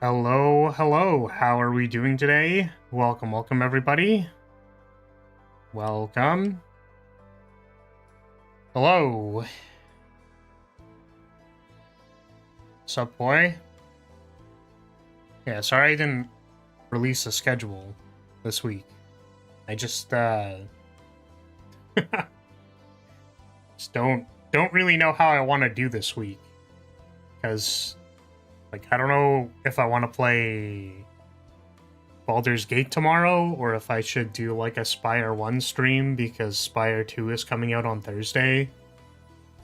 Hello, hello. How are we doing today? Welcome, everybody. Welcome. Hello. Sup, boy? Yeah, sorry I didn't release a schedule this week. I just just don't really know how I want to do this week. Because, like, I don't know if I want to play Baldur's Gate tomorrow, or if I should do, like, a Spire 1 stream, because Spire 2 is coming out on Thursday.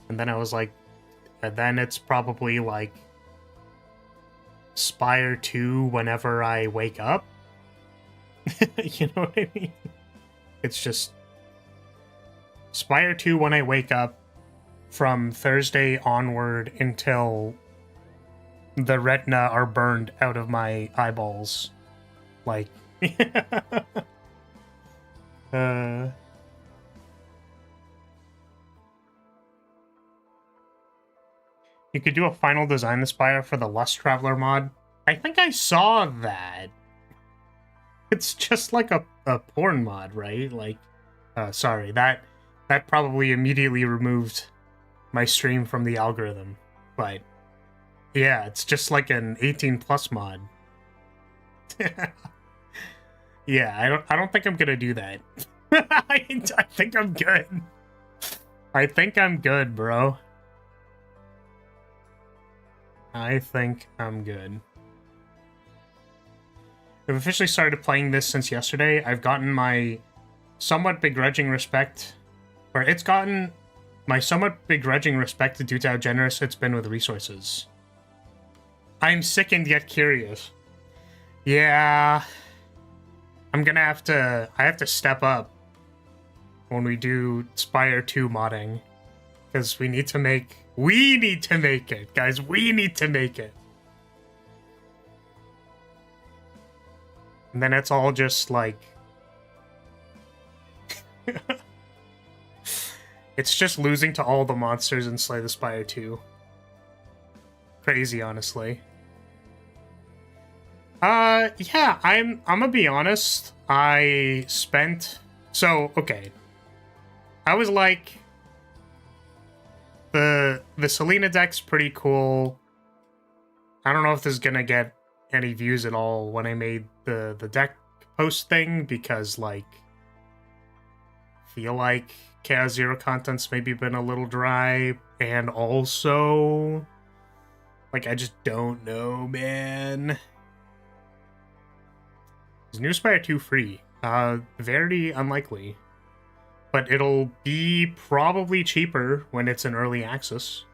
And then I was like, and then it's probably, like, Spire 2 whenever I wake up. You know what I mean? It's just Spire 2 when I wake up from Thursday onward until the retina are burned out of my eyeballs. Like, you could do a final design Aspire for the Lust Traveler mod. I think I saw that. It's just like a porn mod, right? Like, sorry, that probably immediately removed my stream from the algorithm. But yeah, it's just like an 18+ mod. Yeah, I don't think I'm gonna do that. I think I'm good. I think I'm good, bro. I think I'm good. I've officially started playing this since yesterday. I've gotten my somewhat begrudging respect, or it's gotten my somewhat begrudging respect due to how generous it's been with resources. I'm sickened yet curious. Yeah, I'm gonna have to. I have to step up when we do Spire 2 modding, because we need to make. We need to make it, guys. We need to make it. And then it's all just like... It's just losing to all the monsters in Slay the Spire 2. Crazy, honestly. Yeah, I'm gonna be honest. I spent... So, okay. I was like... The Selena deck's pretty cool. I don't know if this is gonna get any views at all when I made the deck post thing, because, like, feel like Chaos Zero content's maybe been a little dry, and also, like, I just don't know, man. Is New Spire 2 free? Very unlikely. But it'll be probably cheaper when it's in early access.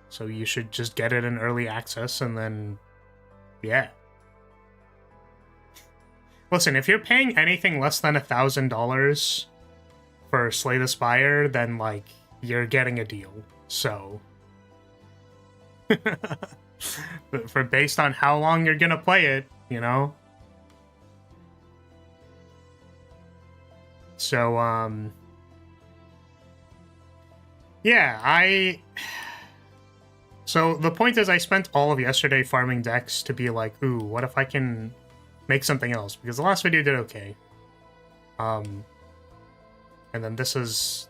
So you should just get it in early access, and then, yeah. Listen, if you're paying anything less than $1,000 for Slay the Spire, then, like, you're getting a deal. So, for based on how long you're gonna play it, you know? So, yeah, So the point is, I spent all of yesterday farming decks to be like, ooh, what if I can make something else? Because the last video did okay. And then this is...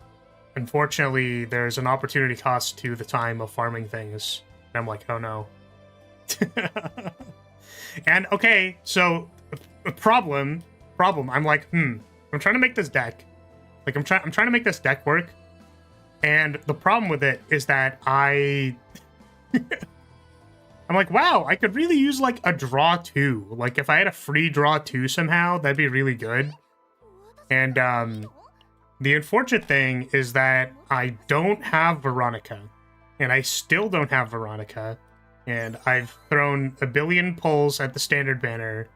Unfortunately, there's an opportunity cost to the time of farming things. And I'm like, oh no. And, okay, so, problem, I'm like, I'm trying to make this deck. Like, I'm trying to make this deck work. And the problem with it is that I'm like, wow, I could really use, like, a draw 2. Like, if I had a free draw 2 somehow, that'd be really good. And, the unfortunate thing is that I don't have Veronica. And I still don't have Veronica. And I've thrown a billion pulls at the standard banner,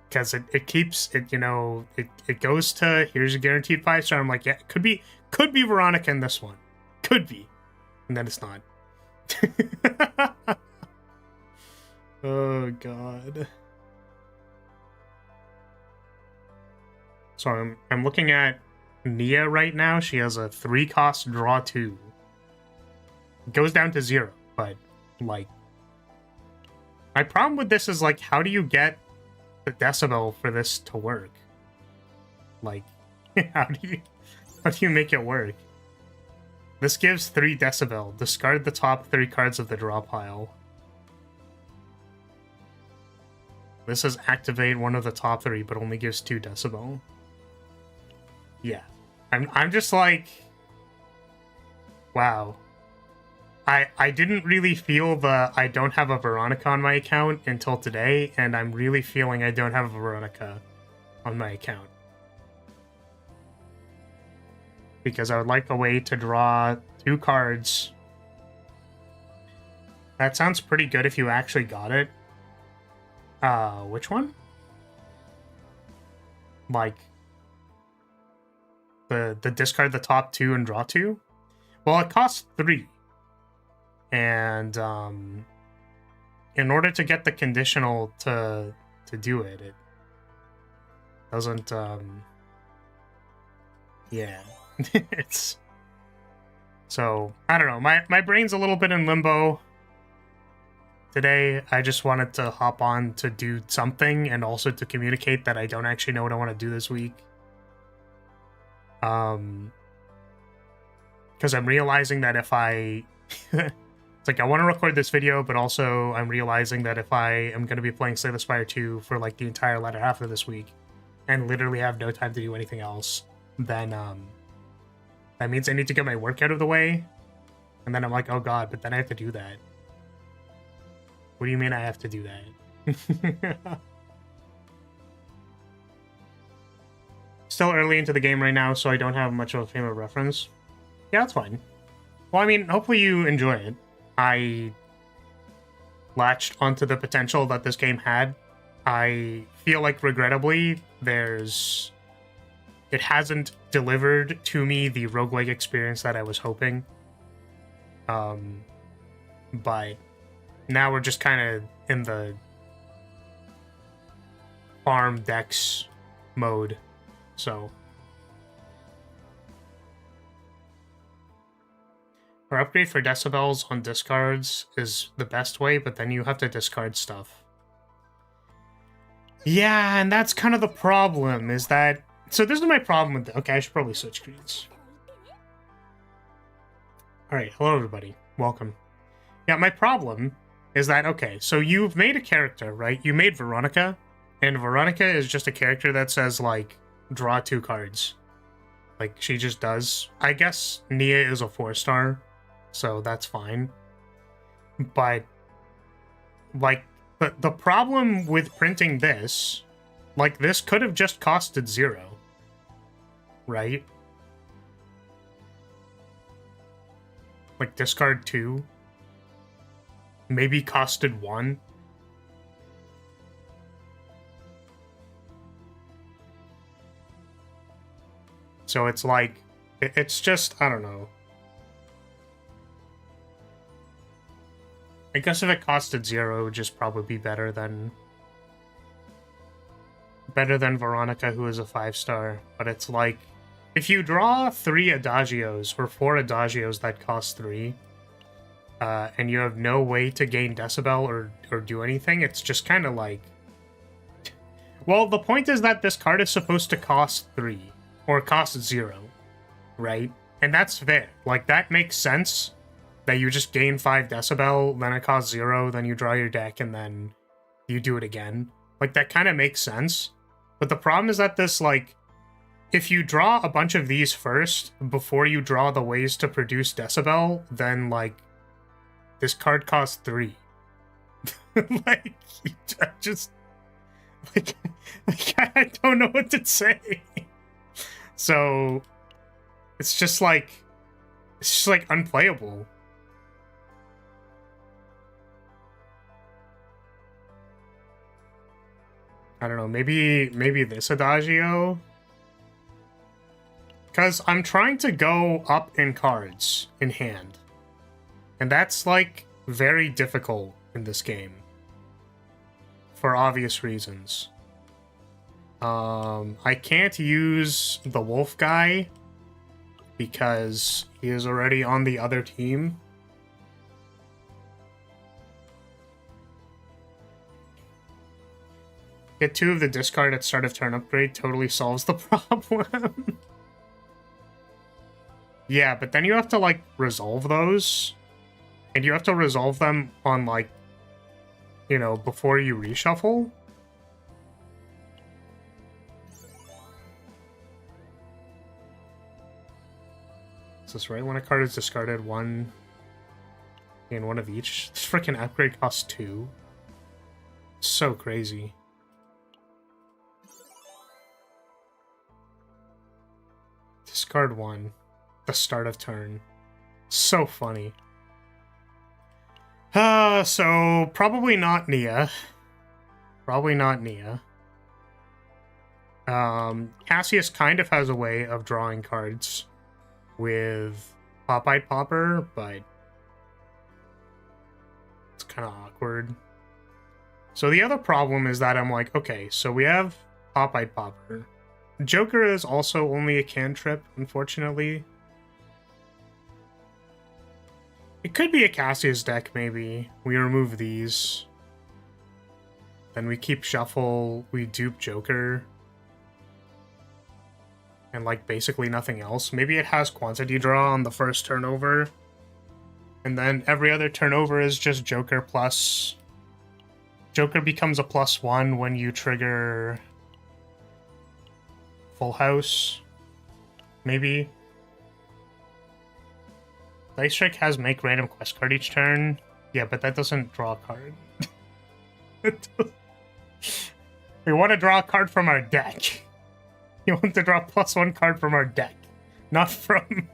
because it keeps, it, you know, it goes to, here's a guaranteed 5-star. I'm like, yeah, could be Veronica in this one. Could be. And then it's not. Oh, God. So I'm looking at Nia right now. She has a 3-cost draw 2. It goes down to 0, but, like, My problem with this is, like, how do you get the decibel for this to work? Like, how do you make it work? This gives 3 decibel. Discard the top 3 cards of the draw pile. This says activate one of the top 3, but only gives 2 decibel. Yeah. I'm just like, wow. I didn't really feel the I don't have a Veronica on my account until today, and I'm really feeling I don't have a Veronica on my account. Because I would like a way to draw 2 cards. That sounds pretty good if you actually got it. Which one? Like, the discard the top 2 and draw 2? Well, it costs 3. And, in order to get the conditional to do it, it doesn't, yeah. It's... So, I don't know. My brain's a little bit in limbo. Today, I just wanted to hop on to do something and also to communicate that I don't actually know what I want to do this week. Because I'm realizing that if I... It's like, I want to record this video, but also I'm realizing that if I am going to be playing Slay the Spire 2 for, like, the entire latter half of this week, and literally have no time to do anything else, then, that means I need to get my work out of the way. And then I'm like, oh god, but then I have to do that. What do you mean I have to do that? Still early into the game right now, so I don't have much of a frame of reference. Yeah, that's fine. Well, I mean, hopefully you enjoy it. I latched onto the potential that this game had. I feel like, regrettably, it hasn't delivered to me the roguelike experience that I was hoping. But now we're just kind of in the farm decks mode, so... Our upgrade for decibels on discards is the best way, but then you have to discard stuff. Yeah, and that's kind of the problem, is that... So this is my problem with... Okay, I should probably switch screens. Alright, hello everybody. Welcome. Yeah, my problem is that, okay, so you've made a character, right? You made Veronica, and Veronica is just a character that says, like, draw 2 cards. Like, she just does. I guess Nia is a 4-star, so that's fine. But, like, the problem with printing this, like, this could have just costed 0. Right? Like, discard 2. Maybe costed 1. So it's like, it's just, I don't know. I guess if it costed 0, it would just probably be better than Veronica, who is a 5-star. But it's like, if you draw 3 adagios, or 4 adagios that cost 3, and you have no way to gain decibel or do anything, it's just kind of like... Well, the point is that this card is supposed to cost 3, or cost 0, right? And that's fair. Like, that makes sense, that you just gain 5 decibel, then it costs 0, then you draw your deck, and then you do it again. Like, that kind of makes sense. But the problem is that this, like, if you draw a bunch of these first, before you draw the ways to produce decibel, then, like, this card costs 3. Like, just... Like, I don't know what to say. So, it's just like unplayable. I don't know, maybe this Adagio? Because I'm trying to go up in cards in hand. And that's, like, very difficult in this game. For obvious reasons. I can't use the wolf guy because he is already on the other team. Get 2 of the discard at start of turn upgrade totally solves the problem. Yeah, but then you have to, like, resolve those. And you have to resolve them on, like, you know, before you reshuffle. Is this right? When a card is discarded, 1 and 1 of each. This freaking upgrade costs 2. So crazy. Discard 1. The start of turn. So funny. So probably not Nia. Probably not Nia. Cassius kind of has a way of drawing cards with Pop-Eyed Popper, but it's kind of awkward. So the other problem is that I'm like, okay, so we have Pop-Eyed Popper. Joker is also only a cantrip, unfortunately. It could be a Cassius deck, maybe. We remove these. Then we keep Shuffle, we dupe Joker. And, like, basically nothing else. Maybe it has Quantity Draw on the first turnover. And then every other turnover is just Joker plus... Joker becomes a +1 when you trigger... Full House. Maybe. Dice Trick has make random quest card each turn. Yeah, but that doesn't draw a card. We want to draw a card from our deck. You want to draw +1 card from our deck. Not from...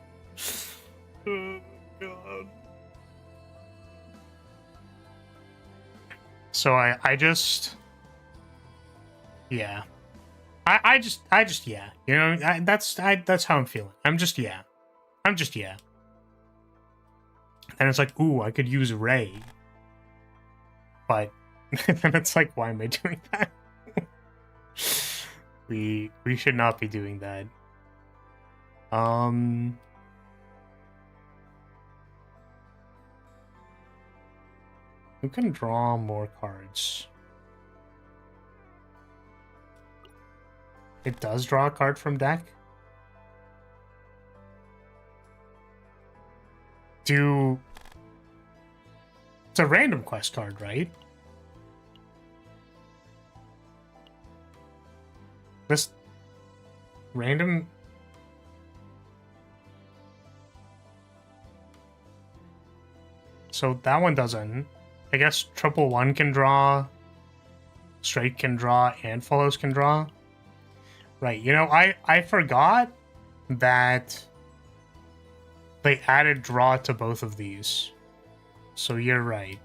Oh, God. So I just... Yeah. I just yeah. You know, that's how I'm feeling. I'm just yeah. And it's like, ooh, I could use Ray. But then it's like, why am I doing that? We should not be doing that. Who can draw more cards? It does draw a card from deck? It's a random quest card, right? This random... So that one doesn't. I guess 111 can draw, Straight can draw, and Follows can draw. Right, you know, I forgot that they added draw to both of these. So you're right.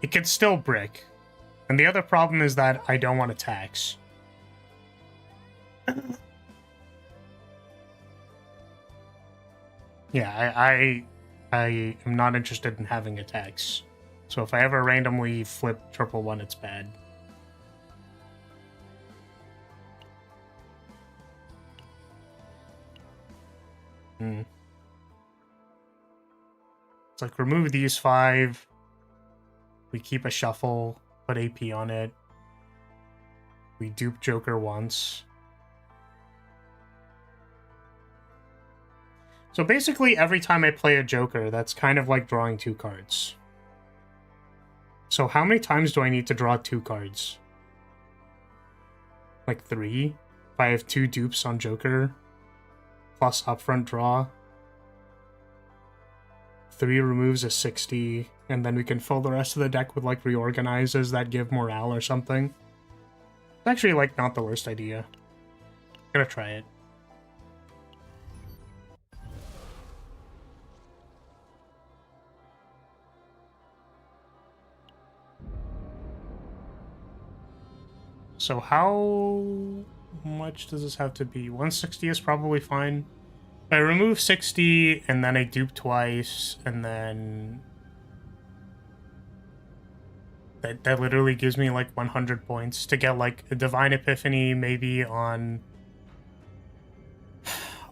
It could still brick. And the other problem is that I don't want to tax. Yeah, I am not interested in having a tax. So if I ever randomly flip 111, it's bad. It's like, remove these 5. We keep a Shuffle, put AP on it. We dupe Joker once. So basically, every time I play a Joker, that's kind of like drawing 2 cards. So how many times do I need to draw 2 cards? Like 3? If I have 2 dupes on Joker, plus upfront draw. 3 removes a 60, and then we can fill the rest of the deck with, like, reorganizes that give morale or something. It's actually, like, not the worst idea. I'm gonna try it. So how much does this have to be? 160 is probably fine. I remove 60, and then I dupe twice, and then... That literally gives me, like, 100 points to get, like, a Divine Epiphany, maybe on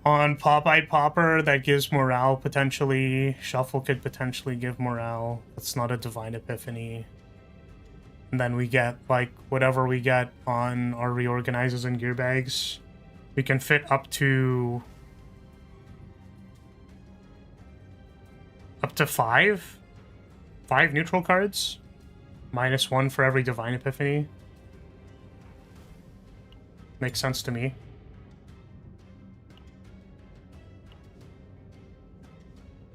Pop-Eyed Popper that gives morale, potentially. Shuffle could potentially give morale. That's not a Divine Epiphany. And then we get, like, whatever we get on our reorganizes and gear bags. We can fit up to 5? 5 neutral cards? -1 for every Divine Epiphany. Makes sense to me.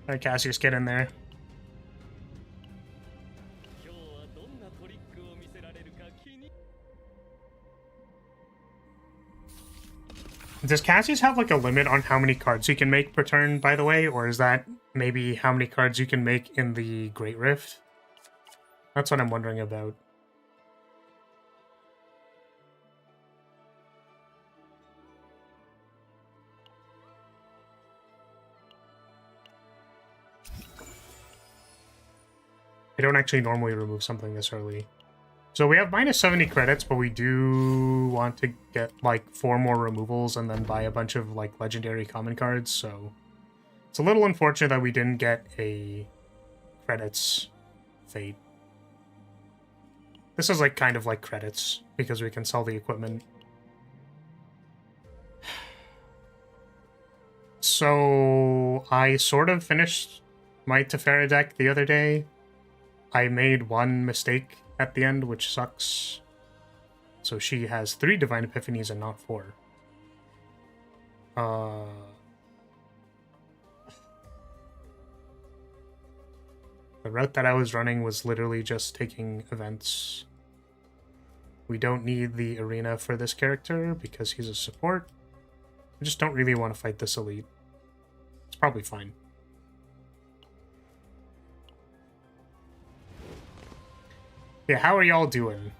Alright, Cassius, get in there. Does Cassius have, like, a limit on how many cards he can make per turn, by the way? Or is that maybe how many cards you can make in the Great Rift? That's what I'm wondering about. I don't actually normally remove something this early. So we have -70 credits, but we do want to get, like, 4 more removals and then buy a bunch of, like, legendary common cards, so... It's a little unfortunate that we didn't get a credits fate. This is, like, kind of like credits, because we can sell the equipment. So... I sort of finished my Teferi deck the other day. I made one mistake at the end, which sucks. So she has 3 Divine Epiphanies and not 4. The route that I was running was literally just taking events. We don't need the arena for this character because he's a support. I just don't really want to fight this elite. It's probably fine. Yeah, how are y'all doing?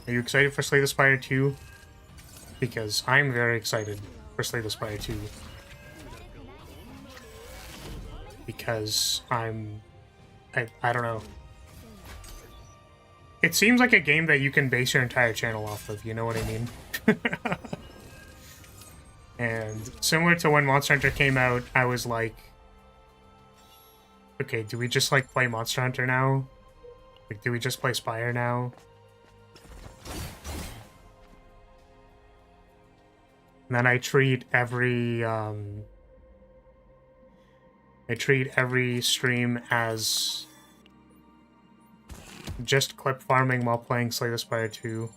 Are you excited for Slay the Spire 2? Because I'm very excited for Slay the Spire 2. Because I don't know. It seems like a game that you can base your entire channel off of, you know what I mean? And similar to when Monster Hunter came out, I was like, okay, do we just, like, play Monster Hunter now? Like, do we just play Spire now? And then I treat every stream as just clip farming while playing Slay the Spire 2.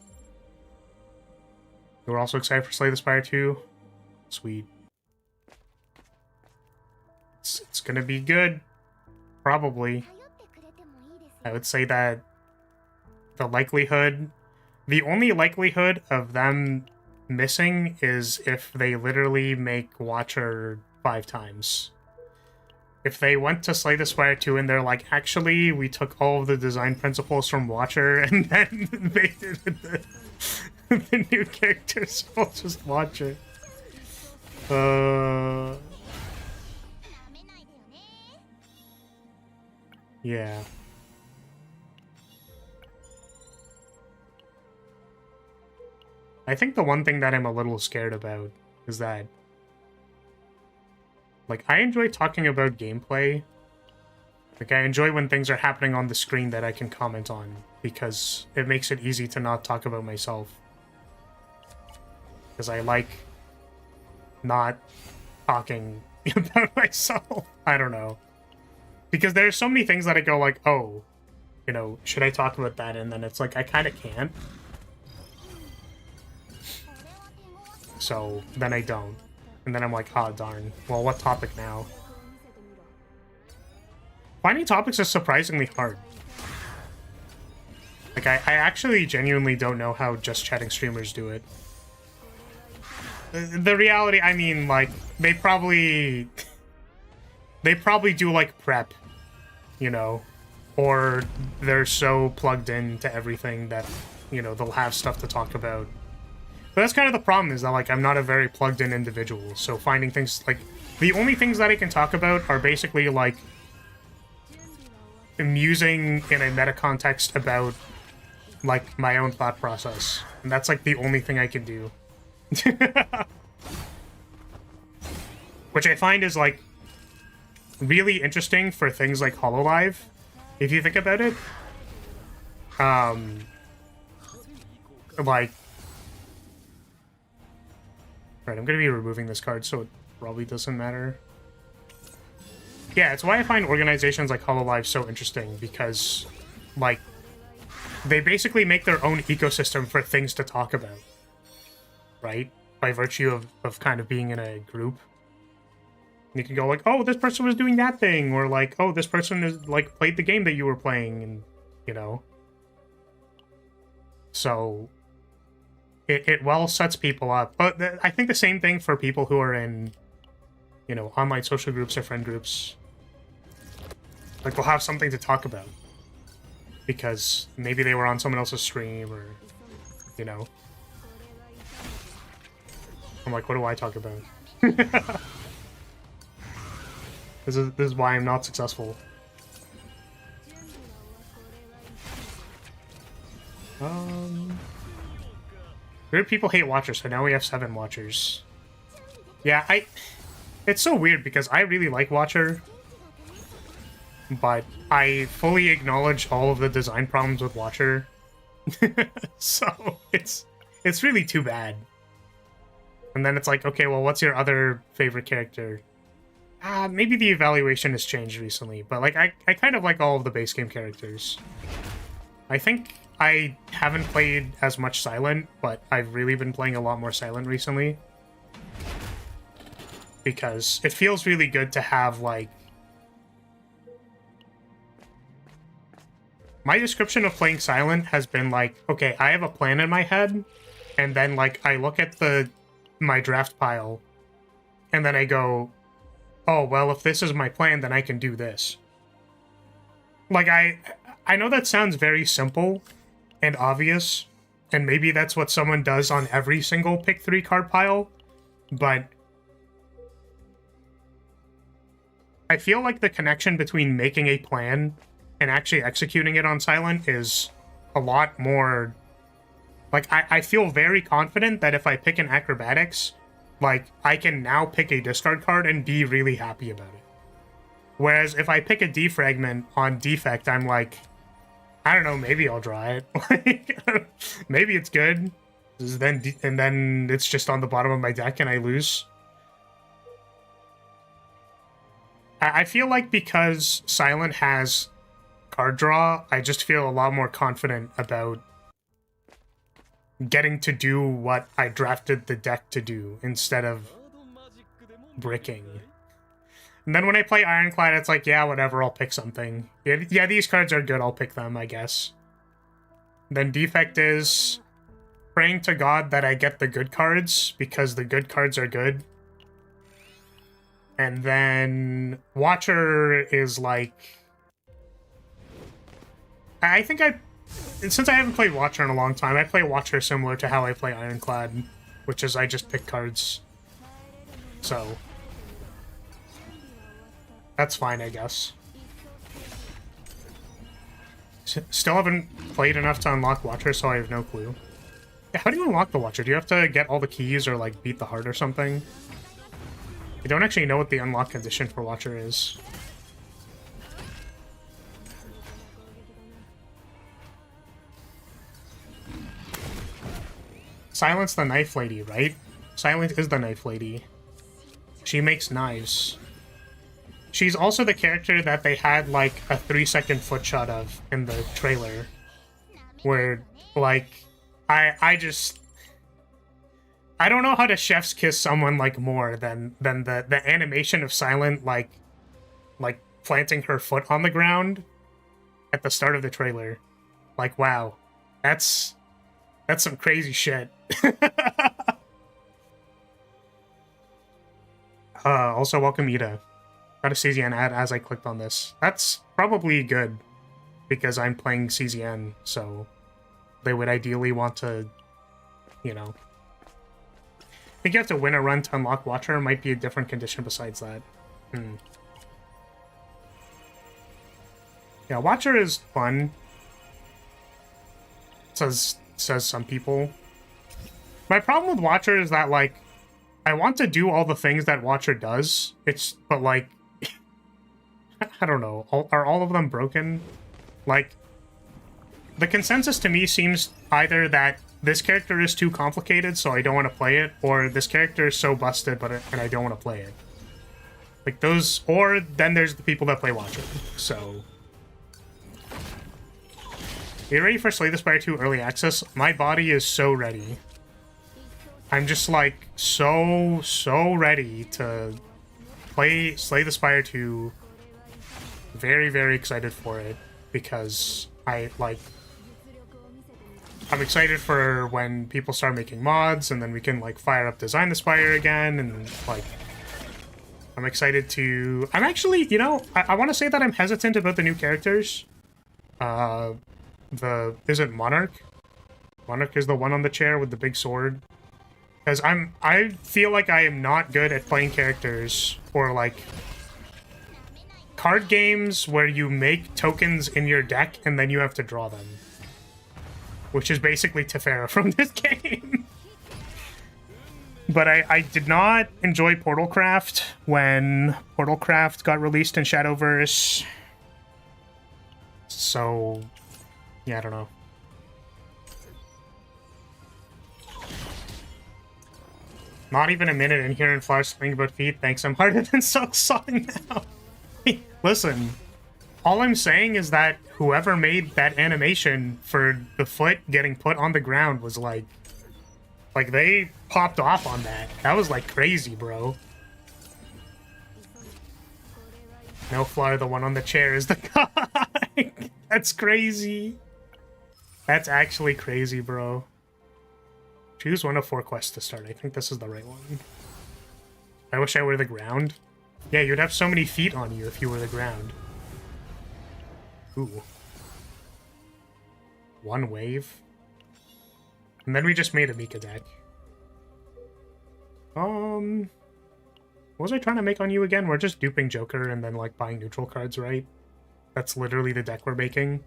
We're also excited for Slay the Spire 2. Sweet. It's gonna be good. Probably. I would say that the only likelihood of them missing is if they literally make Watcher 5 times. If they went to Slay the Spire 2 and they're like, actually, we took all of the design principles from Watcher and then they did the new characters will just Watcher. Yeah. I think the one thing that I'm a little scared about is that, like, I enjoy talking about gameplay. Like, I enjoy when things are happening on the screen that I can comment on, because it makes it easy to not talk about myself. Because I like not talking about myself. I don't know. Because there's so many things that I go like, oh, you know, should I talk about that? And then it's like, I kind of can't. So then I don't. And then I'm like, oh, darn. Well, what topic now? Finding topics is surprisingly hard. Like, I actually genuinely don't know how just chatting streamers do it. The reality, I mean, like, they probably do, like, prep, you know? Or they're so plugged into everything that, you know, they'll have stuff to talk about. But that's kind of the problem, is that, like, I'm not a very plugged-in individual, so finding things, like, the only things that I can talk about are basically, like, musing in a meta context about, like, my own thought process. And that's, like, the only thing I can do. Which I find is, like, really interesting for things like HoloLive, if you think about it. like... Right, I'm gonna be removing this card, so it probably doesn't matter. Yeah, it's why I find organizations like Hololive so interesting, because, like, they basically make their own ecosystem for things to talk about, right? By virtue of kind of being in a group. You can go like, oh, this person was doing that thing, or like, oh, this person is like played the game that you were playing, and you know. So it well sets people up. But I think the same thing for people who are in, you know, online social groups or friend groups. Like, we'll have something to talk about because maybe they were on someone else's stream, or you know. I'm like, what do I talk about? This is why I'm not successful. Weird people hate watchers, so now we have 7 watchers. Yeah, it's so weird because I really like Watcher, but I fully acknowledge all of the design problems with Watcher. So it's really too bad. And then it's like, okay, well, what's your other favorite character? Maybe the evaluation has changed recently, but like I kind of like all of the base game characters. I think I haven't played as much Silent, but I've really been playing a lot more Silent recently. Because it feels really good to have, like... My description of playing Silent has been like, okay, I have a plan in my head, and then like I look at my draft pile, and then I go, oh, well, if this is my plan, then I can do this. Like, I know that sounds very simple and obvious, and maybe that's what someone does on every single pick 3 card pile, but I feel like the connection between making a plan and actually executing it on Silent is a lot more... Like, I feel very confident that if I pick an Acrobatics, like, I can now pick a discard card and be really happy about it. Whereas if I pick a Defragment on Defect, I'm like, I don't know, maybe I'll draw it. Like, maybe it's good. And then it's just on the bottom of my deck and I lose. I feel like because Silent has card draw, I just feel a lot more confident about getting to do what I drafted the deck to do instead of bricking. And then when I play Ironclad, it's like, yeah, whatever, I'll pick something. Yeah, these cards are good, I'll pick them, I guess. Then Defect is praying to God that I get the good cards, because the good cards are good. And then Watcher is like... I think since I haven't played Watcher in a long time, I play Watcher similar to how I play Ironclad, which is I just pick cards. So that's fine, I guess. Still haven't played enough to unlock Watcher, so I have no clue. Yeah, how do you unlock the Watcher? Do you have to get all the keys or like beat the heart or something? I don't actually know what the unlock condition for Watcher is. Silent's the knife lady, right? Silent is the knife lady. She makes knives. She's also the character that they had, like, a 3-second foot shot of in the trailer. Where, like, I don't know how to chef's kiss someone, like, more than the animation of Silent, like planting her foot on the ground at the start of the trailer. Like, wow. That's some crazy shit. Also, welcome Ida. Got a CZN ad as I clicked on this. That's probably good, because I'm playing CZN, so they would ideally want to, you know... I think you have to win a run to unlock Watcher. Might be a different condition besides that. Yeah, Watcher is fun. Says some people. My problem with Watcher is that, like, I want to do all the things that Watcher does. But like, I don't know. Are all of them broken? Like, the consensus to me seems either that this character is too complicated, so I don't want to play it, or this character is so busted, and I don't want to play it. Like those, or then there's the people that play Watcher. So, are you ready for Slay the Spire 2 Early Access? My body is so ready. I'm just like so ready to play Slay the Spire 2. Very, very excited for it because I'm excited for when people start making mods and then we can like fire up Design the Spire again, and like I'm excited to... I'm actually, you know, I want to say that I'm hesitant about the new characters. Is it Monarch? Monarch is the one on the chair with the big sword. Because I feel like I am not good at playing characters or like card games where you make tokens in your deck and then you have to draw them. Which is basically Tefera from this game. But I did not enjoy Portalcraft when Portalcraft got released in Shadowverse. So, yeah, I don't know. Not even a minute in here and Flash thinking about feet. Thanks, I'm harder than Silk Song now. Listen, all I'm saying is that whoever made that animation for the foot getting put on the ground was like they popped off on that. That was like crazy, bro. No Flar, the one on the chair is the guy. That's crazy. That's actually crazy, bro. Choose one of 4 quests to start. I think this is the right one. I wish I were the ground. Yeah, you'd have so many feet on you if you were the ground. Ooh. 1 wave. And then we just made a Mika deck. What was I trying to make on you again? We're just duping Joker and then, like, buying neutral cards, right? That's literally the deck we're making.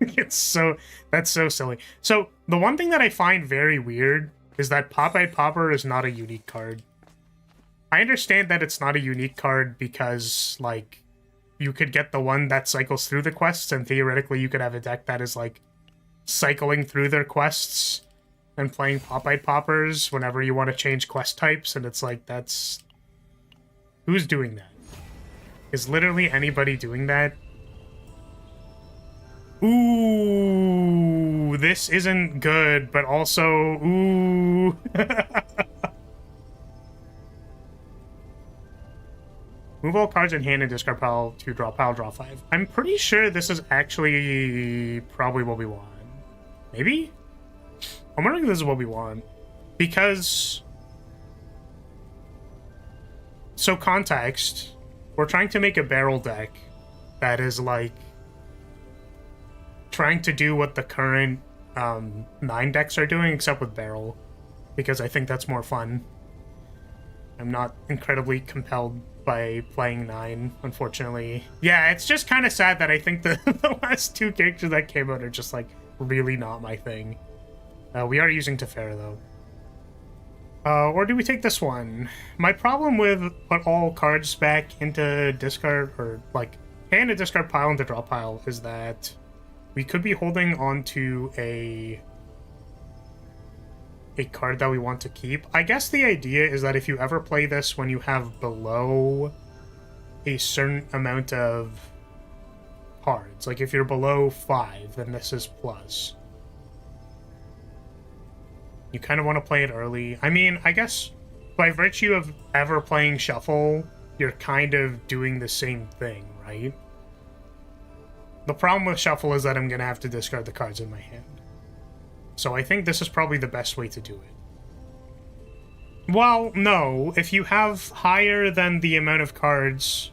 That's so silly. So, the one thing that I find very weird is that Pop-Eyed Popper is not a unique card. I understand that it's not a unique card because, like, you could get the one that cycles through the quests, and theoretically you could have a deck that is, like, cycling through their quests and playing Pop-Eyed Poppers whenever you want to change quest types, and it's like, that's... Who's doing that? Is literally anybody doing that? Ooh, this isn't good, but also, ooh. Move all cards in hand and discard pile to draw 5. I'm pretty sure this is actually probably what we want. Maybe? I'm wondering if this is what we want. Because... So, context. We're trying to make a barrel deck that is, like, trying to do what the current 9 decks are doing, except with barrel. Because I think that's more fun. I'm not incredibly compelled by playing 9, unfortunately. Yeah, it's just kind of sad that I think the last 2 characters that came out are just, like, really not my thing. We are using Tefera, though. Or do we take this one? My problem with put all cards back into discard, or, like, hand a discard pile into draw pile, is that we could be holding on to a card that we want to keep. I guess the idea is that if you ever play this when you have below a certain amount of cards, like if you're below 5, then this is plus. You kind of want to play it early. I mean, I guess by virtue of ever playing Shuffle, you're kind of doing the same thing, right? The problem with Shuffle is that I'm going to have to discard the cards in my hand. So I think this is probably the best way to do it. Well, no. If you have higher than the amount of cards...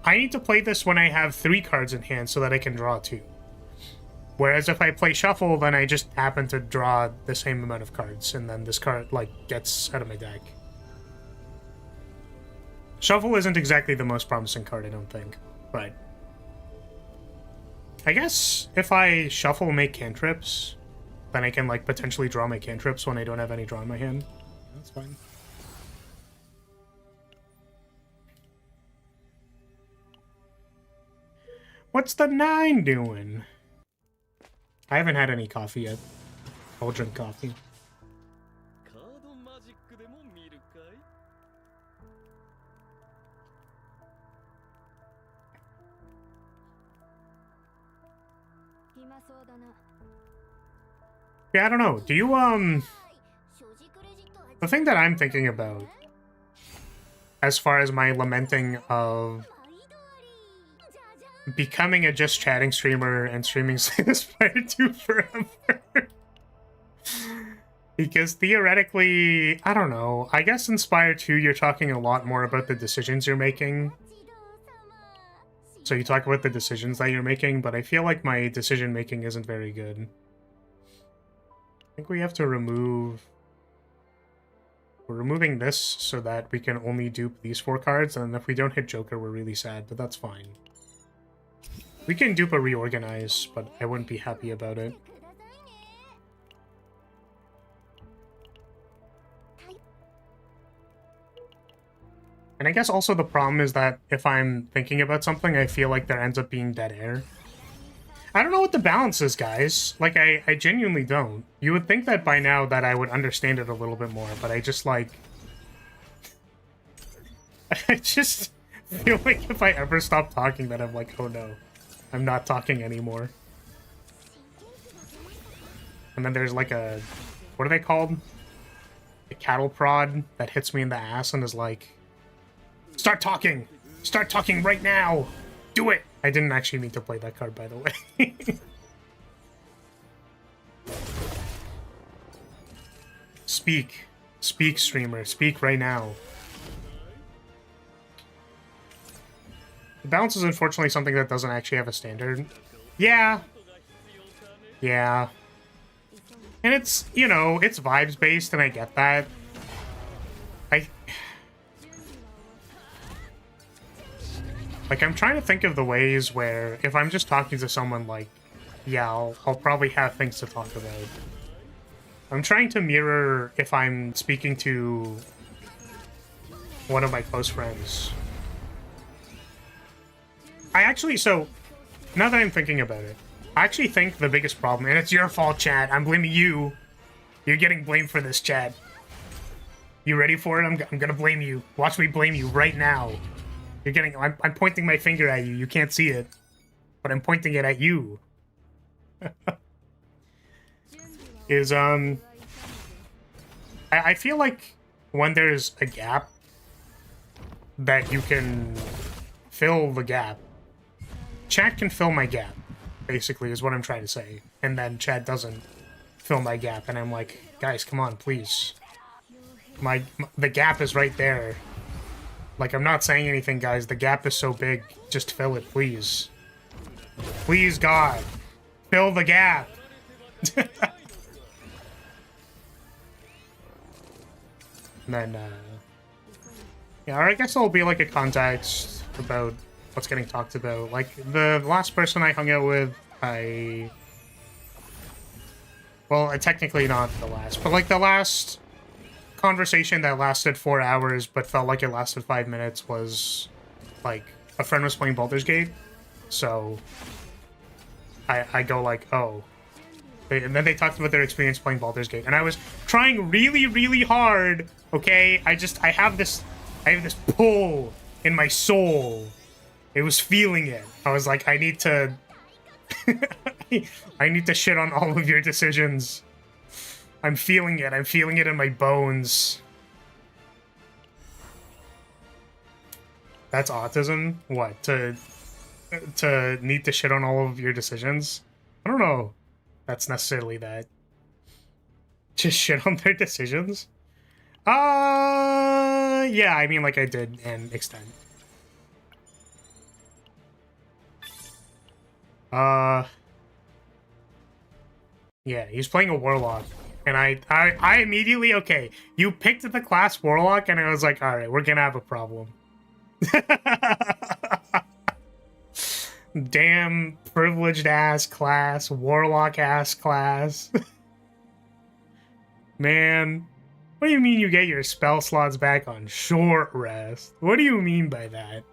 I need to play this when I have 3 cards in hand so that I can draw 2. Whereas if I play Shuffle, then I just happen to draw the same amount of cards, and then this card, like, gets out of my deck. Shuffle isn't exactly the most promising card, I don't think, but... I guess if I Shuffle make cantrips, then I can, like, potentially draw my cantrips when I don't have any draw in my hand. That's fine. What's the 9 doing? I haven't had any coffee yet. I'll drink coffee. Yeah, I don't know. Do you, the thing that I'm thinking about, as far as my lamenting of becoming a just chatting streamer and streaming Spire 2 forever. Because theoretically, I don't know, I guess in Spire 2 you're talking a lot more about the decisions you're making. So you talk about the decisions that you're making, but I feel like my decision making isn't very good. I think we have to remove... We're removing this so that we can only dupe these 4 cards, and if we don't hit Joker, we're really sad, but that's fine. We can dupe a Reorganize, but I wouldn't be happy about it. And I guess also the problem is that if I'm thinking about something, I feel like there ends up being dead air. I don't know what the balance is, guys. Like, I genuinely don't. You would think that by now that I would understand it a little bit more, but I just, like... I just feel like if I ever stop talking, then I'm like, oh no. I'm not talking anymore. And then there's like a... What are they called? A cattle prod that hits me in the ass and is like... Start talking! Start talking right now! Do it! I didn't actually mean to play that card, by the way. Speak. Speak, streamer. Speak right now. The balance is unfortunately something that doesn't actually have a standard. Yeah. Yeah. And it's, you know, it's vibes-based, and I get that. Like, I'm trying to think of the ways where, if I'm just talking to someone, like, yeah, I'll probably have things to talk about. I'm trying to mirror if I'm speaking to one of my close friends. I actually, so, now that I'm thinking about it, I actually think the biggest problem, and it's your fault, chat, I'm blaming you. You're getting blamed for this, chat. You ready for it? I'm gonna blame you. Watch me blame you right now. You're getting... I'm pointing my finger at you. You can't see it. But I'm pointing it at you. I feel like when there's a gap that you can fill the gap, chat can fill my gap, basically, is what I'm trying to say. And then chat doesn't fill my gap. And I'm like, guys, come on, please. The gap is right there. Like, I'm not saying anything, guys. The gap is so big. Just fill it, please. Please, God. Fill the gap. And then, yeah, or I guess it'll be like a context about what's getting talked about. Like, the last person I hung out with, well, technically not the last, but like the last conversation that lasted 4 hours but felt like it lasted 5 minutes was, like, a friend was playing Baldur's Gate, so I go like, oh. And then they talked about their experience playing Baldur's Gate, and I was trying really, really hard, okay? I have this pull in my soul. It was feeling it. I was like, I need to... I need to shit on all of your decisions. I'm feeling it. I'm feeling it in my bones. That's autism? What? To need to shit on all of your decisions? I don't know. That's necessarily that. Just shit on their decisions? Yeah, I mean, like I did and extend. Yeah, he's playing a Warlock. And I immediately, okay, you picked the class Warlock, and I was like, alright, we're gonna have a problem. Damn privileged-ass class, Warlock-ass class. Man, what do you mean you get your spell slots back on short rest? What do you mean by that?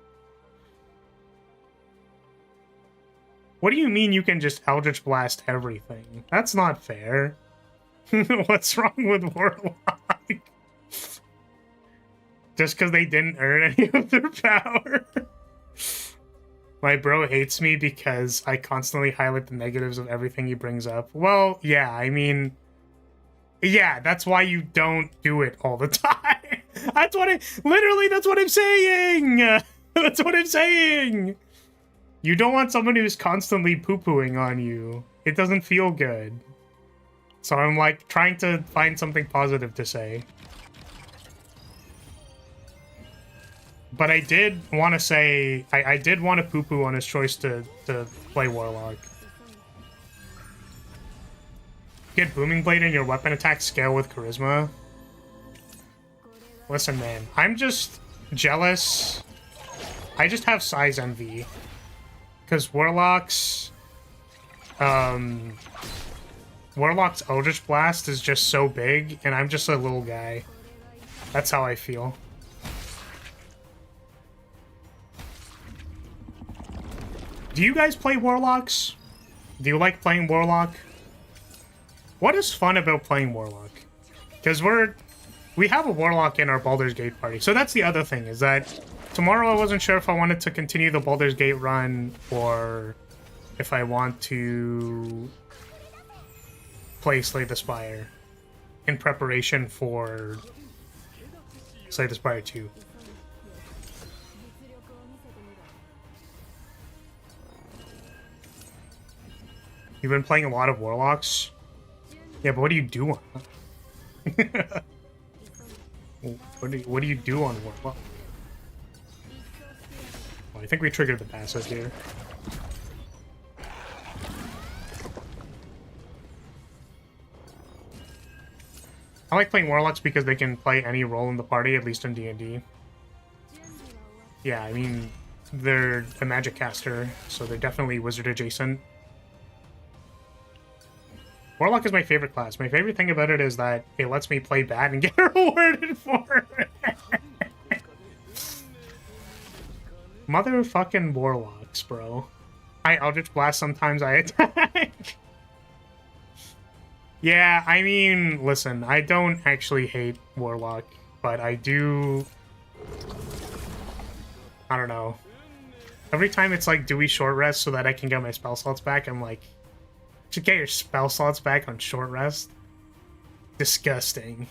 What do you mean you can just Eldritch Blast everything? That's not fair. What's wrong with Warlock? Just because they didn't earn any of their power. My bro hates me because I constantly highlight the negatives of everything he brings up. Well, yeah, I mean... Yeah, that's why you don't do it all the time. That's what literally, that's what I'm saying! That's what I'm saying! You don't want someone who's constantly poo-pooing on you. It doesn't feel good. So I'm, like, trying to find something positive to say. But I did want to say... I did want to poo-poo on his choice to play Warlock. Get Booming Blade and your weapon attack scale with Charisma. Listen, man. I'm just jealous. I just have size envy. Because Warlock's... Warlock's Eldritch Blast is just so big, and I'm just a little guy. That's how I feel. Do you guys play Warlocks? Do you like playing Warlock? What is fun about playing Warlock? Because we have a Warlock in our Baldur's Gate party. So that's the other thing, is that tomorrow I wasn't sure if I wanted to continue the Baldur's Gate run or if I want to play Slay the Spire in preparation for Slay the Spire 2. You've been playing a lot of Warlocks? Yeah, but what do you do on what do you do on Warlock? Well, I think we triggered the passes here. I like playing Warlocks because they can play any role in the party, at least in D&D. Yeah, I mean, they're a magic caster, so they're definitely wizard adjacent. Warlock is my favorite class. My favorite thing about it is that it lets me play bad and get rewarded for it. Motherfucking Warlocks, bro. I Eldritch Blast, sometimes I attack. Yeah, I mean, listen, I don't actually hate Warlock, but I do... I don't know. Every time it's like, do we short rest so that I can get my spell slots back, I'm like... To get your spell slots back on short rest? Disgusting.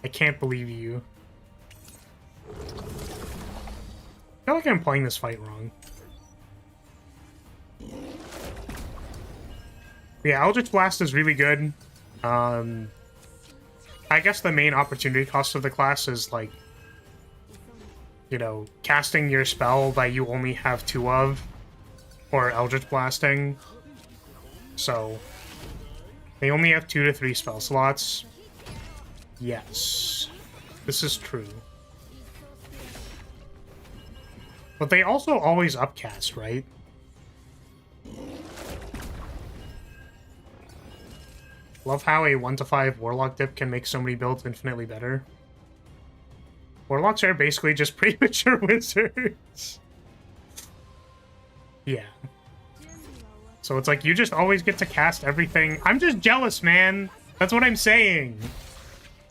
I can't believe you. I feel like I'm playing this fight wrong. Yeah, Eldritch Blast is really good. I guess the main opportunity cost of the class is, like, you know, casting your spell that you only have 2 of, or Eldritch Blasting. So, they only have 2 to 3 spell slots. Yes, this is true. But they also always upcast, right? Love how a 1 to 5 Warlock dip can make so many builds infinitely better. Warlocks are basically just premature wizards. Yeah. So it's like, you just always get to cast everything. I'm just jealous, man. That's what I'm saying.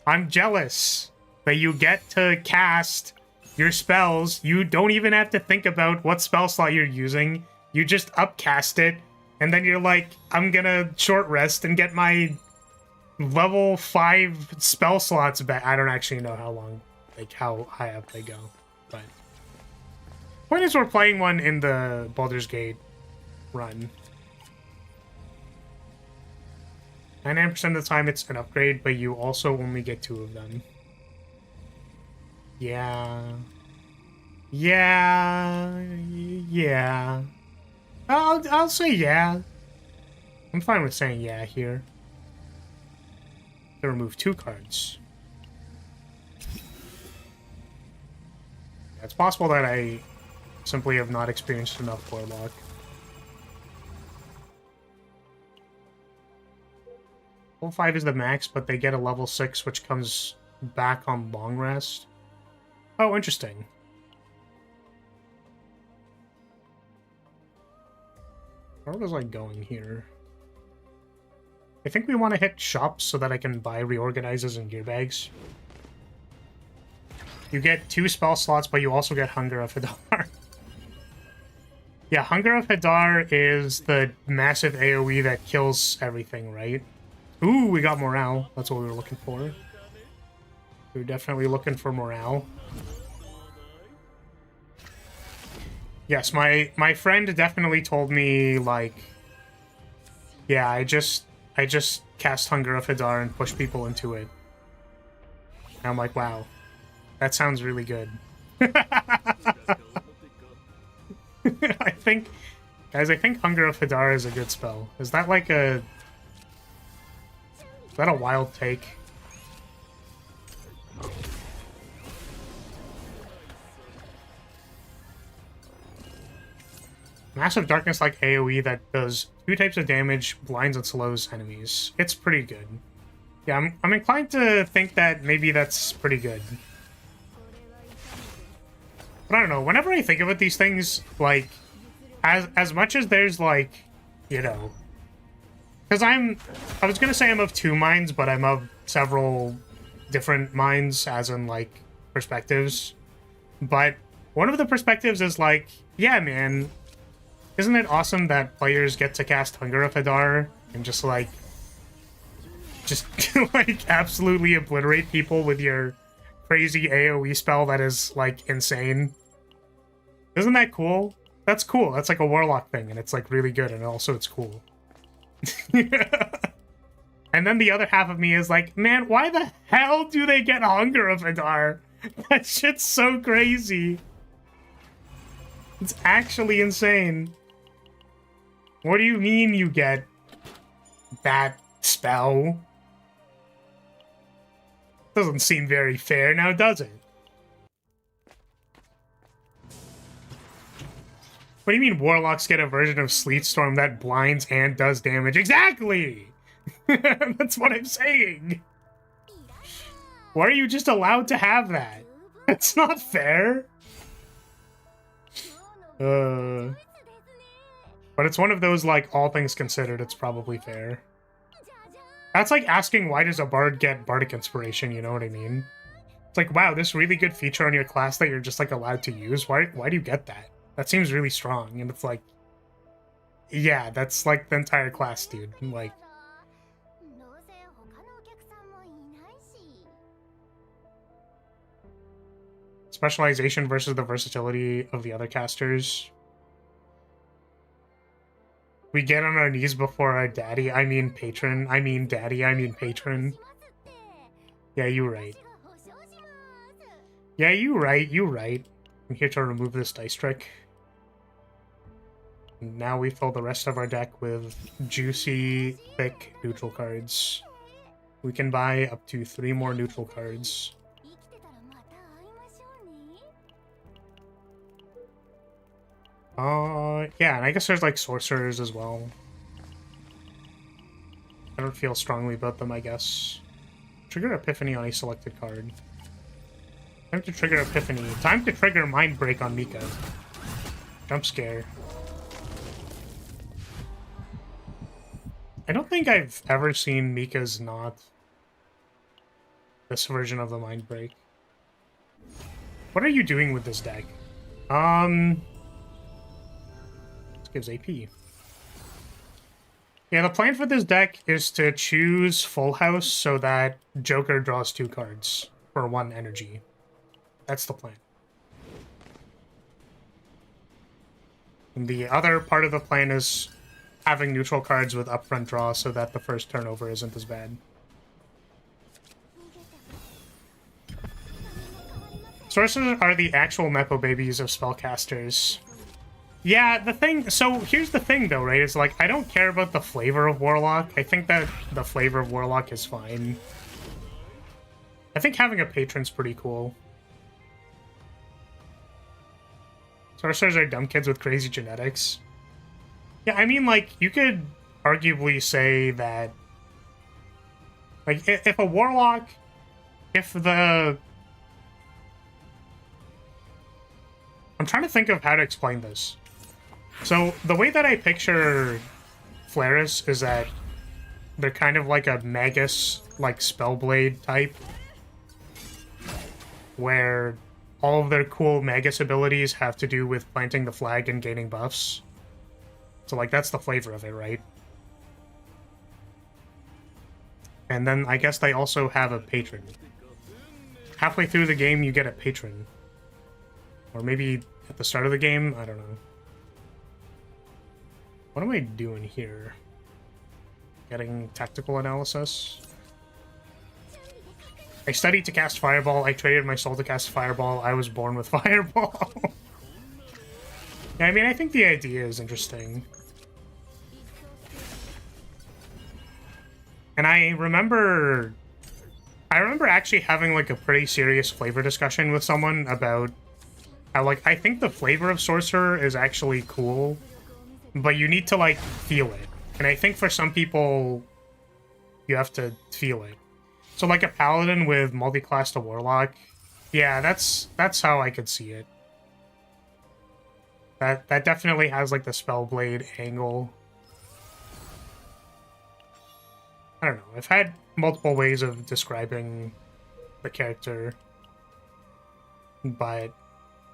I'm jealous that you get to cast your spells. You don't even have to think about what spell slot you're using. You just upcast it, and then you're like, I'm gonna short rest and get my level 5 spell slots back. I don't actually know how long, like, how high up they go. But point is, we're playing one in the Baldur's Gate run. 99% of the time it's an upgrade, but you also only get 2 of them. Yeah. Yeah. Yeah. I'll say yeah. I'm fine with saying yeah here. To remove 2 cards. It's possible that I simply have not experienced enough Warlock. Level 5 is the max, but they get a level 6, which comes back on long rest. Oh, interesting. Where was I going here? I think we want to hit shops so that I can buy reorganizers and gear bags. You get 2 spell slots, but you also get Hunger of Hadar. Yeah, Hunger of Hadar is the massive AoE that kills everything, right? Ooh, we got morale. That's what we were looking for. We were definitely looking for morale. Yes, my friend definitely told me, like, yeah, I just cast Hunger of Hadar and push people into it. And I'm like, wow, that sounds really good. I think, guys, I think Hunger of Hadar is a good spell. Is that like a... Is that a wild take? Massive Darkness like AoE that does 2 types of damage, blinds and slows enemies. It's pretty good. Yeah, I'm inclined to think that maybe that's pretty good. But I don't know, whenever I think about these things, like, as much as there's, like, you know... Because I was gonna say I'm of 2 minds, but I'm of several different minds, as in, like, perspectives. But one of the perspectives is, like, yeah, man... Isn't it awesome that players get to cast Hunger of Hadar and just, like, like, absolutely obliterate people with your crazy AoE spell that is, like, insane? Isn't that cool? That's cool. That's like a Warlock thing, and it's, like, really good, and also it's cool. And then the other half of me is like, man, why the hell do they get Hunger of Hadar? That shit's so crazy. It's actually insane. What do you mean you get that spell? Doesn't seem very fair now, does it? What do you mean Warlocks get a version of Sleet Storm that blinds and does damage? Exactly! That's what I'm saying! Why are you just allowed to have that? That's not fair! But it's one of those, like, all things considered, it's probably fair. That's like asking, why does a bard get bardic inspiration, you know what I mean? It's like, wow, this really good feature on your class that you're just, like, allowed to use, why do you get that? That seems really strong, and it's like... Yeah, that's, like, the entire class, dude. Like... Specialization versus the versatility of the other casters. We get on our knees before our daddy, I mean patron. I mean daddy, I mean patron. Yeah, you right. Yeah, you right, you right. I'm here to remove this dice trick. And now we fill the rest of our deck with juicy, thick neutral cards. We can buy up to 3 more neutral cards. Yeah, and I guess there's, like, sorcerers as well. I don't feel strongly about them, I guess. Trigger Epiphany on a selected card. Time to trigger Epiphany. Time to trigger Mind Break on Mika. Jump scare. I don't think I've ever seen Mika's not this version of the Mind Break. What are you doing with this deck? Gives AP. Yeah, the plan for this deck is to choose Full House so that Joker draws 2 cards for 1 energy. That's the plan. And the other part of the plan is having neutral cards with upfront draw so that the first turnover isn't as bad. Sorcerers are the actual Nepo babies of spellcasters. Yeah, the thing... So, here's the thing, though, right? Is, like, I don't care about the flavor of Warlock. I think that the flavor of Warlock is fine. I think having a patron's pretty cool. Sorcerers are dumb kids with crazy genetics. Yeah, I mean, like, you could arguably say that... Like, if a Warlock... If the... I'm trying to think of how to explain this. So, the way that I picture Flaris is that They're kind of like a Magus, like Spellblade type, where all of their cool Magus abilities have to do with planting the flag and gaining buffs. So, like, that's the flavor of it, right? And then I guess they also have a patron. Halfway through the game, you get a patron. Or maybe at the start of the game? I don't know. What am I doing here? Getting tactical analysis? I studied to cast Fireball. I traded my soul to cast Fireball. I was born with Fireball. Yeah, I mean, I think the idea is interesting. And I remember actually having, like, a pretty serious flavor discussion with someone about how, like, I think the flavor of Sorcerer is actually cool, but you need to, like, feel it. And I think for some people, you have to feel it. So, like, a Paladin with multi-class to Warlock, yeah, that's how I could see it. That definitely has, like, the Spellblade angle. I don't know. I've had multiple ways of describing the character, but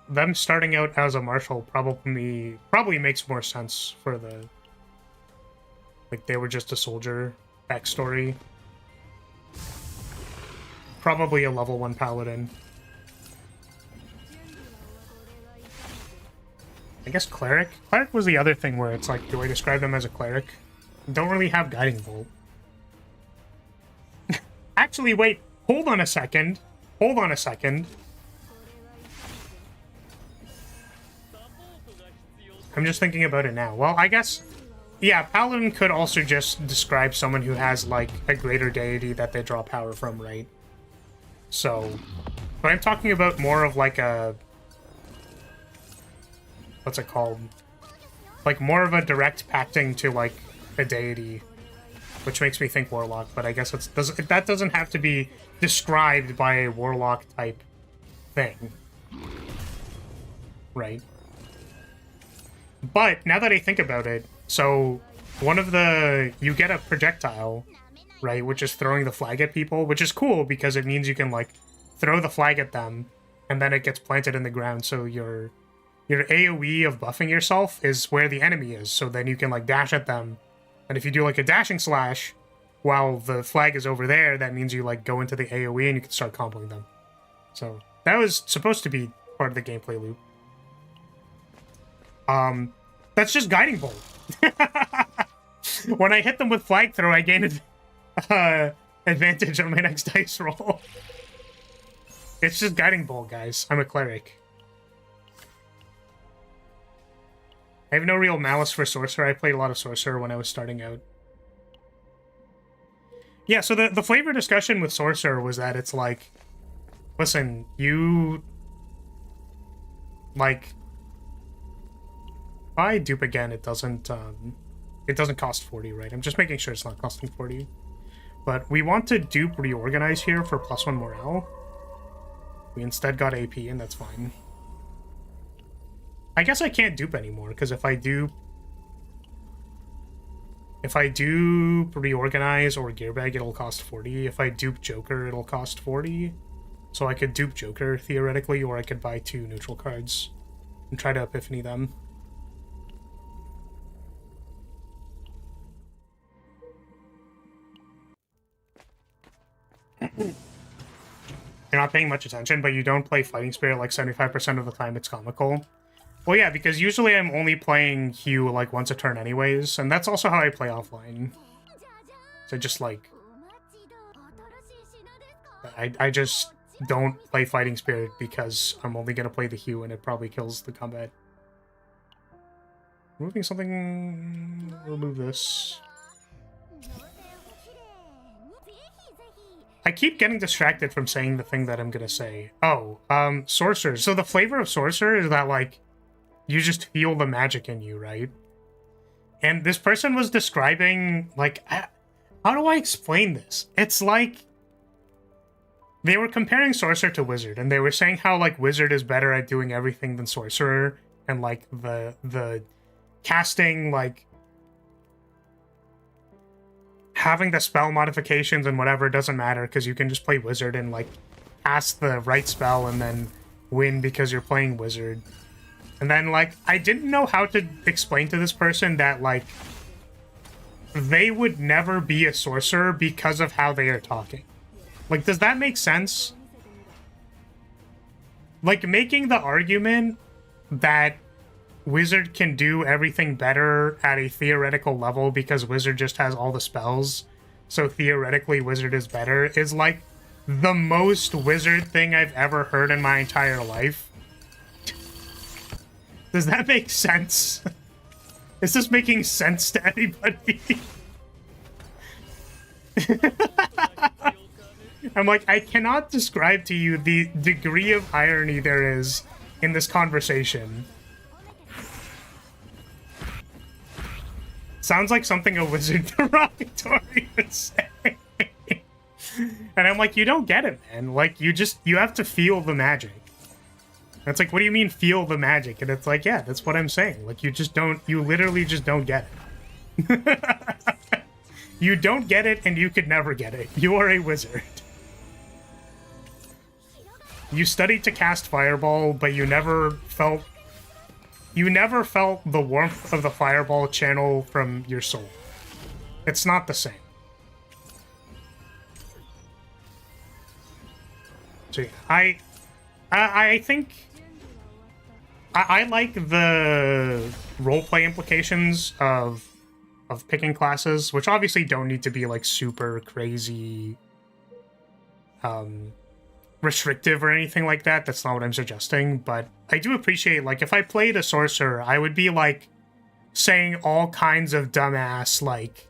them starting out as a marshal probably makes more sense for the, like, they were just a soldier backstory. Probably a level 1 paladin. I guess cleric? Cleric was the other thing where it's like, do I describe them as a cleric? Don't really have guiding bolt. Actually, wait. Hold on a second. Hold on a second. I'm just thinking about it now. Well, I guess, yeah, Paladin could also just describe someone who has, like, a greater deity that they draw power from, right? So, but I'm talking about more of, like, a... What's it called? Like, more of a direct pacting to, like, a deity, which makes me think Warlock, but I guess that doesn't have to be described by a Warlock-type thing. Right? But, now that I think about it, so, you get a projectile, right, which is throwing the flag at people, which is cool, because it means you can, like, throw the flag at them, and then it gets planted in the ground, so your AoE of buffing yourself is where the enemy is, so then you can, like, dash at them. And if you do, like, a dashing slash while the flag is over there, that means you, like, go into the AoE and you can start comboing them. So, that was supposed to be part of the gameplay loop. That's just Guiding Bolt. When I hit them with Flag Throw, I gain advantage on my next dice roll. It's just Guiding Bolt, guys. I'm a cleric. I have no real malice for Sorcerer. I played a lot of Sorcerer when I was starting out. Yeah, so the flavor discussion with Sorcerer was that it's like, listen, you... Like... If I dupe again, it doesn't cost 40, right? I'm just making sure it's not costing 40. But we want to dupe Reorganize here for +1 morale. We instead got AP, and that's fine. I guess I can't dupe anymore, because if I dupe Reorganize or Gearbag, it'll cost 40. If I dupe Joker, it'll cost 40. So I could dupe Joker, theoretically, or I could buy 2 neutral cards and try to Epiphany them. You're not paying much attention, but you don't play Fighting Spirit like 75% of the time it's comical. Well, yeah, because usually I'm only playing Hugh, like, once a turn anyways, and that's also how I play offline. So just, like... I just don't play Fighting Spirit because I'm only gonna play the Hugh and it probably kills the combat. Removing something... Remove this. I keep getting distracted from saying the thing that I'm gonna say. Oh, Sorcerer. So the flavor of Sorcerer is that, like, you just feel the magic in you, right? And this person was describing, like, how do I explain this? It's like, they were comparing Sorcerer to Wizard, and they were saying how, like, Wizard is better at doing everything than Sorcerer, and, like, the casting, like, having the spell modifications and whatever doesn't matter because you can just play wizard and like cast the right spell and then win because you're playing wizard. And then like I didn't know how to explain to this person that like they would never be a sorcerer because of how they are talking. Like, does that make sense? Like, making the argument that wizard can do everything better at a theoretical level because wizard just has all the spells, so theoretically wizard is better, is like the most wizard thing I've ever heard in my entire life. Does that make sense? Is this making sense to anybody? I'm like, I cannot describe to you the degree of irony there is in this conversation. Sounds like something a wizard derogatory would say. And I'm like, you don't get it, man. Like, you have to feel the magic. And it's like, what do you mean feel the magic? And it's like, yeah, that's what I'm saying. Like, you literally just don't get it. You don't get it, and you could never get it. You are a wizard. You studied to cast Fireball, but you never felt the warmth of the Fireball channel from your soul. It's not the same. So yeah, I think I like the roleplay implications of picking classes, which obviously don't need to be like super crazy restrictive or anything like that. That's not what I'm suggesting, but I do appreciate, like, if I played a sorcerer, I would be like saying all kinds of dumbass like,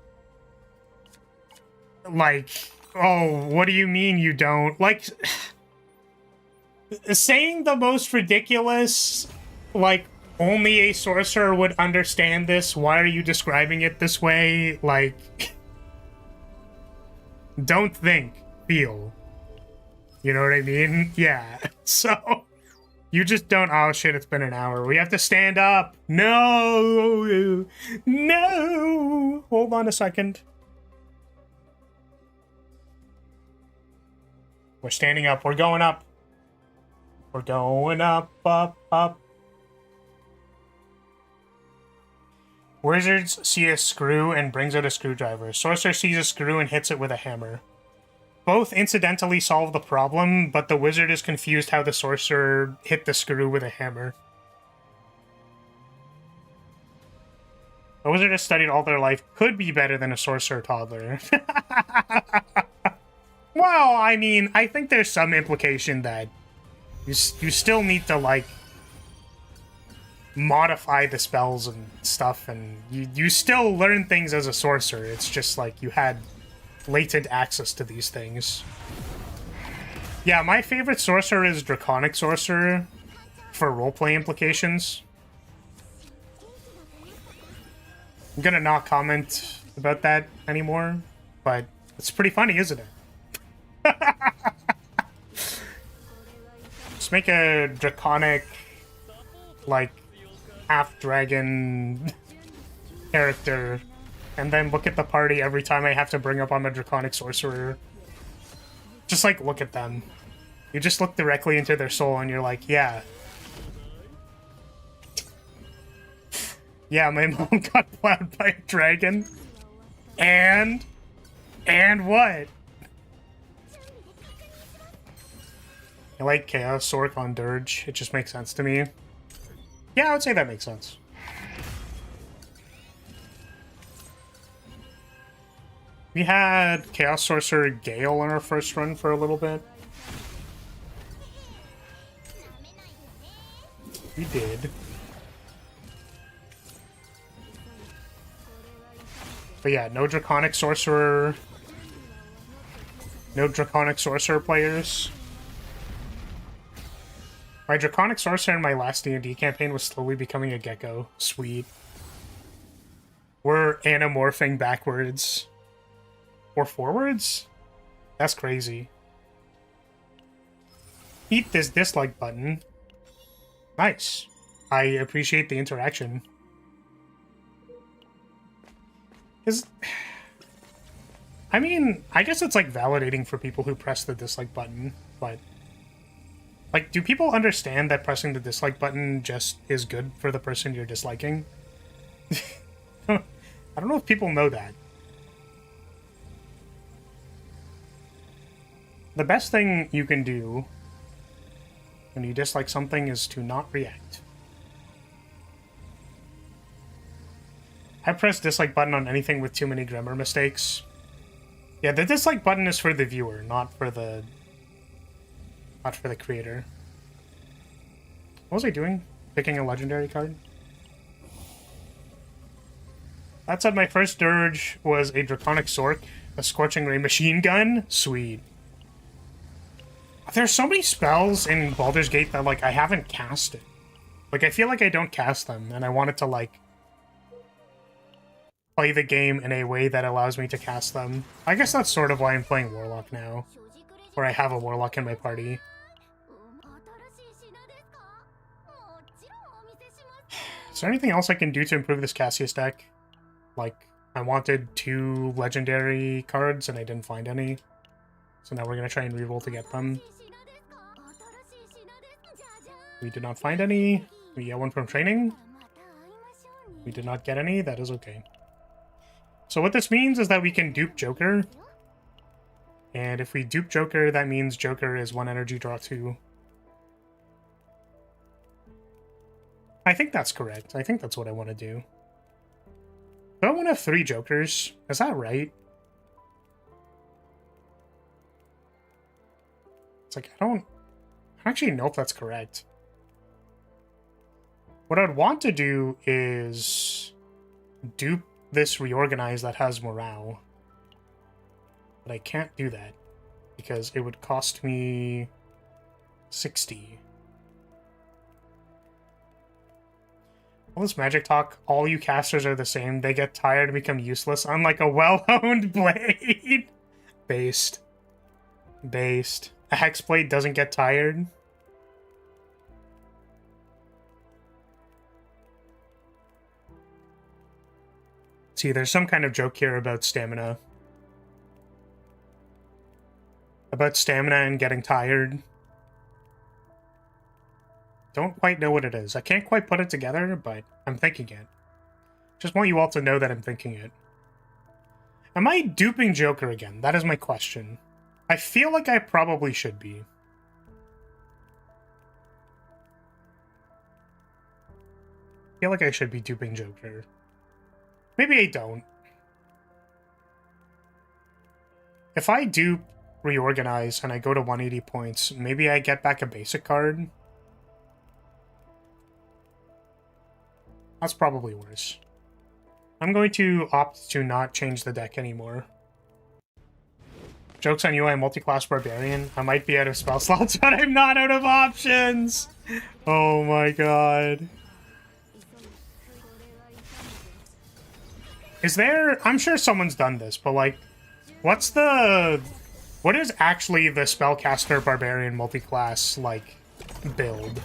oh, what do you mean you don't? Like, saying the most ridiculous, like, only a sorcerer would understand this, why are you describing it this way? Like, don't think, feel. You know what I mean? Yeah. So, you just don't, oh shit, it's been an hour. We have to stand up. No! No! Hold on a second. We're standing up. We're going up. We're going up, up, up. Wizards see a screw and brings out a screwdriver. Sorcerer sees a screw and hits it with a hammer. Both incidentally solve the problem, but the wizard is confused how the sorcerer hit the screw with a hammer. A wizard has studied all their life could be better than a sorcerer toddler. Well, I mean, I think there's some implication that you still need to, like, modify the spells and stuff, and you still learn things as a sorcerer. It's just like you had latent access to these things. Yeah, my favorite sorcerer is Draconic Sorcerer for roleplay implications. I'm gonna not comment about that anymore, but it's pretty funny, isn't it? Just make a Draconic, like, half-dragon character, and then look at the party every time I have to bring up I'm a Draconic Sorcerer. Just, like, look at them. You just look directly into their soul and you're like, yeah. Yeah, my mom got plowed by a dragon. And what? I like Chaos Sork on Dirge. It just makes sense to me. Yeah, I would say that makes sense. We had Chaos Sorcerer Gale in our first run for a little bit. We did. But yeah, no Draconic Sorcerer. No Draconic Sorcerer players. My Draconic Sorcerer in my last D&D campaign was slowly becoming a gecko. Sweet. We're anamorphing backwards. Or forwards? That's crazy. Eat this dislike button. Nice. I appreciate the interaction. I mean, I guess it's like validating for people who press the dislike button, but like, do people understand that pressing the dislike button just is good for the person you're disliking? I don't know if people know that. The best thing you can do when you dislike something is to not react. I press dislike button on anything with too many grammar mistakes. Yeah, the dislike button is for the viewer, not for the creator. What was I doing? Picking a legendary card? That said, my first dirge was a Draconic Sork, a Scorching Ray machine gun. Sweet. There's so many spells in Baldur's Gate that, like, I haven't casted. Like, I feel like I don't cast them, and I wanted to, like, play the game in a way that allows me to cast them. I guess that's sort of why I'm playing Warlock now, where I have a Warlock in my party. Is there anything else I can do to improve this Cassius deck? Like, I wanted 2 legendary cards, and I didn't find any. So now we're going to try and reroll to get them. We did not find any. We get one from training. We did not get any. That is okay. So what this means is that we can dupe Joker. And if we dupe Joker, that means Joker is 1 energy, draw 2. I think that's correct. I think that's what I want to do. Do I want to have 3 Jokers? Is that right? It's like, I don't actually know if that's correct. What I'd want to do is dupe this Reorganize that has morale. But I can't do that because it would cost me 60. All this magic talk, all you casters are the same. They get tired and become useless, unlike a well-honed blade. Based. Based. A Hexblade doesn't get tired. See, there's some kind of joke here about stamina. About stamina and getting tired. Don't quite know what it is. I can't quite put it together, but I'm thinking it. Just want you all to know that I'm thinking it. Am I duping Joker again? That is my question. I feel like I probably should be. I feel like I should be duping Joker. Maybe I don't. If I dupe Reorganize and I go to 180 points, maybe I get back a basic card. That's probably worse. I'm going to opt to not change the deck anymore. Joke's on you, I'm multi-class Barbarian. I might be out of spell slots, but I'm not out of options! Oh my god. Is there... I'm sure someone's done this, but like... What is actually the Spellcaster Barbarian multi-class, like, build?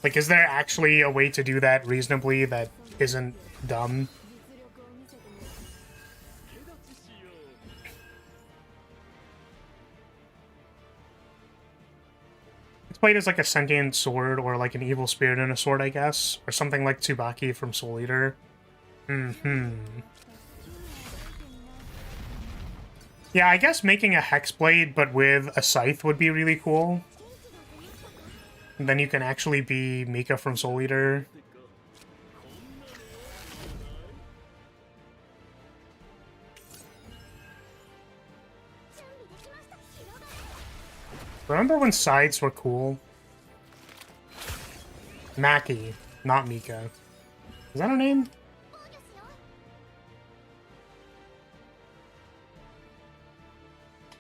Like, is there actually a way to do that reasonably that isn't dumb? It's played as like a sentient sword or like an evil spirit in a sword, I guess. Or something like Tsubaki from Soul Eater. Yeah, I guess making a Hexblade but with a scythe would be really cool. And then you can actually be Mika from Soul Eater. Remember when sides were cool? Maki, not Mika. Is that her name?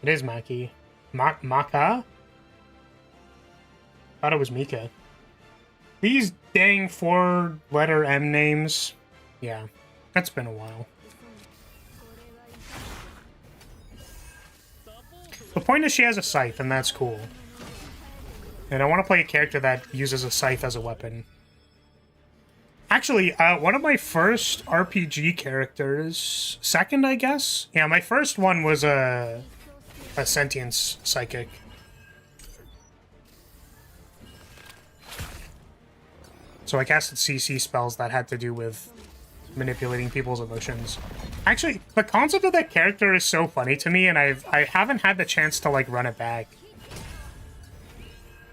It is Maki. Maka? Thought it was Mika. These dang 4-letter M names. Yeah, that's been a while. The point is she has a scythe, and that's cool. And I want to play a character that uses a scythe as a weapon. Actually, one of my first RPG characters, second, I guess? Yeah, my first one was a sentience psychic. So I casted CC spells that had to do with manipulating people's emotions. Actually, the concept of that character is so funny to me, and I haven't had the chance to, like, run it back.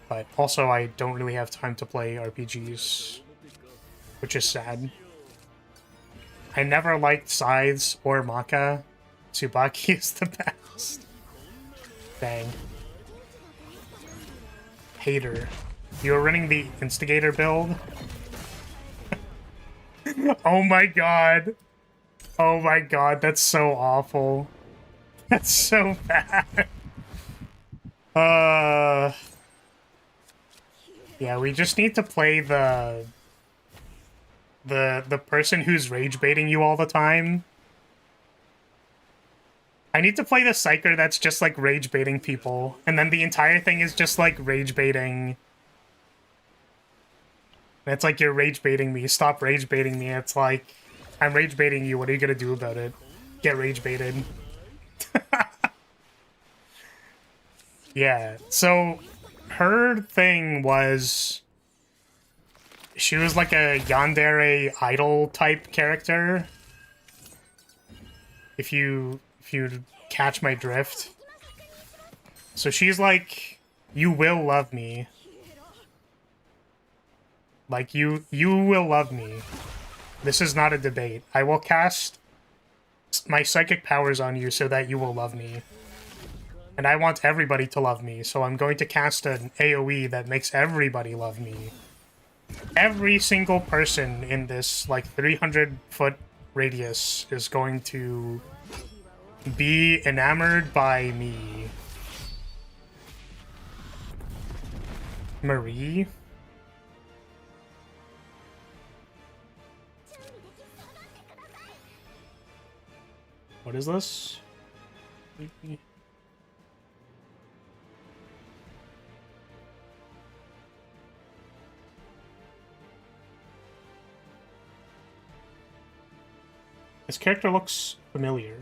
But also, I don't really have time to play RPGs, which is sad. I never liked Scythes or Maka. Tsubaki is the best. Dang. Hater. You're running the Instigator build? Oh my god. Oh my god, that's so awful. That's so bad. Yeah, we just need to play the person who's rage baiting you all the time. I need to play the psyker that's just like rage baiting people, and then the entire thing is just like rage baiting. And it's like, you're rage baiting me. Stop rage baiting me. It's like, I'm rage baiting you. What are you gonna do about it? Get rage baited. Yeah. So her thing was, she was like a yandere idol type character. If you catch my drift. So she's like, you will love me. Like, you will love me. This is not a debate. I will cast my psychic powers on you so that you will love me. And I want everybody to love me, so I'm going to cast an AoE that makes everybody love me. Every single person in this, like, 300-foot radius is going to be enamored by me. Marie? What is this? This character looks familiar.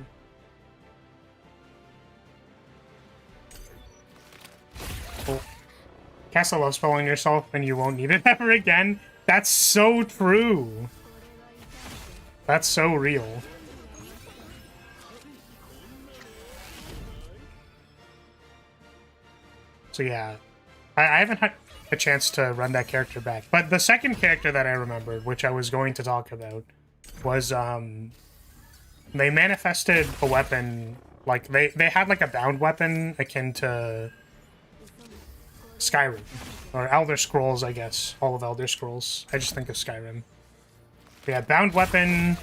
Oh. Cast a love spell on yourself and you won't need it ever again. That's so true. That's so real. So yeah, I haven't had a chance to run that character back. But the second character that I remembered, which I was going to talk about, was they manifested a weapon, like they had like a bound weapon akin to Skyrim or Elder Scrolls, I guess. All of Elder Scrolls. I just think of Skyrim. They had bound weapon,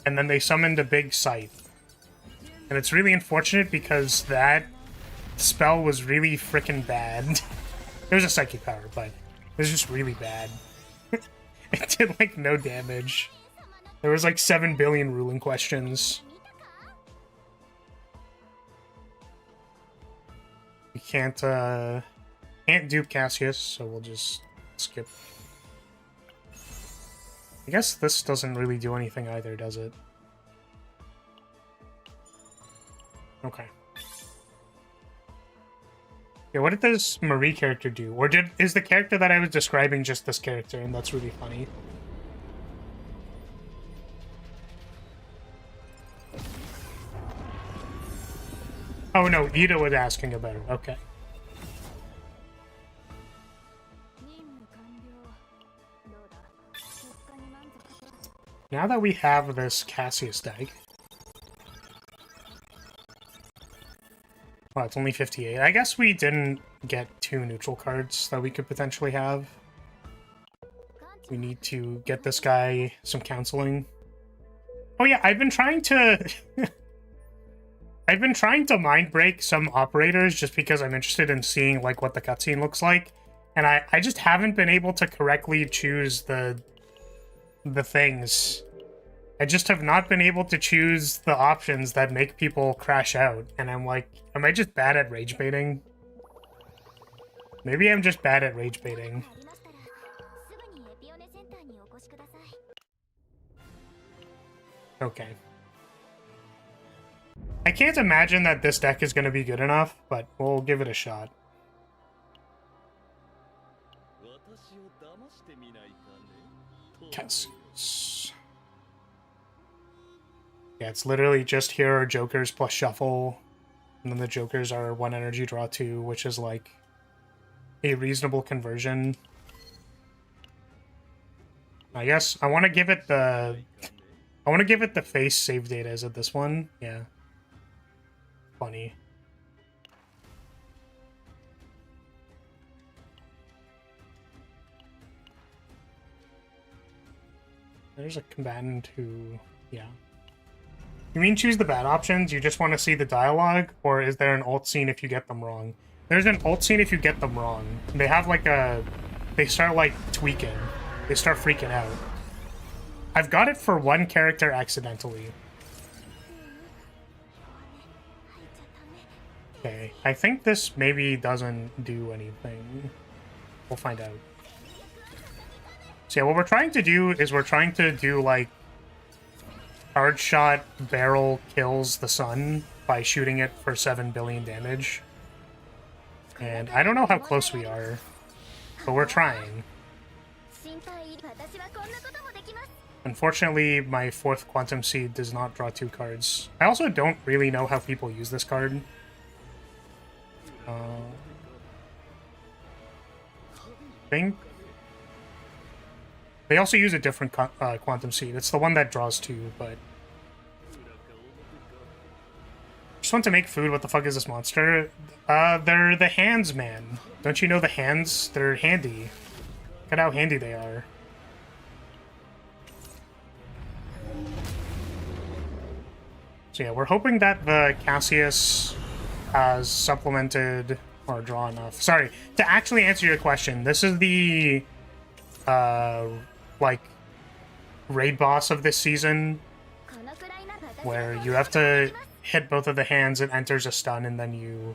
and then they summoned a big scythe. And it's really unfortunate because that spell was really freaking bad. It was a psychic power, but it was just really bad. It did like no damage. There was like 7 billion ruling questions. We can't dupe Cassius, so we'll just skip. I guess this doesn't really do anything either, does it? Okay. Yeah, what did this Marie character do? Or is the character that I was describing just this character, and that's really funny? Oh no, Ida was asking about it. Okay. Now that we have this Cassius deck... Well, it's only 58. I guess we didn't get 2 neutral cards that we could potentially have. We need to get this guy some counseling. Oh yeah, I've been trying to... I've been trying to mind break some operators just because I'm interested in seeing like what the cutscene looks like. And I just haven't been able to correctly choose the things. I just have not been able to choose the options that make people crash out. And I'm like, am I just bad at rage baiting? Maybe I'm just bad at rage baiting. Okay. I can't imagine that this deck is going to be good enough, but we'll give it a shot. Cassius. Yeah, it's literally just here are jokers plus shuffle, and then the jokers are 1 energy draw 2, which is like a reasonable conversion. I guess I want to give it the face save data. Is it this one? Yeah. Funny. There's a combatant who, yeah. You mean choose the bad options? You just want to see the dialogue? Or is there an alt scene if you get them wrong? There's an alt scene if you get them wrong. They have like a... They start like tweaking. They start freaking out. I've got it for 1 character accidentally. Okay, I think this maybe doesn't do anything. We'll find out. So yeah, what we're trying to do is we're trying to do like hard shot barrel kills the sun by shooting it for 7 billion damage. And I don't know how close we are, but we're trying. Unfortunately, my 4th Quantum Seed does not draw 2 cards. I also don't really know how people use this card. Think they also use a different Quantum Seed. It's the one that draws 2, but... Just want to make food. What the fuck is this monster? They're the hands, man. Don't you know the hands? They're handy. Look at how handy they are. So yeah, we're hoping that the Cassius has supplemented or draw enough. Sorry, to actually answer your question, this is the like raid boss of this season, where you have to hit both of the hands, it enters a stun, and then you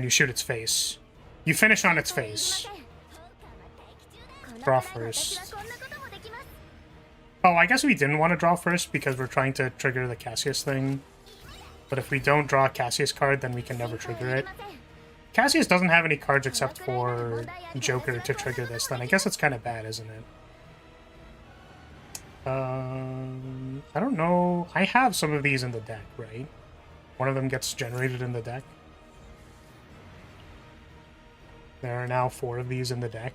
shoot its face. You finish on its face. Draw first. Oh, I guess we didn't want to draw first because we're trying to trigger the Cassius thing. But if we don't draw a Cassius card, then we can never trigger it. Cassius doesn't have any cards except for Joker to trigger this, then I guess it's kind of bad, isn't it? I don't know. I have some of these in the deck, right? One of them gets generated in the deck. There are now 4 of these in the deck.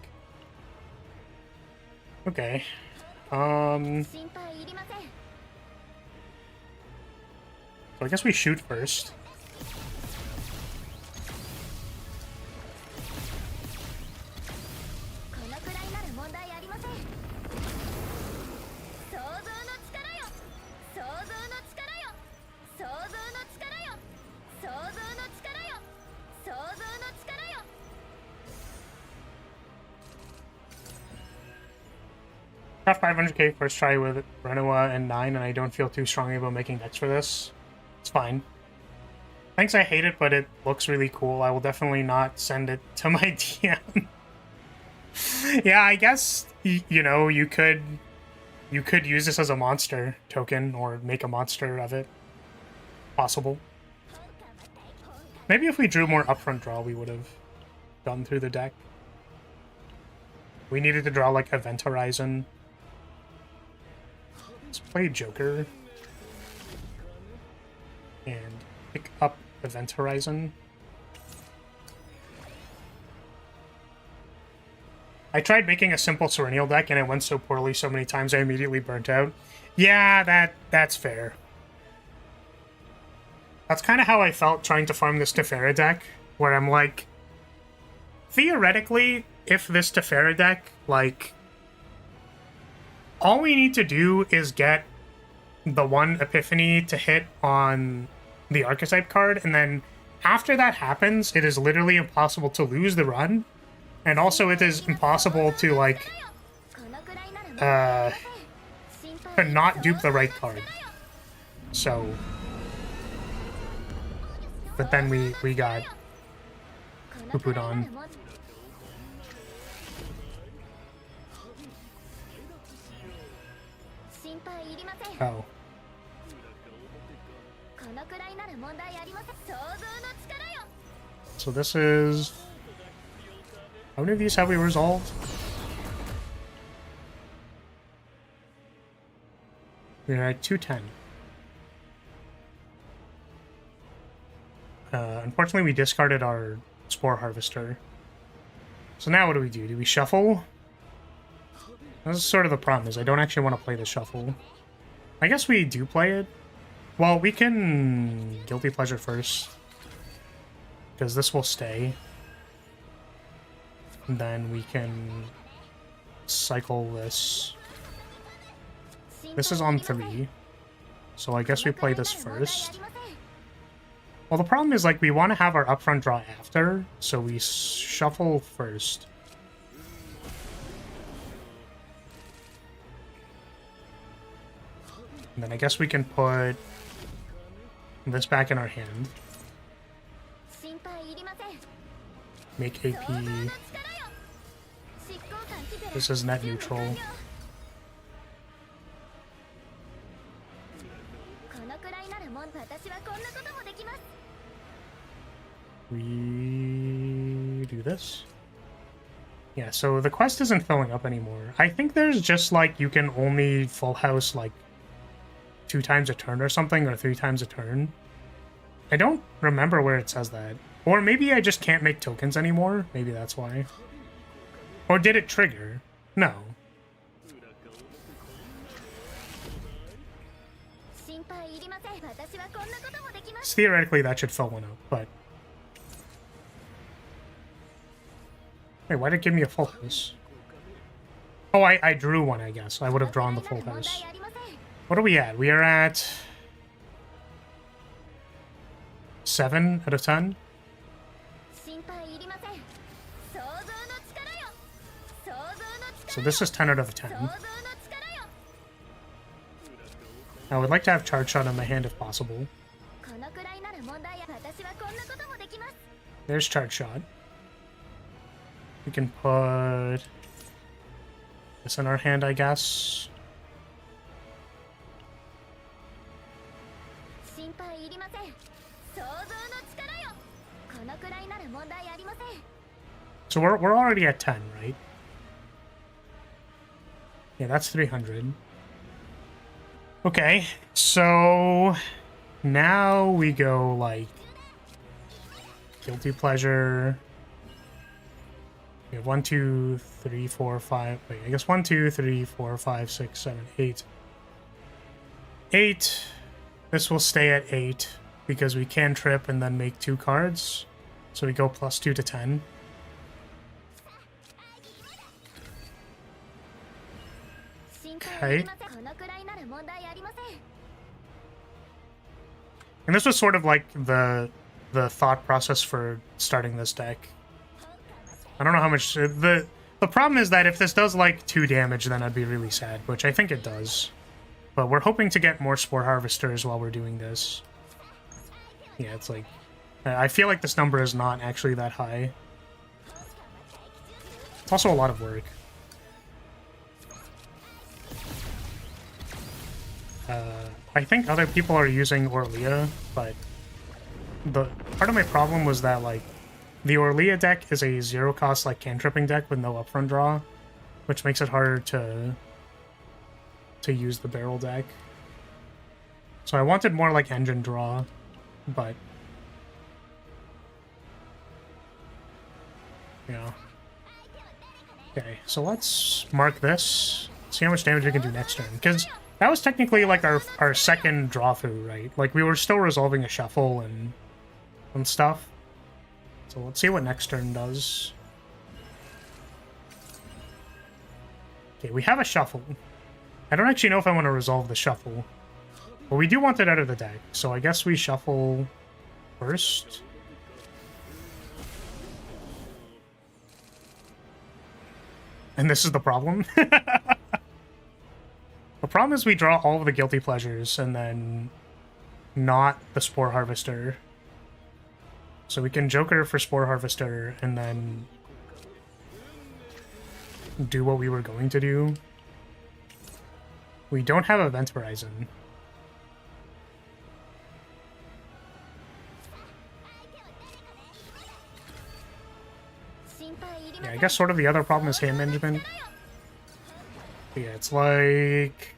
Okay. So I guess we shoot first. Got 500k first try with Renoa and 9, and I don't feel too strongly about making decks for this. It's fine. Thanks, I hate it, but it looks really cool. I will definitely not send it to my DM. Yeah, I guess, you know, you could use this as a monster token, or make a monster of it. Possible. Maybe if we drew more upfront draw, we would have gone through the deck. We needed to draw, like, Event Horizon. Let's play Joker. And pick up Event Horizon. I tried making a simple Serennial deck and it went so poorly so many times I immediately burnt out. Yeah, that's fair. That's kind of how I felt trying to farm this Teferi deck, where I'm like, theoretically, if this Teferi deck, like, all we need to do is get the 1 Epiphany to hit on the Archetype card, and then after that happens, it is literally impossible to lose the run, and also it is impossible to, like, to not dupe the right card. So, but then we got poo-pooed on. Oh. So this is... How many of these have we resolved? We're at 210. Unfortunately, we discarded our Spore Harvester. So now what do? Do we shuffle? This is sort of the problem, is I don't actually want to play the shuffle. I guess we do play it. Well, we can Guilty Pleasure first, because this will stay. And then we can cycle this. This is on 3, so I guess we play this first. Well, the problem is, like, we want to have our upfront draw after, so we shuffle first. And then I guess we can put this back in our hand. Make AP. This is net neutral. We do this. Yeah, so the quest isn't filling up anymore. I think there's just, like, you can only full house, like, 2 times a turn or something, or 3 times a turn. I don't remember where it says that. Or maybe I just can't make tokens anymore. Maybe that's why. Or did it trigger? No. So theoretically, that should fill one up, but... Wait, why did it give me a full house? Oh, I drew one, I guess. I would have drawn the full house. What are we at? We are at... 7 out of 10? So this is 10 out of 10. I would like to have Charge Shot in my hand if possible. There's Charge Shot. We can put this in our hand, I guess. So we're already at 10, right? Yeah, that's 300. Okay, so now we go, like, Guilty Pleasure. We have 1, 2, 3, 4, 5. Wait, I guess 1, 2, 3, 4, 5, 6, 7, 8. 8. This will stay at 8 because we can trip and then make 2 cards. So we go +2 to 10. Okay. And this was sort of like the thought process for starting this deck. I don't know how much... The problem is that if this does like 2 damage, then I'd be really sad, which I think it does. But we're hoping to get more Spore Harvesters while we're doing this. Yeah, it's like... I feel like this number is not actually that high. It's also a lot of work. I think other people are using Orlia, but the part of my problem was that, like, the Orlia deck is a 0-cost, like, cantripping deck with no upfront draw, which makes it harder to use the barrel deck. So I wanted more, like, engine draw, but... yeah. Okay, so let's mark this, see how much damage we can do next turn, because... that was technically, like, our second draw-through, right? Like, we were still resolving a shuffle and stuff. So let's see what next turn does. Okay, we have a shuffle. I don't actually know if I want to resolve the shuffle. But we do want it out of the deck, so I guess we shuffle first. And this is the problem. The problem is we draw all of the Guilty Pleasures and then not the Spore Harvester. So we can Joker for Spore Harvester and then do what we were going to do. We don't have Event Horizon. Yeah, I guess sort of the other problem is hand management. But yeah, it's like...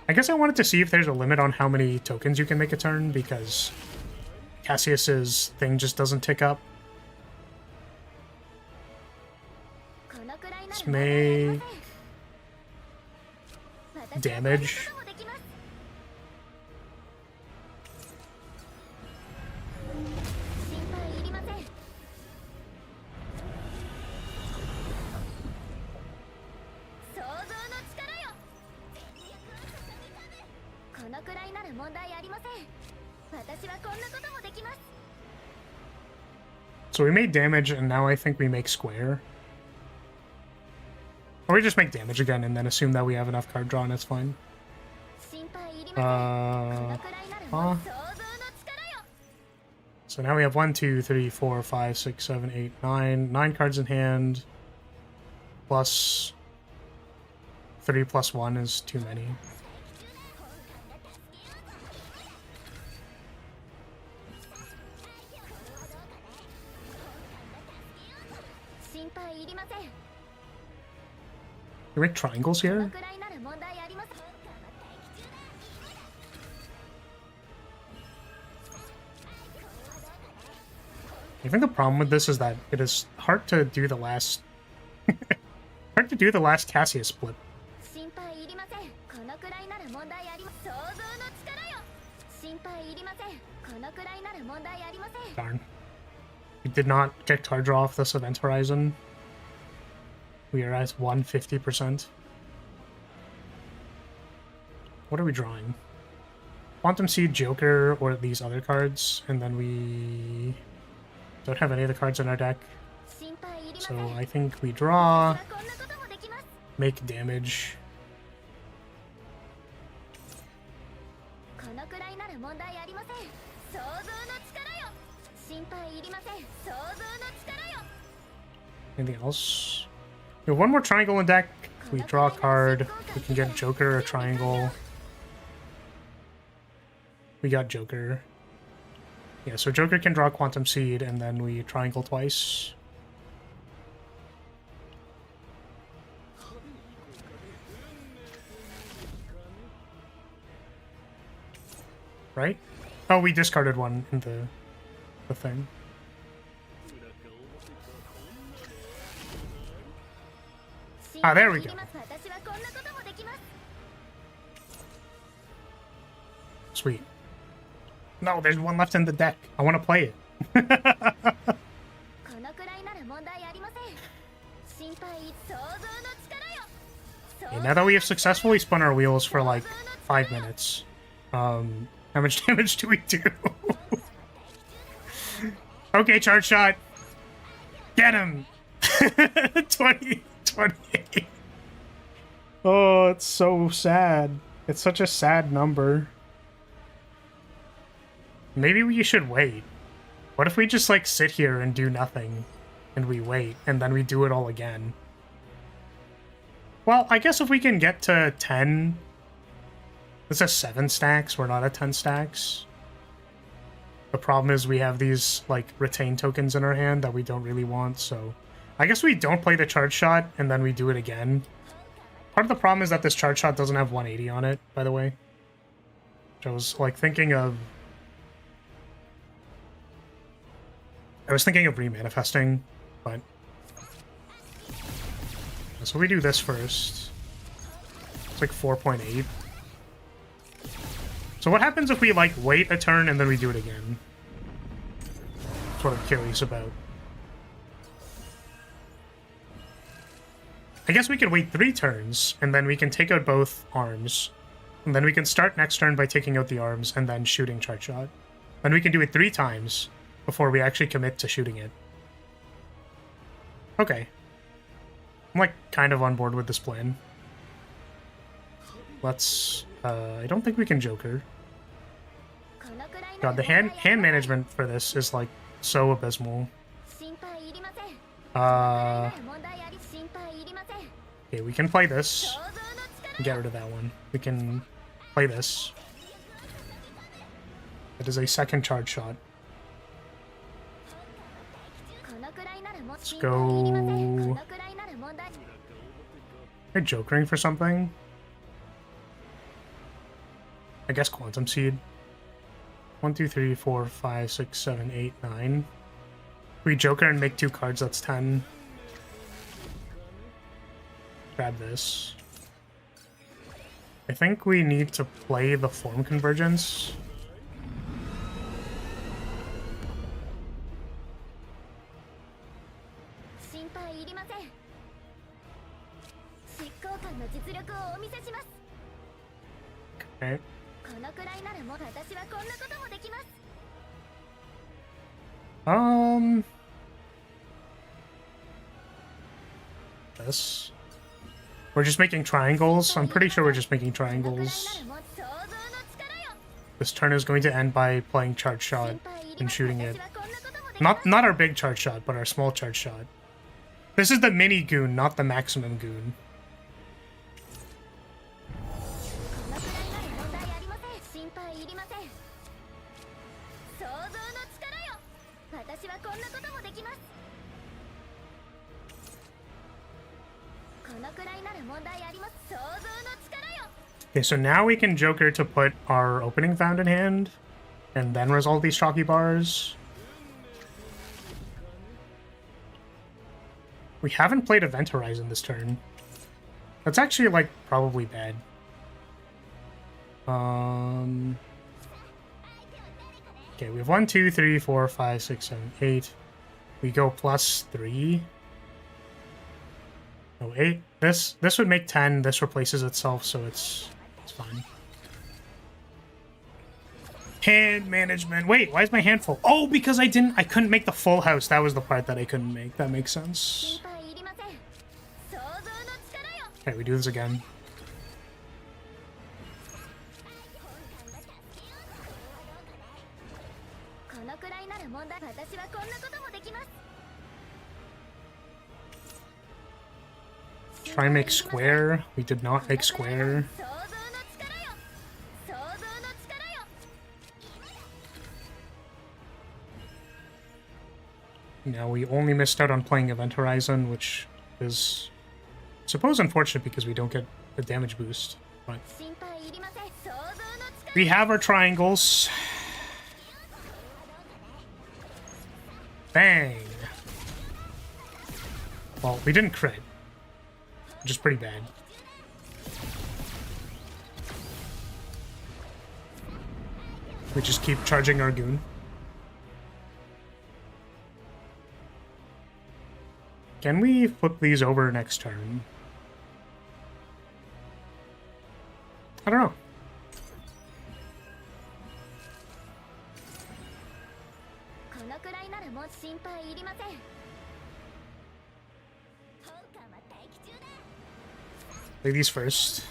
I guess I wanted to see if there's a limit on how many tokens you can make a turn, because Cassius's thing just doesn't tick up. Let's make damage. So we made damage, and now I think we make square. Or we just make damage again and then assume that we have enough card draw and it's fine. So now we have 1, 2, 3, 4, 5, 6, 7, 8, 9. 9 cards in hand. Plus 3 plus 1 is too many. You make triangles here? I think the problem with this is that it is hard to do the last hard to do the last Cassius split. Darn. We did not get card draw off this Event Horizon. We are at 150%. What are we drawing? Quantum Seed, Joker, or these other cards, and then we don't have any of the cards in our deck. So I think we draw, make damage. Anything else? We have one more triangle in deck. If we draw a card, we can get Joker or triangle. We got Joker. Yeah, so Joker can draw Quantum Seed, and then we triangle twice. Right? Oh, we discarded one in the thing. Ah, there we go. Sweet. No, there's one left in the deck. I want to play it. Okay, now that we have successfully spun our wheels for like 5 minutes, how much damage do we do? Okay, charge shot. Get him. 28. Oh, it's so sad. It's such a sad number. Maybe we should wait. What if we just like sit here and do nothing and we wait and then we do it all again? Well, I guess if we can get to 10, this is 7 stacks, we're not at 10 stacks. The problem is we have these like retain tokens in our hand that we don't really want, so I guess we don't play the charge shot and then we do it again. Part of the problem is that this charge shot doesn't have 180 on it, by the way. Which I was like thinking of... I was thinking of remanifesting, but... So we do this first. It's like 4.8. So what happens if we like wait a turn and then we do it again? That's what I'm curious about. I guess we could wait 3 turns, and then we can take out both arms. And then we can start next turn by taking out the arms and then shooting charge shot. And we can do it 3 times before we actually commit to shooting it. Okay. I'm like kind of on board with this plan. Let's... I don't think we can Joker. God, the hand management for this is like so abysmal. Okay, we can play this. Get rid of that one. We can play this. That is a second charge shot. Let's go... Are jokering for something? I guess Quantum Seed. 1, 2, 3, 4, 5, 6, 7, 8, 9. We joker and make 2 cards, that's 10. Grab this. I think we need to play the form convergence. Okay. This. We're just making triangles. I'm pretty sure we're just making triangles. This turn is going to end by playing charge shot and shooting it. Not our big charge shot, but our small charge shot. This is the mini goon, not the maximum goon. Okay, so now we can joker to put our opening found in hand, and then resolve these chalky bars. We haven't played Event Horizon this turn. That's actually, like, probably bad. Okay, we have 1, 2, 3, 4, 5, 6, 7, 8. We go +3. Oh, 8. This would make 10. This replaces itself, so it's fine. Hand management. Wait, why is my hand full? Oh, because I couldn't make the full house. That was the part that I couldn't make. That makes sense. Okay, we do this again. Try and make square. We did not make square. Now we only missed out on playing Event Horizon, which is, I suppose, unfortunate because we don't get the damage boost. But we have our triangles. Bang! Well, we didn't crit, which is pretty bad. We just keep charging our goon. Can we flip these over next turn? I don't know. Play these first.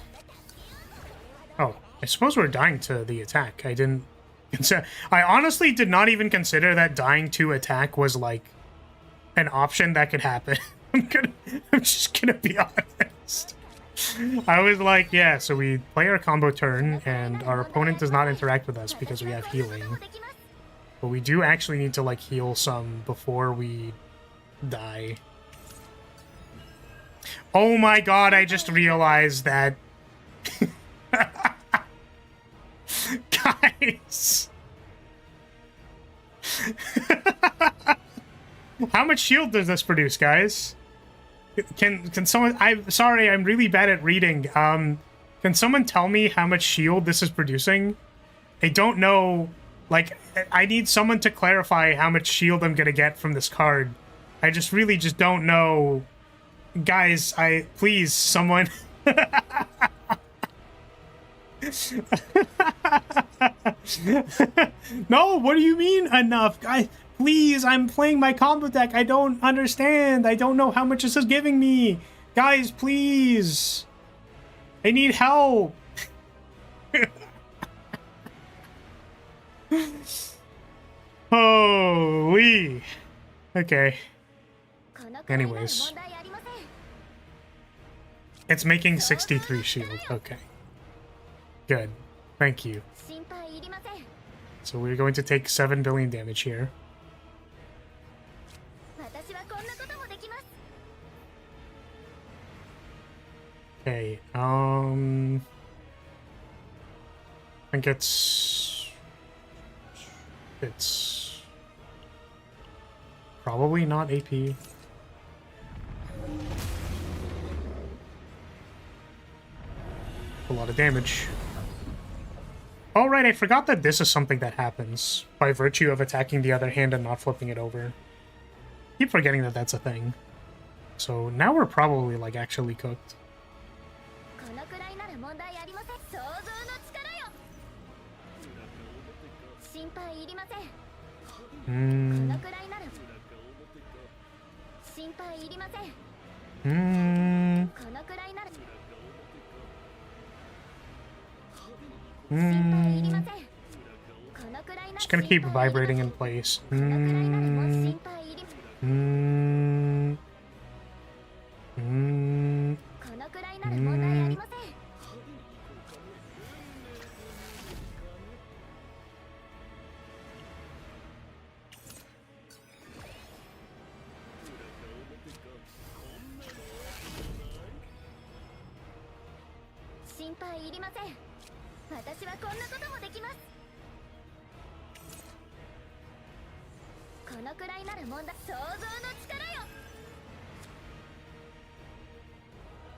Oh, I suppose we're dying to the attack. I didn't consider. I honestly did not even consider that dying to attack was like an option that could happen. I'm just gonna be honest. I was like, yeah, so we play our combo turn, and our opponent does not interact with us because we have healing. But we do actually need to, like, heal some before we die. Oh my god, I just realized that... Guys! How much shield does this produce, guys? Can someone... I'm sorry, I'm really bad at reading. Can someone tell me how much shield this is producing? I don't know. Like, I need someone to clarify how much shield I'm gonna get from this card. I just really just don't know. Guys, please, someone... No, what do you mean enough? Guys, please, I'm playing my combo deck. I don't understand. I don't know how much this is giving me. Guys, please. I need help. Holy. Okay. Anyways. It's making 63 shield. Okay. Good. Thank you. So we're going to take 7 billion damage here. Okay, I think it's probably not AP. A lot of damage. Oh, right, I forgot that this is something that happens by virtue of attacking the other hand and not flipping it over. Keep forgetting that that's a thing. So now we're probably, like, actually cooked. Just gonna keep vibrating in place.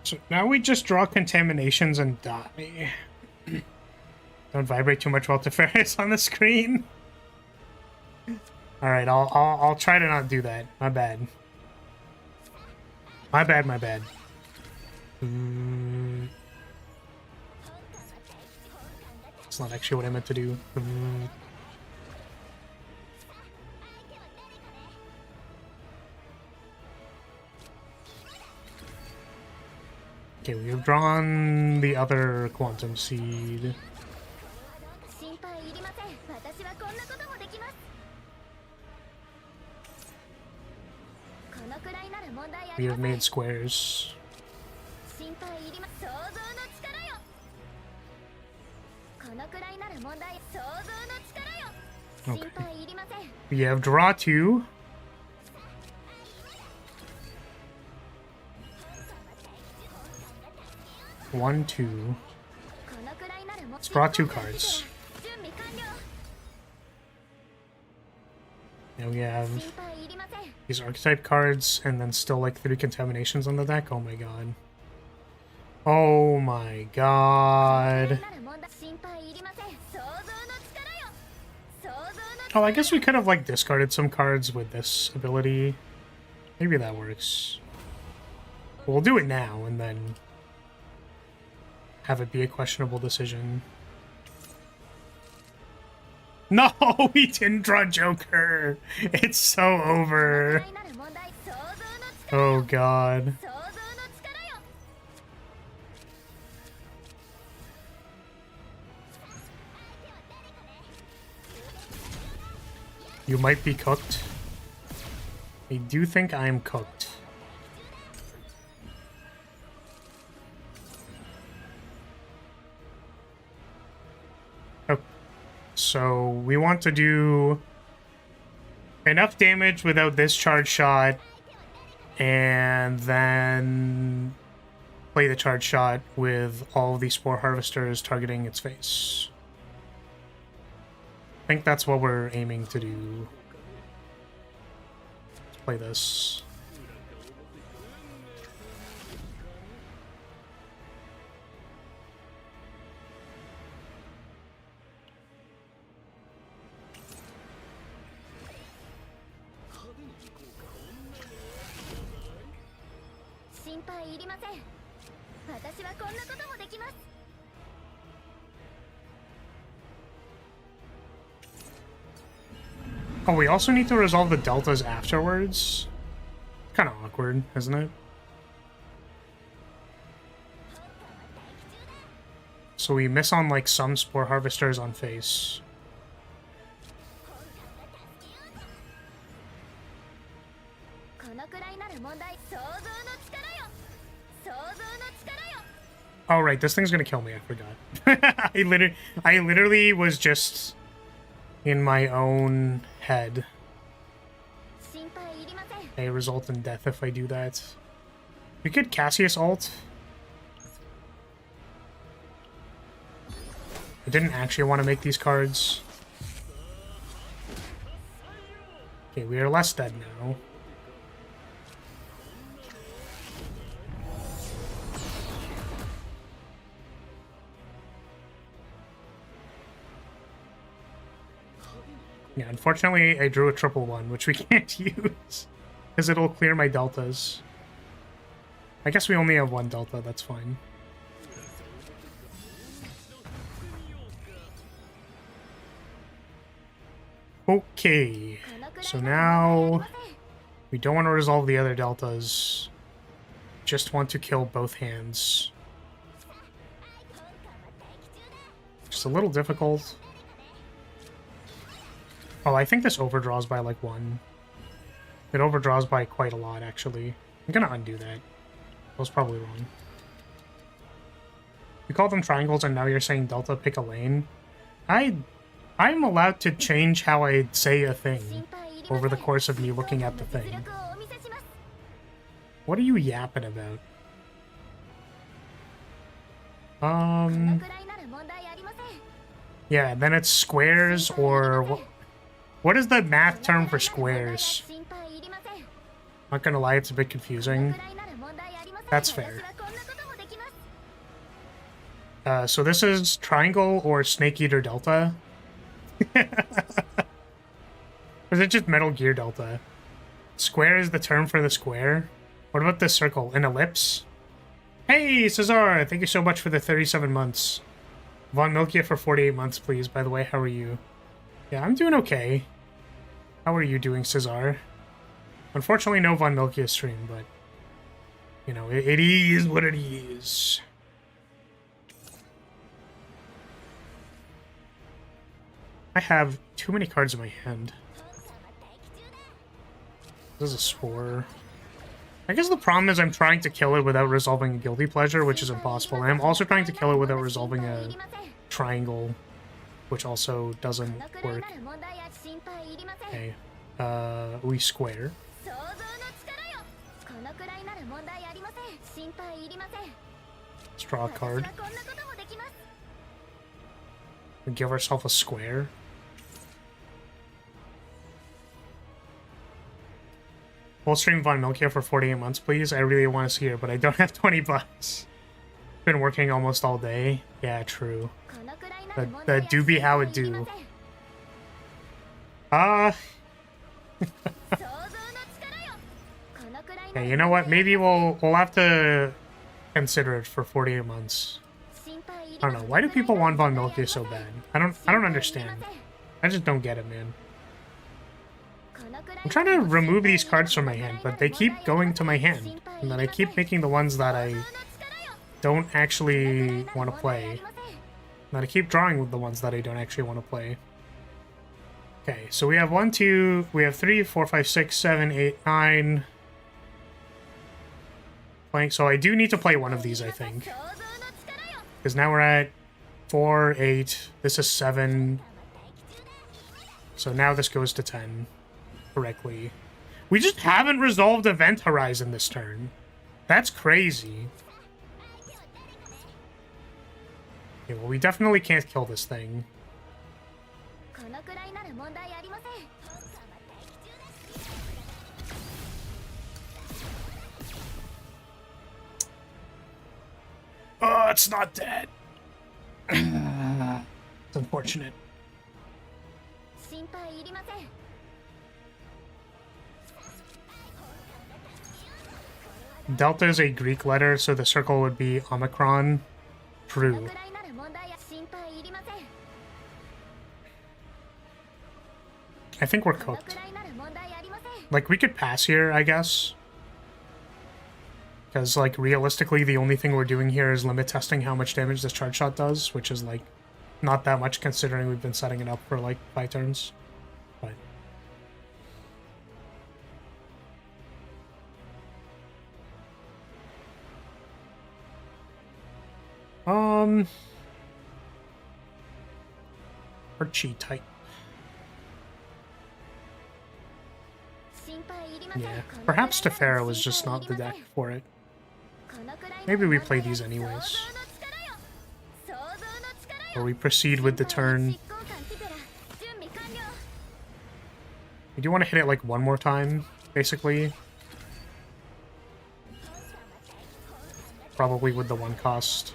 So now we just draw contaminations and die. Don't vibrate too much while Teferi's on the screen. All right, I'll try to not do that. My bad. My bad. My bad. It's not actually what I meant to do. Okay, we have drawn the other quantum seed. We have made squares. Okay. We have draw 2. One, 2. Let's draw 2 cards. Now we have these archetype cards and then still like 3 contaminations on the deck. Oh my god. Oh my god. Oh, I guess we could have like discarded some cards with this ability. Maybe that works. We'll do it now and then have it be a questionable decision. No, we didn't draw Joker. It's so over. Oh god. You might be cooked. I do think I'm cooked. Oh. So we want to do enough damage without this charge shot and then play the charge shot with all of these Spore Harvesters targeting its face. I think that's what we're aiming to do. Let's play this. Oh, we also need to resolve the deltas afterwards? Kind of awkward, isn't it? So we miss on, like, some Spore Harvesters on face. Oh, right, this thing's gonna kill me, I forgot. I literally was just in my own head. May result in death if I do that. We could Cassius ult. I didn't actually want to make these cards. Okay, we are less dead now. Yeah, unfortunately, I drew a 1/1, which we can't use. Because it'll clear my deltas. I guess we only have one delta, that's fine. Okay, so now we don't want to resolve the other deltas. Just want to kill both hands. Just a little difficult. Oh, I think this overdraws by like 1. It overdraws by quite a lot, actually. I'm gonna undo that. I was probably wrong. You call them triangles and now you're saying delta, pick a lane. I'm allowed to change how I say a thing over the course of me looking at the thing. What are you yapping about? Yeah, then it's squares or... What is the math term for squares? Not gonna lie, it's a bit confusing. That's fair. So this is triangle or snake eater delta? Or is it just Metal Gear delta? Square is the term for the square? What about this circle? An ellipse? Hey, Cesar! Thank you so much for the 37 months. Von Milkia for 48 months, please. By the way, how are you? Yeah, I'm doing okay. How are you doing, Cesar? Unfortunately, no Von Milkia stream, but... You know, it is what it is. I have too many cards in my hand. This is a spore. I guess the problem is I'm trying to kill it without resolving a guilty pleasure, which is impossible. And I'm also trying to kill it without resolving a triangle, which also doesn't work. Okay. We square. Let's draw a card. We give ourselves a square. We'll stream Von Milkia for 48 months, please. I really want to see her, but I don't have 20 bucks. Been working almost all day. Yeah, true. The do be how it do. Okay, you know what? Maybe we'll have to consider it for 48 months. I don't know. Why do people want Von Milkia so bad? I don't understand. I just don't get it, man. I'm trying to remove these cards from my hand, but they keep going to my hand. And then I keep making the ones that I don't actually want to play. And then I keep drawing with the ones that I don't actually want to play. Okay, so we have 1, 2, we have 3, 4, 5, 6, 7, 8, 9. Playing, so I do need to play one of these, I think. Because now we're at 4, 8, this is 7. So now this goes to 10. Correctly. We just haven't resolved Event Horizon this turn. That's crazy. Okay, well, we definitely can't kill this thing. Oh, it's not dead. It's unfortunate. Delta is a Greek letter, so the circle would be Omicron. True. I think we're cooked. Like, we could pass here, I guess. Because, like, realistically, the only thing we're doing here is limit testing how much damage this charge shot does, which is, like, not that much considering we've been setting it up for, like, 5 turns. But... Archie type. Yeah, perhaps Tefera was just not the deck for it. Maybe we play these anyways. Or we proceed with the turn. We do want to hit it like one more time, basically. Probably with the one cost.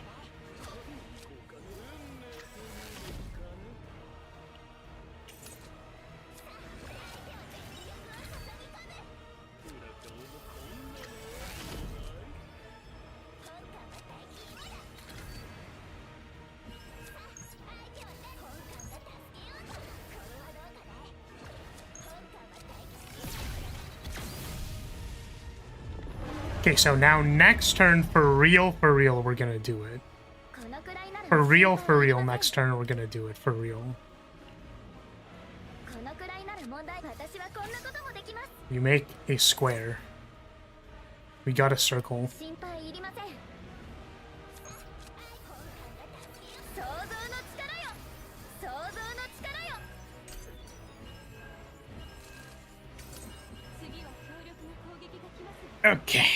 Okay, so now next turn, for real, we're gonna do it. For real, next turn, we're gonna do it, for real. You make a square. We got a circle. Okay.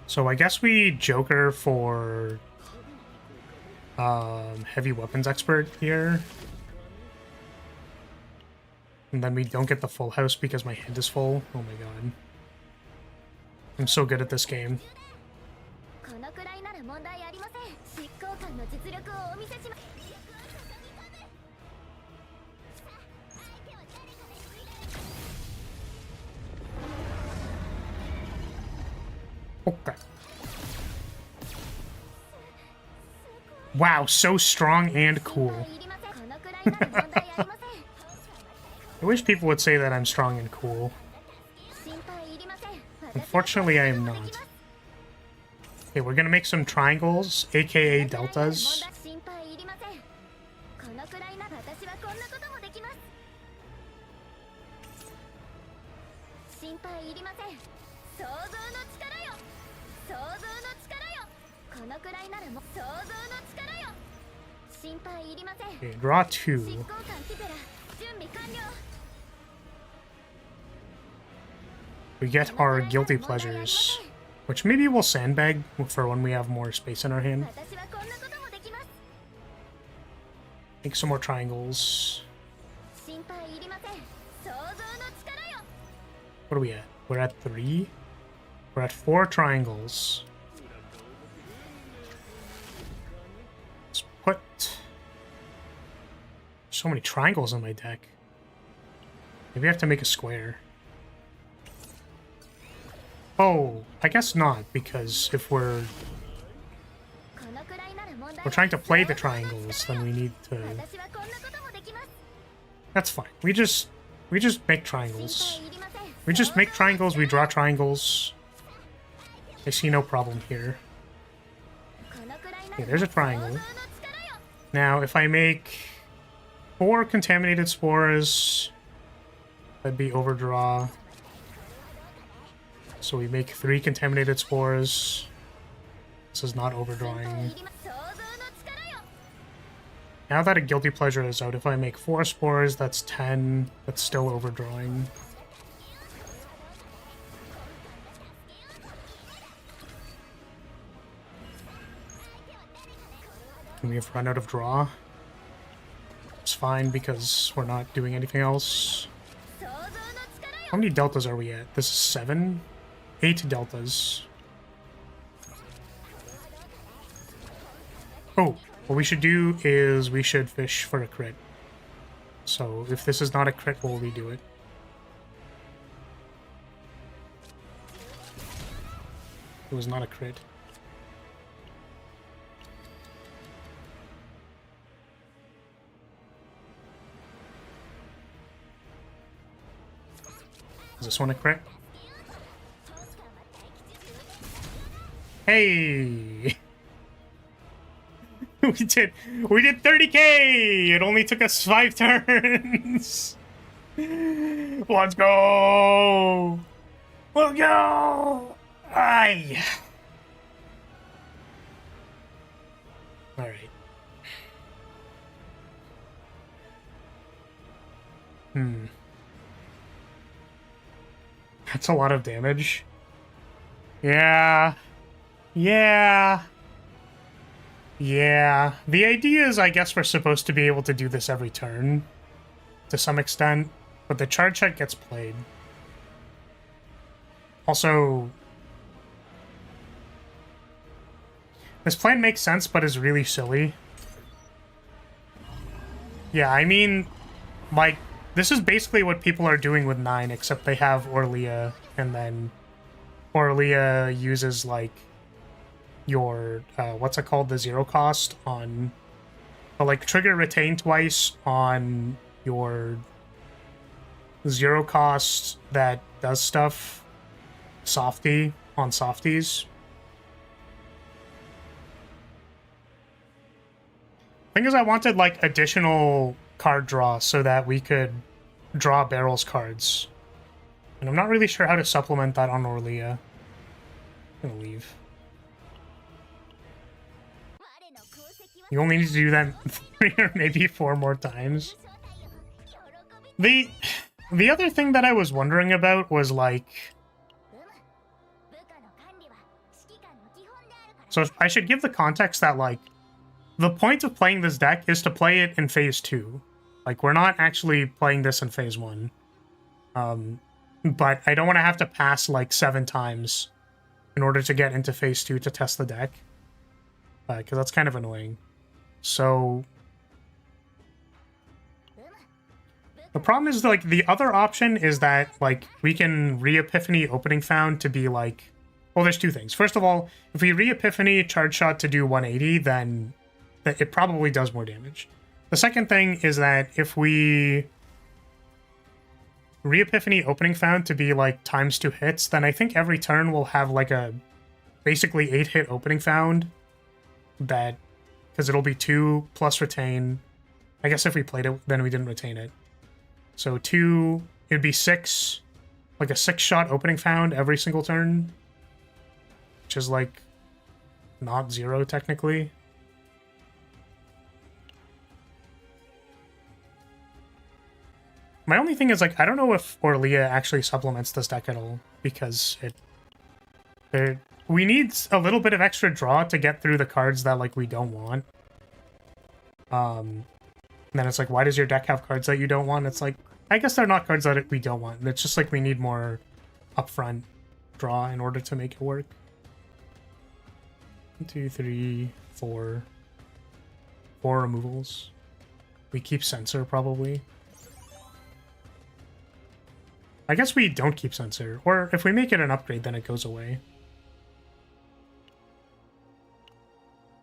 So I guess we Joker for heavy weapons expert here. And then we don't get the full house because my hand is full. Oh my god. I'm so good at this game. Okay. Wow, so strong and cool. I wish people would say that I'm strong and cool. Unfortunately, I am not. Okay, we're gonna make some triangles, aka deltas. Okay, draw 2. We get our guilty pleasures, which maybe we'll sandbag for when we have more space in our hand. Make some more triangles. What are we at? We're at 3. We're at 4 triangles. Let's put so many triangles on my deck. Maybe I have to make a square. Oh, I guess not, because if we're trying to play the triangles, then we need to... That's fine. We just make triangles. We just make triangles, we draw triangles. I see no problem here. Okay, there's a triangle. Now, if I make 4 contaminated spores, that'd be overdraw. So we make 3 contaminated spores. This is not overdrawing. Now that a guilty pleasure is out, if I make 4 spores, that's 10. That's still overdrawing. And we have run out of draw. It's fine because we're not doing anything else. How many deltas are we at? This is 7? 8 deltas. Oh, what we should do is we should fish for a crit. So if this is not a crit, we'll redo it. It was not a crit. Is this one a crit? Hey! we did 30k! It only took us 5 turns! Let's go! Let's go! Aye! Alright. That's a lot of damage. Yeah. Yeah. Yeah. The idea is, I guess, we're supposed to be able to do this every turn, to some extent, but the charge check gets played. Also, this plan makes sense, but is really silly. Yeah, I mean, like, this is basically what people are doing with 9, except they have Orlia, and then Orlia uses, like, your, what's it called, the 0 cost on, like, trigger retain twice on your 0 cost that does stuff, softy, on softies. Thing is, I wanted, like, additional card draw so that we could draw barrels cards. And I'm not really sure how to supplement that on Orlia. I'm gonna leave. You only need to do that 3 or maybe 4 more times. The other thing that I was wondering about was, like... So I should give the context that, like, the point of playing this deck is to play it in Phase 2. Like, we're not actually playing this in Phase 1. But I don't want to have to pass, like, 7 times in order to get into Phase 2 to test the deck. Because that's kind of annoying. So... the problem is, like, the other option is that, like, we can re-epiphany opening found to be, like... Well, there's 2 things. First of all, if we re-epiphany charge shot to do 180, then it probably does more damage. The second thing is that if we re-epiphany opening found to be, like, times 2 hits, then I think every turn we'll have, like, a basically 8-hit opening found that... because it'll be 2 plus retain. I guess if we played it, then we didn't retain it. So 2, it'd be 6, like a 6-shot opening found every single turn. Which is, like, not 0 technically. My only thing is, like, I don't know if Orlia actually supplements this deck at all, because we need a little bit of extra draw to get through the cards that, like, we don't want. And then it's like, why does your deck have cards that you don't want? It's like, I guess they're not cards that we don't want. It's just like we need more upfront draw in order to make it work. 1, 2, 3, 4. 4 removals. We keep Censor, probably. I guess we don't keep Censor. Or if we make it an upgrade, then it goes away.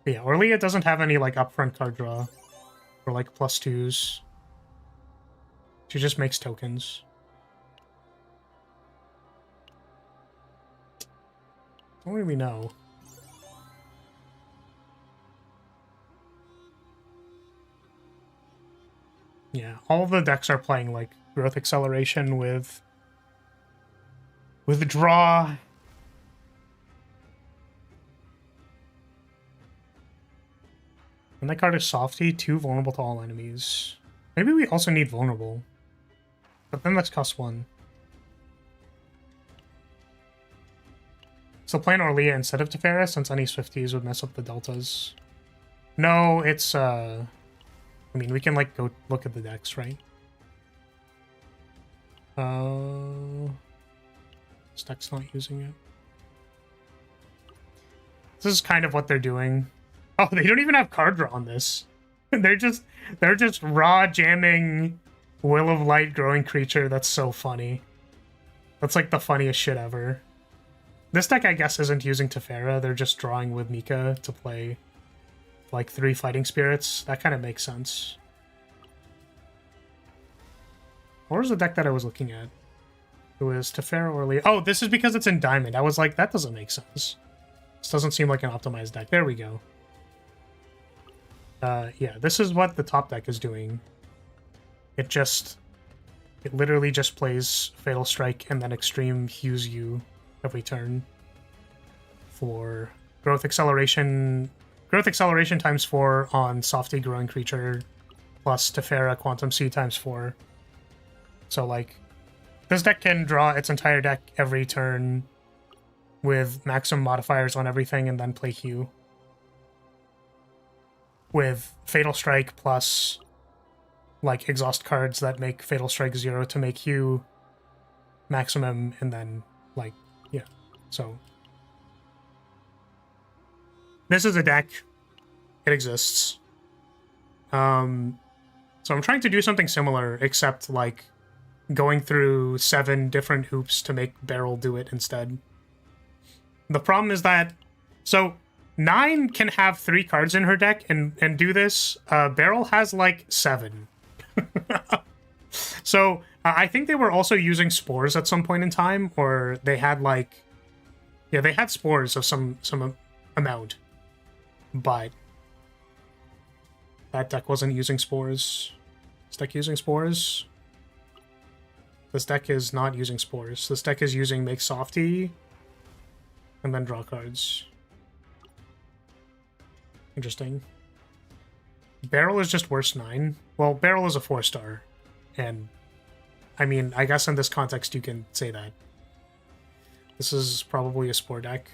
But yeah, Orlia doesn't have any, like, upfront card draw. Or, like, +2s. She just makes tokens. Don't really know. Yeah, all the decks are playing, like, Growth Acceleration with draw. And that card is Softy, 2 vulnerable to all enemies. Maybe we also need vulnerable. But then that's cost 1. So playing Orlia instead of Tefera, since any Swifties would mess up the deltas. No, it's, I mean, we can, like, go look at the decks, right? This deck's not using it. This is kind of what they're doing. Oh, they don't even have card draw on this. They're just raw jamming Will of Light growing creature. That's so funny. That's like the funniest shit ever. This deck, I guess, isn't using Tefera. They're just drawing with Mika to play like 3 fighting spirits. That kind of makes sense. What was the deck that I was looking at? It was Tefera Orlia. Oh, this is because it's in Diamond. I was like, that doesn't make sense. This doesn't seem like an optimized deck. There we go. Yeah, this is what the top deck is doing. It literally just plays Fatal Strike and then Extreme Hues you every turn for growth acceleration growth acceleration times 4 on Softy growing creature, plus Tefera Quantum Sea times 4. So, like, this deck can draw its entire deck every turn with maximum modifiers on everything and then play Hue. With Fatal Strike plus, like, exhaust cards that make Fatal Strike 0 to make Hue maximum, and then, like, yeah. So, this is a deck. It exists. So I'm trying to do something similar, except, like, going through 7 different hoops to make Beryl do it instead. The problem is that... So, 9 can have 3 cards in her deck and do this. Beryl has, like, 7. So, I think they were also using spores at some point in time, or they had, like... Yeah, they had spores of some amount. But that deck wasn't using spores. This deck using spores? This deck is not using spores. This deck is using Make Softy and then draw cards. Interesting. Beryl is just worse 9. Well, Beryl is a 4-star. And, I mean, I guess in this context you can say that. This is probably a spore deck.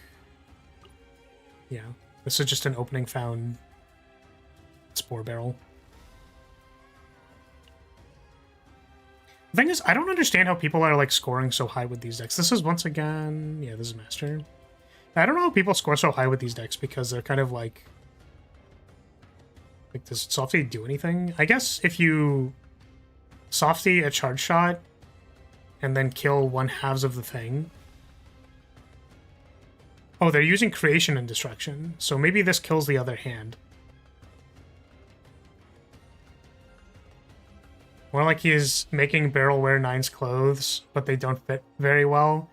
Yeah. This is just an opening found spore barrel. The thing is, I don't understand how people are, like, scoring so high with these decks. This is, once again... Yeah, this is Master. I don't know how people score so high with these decks, because they're kind of, like... Like, does Softy do anything? I guess if you Softy a charge shot, and then kill 1/2 of the thing... Oh, they're using Creation and Destruction, so maybe this kills the other hand. More like he's making Beryl wear 9's clothes, but they don't fit very well.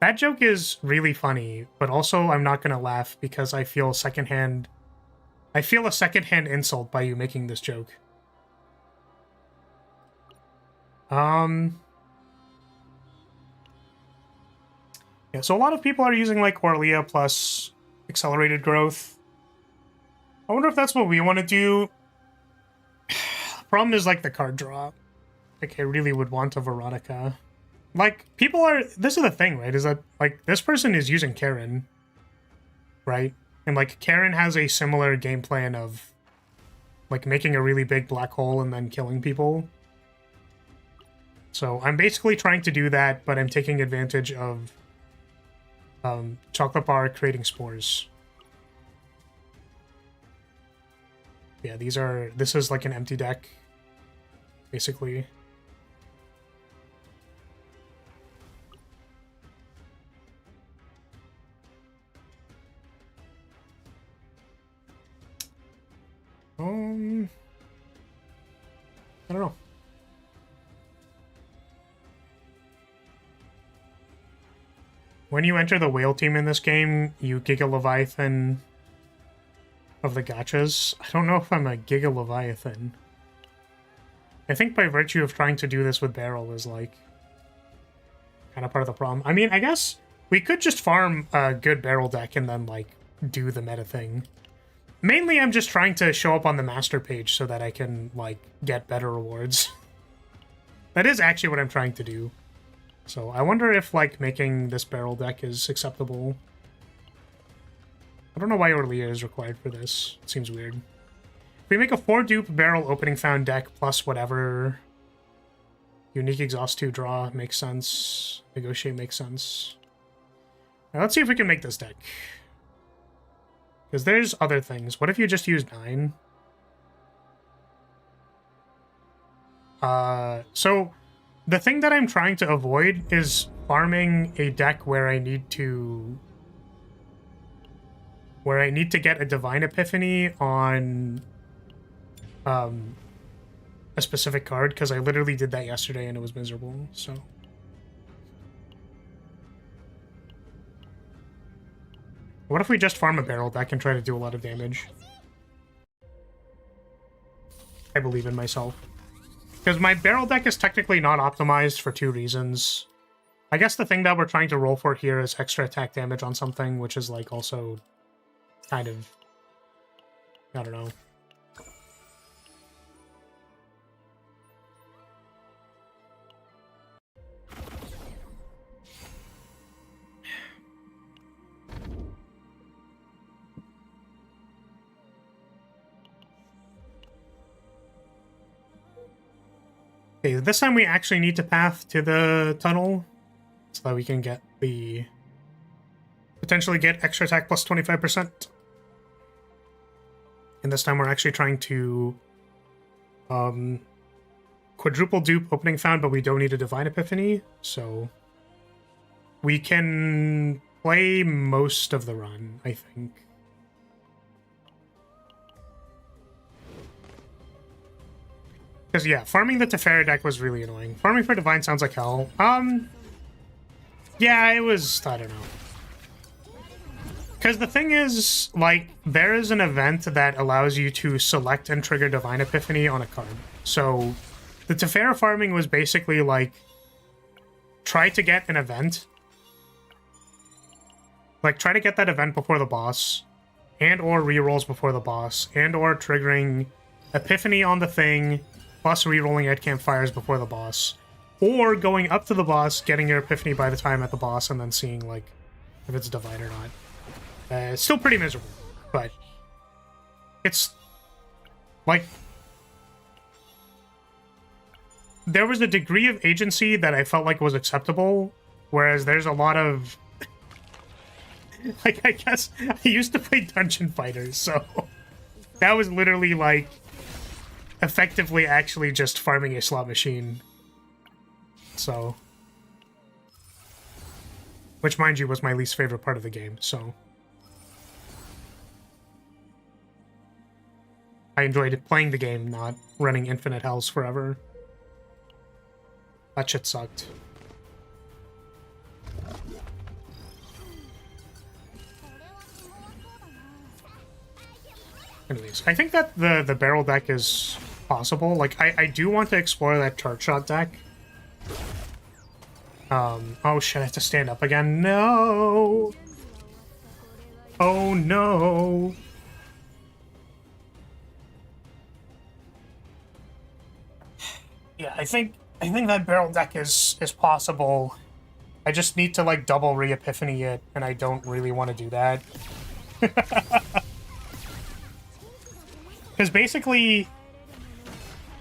That joke is really funny, but also I'm not gonna laugh because I feel a secondhand insult by you making this joke. Yeah, so a lot of people are using, like, Orlia plus accelerated growth. I wonder if that's what we want to do. Problem is, like, the card draw. Like, I really would want a Veronica. Like, people are... This is the thing, right? Is that, like, this person is using Karen. Right? And, like, Karen has a similar game plan of, like, making a really big black hole and then killing people. So I'm basically trying to do that, but I'm taking advantage of Chocolate Bar creating spores. Yeah, this is like an empty deck, basically. I don't know. When you enter the whale team in this game, you Giga Leviathan of the gachas. I don't know if I'm a Giga Leviathan. I think by virtue of trying to do this with Beryl is, like, kind of part of the problem. I mean, I guess we could just farm a good Beryl deck and then, like, do the meta thing. Mainly, I'm just trying to show up on the master page so that I can, like, get better rewards. That is actually what I'm trying to do. So I wonder if, like, making this Beryl deck is acceptable. I don't know why Orlia is required for this. It seems weird. If we make a 4-dupe Beryl opening found deck plus whatever... Unique Exhaust 2 draw makes sense. Negotiate makes sense. Now let's see if we can make this deck. Because there's other things. What if you just use 9? So... The thing that I'm trying to avoid is farming a deck where I need to get a Divine Epiphany on a specific card, because I literally did that yesterday and it was miserable, so. What if we just farm a Beryl deck and try to do a lot of damage? I believe in myself. Because my Beryl deck is technically not optimized for 2 reasons. I guess the thing that we're trying to roll for here is extra attack damage on something, which is, like, also kind of I don't know. Okay, this time we actually need to path to the tunnel so that we can get the... potentially get extra attack plus 25%. And this time we're actually trying to quadruple dupe opening found, but we don't need a Divine Epiphany, so we can play most of the run, I think. Because, yeah, farming the Teferi deck was really annoying. Farming for Divine sounds like hell. Yeah, it was... I don't know. Because the thing is, like, there is an event that allows you to select and trigger Divine Epiphany on a card. So, the Teferi farming was basically, like, try to get an event. Like, try to get that event before the boss, and or rerolls before the boss, and or triggering Epiphany on the thing, plus rerolling at campfires before the boss, or going up to the boss, getting your Epiphany by the time at the boss, and then seeing, like, if it's Divine or not. It's still pretty miserable, but it's, like, there was a degree of agency that I felt like was acceptable, whereas there's a lot of, like, I guess, I used to play Dungeon Fighters, so that was literally, like, effectively actually just farming a slot machine. So, which, mind you, was my least favorite part of the game, so I enjoyed playing the game, not running infinite hells forever. That shit sucked. Anyways, I think that the barrel deck is possible. Like, I do want to explore that chart shot deck. Oh shit, I have to stand up again. No! Oh no! Yeah, I think that barrel deck is possible. I just need to, like, double re-epiphany it, and I don't really want to do that. Because basically,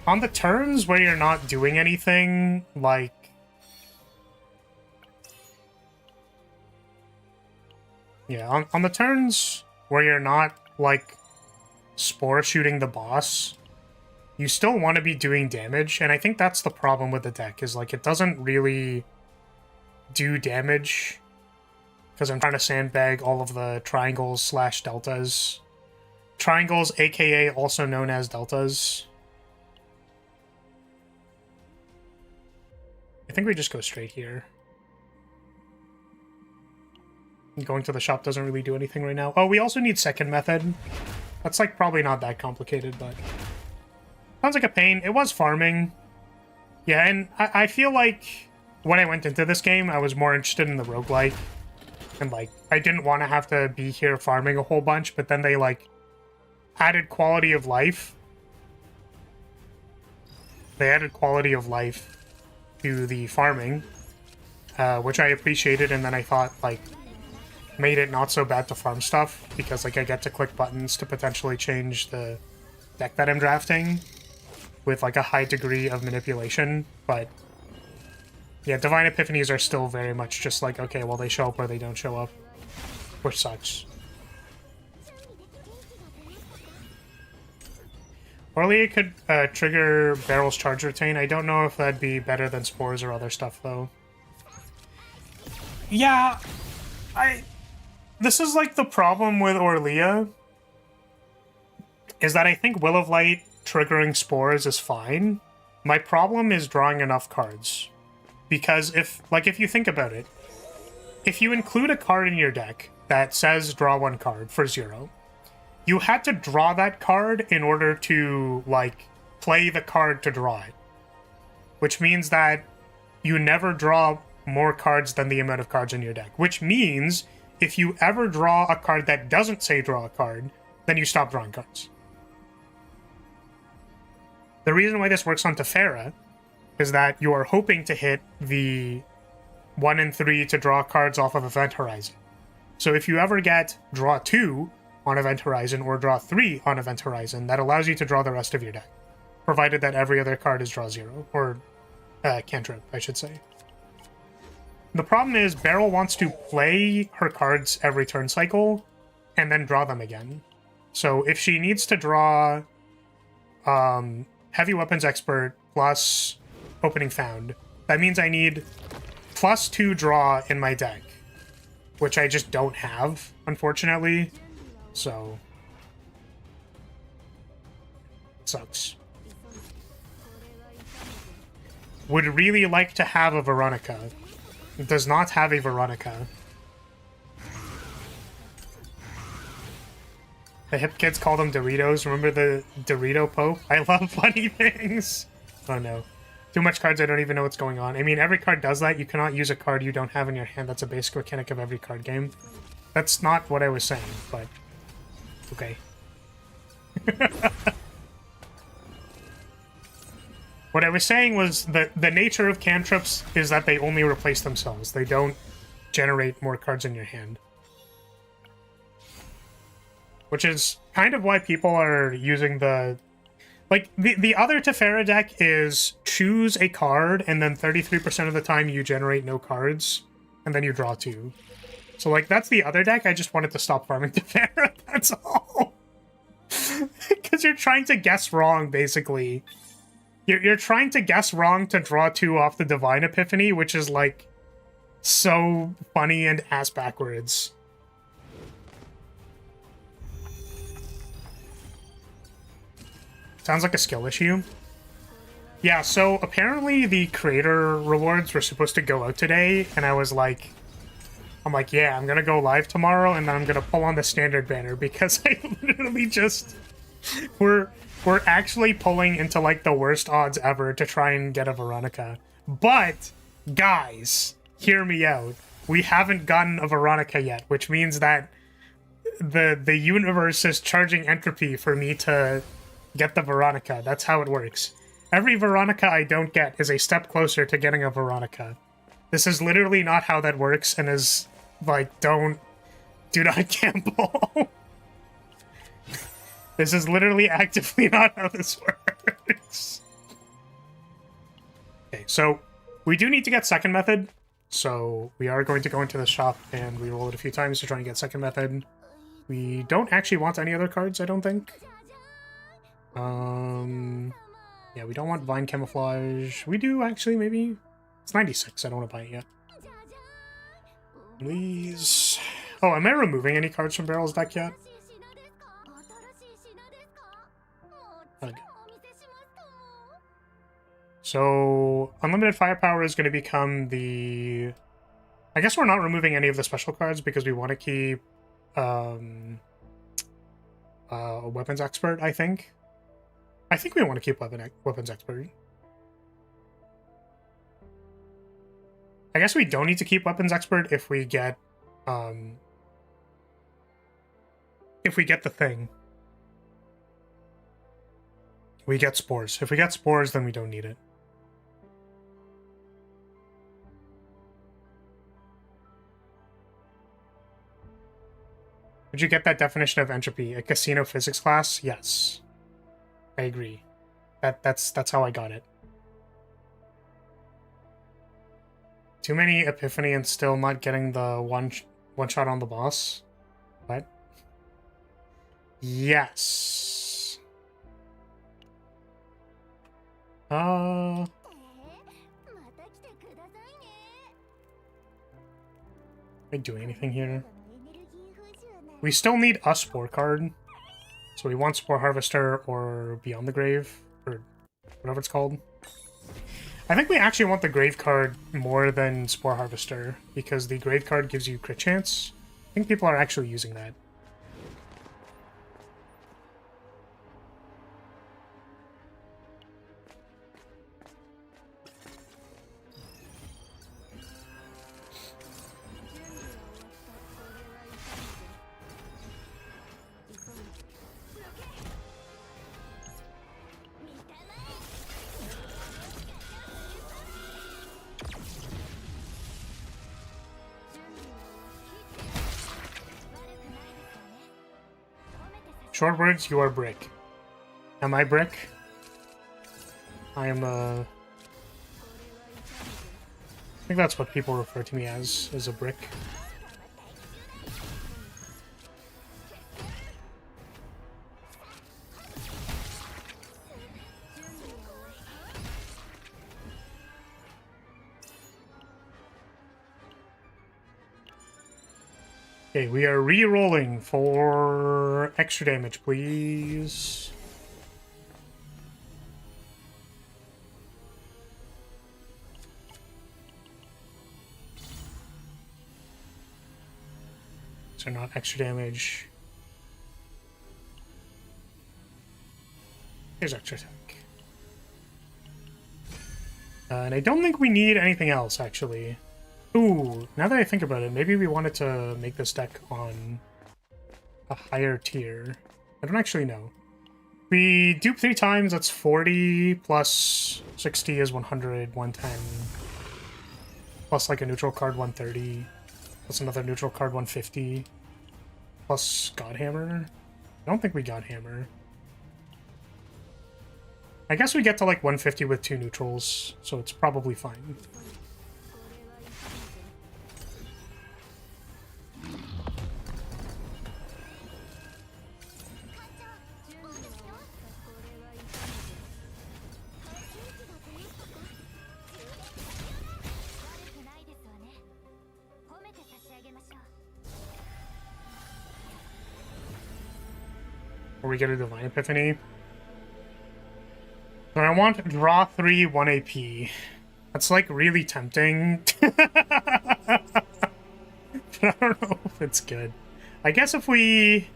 on the turns where you're not doing anything, like... Yeah, on the turns where you're not, like, spore shooting the boss, you still want to be doing damage, and I think that's the problem with the deck, is, like, it doesn't really do damage, because I'm trying to sandbag all of the triangles slash deltas. Triangles, aka also known as deltas. I think we just go straight here. Going to the shop doesn't really do anything right now. Oh, we also need second method. That's, like, probably not that complicated, but... sounds like a pain. It was farming. Yeah, and I feel like when I went into this game, I was more interested in the roguelike. And, like, I didn't want to have to be here farming a whole bunch, but then they, like, added quality of life. They added quality of life to the farming, which I appreciated, and then I thought, like, made it not so bad to farm stuff, because, like, I get to click buttons to potentially change the deck that I'm drafting with, like, a high degree of manipulation. But yeah, Divine Epiphanies are still very much just like, okay, well, they show up or they don't show up, which sucks. Lyria could trigger Barrel's Charge Retain. I don't know if that'd be better than Spores or other stuff, though. Yeah, this is, like, the problem with Lyria, is that I think Will of Light triggering Spores is fine. My problem is drawing enough cards. Because if you think about it, if you include a card in your deck that says draw one card for 0, you had to draw that card in order to, like, play the card to draw it. Which means that you never draw more cards than the amount of cards in your deck. Which means, if you ever draw a card that doesn't say draw a card, then you stop drawing cards. The reason why this works on Tefera is that you are hoping to hit the 1 and 3 to draw cards off of Event Horizon. So if you ever get draw 2 on Event Horizon or draw 3 on Event Horizon, that allows you to draw the rest of your deck, provided that every other card is draw 0, or cantrip, I should say. The problem is Beryl wants to play her cards every turn cycle and then draw them again. So if she needs to draw Heavy Weapons Expert plus Opening Found, that means I need +2 draw in my deck, which I just don't have, unfortunately. So, sucks. Would really like to have a Veronica. It does not have a Veronica. The hip kids call them Doritos. Remember the Dorito Pope? I love funny things. Oh no. Too much cards, I don't even know what's going on. I mean, every card does that. You cannot use a card you don't have in your hand. That's a basic mechanic of every card game. That's not what I was saying, but... okay. What I was saying was that the nature of cantrips is that they only replace themselves. They don't generate more cards in your hand. Which is kind of why people are using the... like, the other Tefera deck is choose a card, and then 33% of the time you generate no cards, and then you draw 2. So, like, that's the other deck. I just wanted to stop farming Tefera, that's all. Because you're trying to guess wrong, basically. You're trying to guess wrong to draw 2 off the Divine Epiphany, which is, like, so funny and ass backwards. Sounds like a skill issue. Yeah, so apparently the creator rewards were supposed to go out today, and I was like... I'm like, yeah, I'm gonna go live tomorrow, and then I'm gonna pull on the standard banner, because I literally just... We're actually pulling into, like, the worst odds ever to try and get a Veronica. But, guys, hear me out. We haven't gotten a Veronica yet, which means that the universe is charging entropy for me to get the Veronica. That's how it works. Every Veronica I don't get is a step closer to getting a Veronica. This is literally not how that works, and is, like, do not gamble. This is literally actively not how this works. Okay, so we do need to get second method. So we are going to go into the shop and reroll it a few times to try and get second method. We don't actually want any other cards, I don't think. Yeah, we don't want Vine Camouflage. We do, actually, maybe. It's 96, I don't want to buy it yet. Please. Oh, am I removing any cards from Beryl's deck yet? Okay. So, Unlimited Firepower is going to become the... I guess we're not removing any of the special cards because we want to keep Weapons Expert, I think. I think we want to keep Weapons Expert. I guess we don't need to keep Weapons Expert if we get the thing. We get Spores. If we get Spores, then we don't need it. Did you get that definition of entropy? A casino physics class? Yes. I agree. That's how I got it. Too many Epiphany and still not getting the one shot on the boss? What? Yes. Are we doing anything here? We still need a Spore card. So we want Spore Harvester or Beyond the Grave, or whatever it's called. I think we actually want the Grave card more than Spore Harvester, because the Grave card gives you crit chance. I think people are actually using that. Short words, you are brick. Am I brick? I am I think that's what people refer to me as a brick. Okay, we are re-rolling for extra damage, please. So not extra damage. Here's extra attack. And I don't think we need anything else, actually. Ooh, now that I think about it, maybe we wanted to make this deck on a higher tier. I don't actually know. We dupe 3 times, that's 40, plus 60 is 100, 110. Plus like a neutral card, 130. Plus another neutral card, 150. Plus Godhammer. I don't think we Godhammer. I guess we get to like 150 with 2 neutrals, so it's probably fine. Or we get a Divine Epiphany. So I want draw 3, 1 AP. That's like really tempting. But I don't know if it's good. I guess if we...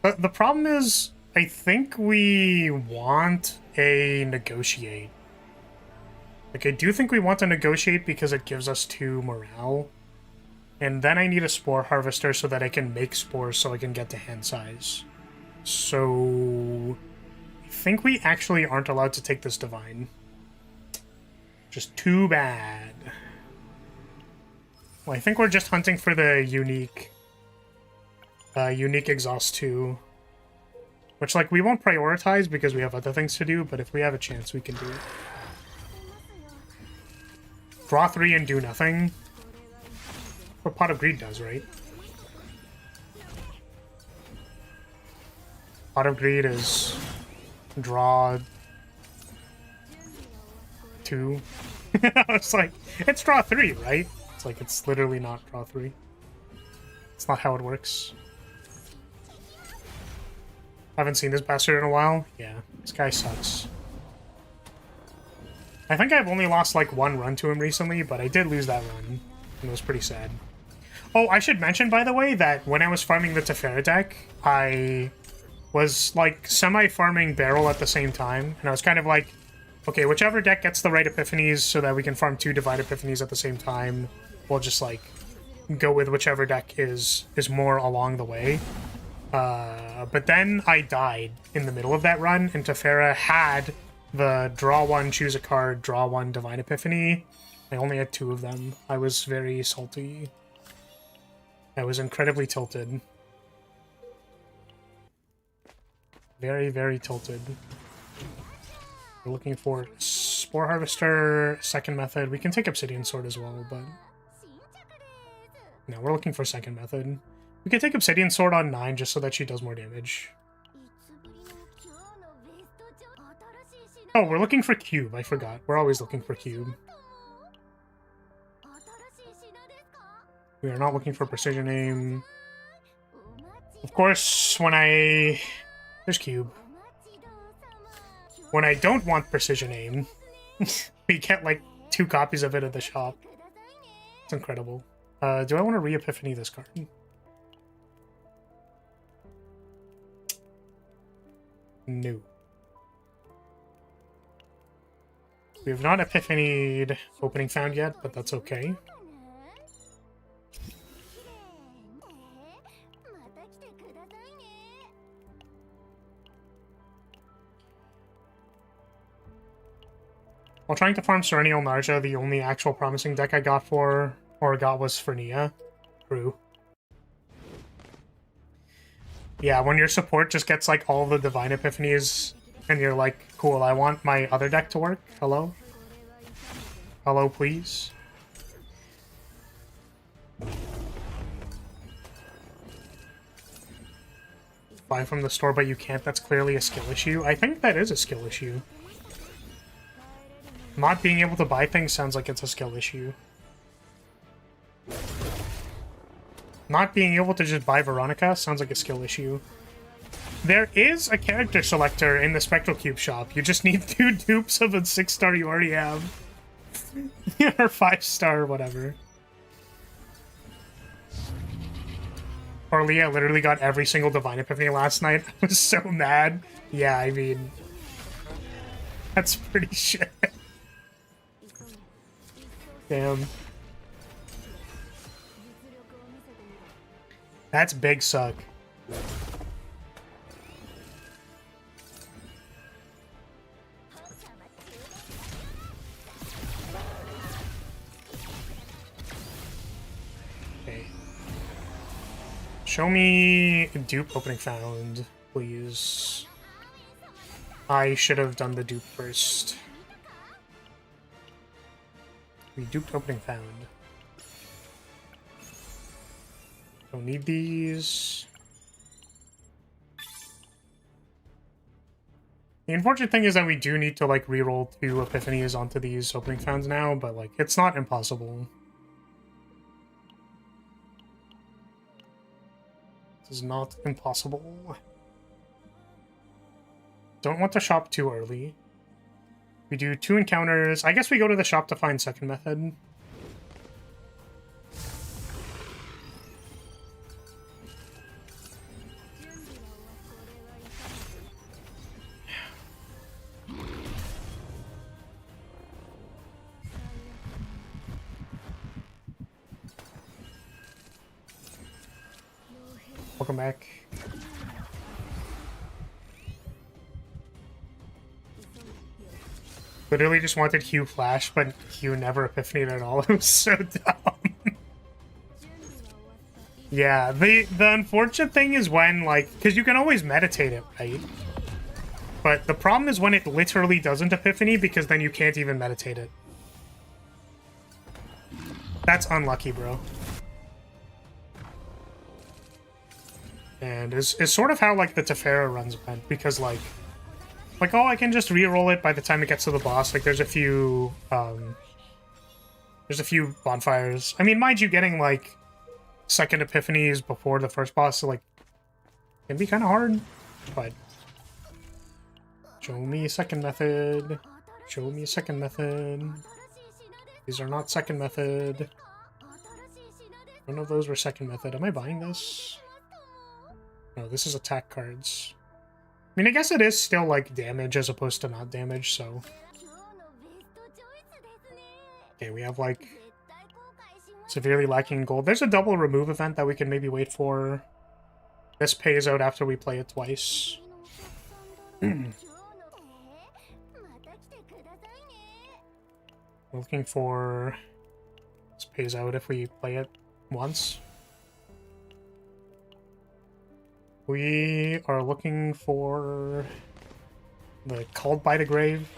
The problem is, I think we want a Negotiate. Like, I do think we want to Negotiate because it gives us 2 morale. And then I need a Spore Harvester so that I can make spores so I can get to hand size. So... I think we actually aren't allowed to take this Divine. Just too bad. Well, I think we're just hunting for the unique... unique Exhaust 2. Which, like, we won't prioritize because we have other things to do, but if we have a chance, we can do it. Draw 3 and do nothing. What Pot of Greed does, right? Pot of Greed is draw 2. I was like, it's draw 3, right? It's like, it's literally not draw 3. It's not how it works. Haven't seen this bastard in a while. Yeah, this guy sucks. I think I've only lost like 1 run to him recently, but I did lose that run, and it was pretty sad. Oh, I should mention, by the way, that when I was farming the Teferi deck, I was, like, semi-farming Barrel at the same time, and I was kind of like, okay, whichever deck gets the right Epiphanies so that we can farm 2 Divine Epiphanies at the same time, we'll just, like, go with whichever deck is more along the way. But then I died in the middle of that run, and Teferi had the draw 1, choose a card, draw 1 Divine Epiphany. I only had 2 of them. I was very salty. I was incredibly tilted. Very, very tilted. We're looking for Spore Harvester, second method. We can take Obsidian Sword as well, but... No, we're looking for second method. We can take Obsidian Sword on 9 just so that she does more damage. Oh, we're looking for Cube. I forgot. We're always looking for Cube. We are not looking for Precision Aim. Of course, when I... There's Cube. When I don't want Precision Aim, we get like 2 copies of it at the shop. It's incredible. Do I want to re-Epiphany this card? No. We have not Epiphanied Opening Found yet, but that's okay. While trying to farm Serenial Narja, the only actual promising deck I got was for Nia. True. Yeah, when your support just gets like all the Divine Epiphanies and you're like, cool, I want my other deck to work. Hello? Hello, please? Buy from the store, but you can't. That's clearly a skill issue. I think that is a skill issue. Not being able to buy things sounds like it's a skill issue. Not being able to just buy Veronica sounds like a skill issue. There is a character selector in the Spectral Cube shop. You just need 2 dupes of a 6-star you already have. Or 5-star or whatever. Or Leah literally got every single Divine Epiphany last night. I was so mad. Yeah, I mean... That's pretty shit. Damn. That's big suck. Okay. Show me dupe opening found, please. I should have done the dupe first. We duped opening found. Don't need these. The unfortunate thing is that we do need to like reroll 2 epiphanies onto these opening founds now, but like it's not impossible. This is not impossible. Don't want to shop too early. We do 2 encounters. I guess we go to the shop to find second method. Welcome back. Literally just wanted Hugh Flash, but Hugh never epiphanied at all. It was so dumb. Yeah, the unfortunate thing is when, like, because you can always meditate it, right? But the problem is when it literally doesn't epiphany, because then you can't even meditate it. That's unlucky, bro. And is sort of how, like, the Tefera runs went, because, like, oh, I can just reroll it by the time it gets to the boss. Like, there's a few bonfires. I mean, mind you, getting, like, second epiphanies before the first boss, so, like, can be kind of hard, but... Show me a second method. Show me a second method. These are not second method. None of those were second method. Am I buying this? No, this is attack cards. I mean, I guess it is still, like, damage as opposed to not damage, so... Okay, we have, like, severely lacking gold. There's a double remove event that we can maybe wait for. This pays out after we play it twice. We're looking for... This pays out if we play it once. We are looking for the Called by the Grave,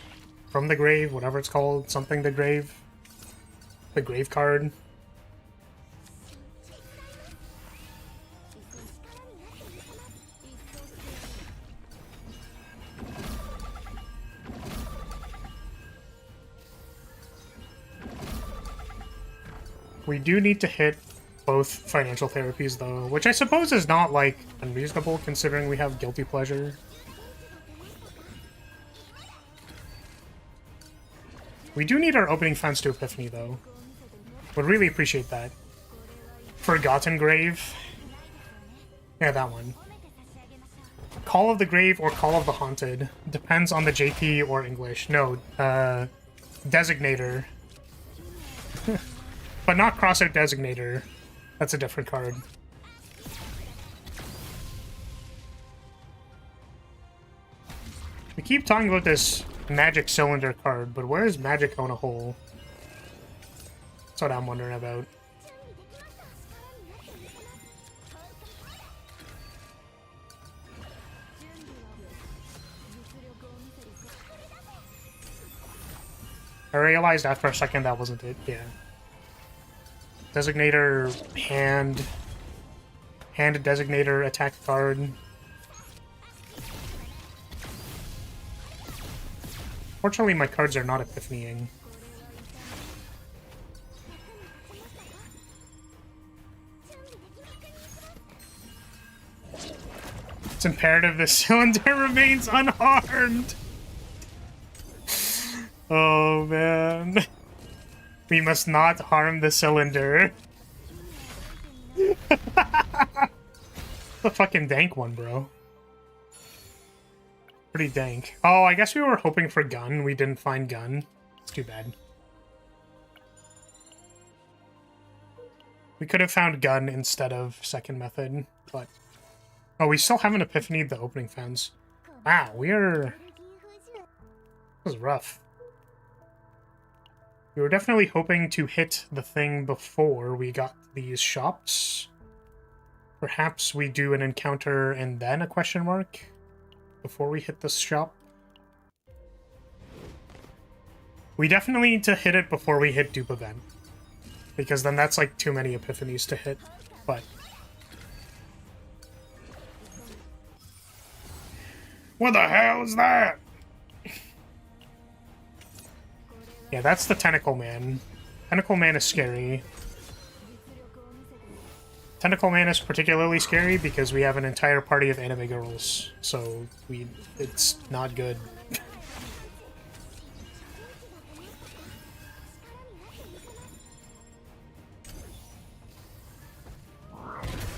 from the Grave, whatever it's called, something the Grave, the Grave card. We do need to hit both financial therapies, though, which I suppose is not, like, unreasonable, considering we have Guilty Pleasure. We do need our opening fence to Epiphany, though. Would really appreciate that. Forgotten Grave. Yeah, that one. Call of the Grave or Call of the Haunted. Depends on the JP or English. No, Designator. But not Crossout Designator. That's a different card. We keep talking about this Magic Cylinder card, but where is Magic on a Hole? That's what I'm wondering about. I realized after a second that wasn't it, yeah. Designator, hand designator, attack card. Fortunately, my cards are not epiphanying. It's imperative this cylinder remains unharmed. Oh, man. We must not harm the cylinder. The fucking dank one, bro. Pretty dank. Oh, I guess we were hoping for gun. We didn't find gun. It's too bad. We could have found gun instead of second method, but... Oh, we still haven't epiphanied the opening fence. Wow, we're... This was rough. We were definitely hoping to hit the thing before we got these shops. Perhaps we do an encounter and then a question mark before we hit this shop. We definitely need to hit it before we hit dupe event, because then that's like too many epiphanies to hit, but... What the hell is that? Yeah, that's the Tentacle Man. Tentacle Man is scary. Tentacle Man is particularly scary because we have an entire party of anime girls, so it's not good.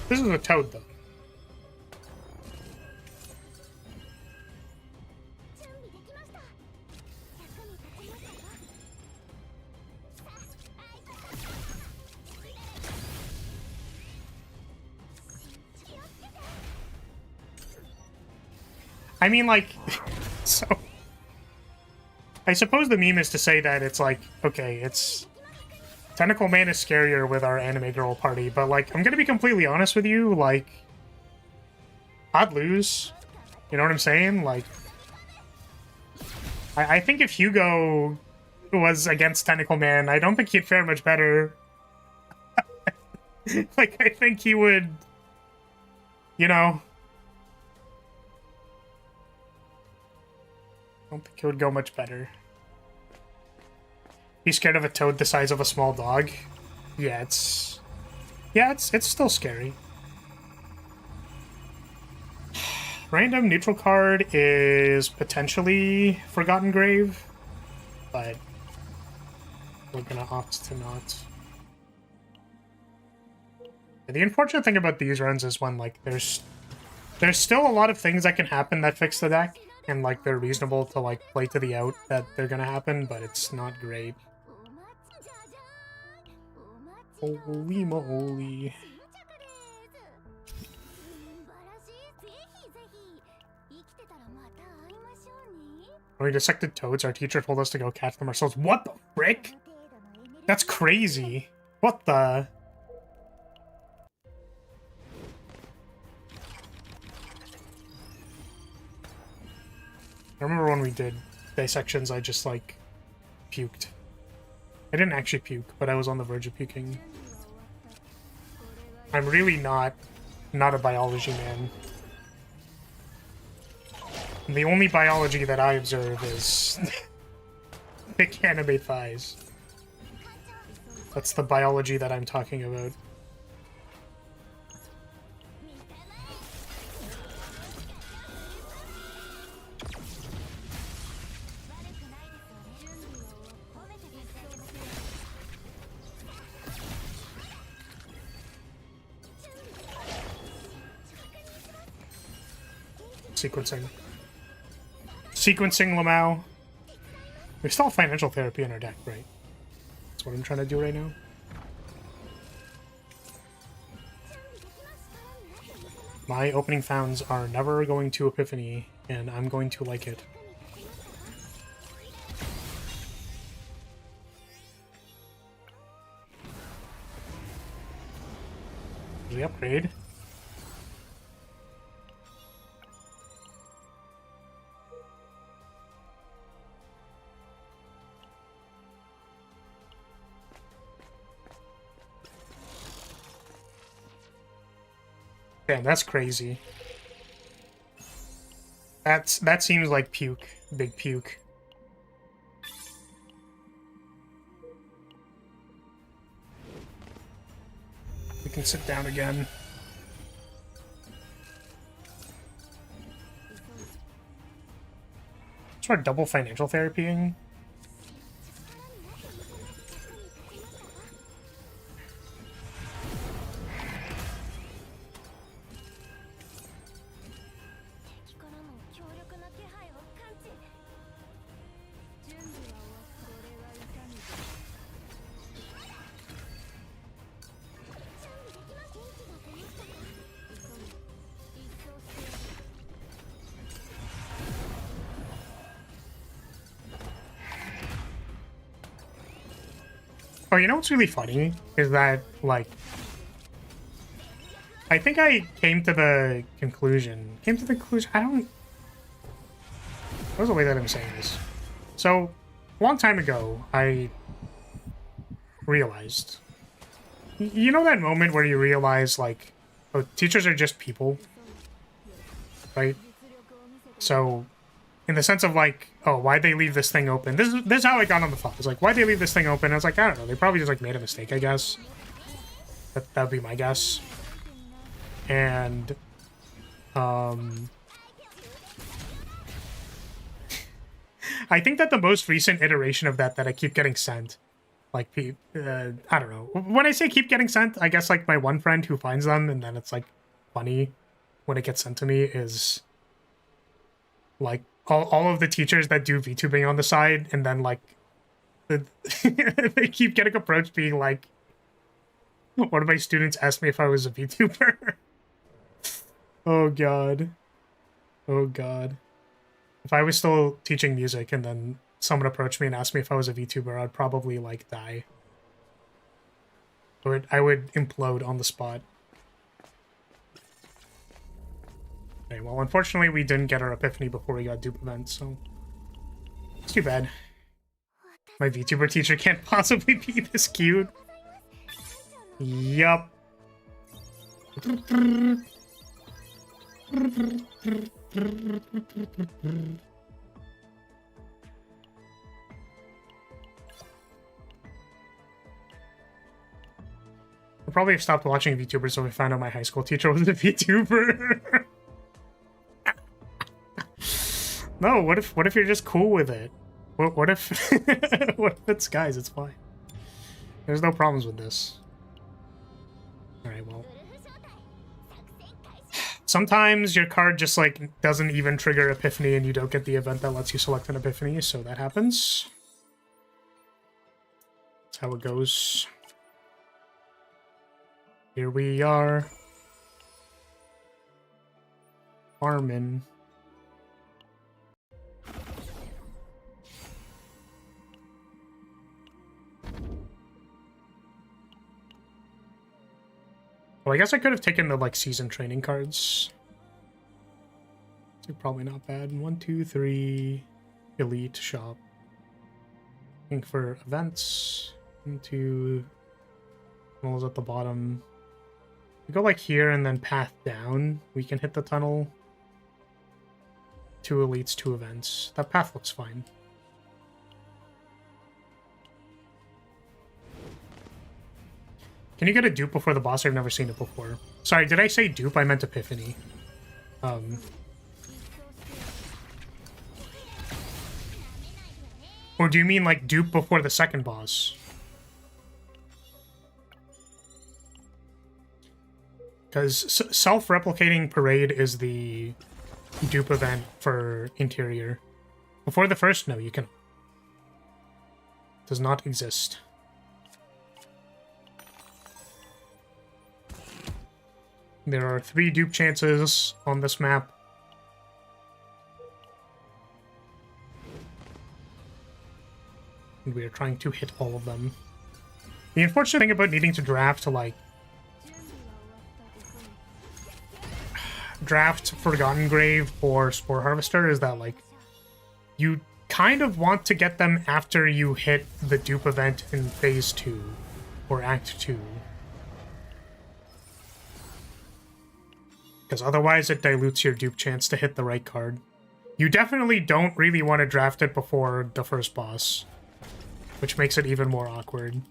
This is a toad, though. I mean, like, so... I suppose the meme is to say that it's like, okay, it's... Tentacle Man is scarier with our anime girl party, but, like, I'm gonna be completely honest with you, like... I'd lose. You know what I'm saying? Like... I think if Hugo was against Tentacle Man, I don't think he'd fare much better. Like, I think he would... You know... I don't think it would go much better. He's scared of a toad the size of a small dog. Yeah, it's still scary. Random neutral card is potentially Forgotten Grave, but we're gonna opt to not. The unfortunate thing about these runs is when, like, there's still a lot of things that can happen that fix the deck, and, like, they're reasonable to, like, play to the out that they're gonna happen, but it's not great. Holy moly. When we dissected toads, our teacher told us to go catch them ourselves. What the frick? That's crazy. What the... I remember when we did dissections, I just, like, puked. I didn't actually puke, but I was on the verge of puking. I'm really not a biology man. The only biology that I observe is thick anime thighs. That's the biology that I'm talking about. Sequencing Lamau. We still have financial therapy in our deck, right? That's what I'm trying to do right now. My opening founds are never going to Epiphany, and I'm going to like it. Does he upgrade? Damn, that's crazy. That seems like puke. Big puke. We can sit down again. Try double financial therapying. Oh, you know what's really funny is that, like, I think I came to the conclusion. I don't. What was the way that I'm saying this? So, a long time ago, I realized. You know that moment where you realize, like, oh, teachers are just people, right? So, in the sense of, like, oh, why'd they leave this thing open? This is how I got on the thought. It's like, why'd they leave this thing open? I was like, I don't know. They probably just, like, made a mistake, I guess. That'd be my guess. And, I think that the most recent iteration of that I keep getting sent, like, I don't know. When I say keep getting sent, I guess, like, my one friend who finds them, and then it's, like, funny when it gets sent to me is, like, all of the teachers that do VTubing on the side, and then, like, they keep getting approached being like, one of my students asked me if I was a VTuber. Oh, God. Oh, God. If I was still teaching music and then someone approached me and asked me if I was a VTuber, I'd probably, like, die. I would implode on the spot. Okay, well, unfortunately, we didn't get our epiphany before we got dupe events, so it's too bad. My VTuber teacher can't possibly be this cute. Yup. I probably have stopped watching VTubers so I found out my high school teacher was a VTuber. No, what if you're just cool with it? What if what if it's guys? It's fine. There's no problems with this. All right, well. Sometimes your card just, like, doesn't even trigger Epiphany and you don't get the event that lets you select an Epiphany, so that happens. That's how it goes. Here we are. Farmin'. Well, I guess I could have taken the, like, season training cards. They're probably not bad. 1, 2, 3. Elite shop. Looking for events. Into tunnels at the bottom. We go, like, here and then path down. We can hit the tunnel. 2 elites, 2 events. That path looks fine. Can you get a dupe before the boss? I've never seen it before. Sorry, did I say dupe? I meant epiphany. Or do you mean, like, dupe before the second boss? Because self-replicating parade is the dupe event for interior. Before the first, no, you can. Does not exist. There are 3 dupe chances on this map. And we are trying to hit all of them. The unfortunate thing about needing to draft to, like, draft Forgotten Grave or Spore Harvester is that, like, you kind of want to get them after you hit the dupe event in Phase 2 or Act 2. because otherwise it dilutes your dupe chance to hit the right card. You definitely don't really want to draft it before the first boss, which makes it even more awkward.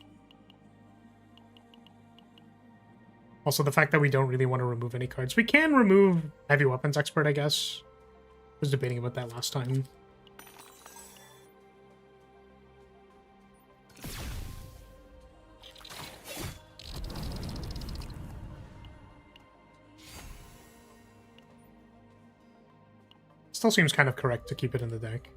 Also, the fact that we don't really want to remove any cards. We can remove Heavy Weapons Expert, I guess. I was debating about that last time. Still seems kind of correct to keep it in the deck.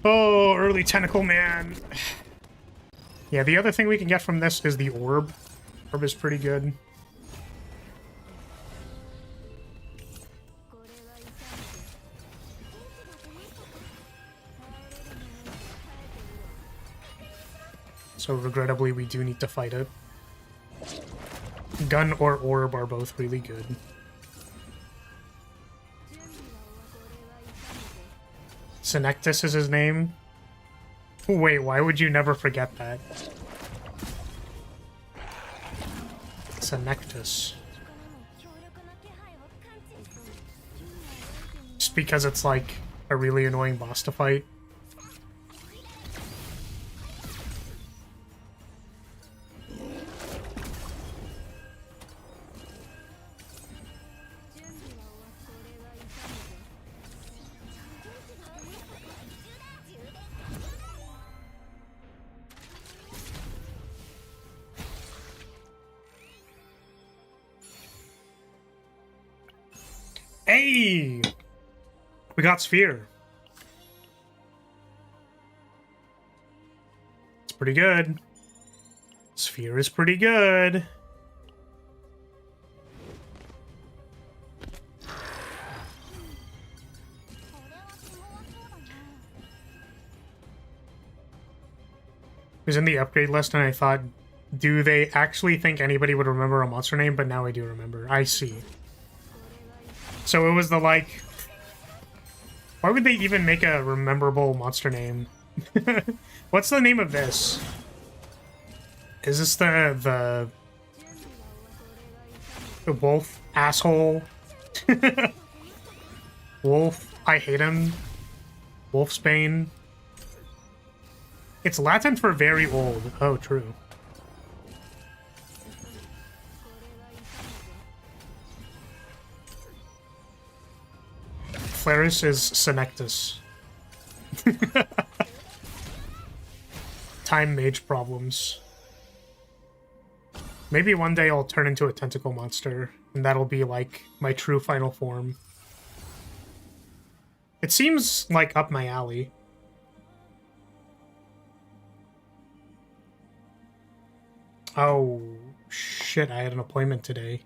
Oh, early Tentacle Man. Yeah, the other thing we can get from this is the Orb. Orb is pretty good. So regrettably, we do need to fight it. Gun or Orb are both really good. Senectus is his name? Wait, why would you never forget that? Senectus. Just because it's like a really annoying boss to fight. Hey! We got Sphere. It's pretty good. Sphere is pretty good. It was in the upgrade list and I thought, do they actually think anybody would remember a monster name? But now I do remember. I see. So it was the like... Why would they even make a rememberable monster name? What's the name of this? Is this the wolf asshole? Wolf, I hate him. Wolfsbane. It's Latin for very old. Oh, true. Flaris is Senectus. Time mage problems. Maybe one day I'll turn into a tentacle monster, and that'll be like my true final form. It seems like up my alley. Oh, shit, I had an appointment today.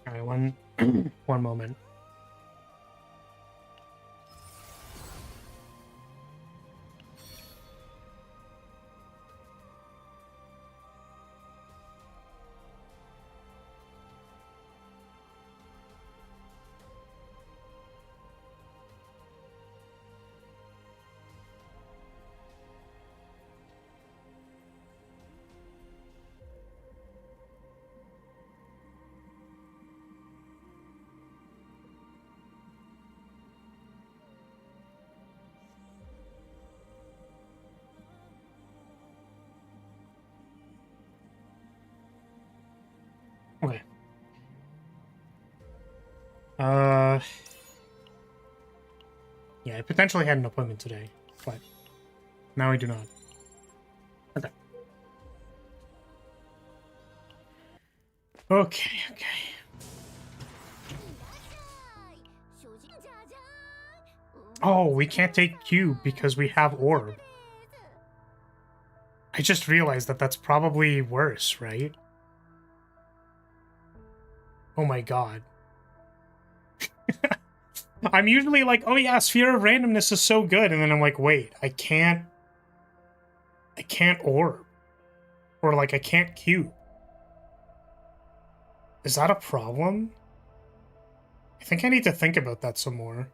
Alright, one moment. Okay. Yeah, I potentially had an appointment today, but now I do not. Okay. Okay, okay. Oh, we can't take Q because we have Orb. I just realized that that's probably worse, right? Oh my god. I'm usually like, oh yeah, Sphere of Randomness is so good, and then I'm like, wait, I can't Orb. Or like, I can't Q. Is that a problem? I think I need to think about that some more.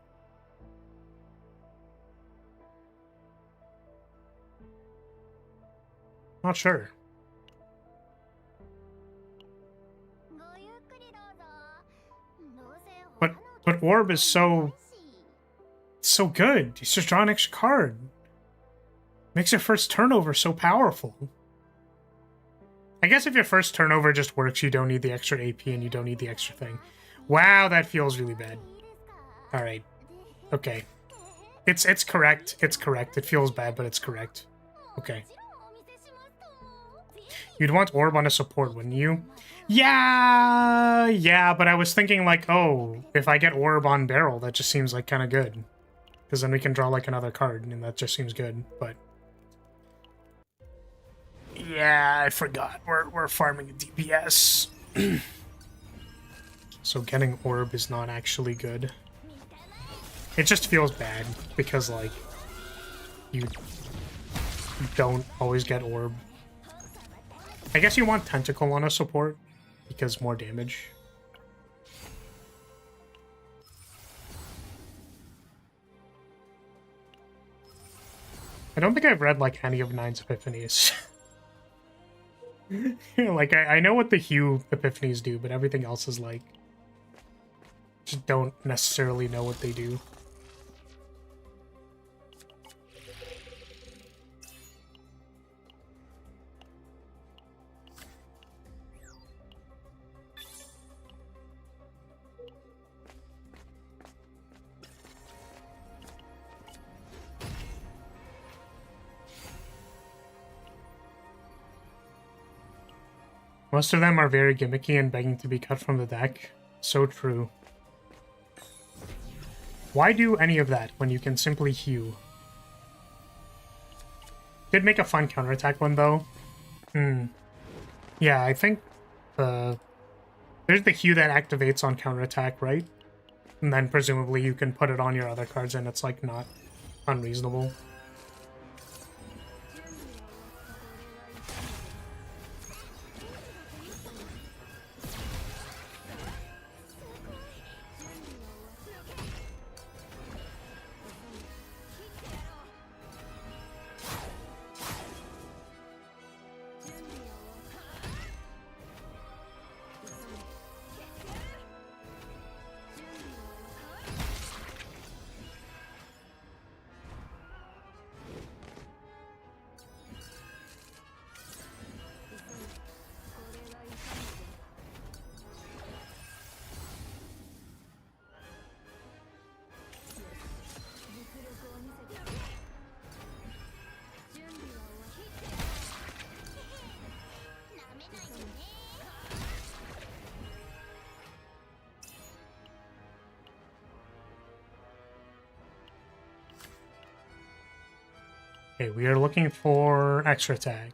Not sure. But Orb is so good. You just draw an extra card. Makes your first turnover so powerful. I guess if your first turnover just works, you don't need the extra AP and you don't need the extra thing. Wow, that feels really bad. Alright. Okay. It's correct. It's correct. It feels bad, but it's correct. Okay. You'd want Orb on a support, wouldn't you? Yeah, but I was thinking like, oh, if I get Orb on Barrel, that just seems like kind of good. Because then we can draw like another card, and that just seems good, but... Yeah, I forgot. We're farming a DPS. So getting Orb is not actually good. It just feels bad, because like, you don't always get Orb. I guess you want Tentacle on a support, because more damage. I don't think I've read, like, any of Nine's Epiphanies. Like, I know what the Hue Epiphanies do, but everything else is, like... just don't necessarily know what they do. Most of them are very gimmicky and begging to be cut from the deck. So true. Why do any of that when you can simply Hue? Did make a fun counterattack one, though. Yeah, I think there's the Hue that activates on counterattack, right? And then presumably you can put it on your other cards and it's, like, not unreasonable. Okay, we are looking for extra tag.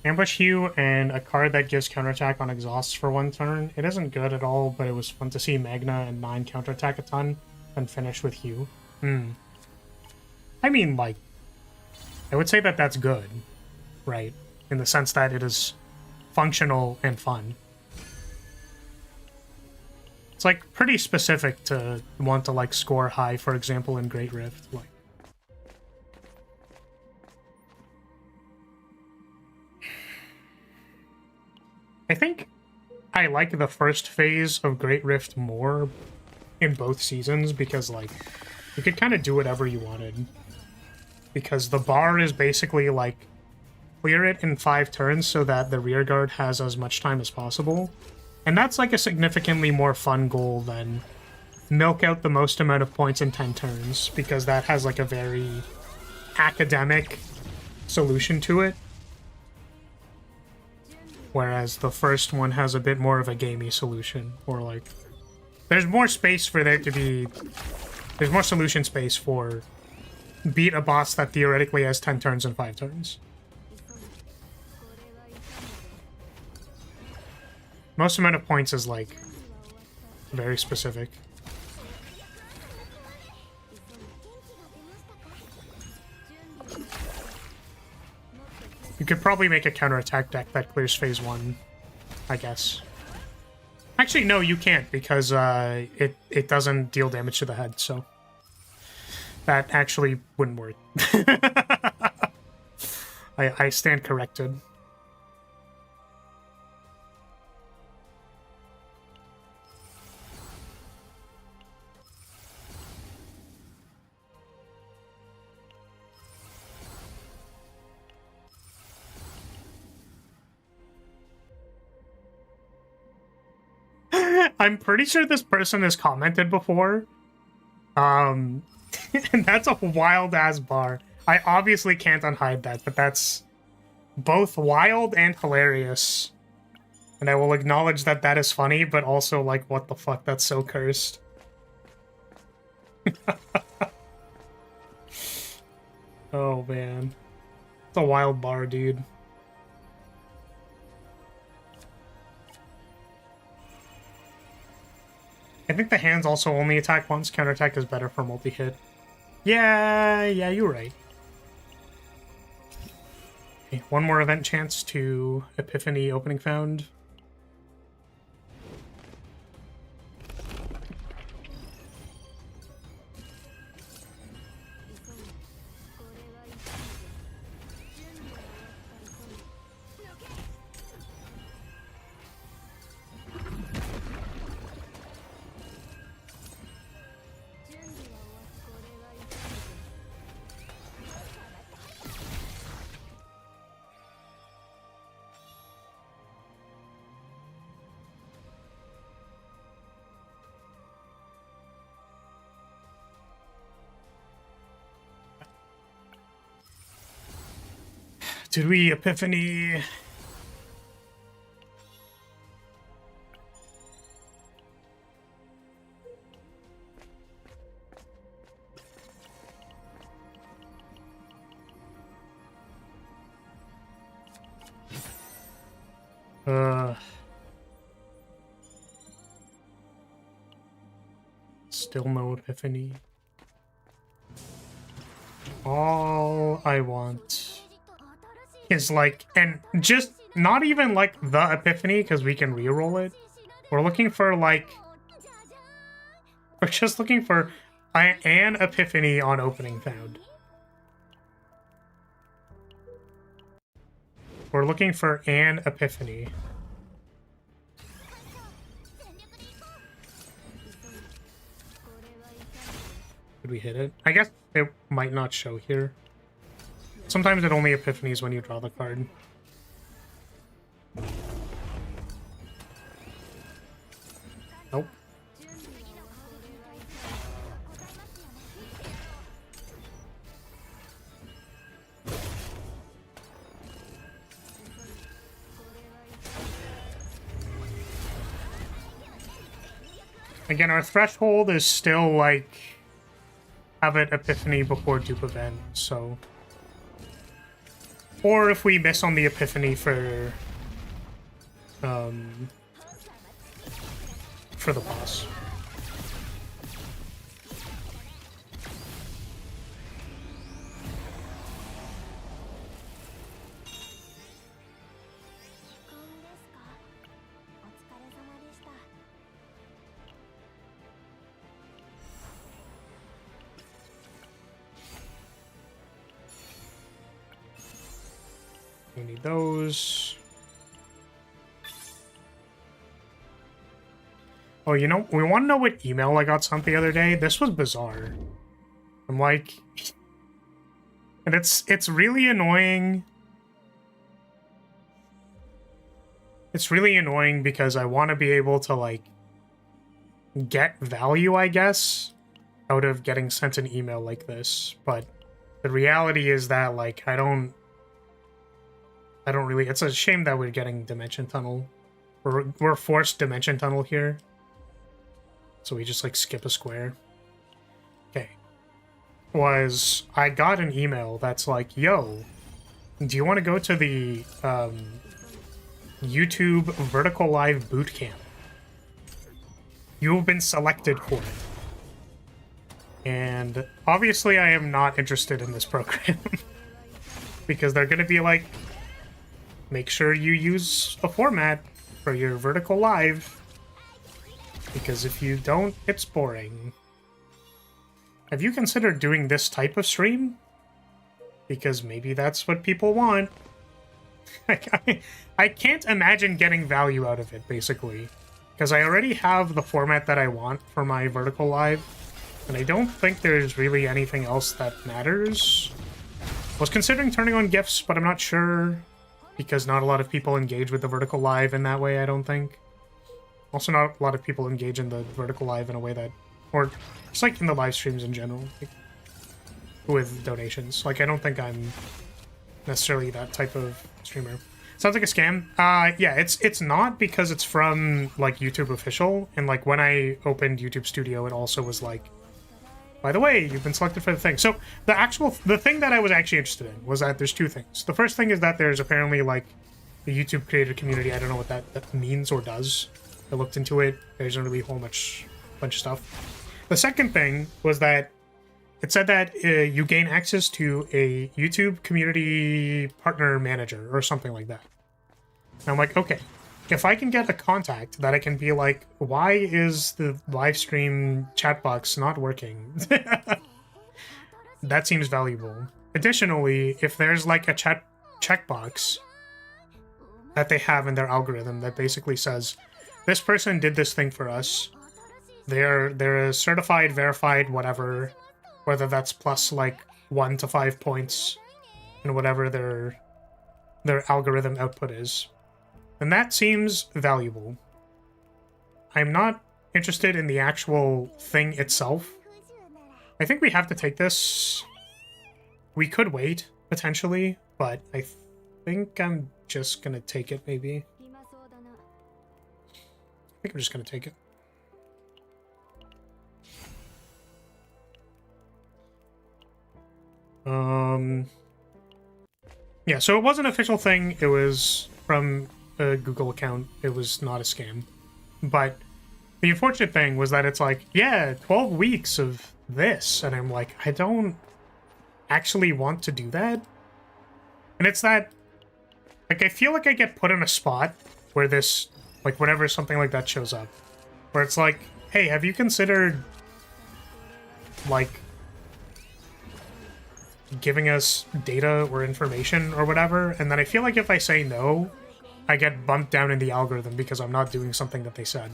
Ambush Hue and a card that gives counterattack on exhausts for one turn. It isn't good at all, but it was fun to see Magna and 9 counterattack a ton and finish with Hue. I mean, like, I would say that that's good, right? In the sense that it is functional and fun. It's, like, pretty specific to want to, like, score high, for example, in Great Rift. Like, I think I like the first phase of Great Rift more in both seasons because, like, you could kind of do whatever you wanted. Because the bar is basically, like, clear it in 5 turns so that the rear guard has as much time as possible. And that's like a significantly more fun goal than milk out the most amount of points in 10 turns, because that has like a very academic solution to it. Whereas the first one has a bit more of a gamey solution, or like there's more space for there to be, there's more solution space for beat a boss that theoretically has 10 turns in 5 turns. Most amount of points is like very specific. You could probably make a counterattack deck that clears phase 1, I guess. Actually, no, you can't, because it doesn't deal damage to the head, so that actually wouldn't work. I stand corrected. I'm pretty sure this person has commented before. And that's a wild-ass bar. I obviously can't unhide that, but that's both wild and hilarious. And I will acknowledge that that is funny, but also, like, what the fuck? That's so cursed. Oh, man. It's a wild bar, dude. I think the hands also only attack once. Counterattack is better for multi-hit. Yeah, you're right. Okay, one more event chance to Epiphany opening found. Did we Epiphany? Still no Epiphany. All I want is like, and just not even like the Epiphany, because we can reroll it. We're looking for like, we're just looking for an Epiphany on opening found. We're looking for an Epiphany. Did we hit it? I guess it might not show here. Sometimes it only epiphanies when you draw the card. Nope. Again, our threshold is still like have it epiphany before dupe event, so. Or if we miss on the epiphany for the boss. We need those. Oh, you know, we want to know what email I got sent the other day. This was bizarre. I'm like, and it's really annoying It's really annoying because I want to be able to, like, get value, I guess, out of getting sent an email like this. But the reality is that, like, I don't really... It's a shame that we're getting Dimension Tunnel. We're forced Dimension Tunnel here. So we just, like, skip a square. Okay. I got an email that's like, yo, do you want to go to the YouTube Vertical Live Bootcamp? You've been selected for it. And obviously I am not interested in this program. Because they're going to be like, make sure you use a format for your Vertical Live. Because if you don't, it's boring. Have you considered doing this type of stream? Because maybe that's what people want. I can't imagine getting value out of it, basically. Because I already have the format that I want for my Vertical Live. And I don't think there's really anything else that matters. I was considering turning on GIFs, but I'm not sure. Because not a lot of people engage with the Vertical Live in that way, I don't think. Also, not a lot of people engage in the Vertical Live in a way that... Or just like in the live streams in general. Like, with donations. Like, I don't think I'm necessarily that type of streamer. Sounds like a scam. Yeah, it's not, because it's from, like, YouTube Official. And, like, when I opened YouTube Studio, it also was like, by the way, you've been selected for the thing. So, the thing that I was actually interested in was that there's two things. The first thing is that there's apparently, like, the YouTube creator community. I don't know what that means or does. I looked into it. There's not really a whole bunch of stuff. The second thing was that it said that you gain access to a YouTube community partner manager or something like that. And I'm like, okay, if I can get a contact that I can be like, why is the live stream chat box not working? That seems valuable. Additionally, if there's like a chat checkbox that they have in their algorithm that basically says, this person did this thing for us. They're a certified, verified, whatever, whether that's plus like 1 to 5 points and whatever their algorithm output is. And that seems valuable. I'm not interested in the actual thing itself. I think we have to take this. We could wait, potentially, but I think I'm just gonna take it, maybe. I think I'm just gonna take it. Yeah, so it was an official thing. It was from a Google account. It was not a scam. But the unfortunate thing was that it's like, yeah, 12 weeks of this. And I'm like, I don't actually want to do that. And it's that, like, I feel like I get put in a spot where this, like, whenever something like that shows up, where it's like, hey, have you considered, like, giving us data or information or whatever? And then I feel like if I say no, I get bumped down in the algorithm because I'm not doing something that they said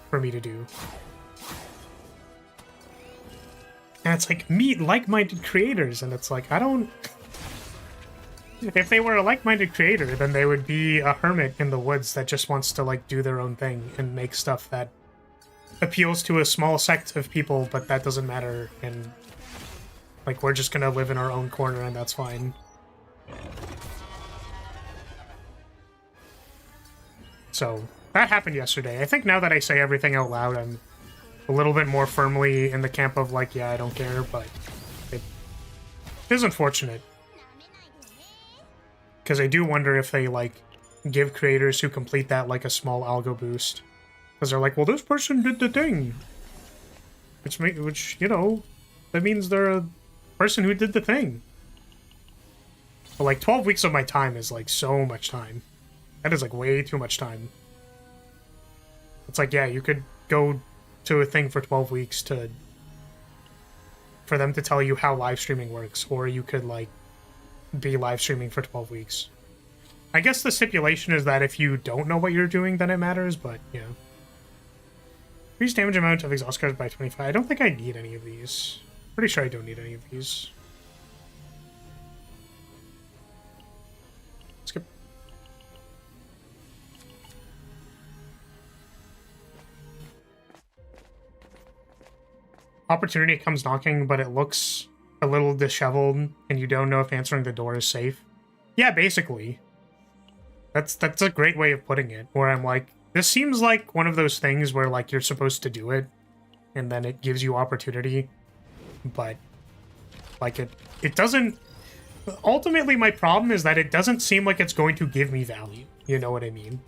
for me to do. And it's like, meet like-minded creators, and it's like, I don't... If they were a like-minded creator, then they would be a hermit in the woods that just wants to, like, do their own thing and make stuff that appeals to a small sect of people, but that doesn't matter, and, like, we're just gonna live in our own corner, and that's fine. So, that happened yesterday. I think now that I say everything out loud, I'm a little bit more firmly in the camp of, like, yeah, I don't care, but it is unfortunate. Because I do wonder if they, like, give creators who complete that, like, a small algo boost. Because they're like, well, this person did the thing. Which, you know, that means they're a person who did the thing. But, like, 12 weeks of my time is, like, so much time. That is, like, way too much time. It's like, yeah, you could go to a thing for 12 weeks for them to tell you how live streaming works. Or you could, like, be live streaming for 12 weeks. I guess the stipulation is that if you don't know what you're doing, then it matters, but, you know. Increase damage amount of exhaust cards by 25. I don't think I need any of these. Pretty sure I don't need any of these. Skip. opportunity comes knocking, but it looks a little disheveled, and you don't know if answering the door is safe. Yeah, basically. That's a great way of putting it, where I'm like, this seems like one of those things where, like, you're supposed to do it, and then it gives you opportunity, but, like, it doesn't... Ultimately, my problem is that it doesn't seem like it's going to give me value. You know what I mean?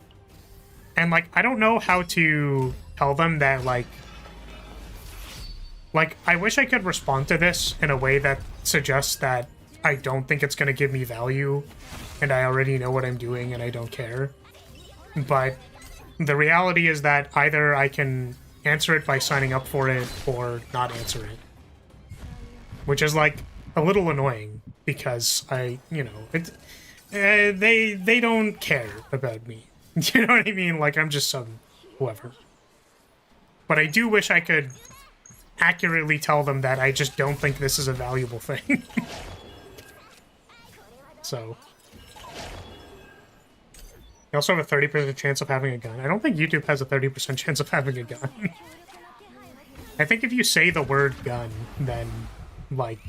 And, like, I don't know how to tell them that, like, I wish I could respond to this in a way that suggests that I don't think it's going to give me value, and I already know what I'm doing and I don't care. But the reality is that either I can answer it by signing up for it or not answer it. Which is, like, a little annoying, because you know, they don't care about me. You know what I mean? Like, I'm just some whoever. But I do wish I could accurately tell them that I just don't think this is a valuable thing. So. You also have a 30% chance of having a gun. I don't think YouTube has a 30% chance of having a gun. I think if you say the word gun, then, like...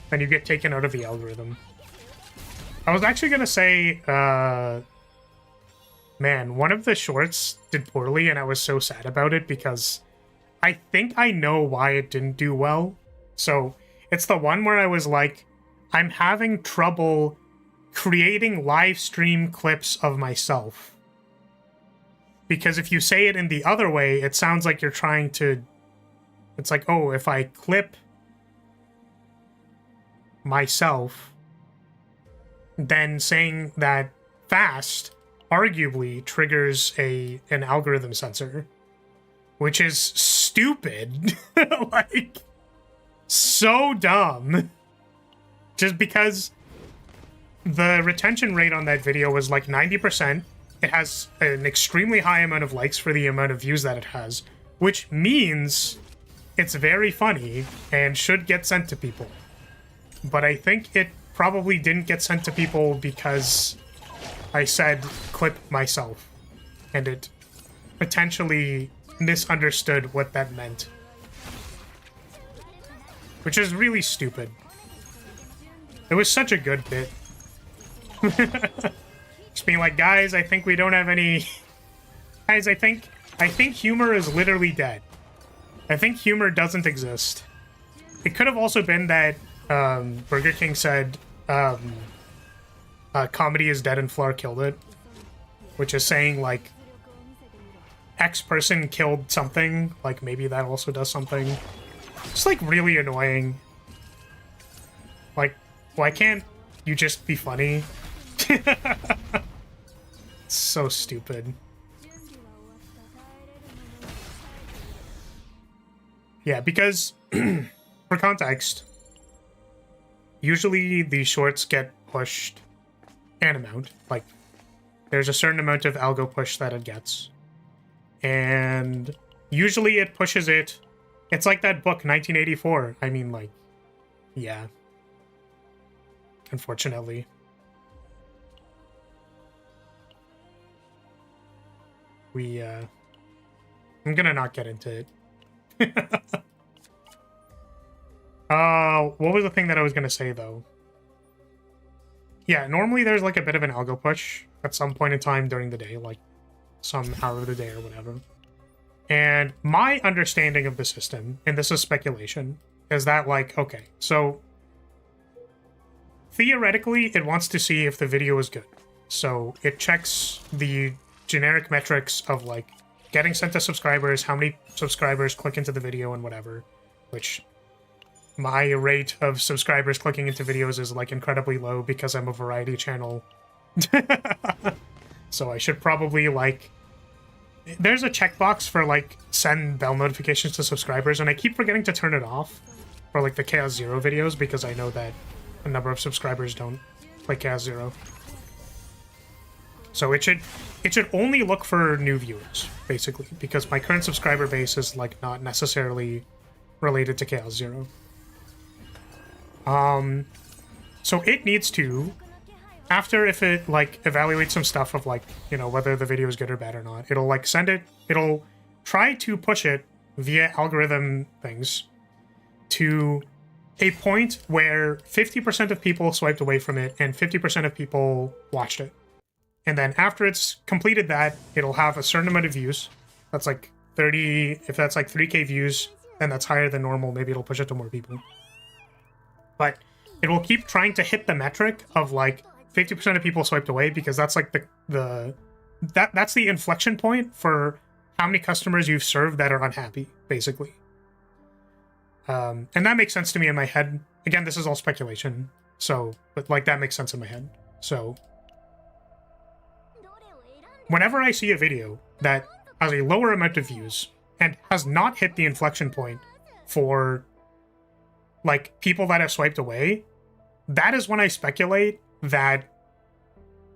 then you get taken out of the algorithm. I was actually gonna say, man, one of the shorts did poorly, and I was so sad about it because I think I know why it didn't do well. So, it's the one where I was like, I'm having trouble creating live stream clips of myself. Because if you say it in the other way, it sounds like you're trying to... It's like, oh, if I clip myself, then saying that fast arguably triggers an algorithm censor, which is stupid. Like, so dumb. Just because the retention rate on that video was like 90%. It has an extremely high amount of likes for the amount of views that it has, which means it's very funny and should get sent to people. But I think it probably didn't get sent to people because I said clip myself, and it potentially misunderstood what that meant. Which is really stupid. It was such a good bit. Just being like, guys, I think we don't have any... Guys, I think humor is literally dead. I think humor doesn't exist. It could have also been that Burger King said comedy is dead and Floor killed it. Which is saying, like, X person killed something. Like, maybe that also does something. It's, like, really annoying. Like, why can't you just be funny? It's so stupid. Yeah, because, for context, usually these shorts get pushed an amount. Like, there's a certain amount of algo push that it gets. And usually it pushes it. It's like that book, 1984. I mean, like, yeah. Unfortunately. I'm gonna not get into it. What was the thing that I was gonna say, though? Yeah, normally there's, like, a bit of an algo push at some point in time during the day, like, some hour of the day or whatever. And my understanding of the system, and this is speculation, is that, like, okay, so theoretically, it wants to see if the video is good. So it checks the generic metrics of, like, getting sent to subscribers, how many subscribers click into the video and whatever, which my rate of subscribers clicking into videos is, like, incredibly low because I'm a variety channel. So I should probably, like... There's a checkbox for, like, send bell notifications to subscribers, and I keep forgetting to turn it off for, like, the Chaos Zero videos because I know that a number of subscribers don't play Chaos Zero. So it should only look for new viewers, basically, because my current subscriber base is, like, not necessarily related to Chaos Zero. So it needs to, after, if it, like, evaluates some stuff of, like, you know, whether the video is good or bad or not, it'll, like, send it, it'll try to push it via algorithm things to a point where 50% of people swiped away from it and 50% of people watched it. And then after it's completed that, it'll have a certain amount of views. That's like 30, if that's like 3K views, and that's higher than normal, maybe it'll push it to more people. But it will keep trying to hit the metric of like 50% of people swiped away, because that's like that's the inflection point for how many customers you've served that are unhappy, basically. And that makes sense to me in my head. Again, this is all speculation, so, but like that makes sense in my head. So whenever I see a video that has a lower amount of views and has not hit the inflection point for like people that have swiped away, that is when I speculate that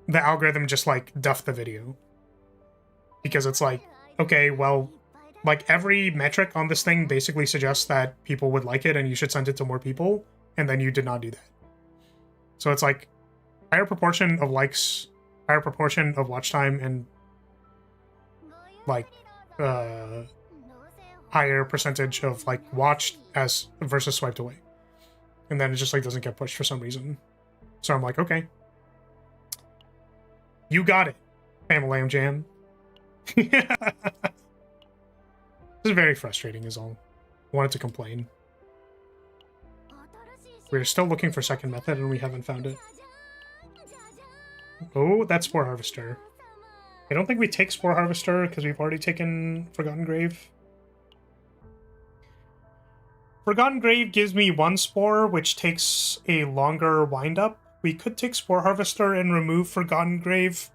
the algorithm just like duffed the video. Because it's like, okay, well, like every metric on this thing basically suggests that people would like it and you should send it to more people, and then you did not do that. So it's like higher proportion of likes, higher proportion of watch time, and like higher percentage of like watched as versus swiped away. And then it just like doesn't get pushed for some reason. So I'm like, okay. You got it, Pamela Jam. This is very frustrating is all. Wanted to complain. We're still looking for second method and we haven't found it. Oh, that's Spore Harvester. I don't think we take Spore Harvester because we've already taken Forgotten Grave. Forgotten Grave gives me 1 Spore, which takes a longer wind-up. We could take Spore Harvester and remove Forgotten Grave.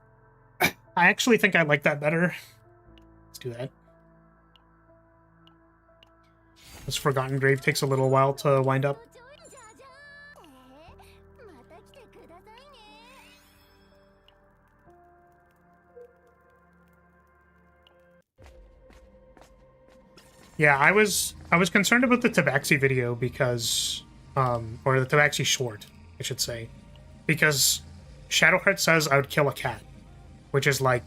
I actually think I like that better. Let's do that. This Forgotten Grave takes a little while to wind up. Yeah, I was concerned about the Tabaxi video because, or the Tabaxi short, I should say, because Shadowheart says I would kill a cat, which is like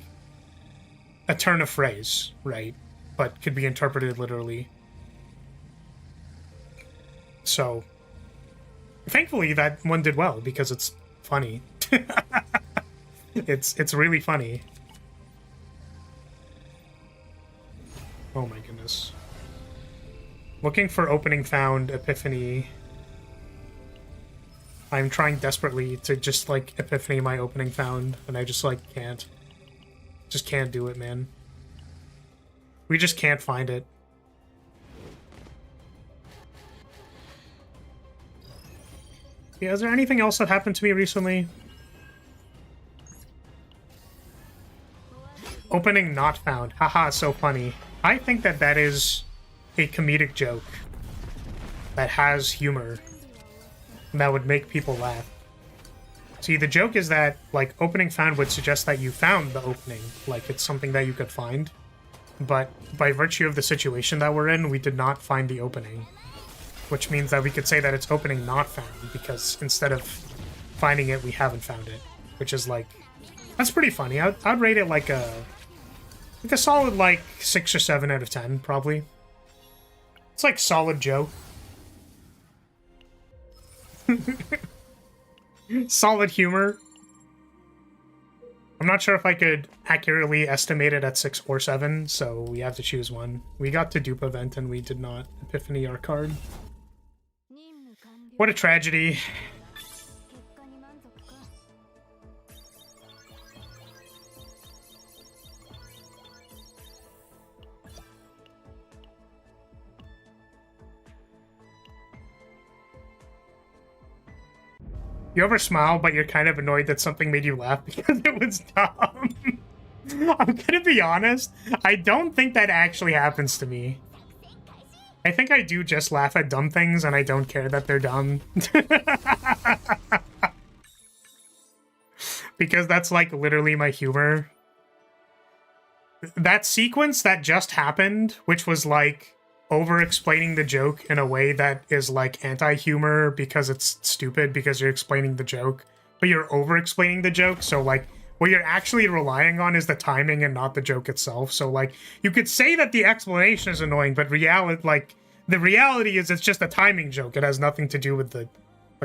a turn of phrase, right? But could be interpreted literally. So, thankfully that one did well because it's funny. It's really funny. Oh my goodness. Looking for opening found, Epiphany. I'm trying desperately to just, like, Epiphany my opening found, and I just, like, can't. Just can't do it, man. We just can't find it. Yeah, is there anything else that happened to me recently? Opening not found. Haha, so funny. I think that that is a comedic joke that has humor that would make people laugh. See, the joke is that, like, opening found would suggest that you found the opening, like it's something that you could find, but by virtue of the situation that we're in, we did not find the opening, which means that we could say that it's opening not found, because instead of finding it, we haven't found it, which is, like, that's pretty funny. I'd rate it like a solid, like, 6 or 7 out of 10, probably. It's like solid joke. Solid humor. I'm not sure if I could accurately estimate it at 6 or 7, so we have to choose one. We got to dupe event and we did not Epiphany our card. What a tragedy. You ever smile, but you're kind of annoyed that something made you laugh because it was dumb? I'm gonna be honest, I don't think that actually happens to me. I think I do just laugh at dumb things and I don't care that they're dumb. Because that's like literally my humor. That sequence that just happened, which was like over-explaining the joke in a way that is like anti-humor because it's stupid because you're explaining the joke, but you're over-explaining the joke, so like what you're actually relying on is the timing and not the joke itself. So, like, you could say that the explanation is annoying, but the reality is it's just a timing joke. It has nothing to do with the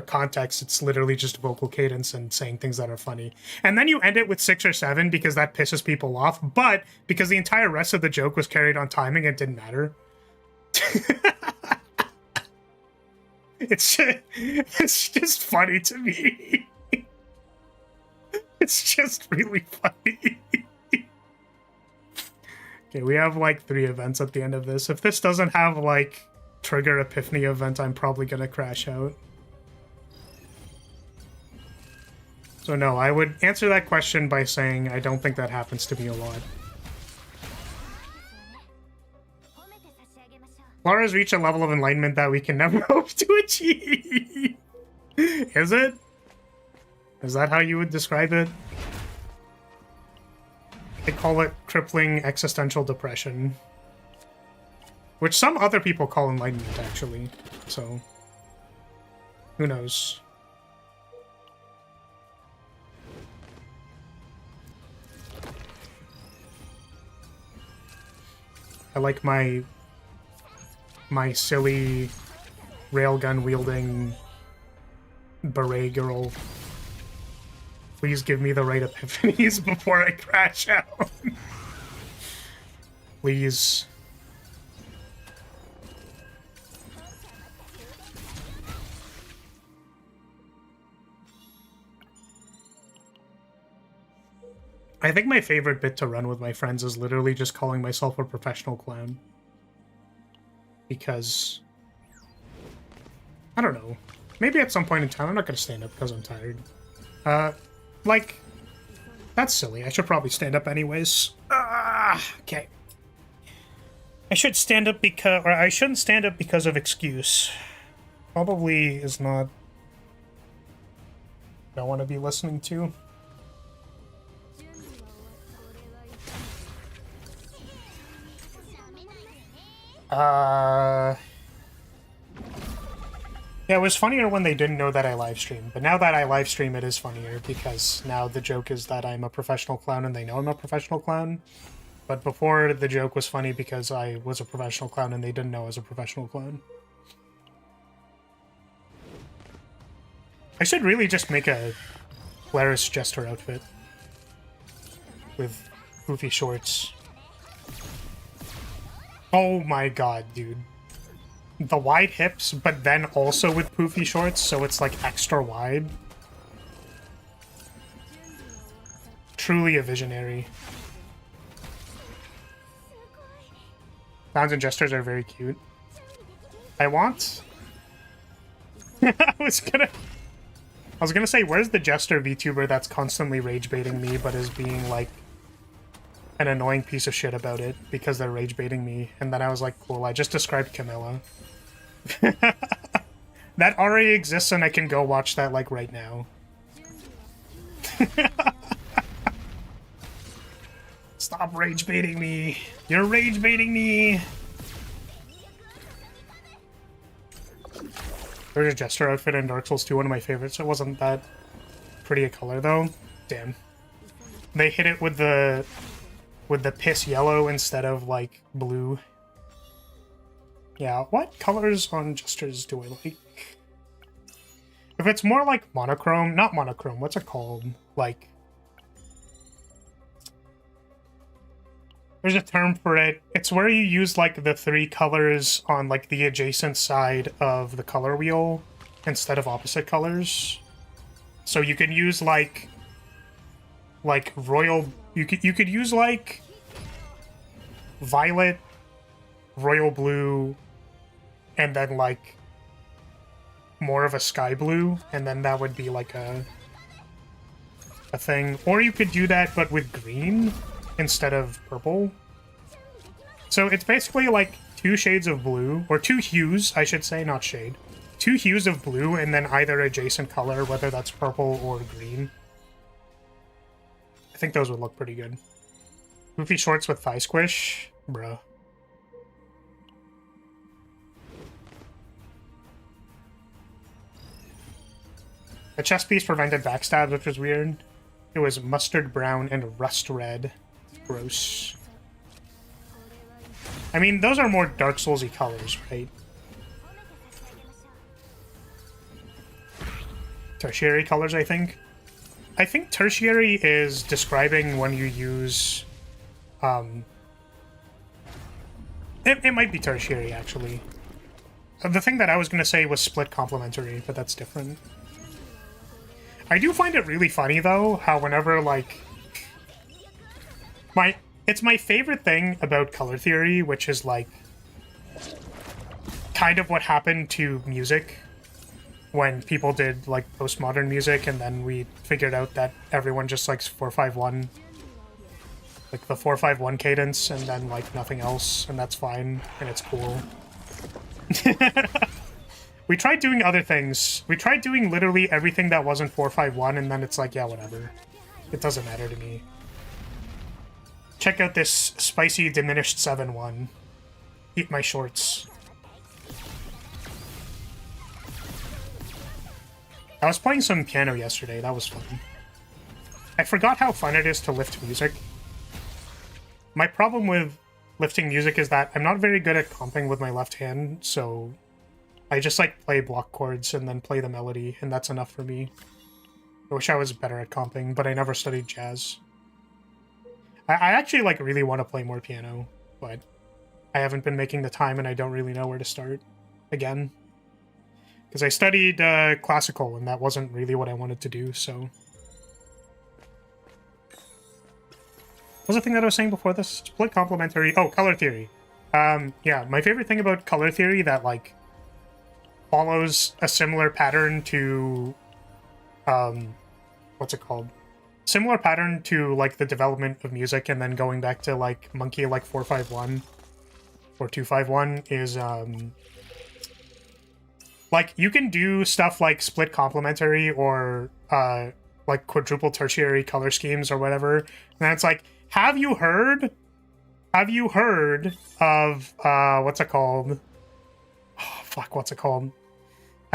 context. It's literally just vocal cadence and saying things that are funny. And then you end it with 6 or 7 because that pisses people off, but because the entire rest of the joke was carried on timing, it didn't matter. It's just funny to me. It's just really funny. Okay, we have like 3 events at the end of this. If this doesn't have like trigger epiphany event, I'm probably gonna crash out. So no, I would answer that question by saying I don't think that happens to me a lot. Lara's reached a level of enlightenment that we can never hope to achieve. Is it? Is that how you would describe it? They call it crippling existential depression. Which some other people call enlightenment, actually. So, who knows? I like my silly railgun wielding beret girl. Please give me the right epiphanies before I crash out. Please. I think my favorite bit to run with my friends is literally just calling myself a professional clown. Because, I don't know. Maybe at some point in time, I'm not going to stand up because I'm tired. Like, that's silly. I should probably stand up anyways. Okay. I should stand up because, or I shouldn't stand up because of excuse. Probably is not what I want to be listening to. Yeah, it was funnier when they didn't know that I live stream, but now that I live stream, it is funnier because now the joke is that I'm a professional clown and they know I'm a professional clown. But before, the joke was funny because I was a professional clown and they didn't know I was a professional clown. I should really just make a Glarus Jester outfit with poofy shorts. Oh my god, dude. The wide hips, but then also with poofy shorts, so it's like extra wide. Truly a visionary. Clowns and jesters are very cute. I want... I was gonna say, where's the jester VTuber that's constantly rage baiting me, but is being like an annoying piece of shit about it because they're rage baiting me? And then I was like, cool, I just described Camilla. That already exists and I can go watch that like right now. Stop rage baiting me. You're rage baiting me. There's a jester outfit in Dark Souls 2, one of my favorites. It wasn't that pretty a color though. Damn. They hit it with the piss yellow instead of like blue. Yeah, what colors on jesters do I like? If it's more like monochrome, not monochrome, what's it called? Like, there's a term for it. It's where you use like the 3 colors on like the adjacent side of the color wheel instead of opposite colors. So you can use like royal, you could use like violet, royal blue, and then like more of a sky blue, and then that would be like a thing. Or you could do that but with green instead of purple. So it's basically like 2 shades of blue, or 2 hues, I should say, not shade. 2 hues of blue and then either adjacent color, whether that's purple or green. I think those would look pretty good. Goofy shorts with thigh squish? Bruh. The chest piece prevented backstabs, which was weird. It was mustard brown and rust red. Gross. I mean, those are more Dark Souls-y colors, right? Tertiary colors, I think. I think tertiary is describing when you use... It might be tertiary, actually. The thing that I was going to say was split complementary, but that's different. I do find it really funny, though, how whenever, like... It's my favorite thing about color theory, which is, like, kind of what happened to music when people did, like, postmodern music, and then we figured out that everyone just likes 4-5-1. Like, the 4-5-1 cadence, and then, like, nothing else, and that's fine, and it's cool. We tried doing other things. We tried doing literally everything that wasn't 4-5-1, and then it's like, yeah, whatever. It doesn't matter to me. Check out this spicy diminished 7-1. Eat my shorts. I was playing some piano yesterday. That was fun. I forgot how fun it is to lift music. My problem with lifting music is that I'm not very good at comping with my left hand, so I just, like, play block chords and then play the melody, and that's enough for me. I wish I was better at comping, but I never studied jazz. I actually, like, really want to play more piano, but I haven't been making the time and I don't really know where to start again. Because I studied classical, and that wasn't really what I wanted to do, so... What was the thing that I was saying before this? Split complementary... Oh, color theory. Yeah, my favorite thing about color theory that, like, follows a similar pattern to... what's it called? Similar pattern to, like, the development of music, and then going back to, like, Monkey, like, 4-5-1 or 2-5-1 is, like, you can do stuff like split complementary or, like, quadruple tertiary color schemes or whatever, and then it's like, have you heard of, what's it called? Oh, fuck, what's it called?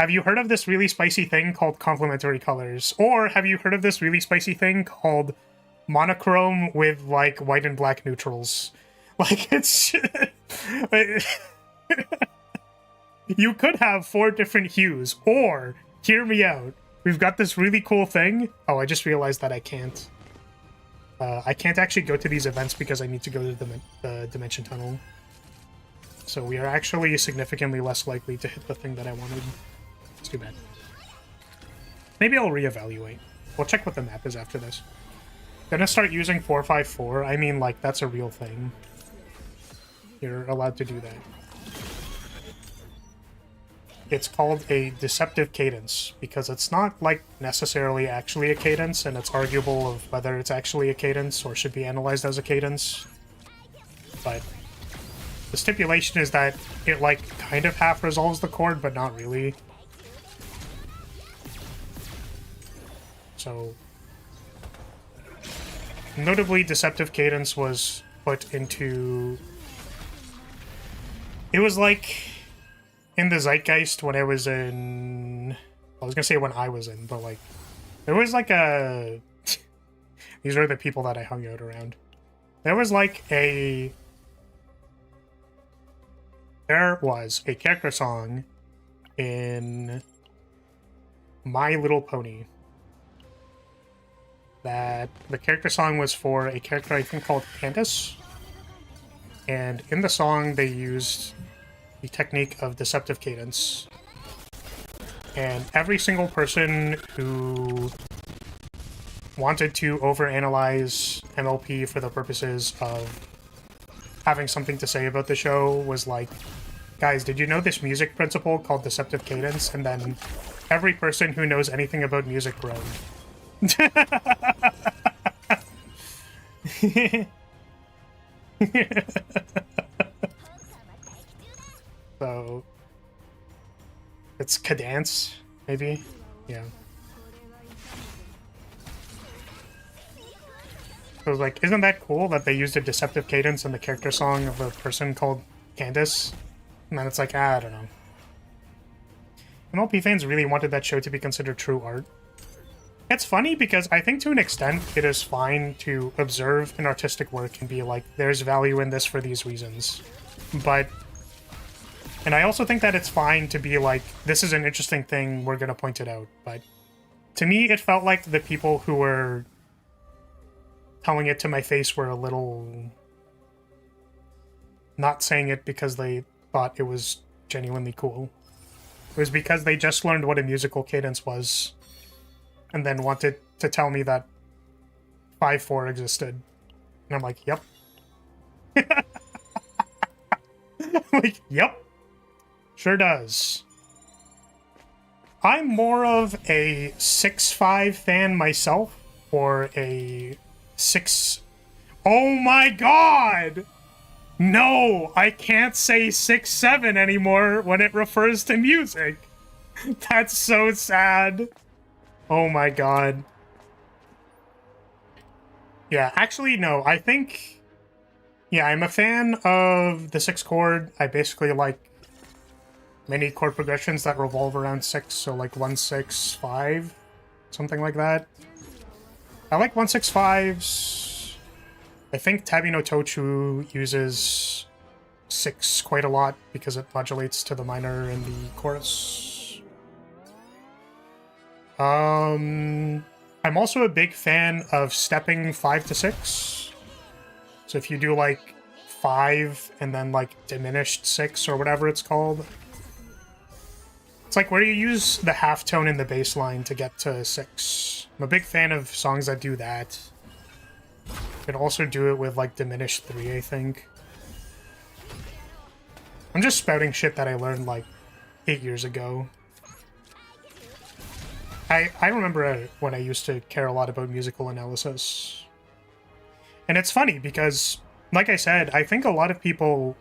Have you heard of this really spicy thing called complementary colors? Or have you heard of this really spicy thing called monochrome with, like, white and black neutrals? Like, it's... You could have 4 different hues, or, hear me out, we've got this really cool thing. Oh, I just realized that I can't. I can't actually go to these events because I need to go to the Dimension Tunnel. So we are actually significantly less likely to hit the thing that I wanted. It's too bad. Maybe I'll reevaluate. We'll check what the map is after this. Gonna start using 4-5-4. I mean, like, that's a real thing. You're allowed to do that. It's called a deceptive cadence, because it's not, like, necessarily actually a cadence, and it's arguable of whether it's actually a cadence or should be analyzed as a cadence. But the stipulation is that it, like, kind of half resolves the chord, but not really. So, notably, deceptive cadence was put into... It was, like, in the zeitgeist when I was in... I was gonna say when I was in, but, like, there was, like, a... These are the people that I hung out around. There was, like, a... There was a character song in My Little Pony. That the character song was for a character I think called Candace. And in the song they used the technique of deceptive cadence. And every single person who wanted to overanalyze MLP for the purposes of having something to say about the show was like, guys, did you know this music principle called deceptive cadence? And then every person who knows anything about music groaned. So it's cadence, maybe? Yeah. So I was like, isn't that cool that they used a deceptive cadence in the character song of a person called Candace? And then it's like, I don't know. MLP fans really wanted that show to be considered true art. It's funny because I think to an extent it is fine to observe an artistic work and be like, there's value in this for these reasons. But, and I also think that it's fine to be like, this is an interesting thing, we're gonna point it out. But to me, it felt like the people who were telling it to my face were a little not saying it because they thought it was genuinely cool. It was because they just learned what a musical cadence was and then wanted to tell me that 5/4 existed. And I'm like, yep. Like, yep. Sure does. I'm more of a 6/5 fan myself, or a 6... Oh my god! No, I can't say 6/7 anymore when it refers to music. That's so sad. Oh my god. Yeah, actually, no, I think... Yeah, I'm a fan of the 6 chord. I basically like many chord progressions that revolve around 6, so like 1-6-5, something like that. I like 1-6-5s. I think Tabi no Tochu uses 6 quite a lot because it modulates to the minor in the chorus. I'm also a big fan of stepping 5-6. So if you do like 5 and then like diminished 6 or whatever it's called, it's like where you use the half tone in the bass line to get to 6. I'm a big fan of songs that do that. You can also do it with like diminished 3, I think. I'm just spouting shit that I learned like 8 years ago. I remember when I used to care a lot about musical analysis. And it's funny because, like I said, I think a lot of people,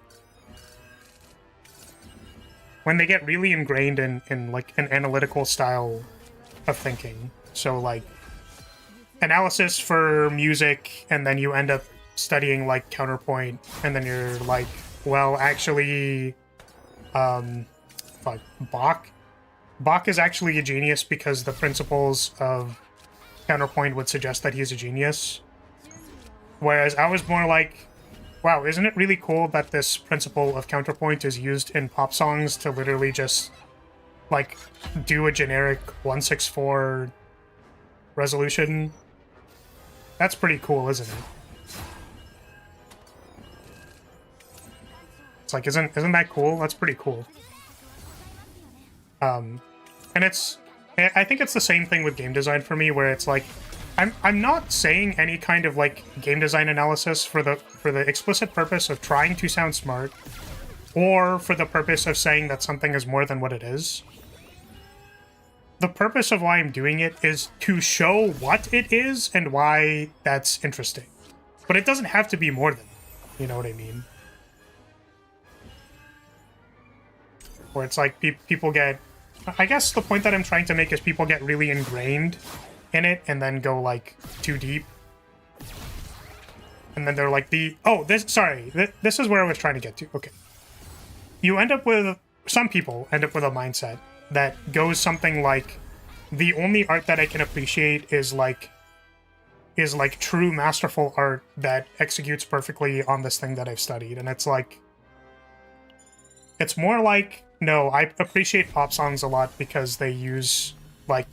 when they get really ingrained in like an analytical style of thinking, so like analysis for music, and then you end up studying like counterpoint, and then you're like, well, actually, fuck, Bach is actually a genius because the principles of counterpoint would suggest that he's a genius. Whereas I was more like, wow, isn't it really cool that this principle of counterpoint is used in pop songs to literally just, like, do a generic 1-6-4 resolution? That's pretty cool, isn't it? It's like, isn't that cool? That's pretty cool. And I think it's the same thing with game design for me, where it's like, I'm not saying any kind of like game design analysis for the explicit purpose of trying to sound smart, or for the purpose of saying that something is more than what it is. The purpose of why I'm doing it is to show what it is and why that's interesting. But it doesn't have to be more than, you know what I mean? Where it's like people get... I guess the point that I'm trying to make is people get really ingrained in it and then go like too deep. And then they're like this is where I was trying to get to. Okay. You end up with... Some people end up with a mindset that goes something like, the only art that I can appreciate is like true masterful art that executes perfectly on this thing that I've studied. And it's like... It's more like, no, I appreciate pop songs a lot because they use, like,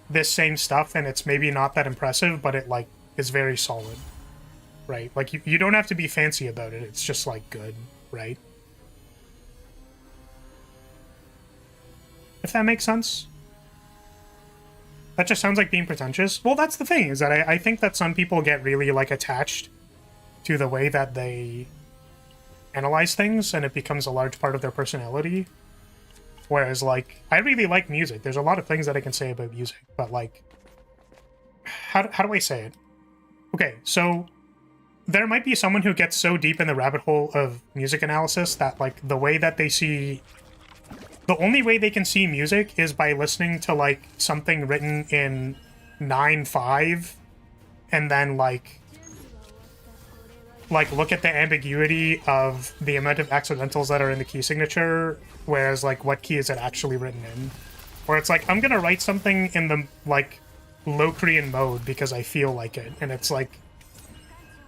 this same stuff, and it's maybe not that impressive, but it, like, is very solid, right? Like, you don't have to be fancy about it. It's just, like, good, right? If that makes sense. That just sounds like being pretentious. Well, that's the thing, is that I think that some people get really, like, attached to the way that they analyze things, and it becomes a large part of their personality. Whereas, like, I really like music. There's a lot of things that I can say about music, but, like, how do I say it? Okay, so there might be someone who gets so deep in the rabbit hole of music analysis that, like, the way that they see... The only way they can see music is by listening to, like, something written in 9/5, and then, like, look at the ambiguity of the amount of accidentals that are in the key signature, whereas, like, what key is it actually written in? Where it's like, I'm gonna write something in the, like, Locrian mode because I feel like it. And it's like,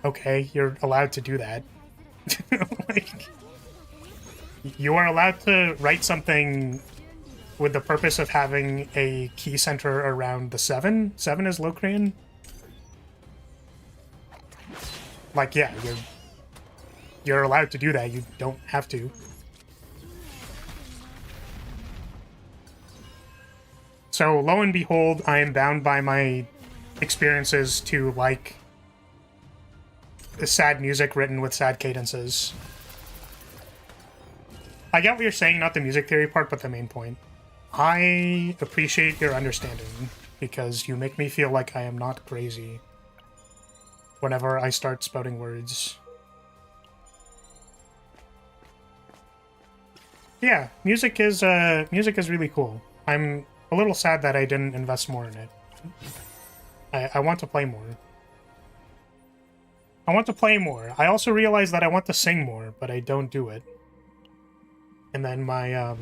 okay, you're allowed to do that. Like, you are allowed to write something with the purpose of having a key center around the 7. 7 is Locrian. Like, yeah, you're allowed to do that. You don't have to. So, lo and behold, I am bound by my experiences to like the sad music written with sad cadences. I get what you're saying, not the music theory part, but the main point. I appreciate your understanding, because you make me feel like I am not crazy whenever I start spouting words. Yeah, music is really cool. I'm a little sad that I didn't invest more in it. I want to play more. I want to play more. I also realize that I want to sing more, but I don't do it. And then my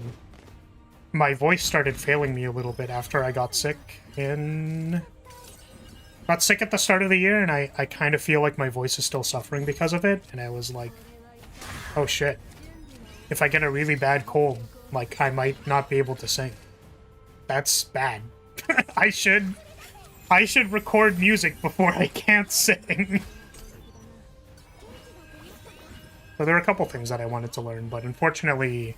voice started failing me a little bit after I got sick got sick at the start of the year, and I kind of feel like my voice is still suffering because of it, and I was like, oh shit. If I get a really bad cold, like, I might not be able to sing. That's bad. I should record music before I can't sing. So there are a couple things that I wanted to learn, but unfortunately,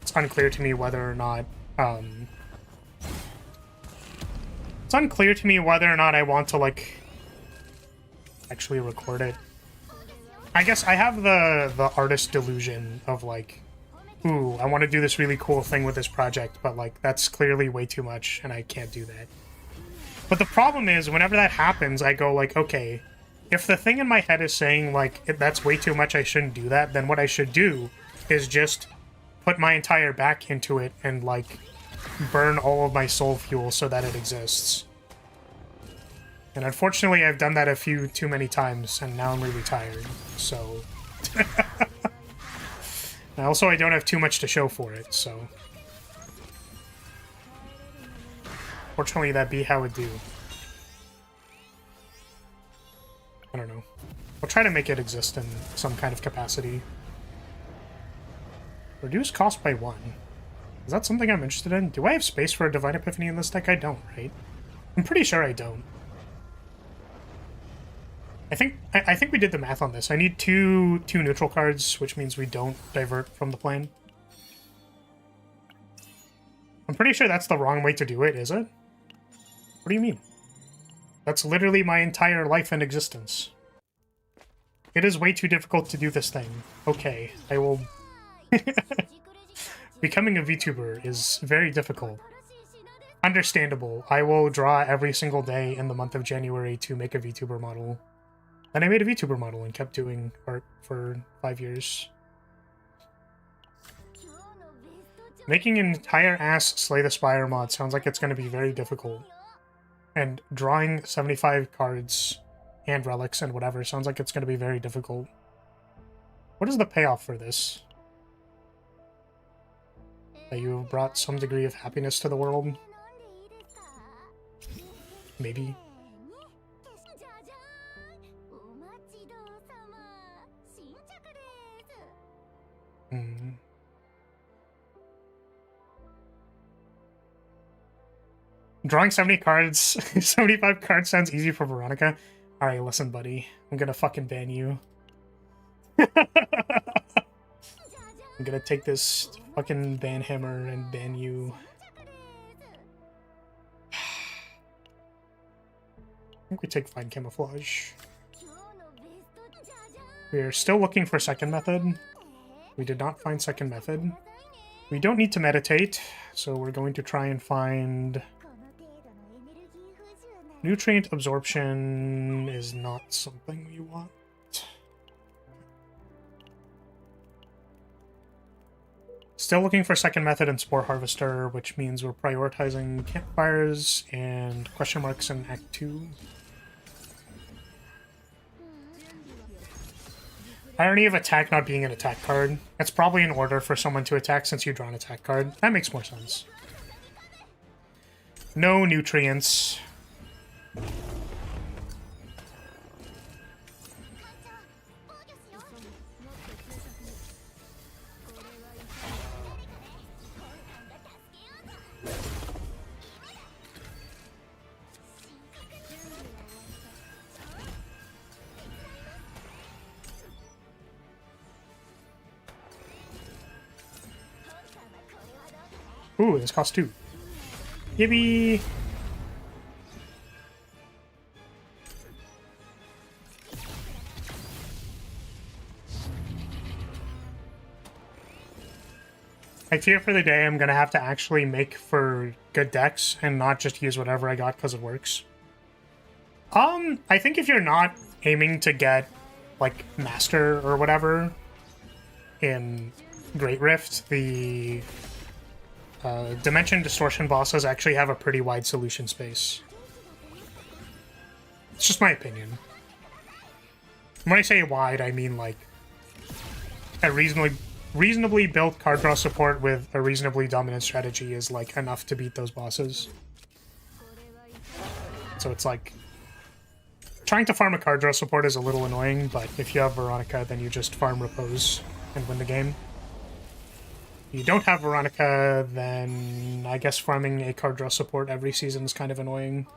it's unclear to me whether or not, it's unclear to me whether or not I want to, like, actually record it. I guess I have the artist delusion of, like, ooh, I want to do this really cool thing with this project, but, like, that's clearly way too much, and I can't do that. But the problem is, whenever that happens, I go, like, okay, if the thing in my head is saying, like, that's way too much, I shouldn't do that, then what I should do is just put my entire back into it and, like, burn all of my soul fuel so that it exists. And unfortunately, I've done that a few too many times, and now I'm really tired, so... And also, I don't have too much to show for it, so... Fortunately, that be how it do. I don't know. I'll try to make it exist in some kind of capacity. Reduce cost by 1. Is that something I'm interested in? Do I have space for a Divine Epiphany in this deck? I don't, right? I'm pretty sure I don't. I think we did the math on this. I need two neutral cards, which means we don't divert from the plan. I'm pretty sure that's the wrong way to do it, is it? What do you mean? That's literally my entire life and existence. It is way too difficult to do this thing. Okay, I will... Becoming a VTuber is very difficult. Understandable. I will draw every single day in the month of January to make a VTuber model. Then I made a VTuber model and kept doing art for 5 years. Making an entire ass Slay the Spire mod sounds like it's going to be very difficult. And drawing 75 cards and relics and whatever sounds like it's going to be very difficult. What is the payoff for this? That you have brought some degree of happiness to the world? Maybe. Drawing 70 cards, 75 cards sounds easy for Veronica. Alright, listen, buddy. I'm gonna fucking ban you. I'm gonna take this fucking ban hammer and ban you. I think we take Fine Camouflage. We're still looking for second method. We did not find second method. We don't need to meditate, so we're going to try and find... Nutrient absorption is not something we want. Still looking for second method and Spore Harvester, which means we're prioritizing campfires and question marks in Act 2. Irony of attack not being an attack card. It's probably in order for someone to attack since you draw an attack card. That makes more sense. No nutrients. Ooh, this costs 2. Yippee! I fear for the day I'm gonna have to actually make for good decks and not just use whatever I got because it works. I think if you're not aiming to get, like, Master or whatever in Great Rift, the Dimension Distortion bosses actually have a pretty wide solution space. It's just my opinion. When I say wide, I mean, like, a reasonably built card draw support with a reasonably dominant strategy is, like, enough to beat those bosses. So it's like, trying to farm a card draw support is a little annoying, but if you have Veronica, then you just farm Repose and win the game. If you don't have Veronica, then I guess farming a card draw support every season is kind of annoying.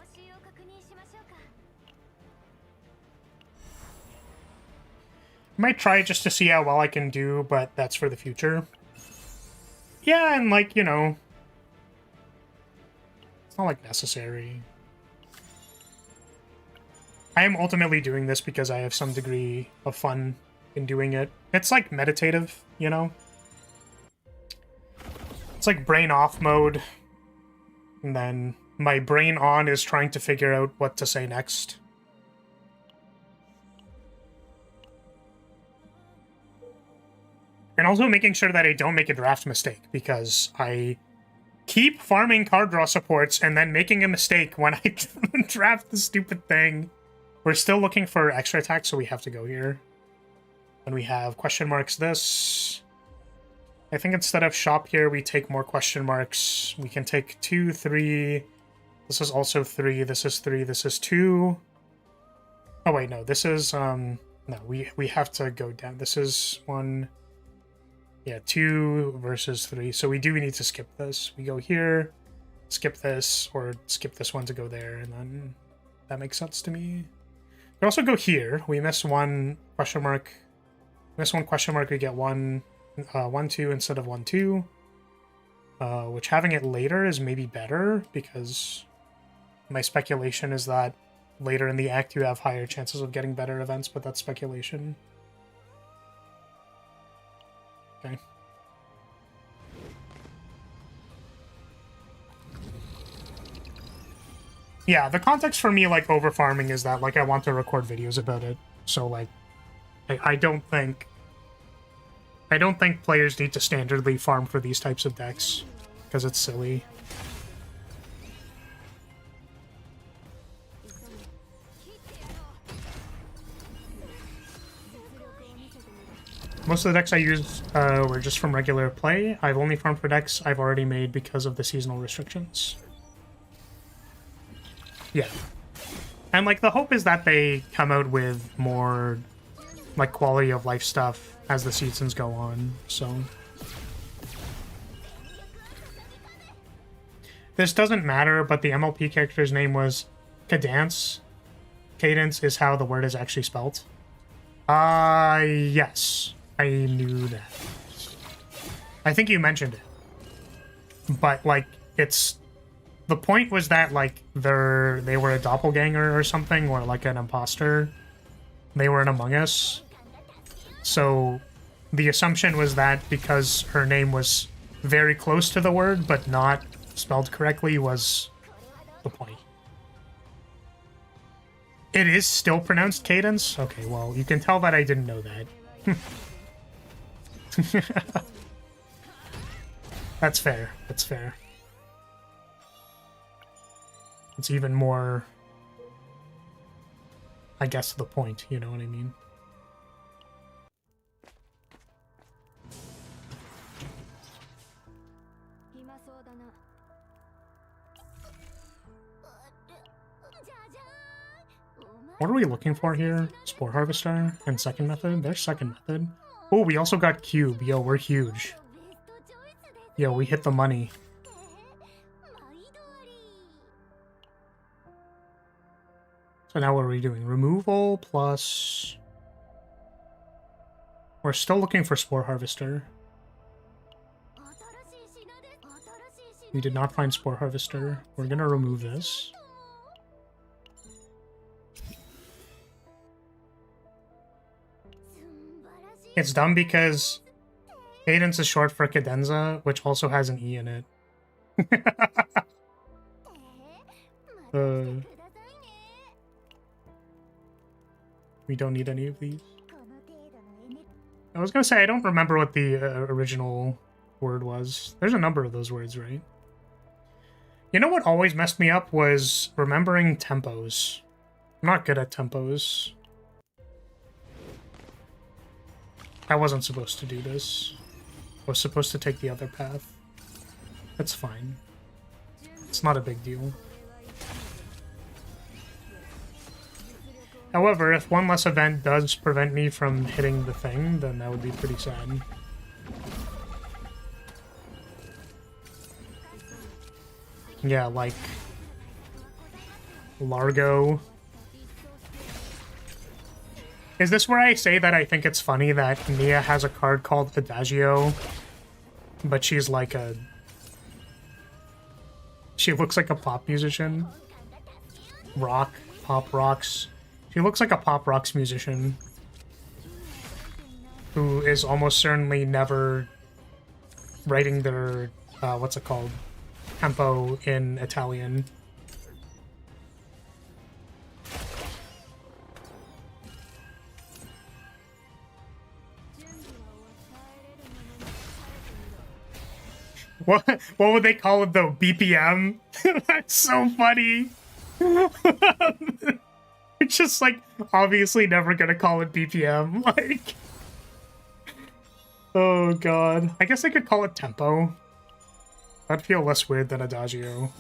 I might try just to see how well I can do, but that's for the future. Yeah, and, like, you know, it's not, like, necessary. I am ultimately doing this because I have some degree of fun in doing it. It's, like, meditative, you know? It's like brain off mode, and then my brain on is trying to figure out what to say next. And also making sure that I don't make a draft mistake, because I keep farming card draw supports and then making a mistake when I draft the stupid thing. We're still looking for extra attack, so we have to go here. And we have question marks this. I think instead of shop here, we take more question marks. We can take 2, 3. This is also 3. This is 3. This is 2. Oh, wait, no. This is, no, we have to go down. This is 1. Yeah, 2 versus 3. So we do need to skip this. We go here, skip this, or skip this one to go there, and then that makes sense to me. We also go here. We miss 1 question mark. Miss 1 question mark, we get 1, 1, 2 instead of 1, 2. Which having it later is maybe better, because my speculation is that later in the act you have higher chances of getting better events, but that's speculation. Okay. Yeah, the context for me, like, over farming is that, like, I want to record videos about it. So, like, I don't think players need to standardly farm for these types of decks, because it's silly. Most of the decks I used were just from regular play. I've only farmed for decks I've already made because of the seasonal restrictions. Yeah. And, like, the hope is that they come out with more, like, quality of life stuff as the seasons go on, so. This doesn't matter, but the MLP character's name was Cadence. Cadence is how the word is actually spelt. Yes. I knew that. I think you mentioned it. But, like, it's... The point was that, like, they were a doppelganger or something, or, like, an imposter. They were an Among Us. So the assumption was that because her name was very close to the word, but not spelled correctly, was the point. It is still pronounced Cadence? Okay, well, you can tell that I didn't know that. That's fair. That's fair. It's even more, I guess, the point, you know what I mean? What are we looking for here? Spore Harvester and second method? There's second method. Oh, we also got cube. Yo, we're huge. Yo, we hit the money. So now what are we doing? Removal plus... We're still looking for Spore Harvester. We did not find Spore Harvester. We're gonna remove this. It's dumb because Cadence is short for cadenza, which also has an E in it. We don't need any of these. I was gonna say, I don't remember what the original word was. There's a number of those words, right? You know what always messed me up was remembering tempos. I'm not good at tempos. I wasn't supposed to do this. I was supposed to take the other path. That's fine. It's not a big deal. However, if one less event does prevent me from hitting the thing, then that would be pretty sad. Yeah, like... Largo. Is this where I say that I think it's funny that Nia has a card called Adagio, but she's like a... She looks like a pop musician. Rock. Pop rocks. She looks like a pop rocks musician who is almost certainly never writing their, what's it called? Tempo in Italian. What would they call it though? BPM? That's so funny. It's just like obviously never gonna call it BPM. Like, oh god. I guess I could call it tempo. That'd feel less weird than Adagio.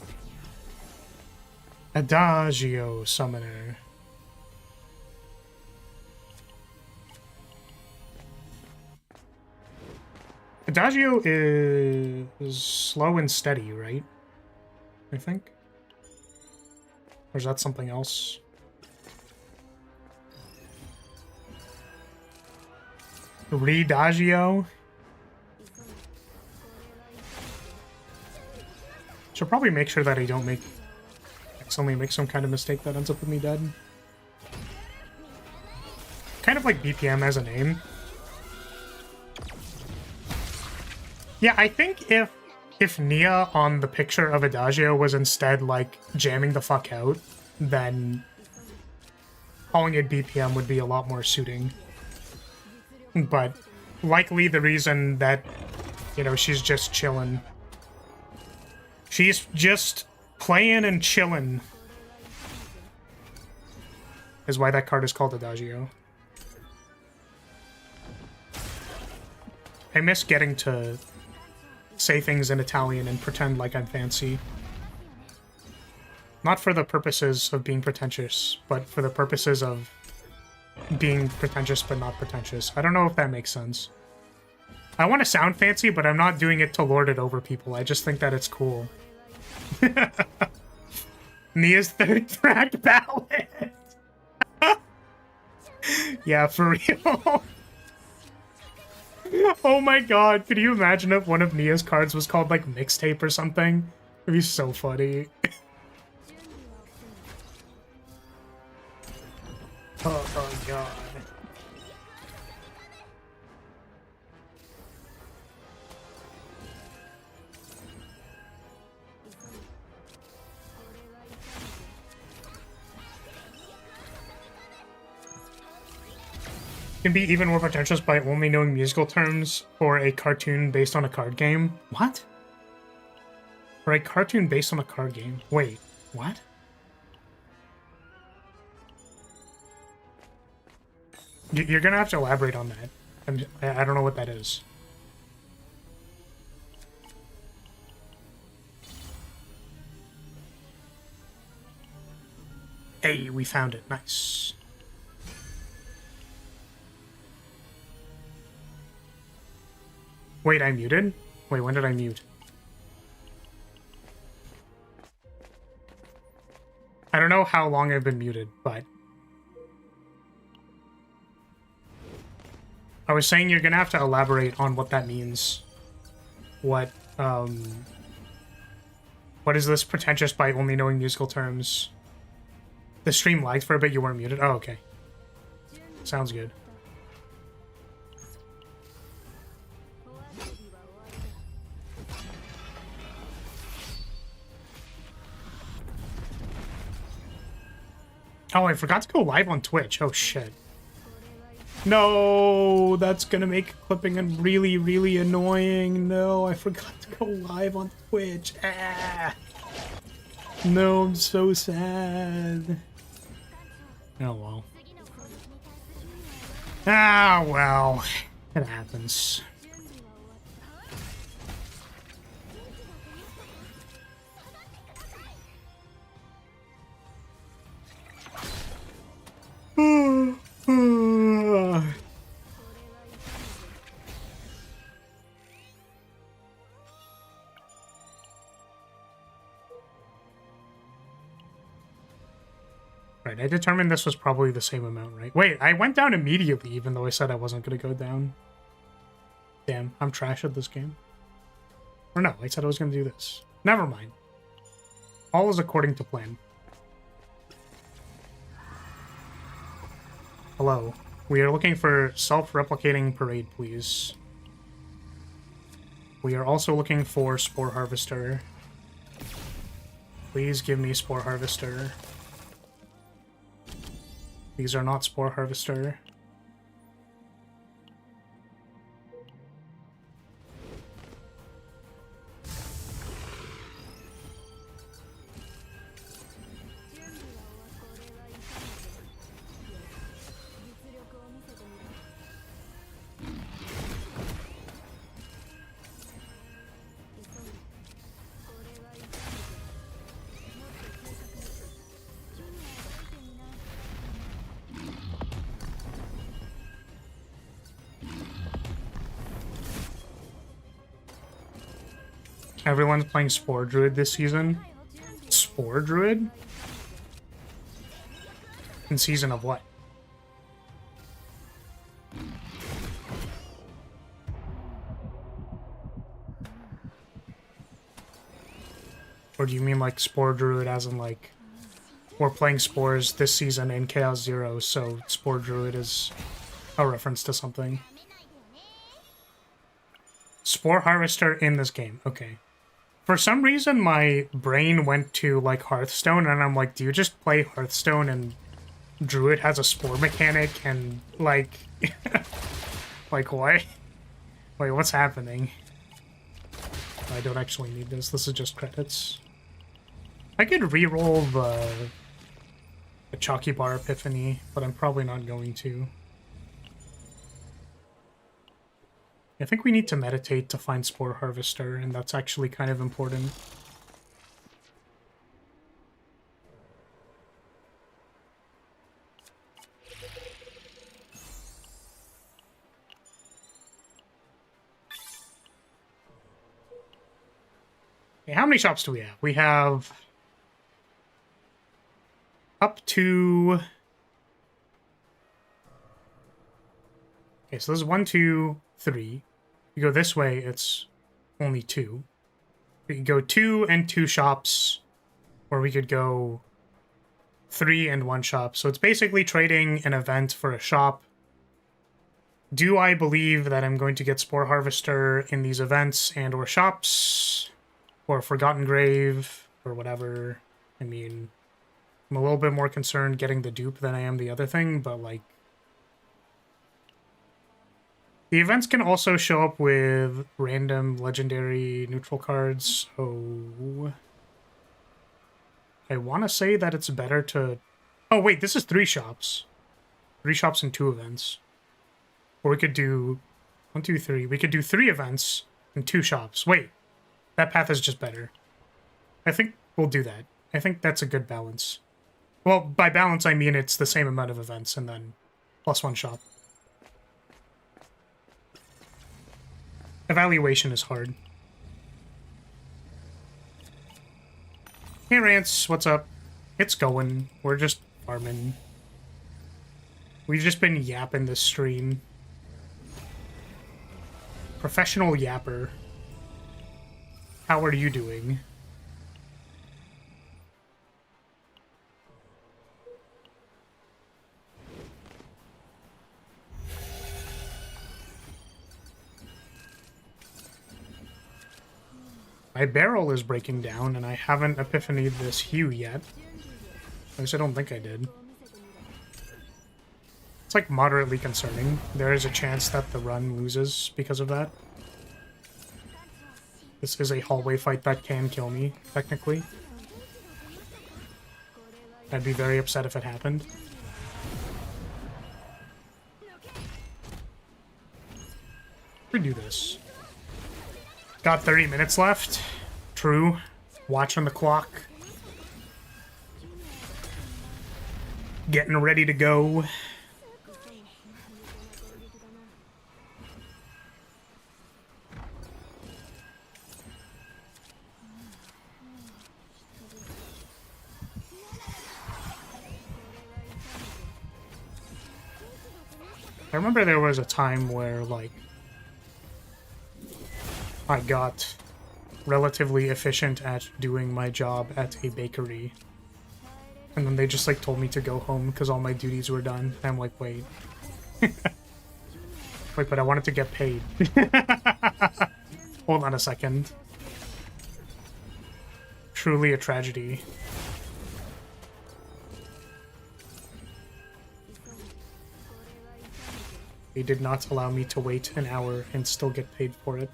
Adagio Summoner. Adagio is slow and steady, right? I think? Or is that something else? Redagio? Should probably make sure that I don't accidentally make some kind of mistake that ends up with me dead. Kind of like BPM as a name. Yeah, I think if Nia on the picture of Adagio was instead like jamming the fuck out, then calling it BPM would be a lot more suiting. But likely the reason that, you know, she's just chilling. She's just playing and chilling is why that card is called Adagio. I miss getting to say things in Italian and pretend like I'm fancy. Not for the purposes of being pretentious, but for the purposes of being pretentious but not pretentious. I don't know if that makes sense. I want to sound fancy, but I'm not doing it to lord it over people. I just think that it's cool. Nia's third track ballad. Yeah, for real. Oh my god, could you imagine if one of Nia's cards was called like mixtape or something? It'd be so funny. Oh god. Can be even more pretentious by only knowing musical terms for a cartoon based on a card game. What? For a cartoon based on a card game? Wait, what? You're gonna have to elaborate on that. I don't know what that is. Hey, we found it. Nice. Wait, I muted? Wait, when did I mute? I don't know how long I've been muted, but... I was saying you're gonna have to elaborate on what that means. What is this pretentious by only knowing musical terms? The stream lagged for a bit, you weren't muted? Oh, okay. Sounds good. Oh, I forgot to go live on Twitch. Oh, shit. No, that's gonna make clipping and really, really annoying. No, I forgot to go live on Twitch. Ah. No, I'm so sad. Oh, well. Ah, well. It happens. Right, I determined this was probably the same amount, right? Wait, I went down immediately, even though I said I wasn't going to go down. Damn, I'm trash at this game. Or no, I said I was going to do this. Never mind. All is according to plan. Hello. We are looking for self-replicating parade, please. We are also looking for Spore Harvester. Please give me Spore Harvester. These are not Spore Harvester. Everyone's playing Spore Druid this season. Spore Druid? In season of what? Or do you mean like Spore Druid as in like we're playing spores this season in Chaos Zero, so Spore Druid is a reference to something? Spore Harvester in this game, okay. For some reason, my brain went to, like, Hearthstone, and I'm like, do you just play Hearthstone and Druid has a spore mechanic, and, like... like, what? Wait, what's happening? I don't actually need this. This is just credits. I could re-roll the Chalky Bar Epiphany, but I'm probably not going to. I think we need to meditate to find Spore Harvester, and that's actually kind of important. Okay, how many shops do we have? We have up to... Okay, so there's 1, 2, 3. You go this way, it's only 2. We could go 2 and 2 shops, or we could go 3 and 1 shop. So it's basically trading an event for a shop. Do I believe that I'm going to get Spore Harvester in these events and or shops? Or Forgotten Grave, or whatever? I mean, I'm a little bit more concerned getting the dupe than I am the other thing, but like... The events can also show up with random legendary neutral cards, so... I want to say that it's better to... Oh, wait, this is 3 shops. 3 shops and 2 events. Or we could do... 1, 2, 3. We could do 3 events and 2 shops. Wait, that path is just better. I think we'll do that. I think that's a good balance. Well, by balance, I mean it's the same amount of events and then plus one shop. Evaluation is hard. Hey, Rance, what's up? It's going. We're just farming. We've just been yapping this stream. Professional yapper. How are you doing? My barrel is breaking down, and I haven't epiphanied this hue yet. At least I don't think I did. It's like moderately concerning. There is a chance that the run loses because of that. This is a hallway fight that can kill me, technically. I'd be very upset if it happened. Redo this. Got 30 minutes left. True. Watching the clock. Getting ready to go. I remember there was a time where, like, I got relatively efficient at doing my job at a bakery. And then they just, like, told me to go home because all my duties were done. And I'm like, wait. Wait, but I wanted to get paid. Hold on a second. Truly a tragedy. They did not allow me to wait an hour and still get paid for it.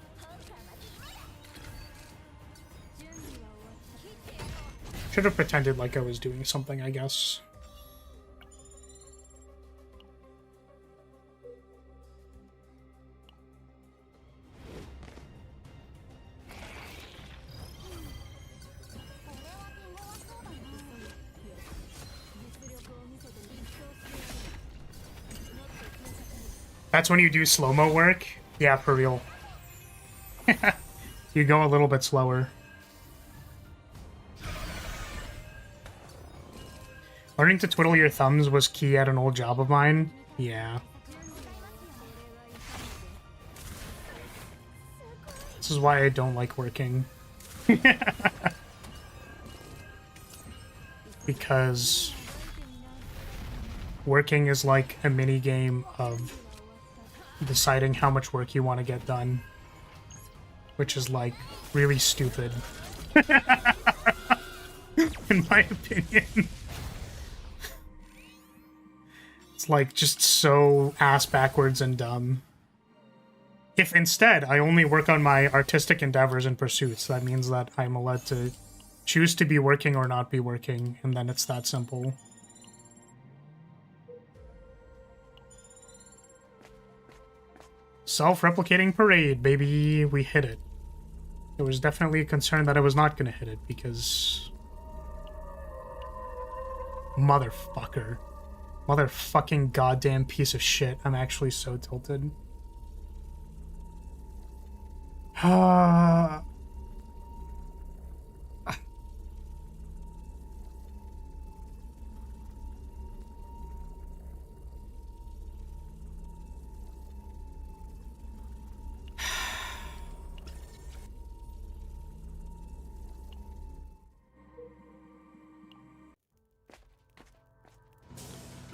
Should have pretended like I was doing something, I guess. That's when you do slow-mo work? Yeah, for real. You go a little bit slower. Learning to twiddle your thumbs was key at an old job of mine. Yeah. This is why I don't like working. Because working is like a mini game of deciding how much work you want to get done. Which is, like, really stupid. In my opinion. It's, like, just so ass backwards and dumb. If instead I only work on my artistic endeavors and pursuits, that means that I'm allowed to choose to be working or not be working, and then it's that simple. Self-replicating parade, baby. We hit it. There was definitely a concern that I was not going to hit it because... Motherfucker. Motherfucking goddamn piece of shit. I'm actually so tilted.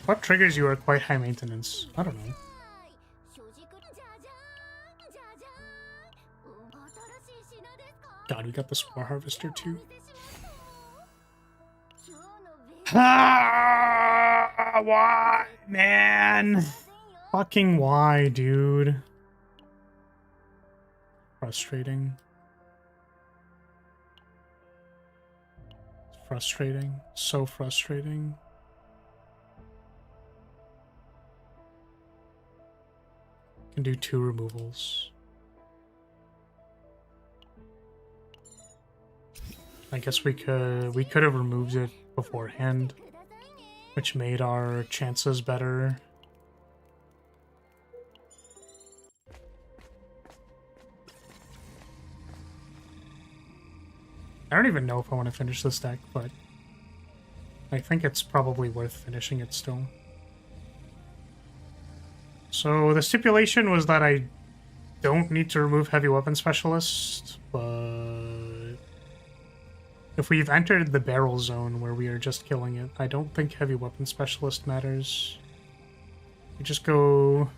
What triggers you are quite high maintenance? I don't know. God, we got the Spore Harvester too. Ah, why, man? Fucking why, dude? Frustrating. Frustrating. So frustrating. Can do 2 removals. I guess we could have removed it beforehand. which made our chances better. I don't even know if I want to finish this deck, but I think it's probably worth finishing it still. So the stipulation was that I don't need to remove Heavy Weapon Specialist, but if we've entered the barrel zone where we are just killing it, I don't think Heavy Weapon Specialist matters. We just go...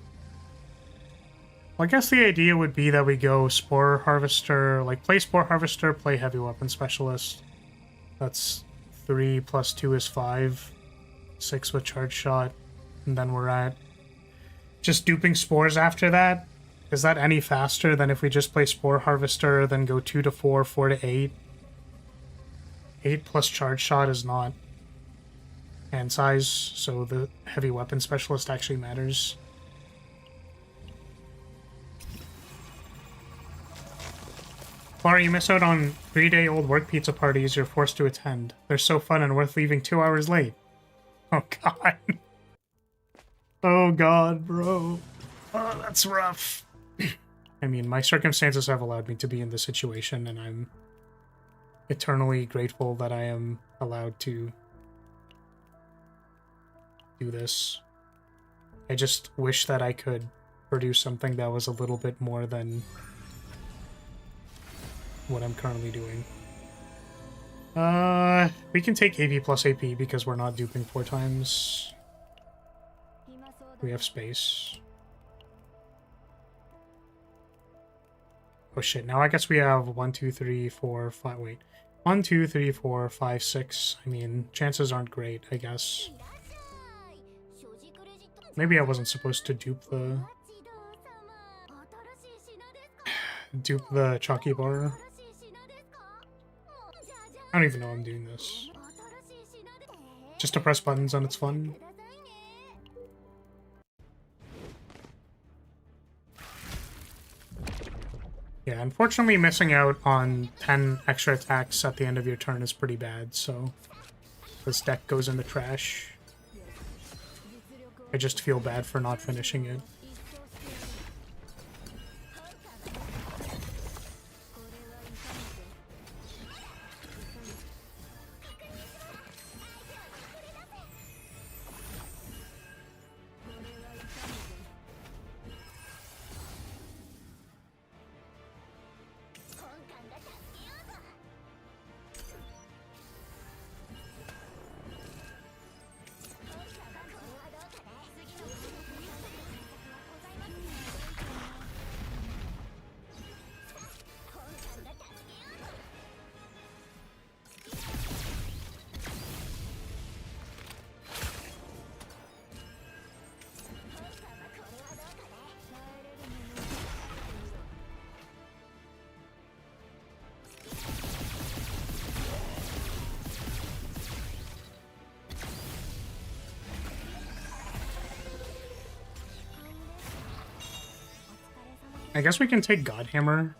Well, I guess the idea would be that we go Spore Harvester, like play Spore Harvester, play Heavy Weapon Specialist. That's 3 plus 2 is 5, 6 with Charge Shot, and then we're at just duping Spores after that. Is that any faster than if we just play Spore Harvester, then go 2 to 4, 4 to 8? 8 plus Charge Shot is not hand size, so the Heavy Weapon Specialist actually matters. Clara, you miss out on 3-day-old work pizza parties you're forced to attend. They're so fun and worth leaving 2 hours late. Oh god. Oh god, bro. Oh, that's rough. I mean, my circumstances have allowed me to be in this situation, and I'm eternally grateful that I am allowed to do this. I just wish that I could produce something that was a little bit more than what I'm currently doing. We can take AP plus AP because we're not duping 4 times. We have space. Oh shit, now I guess we have 1, 2, 3, 4, 5, wait. 1, 2, 3, 4, 5, 6. I mean, chances aren't great, I guess. Maybe I wasn't supposed to dupe the... dupe the chalky bar. I don't even know I'm doing this. Just to press buttons and it's fun. Yeah, unfortunately missing out on 10 extra attacks at the end of your turn is pretty bad, so this deck goes in the trash. I just feel bad for not finishing it. I guess we can take Godhammer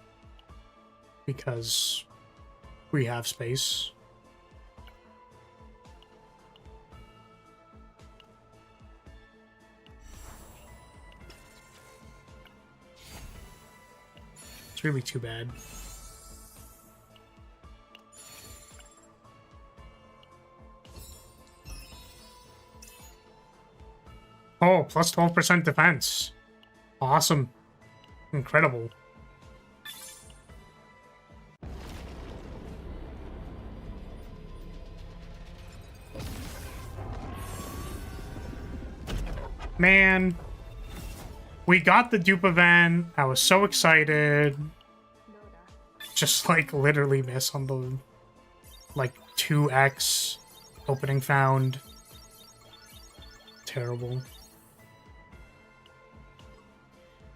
because we have space. It's really too bad. Oh, plus 12% defense. Awesome. Incredible. Man. We got the dupe event. I was so excited. Just like literally miss on the like 2x opening found. Terrible.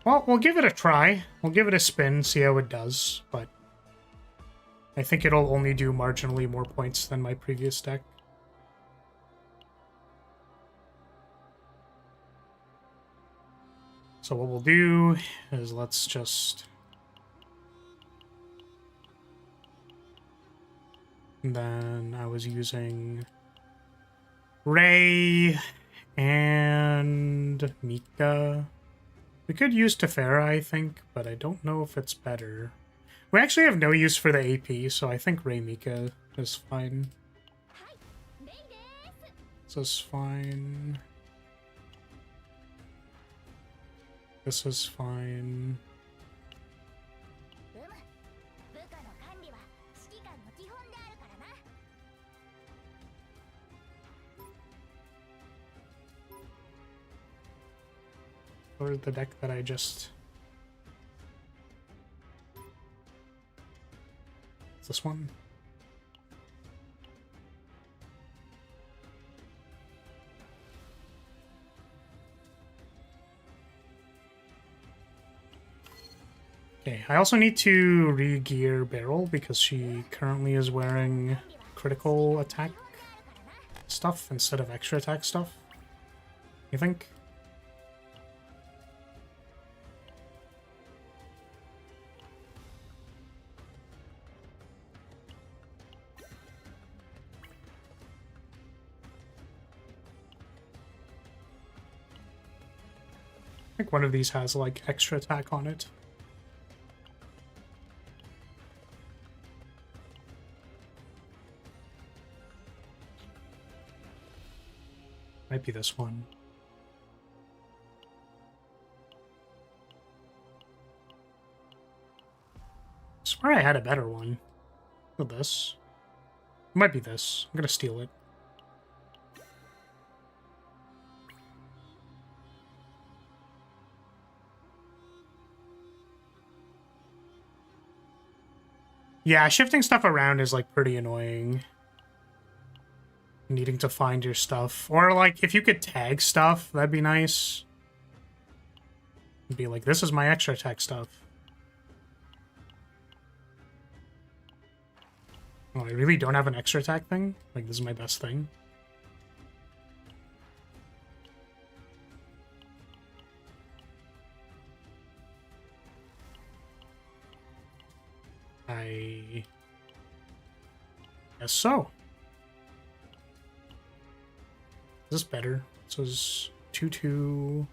Well, we'll give it a try. We'll give it a spin, see how it does, but I think it'll only do marginally more points than my previous deck. So what we'll do is let's just... And then I was using Ray and Mika. We could use Tefera, I think, but I don't know if it's better. We actually have no use for the AP, so I think Ray Mika is fine. This is fine. This is fine. Or the deck that I just... It's this one. Okay, I also need to re-gear Beryl because she currently is wearing critical attack stuff instead of extra attack stuff. You think? I think one of these has like extra attack on it. Might be this one. I swear I had a better one. Look at this. It might be this. I'm gonna steal it. Yeah, shifting stuff around is like pretty annoying. Needing to find your stuff. Or, like, if you could tag stuff, that'd be nice. It'd be like, this is my extra attack stuff. Oh, I really don't have an extra attack thing? Like, this is my best thing? I guess so. Is this better? This is 2-2,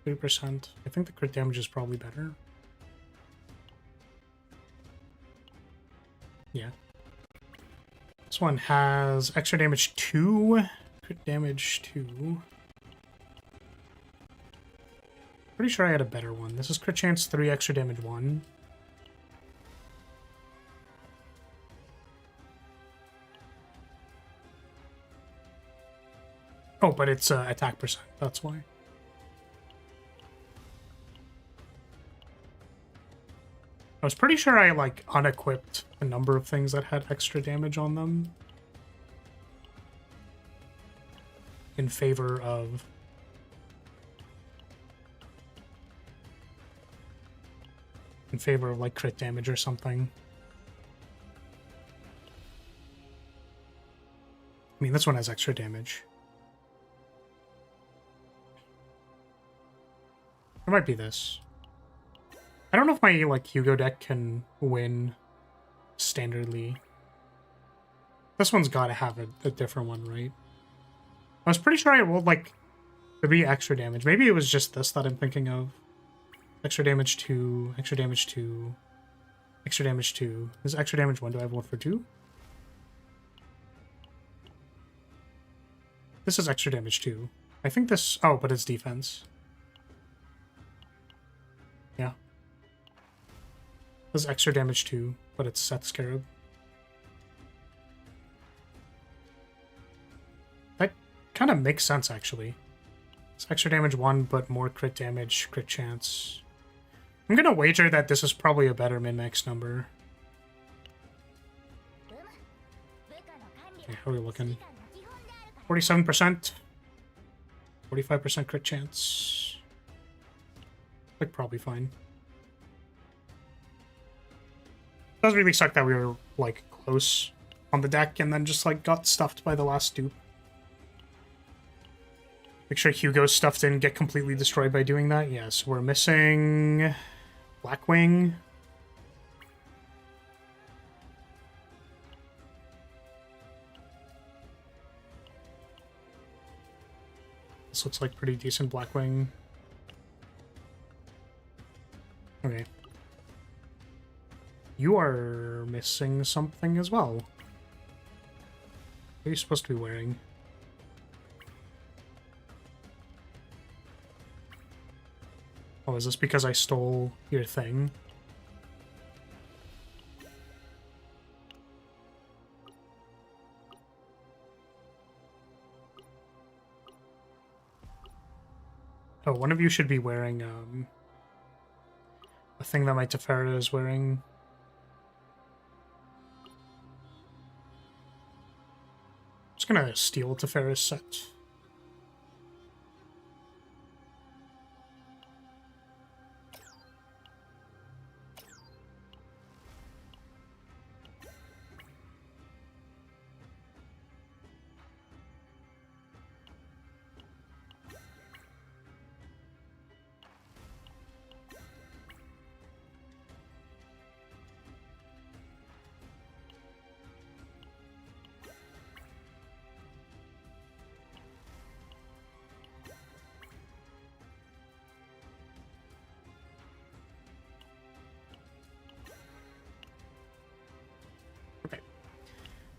30%. I think the crit damage is probably better. Yeah. This one has extra damage 2, crit damage 2. Pretty sure I had a better one. This is crit chance 3, extra damage 1. Oh, but it's attack percent, that's why. I was pretty sure I, like, unequipped a number of things that had extra damage on them. In favor of... like, crit damage or something. I mean, this one has extra damage. It might be this. I don't know if my, like, Hugo deck can win standardly. This one's gotta have a different one, right? I was pretty sure I rolled, like, 3 extra damage. Maybe it was just this that I'm thinking of. Extra damage 2, extra damage 2, extra damage 2. This is extra damage 1. Do I have one for 2? This is extra damage 2. I think this... Oh, but it's defense. Yeah. This is extra damage 2, but it's Seth Scarab. That kind of makes sense, actually. It's extra damage 1, but more crit damage, crit chance. I'm gonna wager that this is probably a better min-max number. Okay, how are we looking? 47%. 45% crit chance. Like, probably fine. It does really suck that we were, like, close on the deck and then just, like, got stuffed by the last dupe. Make sure Hugo's stuff didn't get completely destroyed by doing that. Yes, we're missing Blackwing. This looks like pretty decent Blackwing. Okay. You are missing something as well. What are you supposed to be wearing? Oh, is this because I stole your thing? Oh, one of you should be wearing, a thing that my Teferi is wearing. I'm just gonna steal Teferi's set.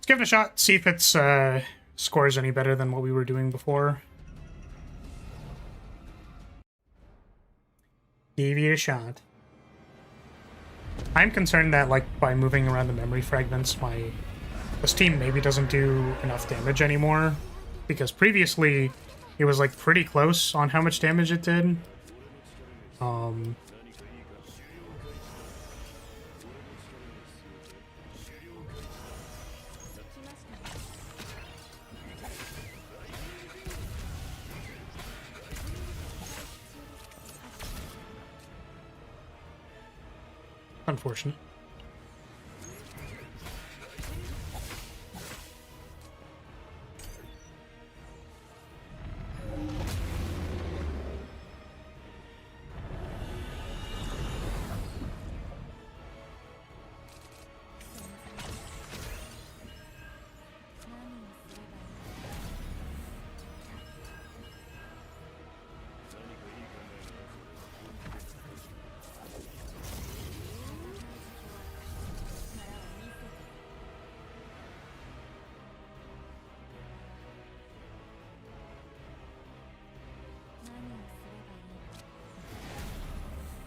Give it a shot, see if its scores any better than what we were doing before. Give it a shot. I'm concerned that, like, by moving around the memory fragments, this team maybe doesn't do enough damage anymore. Because previously, it was, like, pretty close on how much damage it did. Unfortunate.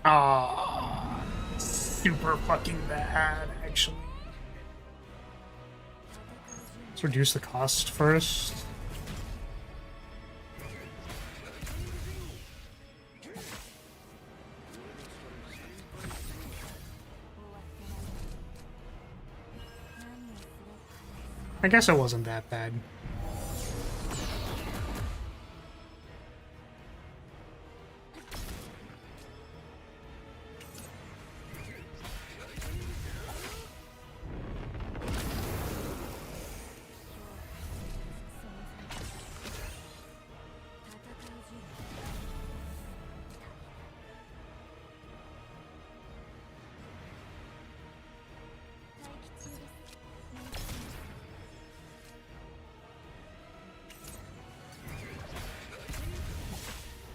Ah, super fucking bad, actually. Let's reduce the cost first. I guess it wasn't that bad.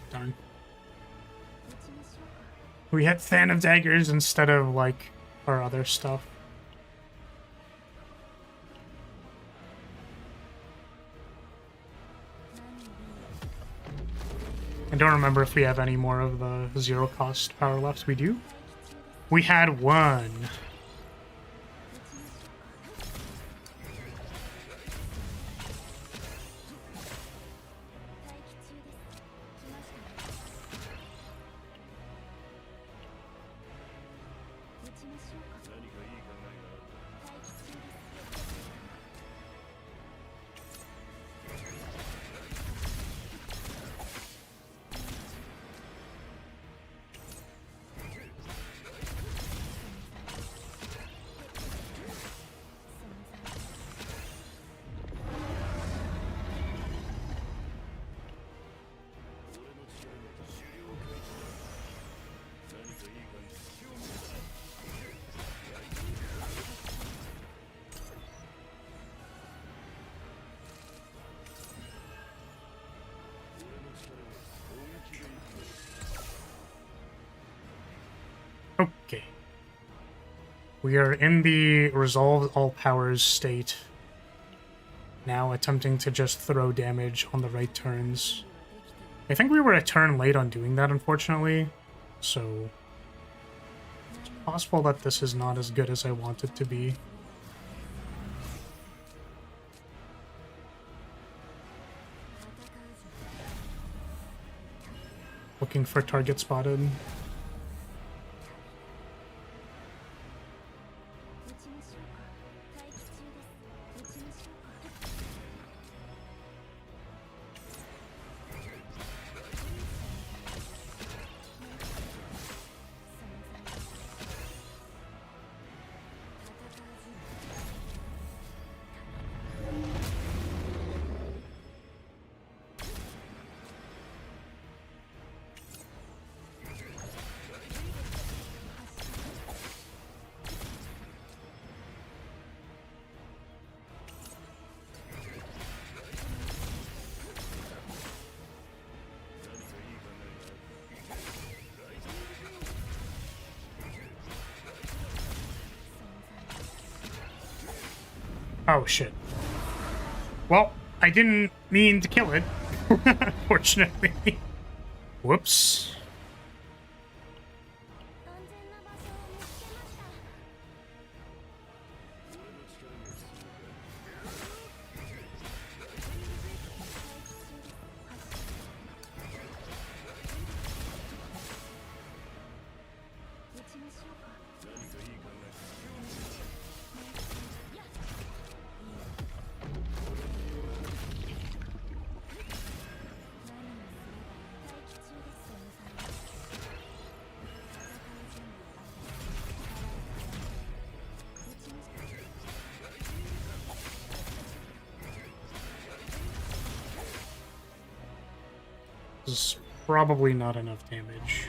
Darn. We had Fan of Daggers instead of, like, our other stuff. I don't remember if we have any more of the zero cost power left. We do? We had one. We are in the resolve all powers state. Now attempting to just throw damage on the right turns. I think we were a turn late on doing that, unfortunately. So it's possible that this is not as good as I want it to be. Looking for target spotted. Oh, shit. Well, I didn't mean to kill it, unfortunately. Whoops. This is probably not enough damage.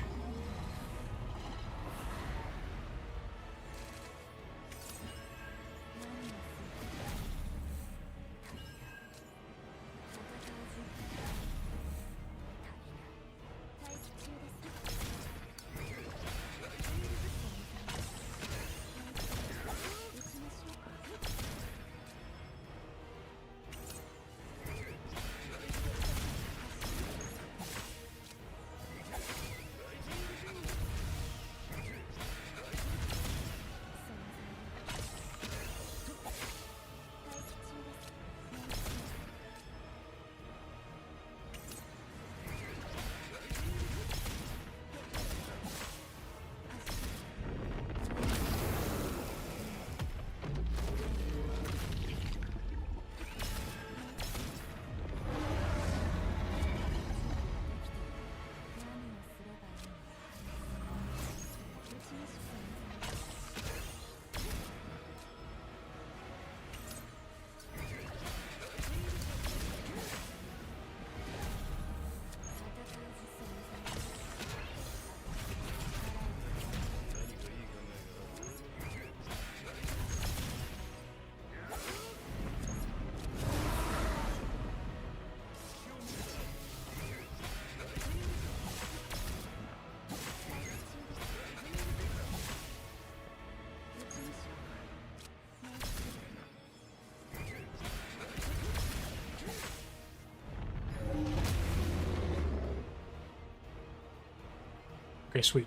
Okay, sweet.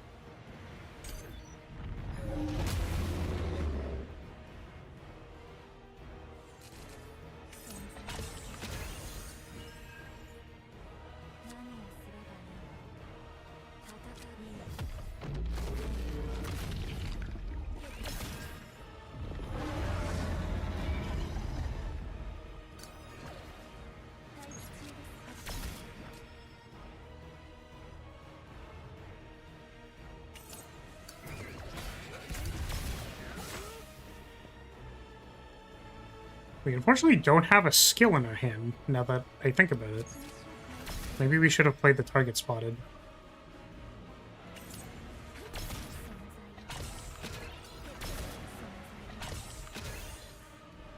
We unfortunately don't have a skill in our hand, now that I think about it. Maybe we should have played the target spotted.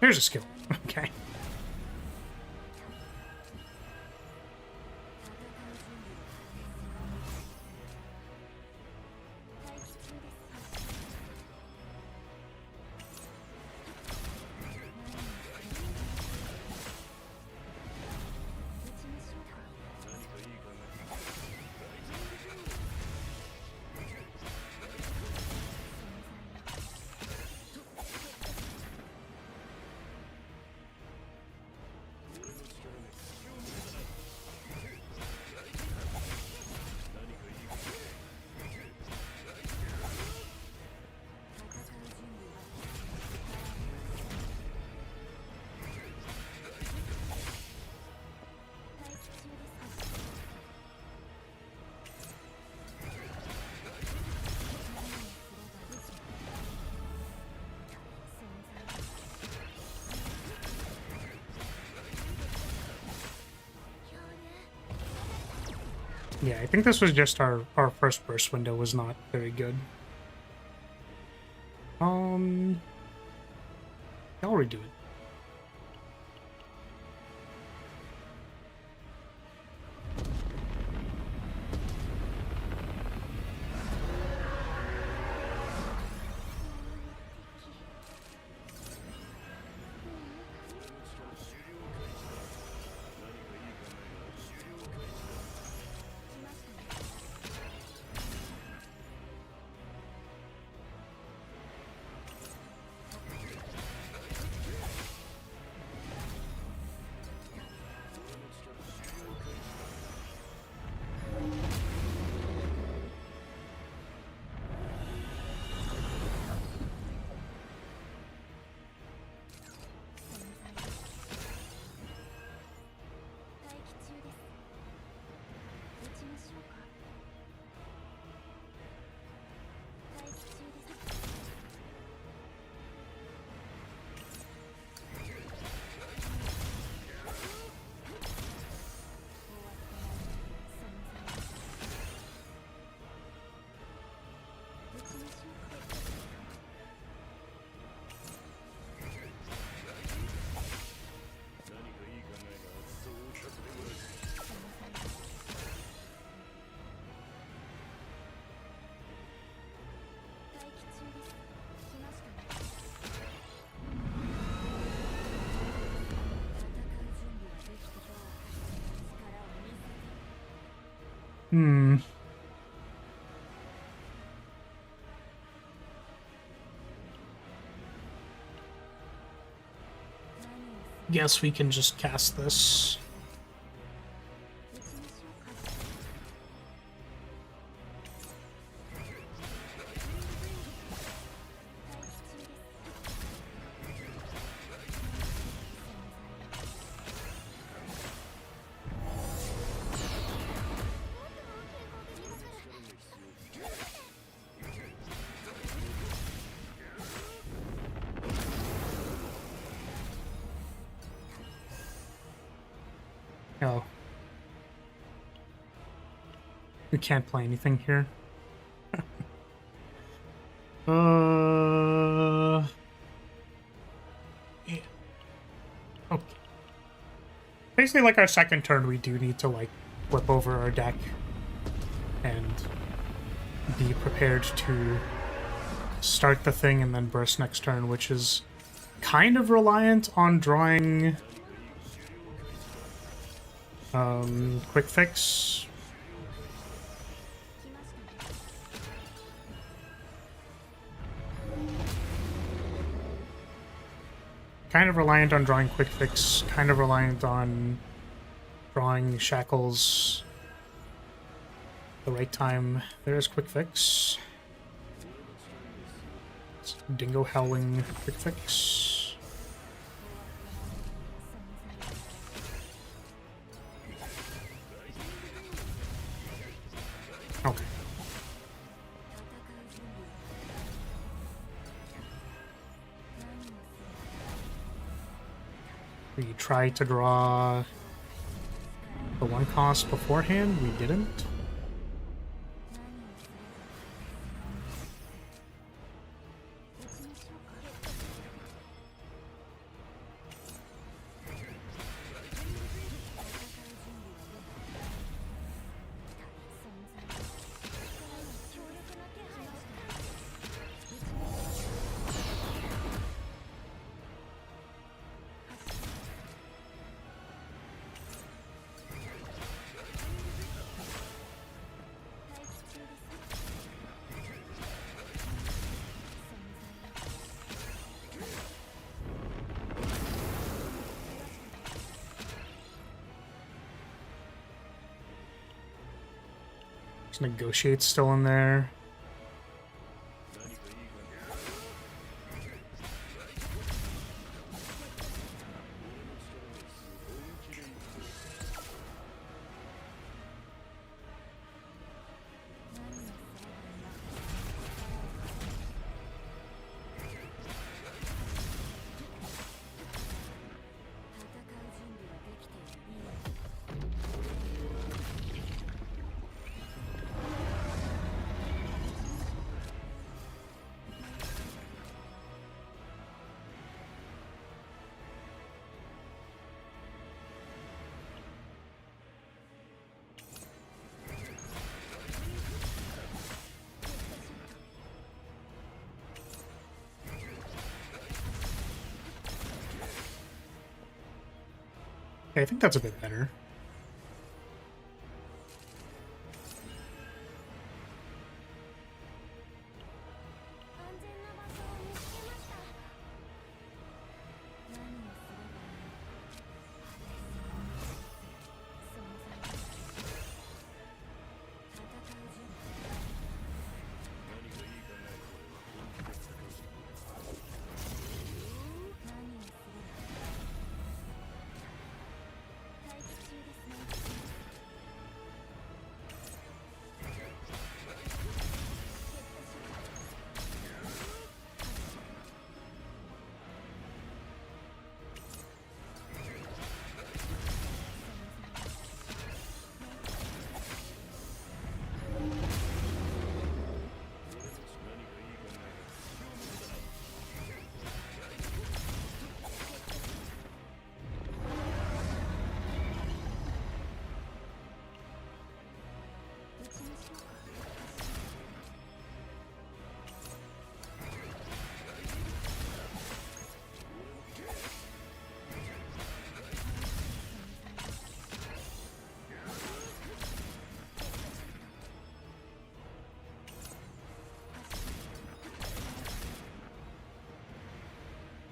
There's a skill. Okay. Yeah, I think this was just our first burst window was not very good. I'll redo it. Guess we can just cast this. Oh. We can't play anything here. Yeah. Okay. Basically, like our second turn, we do need to, like, flip over our deck and be prepared to start the thing and then burst next turn, which is kind of reliant on drawing quick fix. Kind of reliant on drawing quick fix, kind of reliant on drawing shackles the right time. There's quick fix. It's Dingo Howling quick fix. Okay. We tried to draw the one cost beforehand, we didn't. Negotiate's still in there. I think that's a bit better.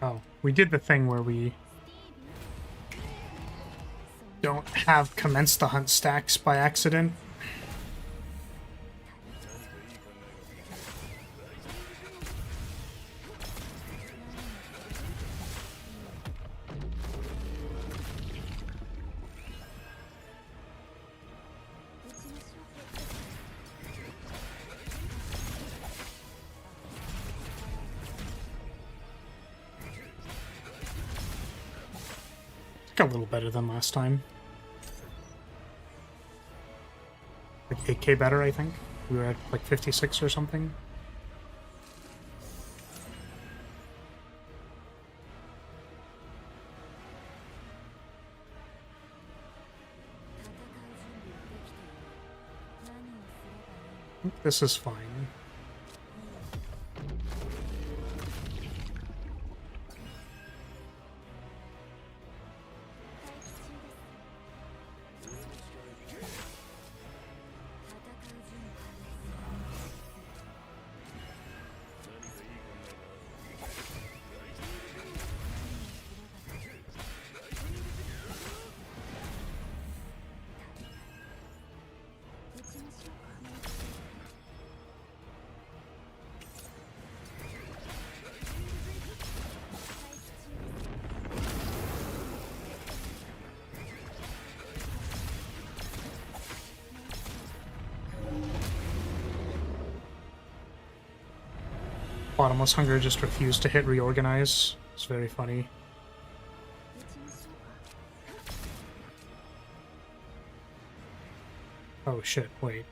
Oh, we did the thing where we don't have commence the hunt stacks by accident. A little better than last time. Like 8k better, I think. We were at like 56 or something. I think this is fine. Bottomless Hunger just refused to hit reorganize. It's very funny. Oh shit, wait.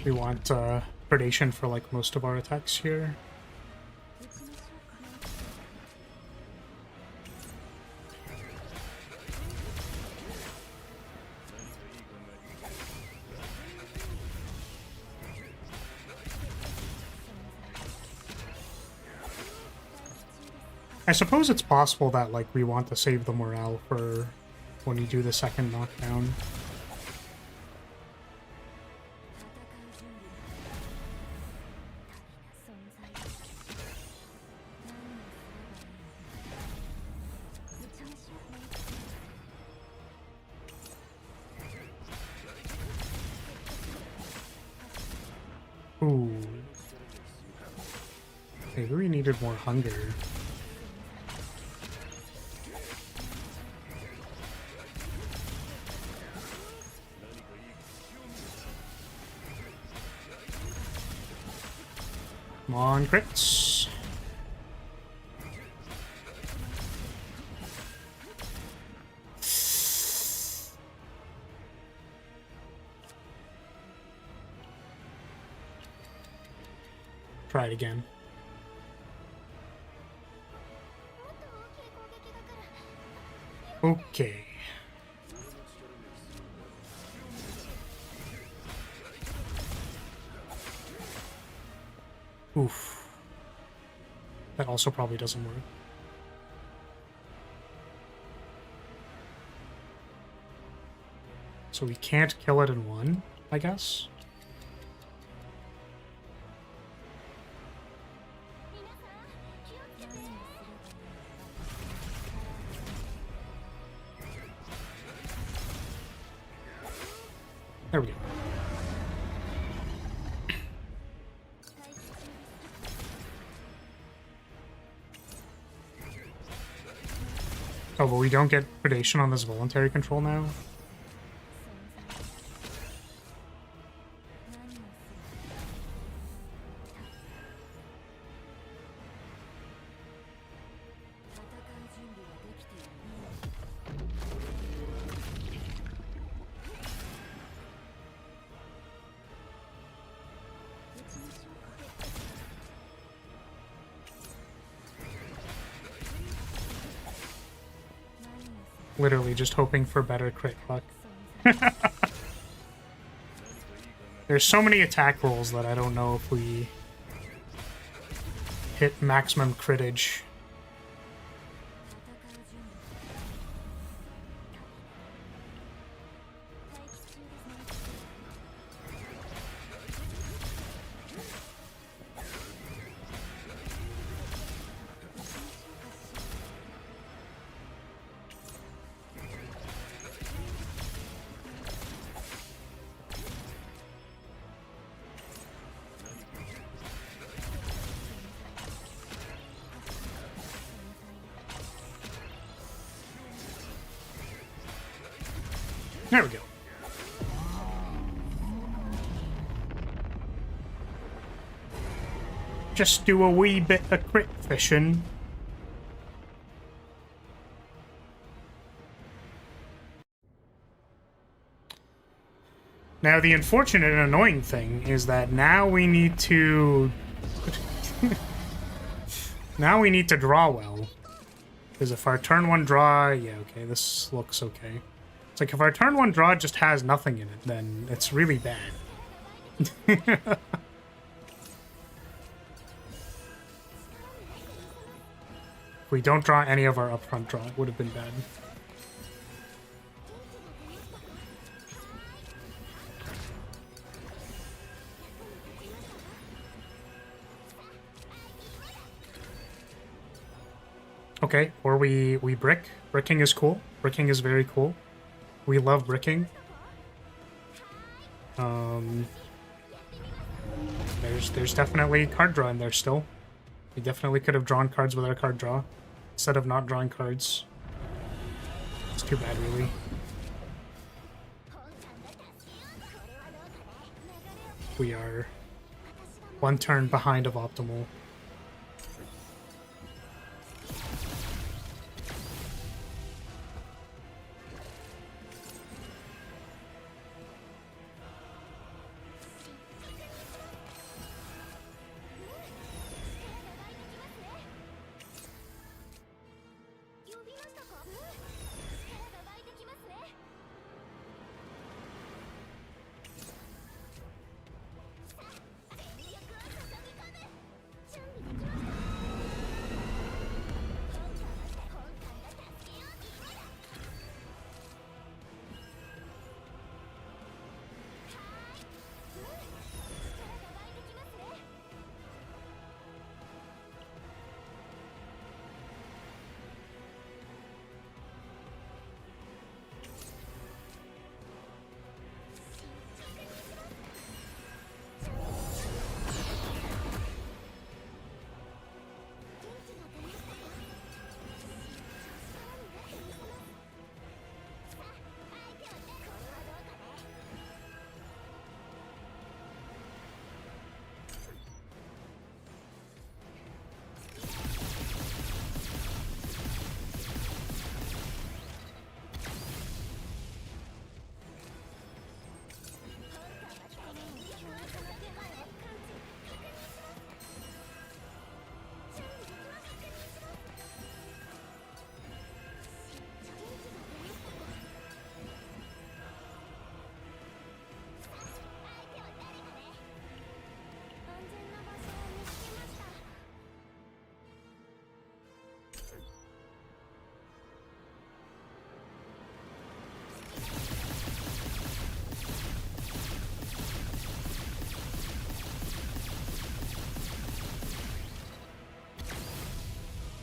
We want predation for like most of our attacks here. I suppose it's possible that, like, we want to save the morale for when you do the second knockdown. Ooh. Maybe we needed more hunger. Come on, crits. Try it again. Okay. Oof. That also probably doesn't work. So we can't kill it in one, I guess? There we go. Oh, but we don't get predation on this voluntary control now? Literally just hoping for better crit luck. There's so many attack rolls that I don't know if we hit maximum critage. There we go. Just do a wee bit of crit fishing. Now, the unfortunate and annoying thing is that now we need to... now we need to draw well. Because if our turn one draw... Yeah, okay, this looks okay. It's like if our turn one draw just has nothing in it, then it's really bad. If we don't draw any of our upfront draw, it would have been bad. Okay, or we brick. Bricking is cool. Bricking is very cool. We love bricking. There's definitely card draw in there still. We definitely could have drawn cards with our card draw instead of not drawing cards. It's too bad, really. We are one turn behind of optimal.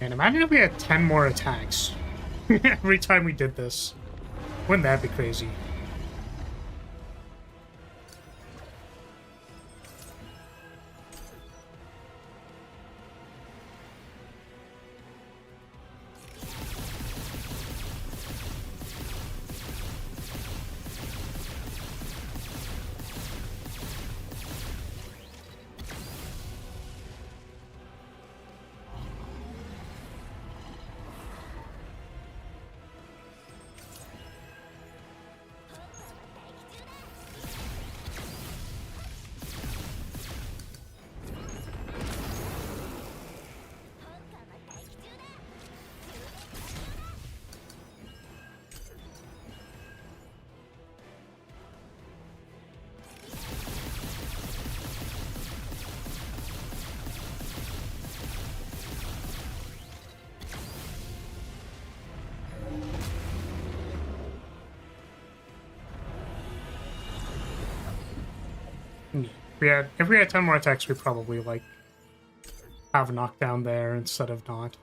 And imagine if we had 10 more attacks every time we did this. Wouldn't that be crazy? If we had 10 more attacks, we'd probably, like, have knockdown there instead of not.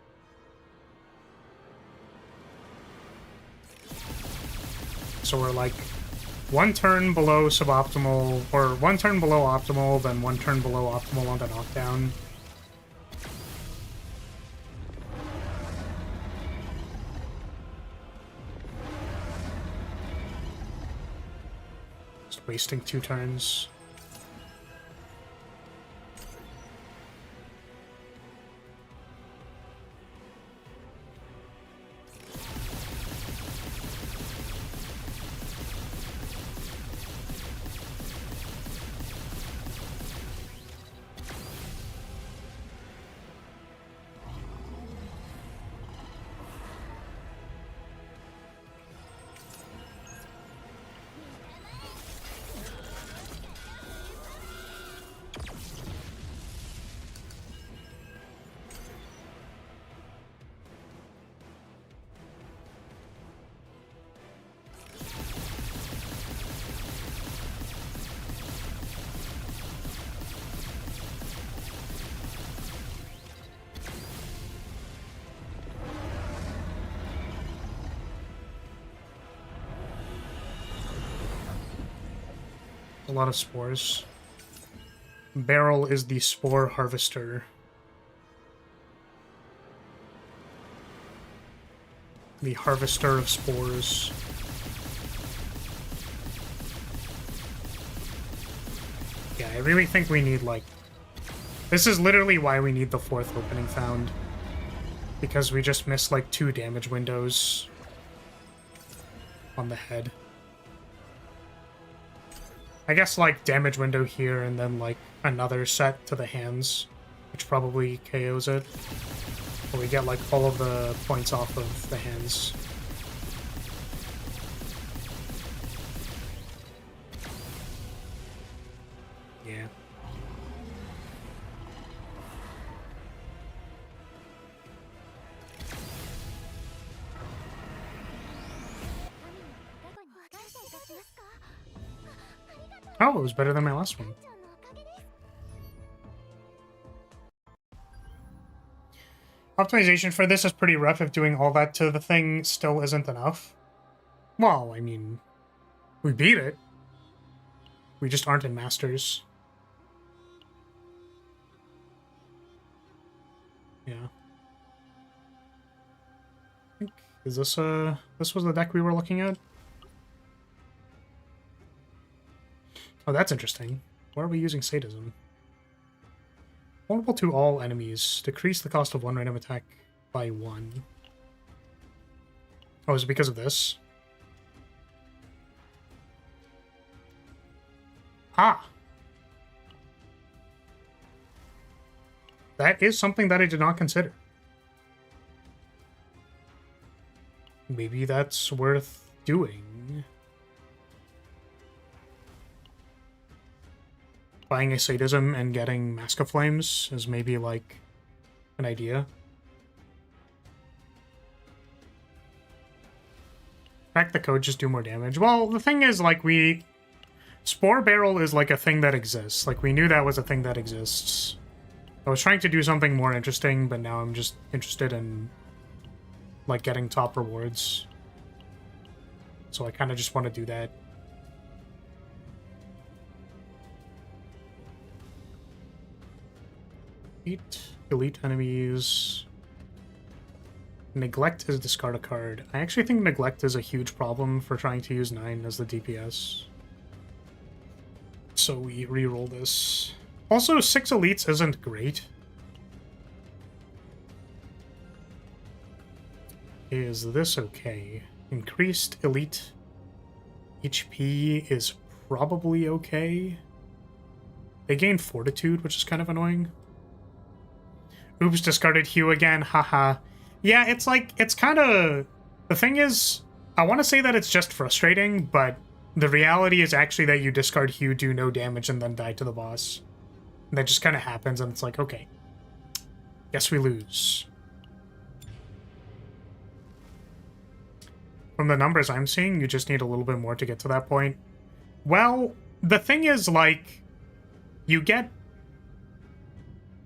So we're, like, one turn below suboptimal, or one turn below optimal, then one turn below optimal on the knockdown. Just wasting 2 turns. A lot of spores. Barrel is the spore harvester. The harvester of spores. Yeah, I really think we need, like... This is literally why we need the 4th opening found. Because we just missed, like, 2 damage windows on the head. I guess, like, damage window here, and then, like, another set to the hands, which probably KOs it. Or we get, like, all of the points off of the hands. Yeah. Oh, it was better than my last one. Optimization for this is pretty rough if doing all that to the thing still isn't enough. Well, I mean, we beat it. We just aren't in Masters. Yeah. I think, is this this was the deck we were looking at? Oh, that's interesting. Why are we using sadism? Vulnerable to all enemies. Decrease the cost of one random attack by 1. Oh, is it because of this? Ah! That is something that I did not consider. Maybe that's worth doing. Buying a sadism and getting Mask of Flames is maybe, like, an idea. Crack the code, just do more damage. Well, the thing is, like, Spore Barrel is, like, a thing that exists. Like, we knew that was a thing that exists. I was trying to do something more interesting, but now I'm just interested in, like, getting top rewards. So I kind of just want to do that. Elite enemies. Neglect is discard a card. I actually think Neglect is a huge problem for trying to use 9 as the DPS. So we reroll this. Also, 6 elites isn't great. Is this okay? Increased elite HP is probably okay. They gain fortitude, which is kind of annoying. Oops, discarded Hue again, haha. Yeah, it's like, it's kind of... The thing is, I want to say that it's just frustrating, but the reality is actually that you discard Hue, do no damage, and then die to the boss. And that just kind of happens, and it's like, okay. Guess we lose. From the numbers I'm seeing, you just need a little bit more to get to that point. Well, the thing is, like, you get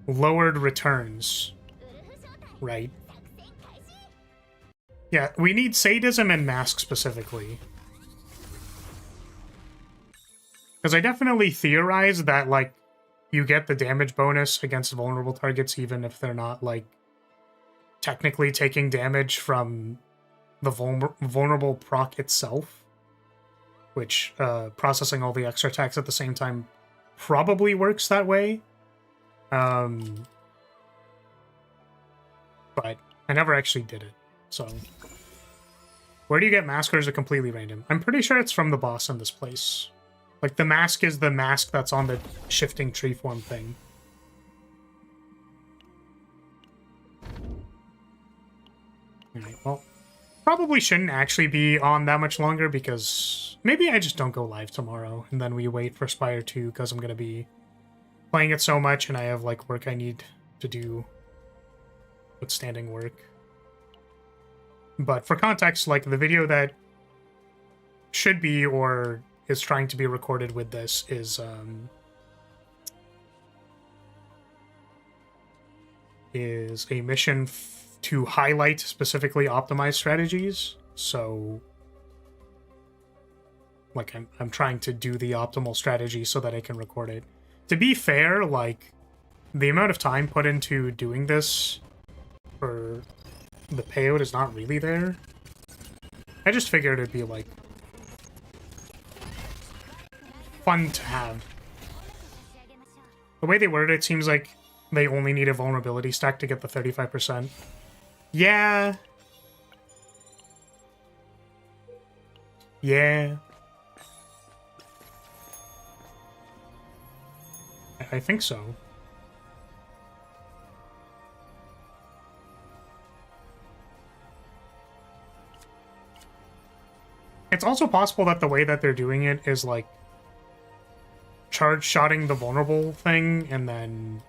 lowered returns, right? Yeah, we need Sadism and Mask specifically. Because I definitely theorize that, like, you get the damage bonus against vulnerable targets even if they're not, like, technically taking damage from the vulnerable proc itself. Which, processing all the extra attacks at the same time probably works that way. But I never actually did it, so... Where do you get Mask, or is it completely random? I'm pretty sure it's from the boss in this place. Like, the mask is the mask that's on the shifting tree form thing. Alright, well... Probably shouldn't actually be on that much longer, because... Maybe I just don't go live tomorrow, and then we wait for Spire 2, because I'm gonna be playing it so much, and I have, like, work I need to do. Outstanding work. But for context, like, the video that should be or is trying to be recorded with this is a mission to highlight specifically optimized strategies. So, like, I'm trying to do the optimal strategy so that I can record it. To be fair, like, the amount of time put into doing this for the payout is not really there. I just figured it'd be, like, fun to have. The way they worded it seems like they only need a vulnerability stack to get the 35%. Yeah. Yeah. I think so. It's also possible that the way that they're doing it is, like, charge-shotting the vulnerable thing, and then...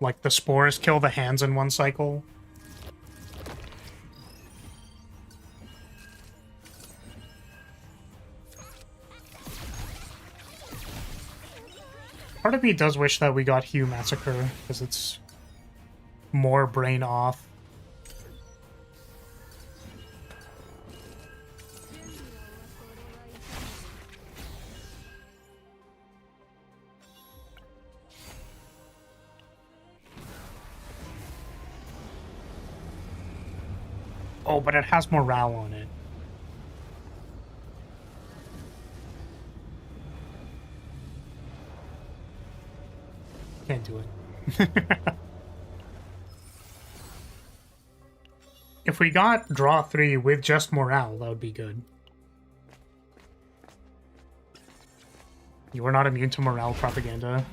like, the spores kill the hands in one cycle. Part of me does wish that we got Hue Massacre, because it's more brain off. Oh, but it has morale on it. Can't do it. If we got draw 3 with just morale, that would be good. You are not immune to morale propaganda.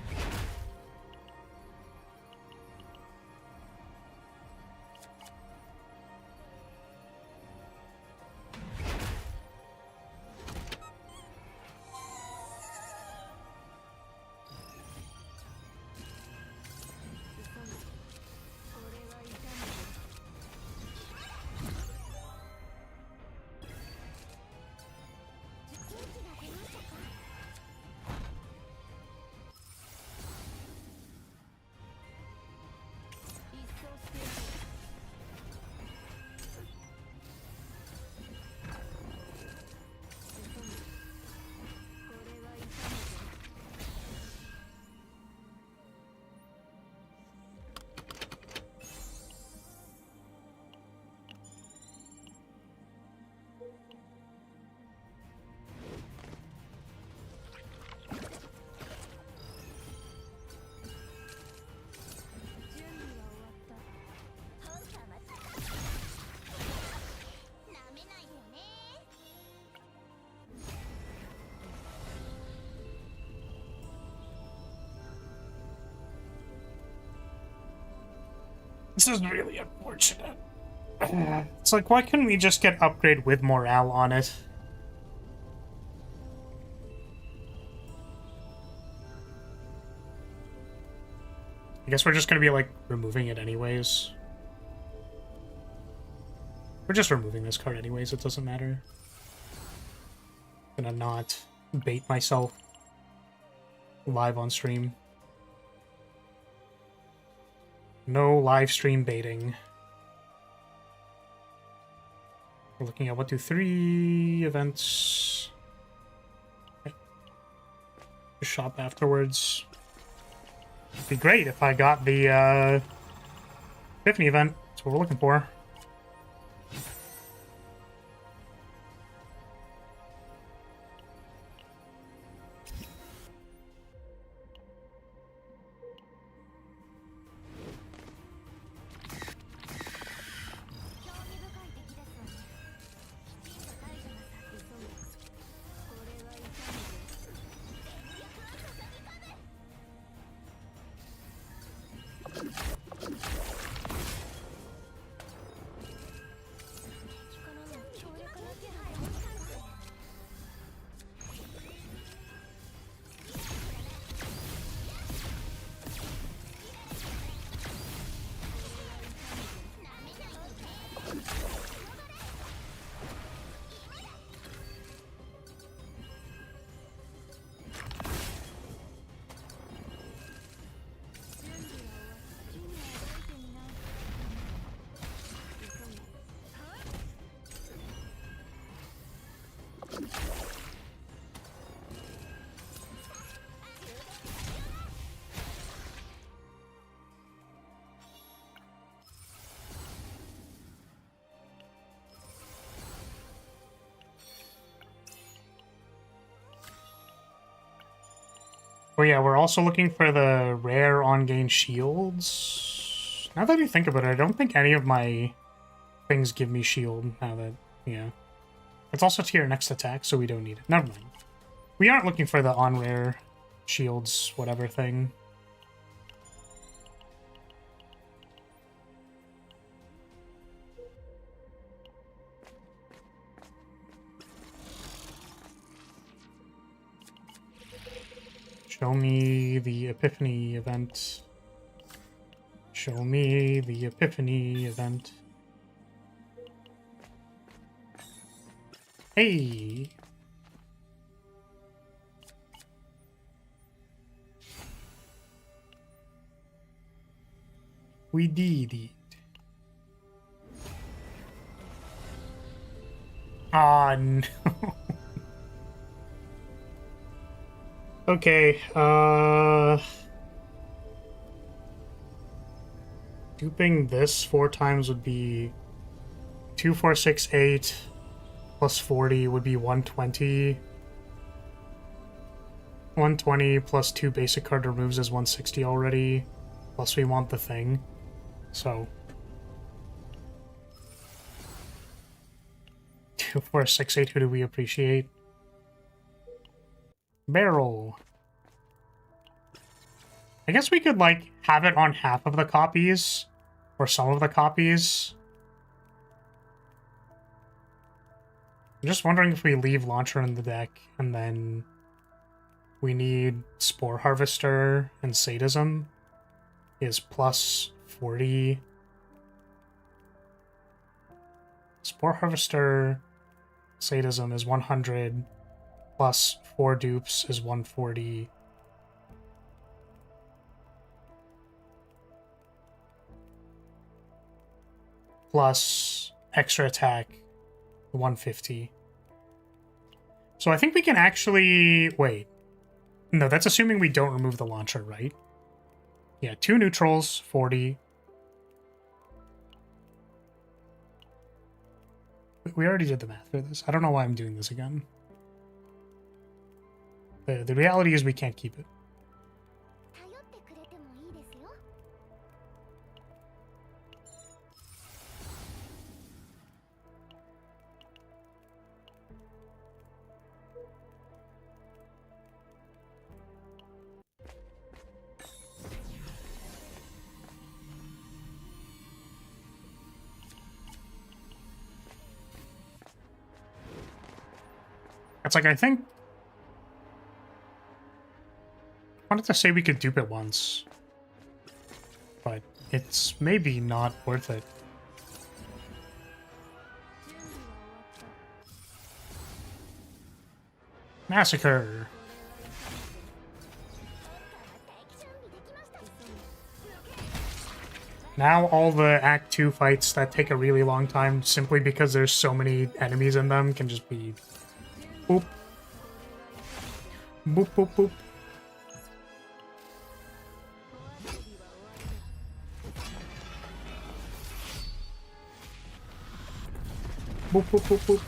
This is really unfortunate. It's like, why couldn't we just get upgrade with morale on it? I guess we're just gonna be, like, removing it anyways. We're just removing this card anyways, it doesn't matter. I'm gonna not bait myself live on stream. No live stream baiting. We're looking at 1, 2, 3 events. Okay. Shop afterwards. It'd be great if I got the Epiphany event. That's what we're looking for. Oh yeah, we're also looking for the rare on-gain shields. Now that I think about it, I don't think any of my things give me shield now that, yeah. It's also tier next attack, so we don't need it. Never mind. We aren't looking for the on-rare shields, whatever thing. Show me the Epiphany event. Show me the Epiphany event. Hey! We did it. Ah, no. Okay, duping this 4 times would be 2, 4, 6, 8 plus 40 would be 120. 120 plus 2 basic card removes is 160 already. Plus we want the thing. So 2, 4, 6, 8, who do we appreciate? Barrel. I guess we could, like, have it on half of the copies. Or some of the copies. I'm just wondering if we leave Launcher in the deck, and then we need Spore Harvester and Sadism is plus 40. Spore Harvester, Sadism is 100. Plus 4 dupes is 140. Plus extra attack, 150. So I think we can actually... Wait. No, that's assuming we don't remove the launcher, right? Yeah, 2 neutrals, 40. We already did the math for this. I don't know why I'm doing this again. The reality is we can't keep it. It's like, I think... I wanted to say we could dupe it once. But it's maybe not worth it. Massacre! Now all the Act 2 fights that take a really long time simply because there's so many enemies in them can just be... Boop. Boop, boop, boop. Boop, boop, boop, boop.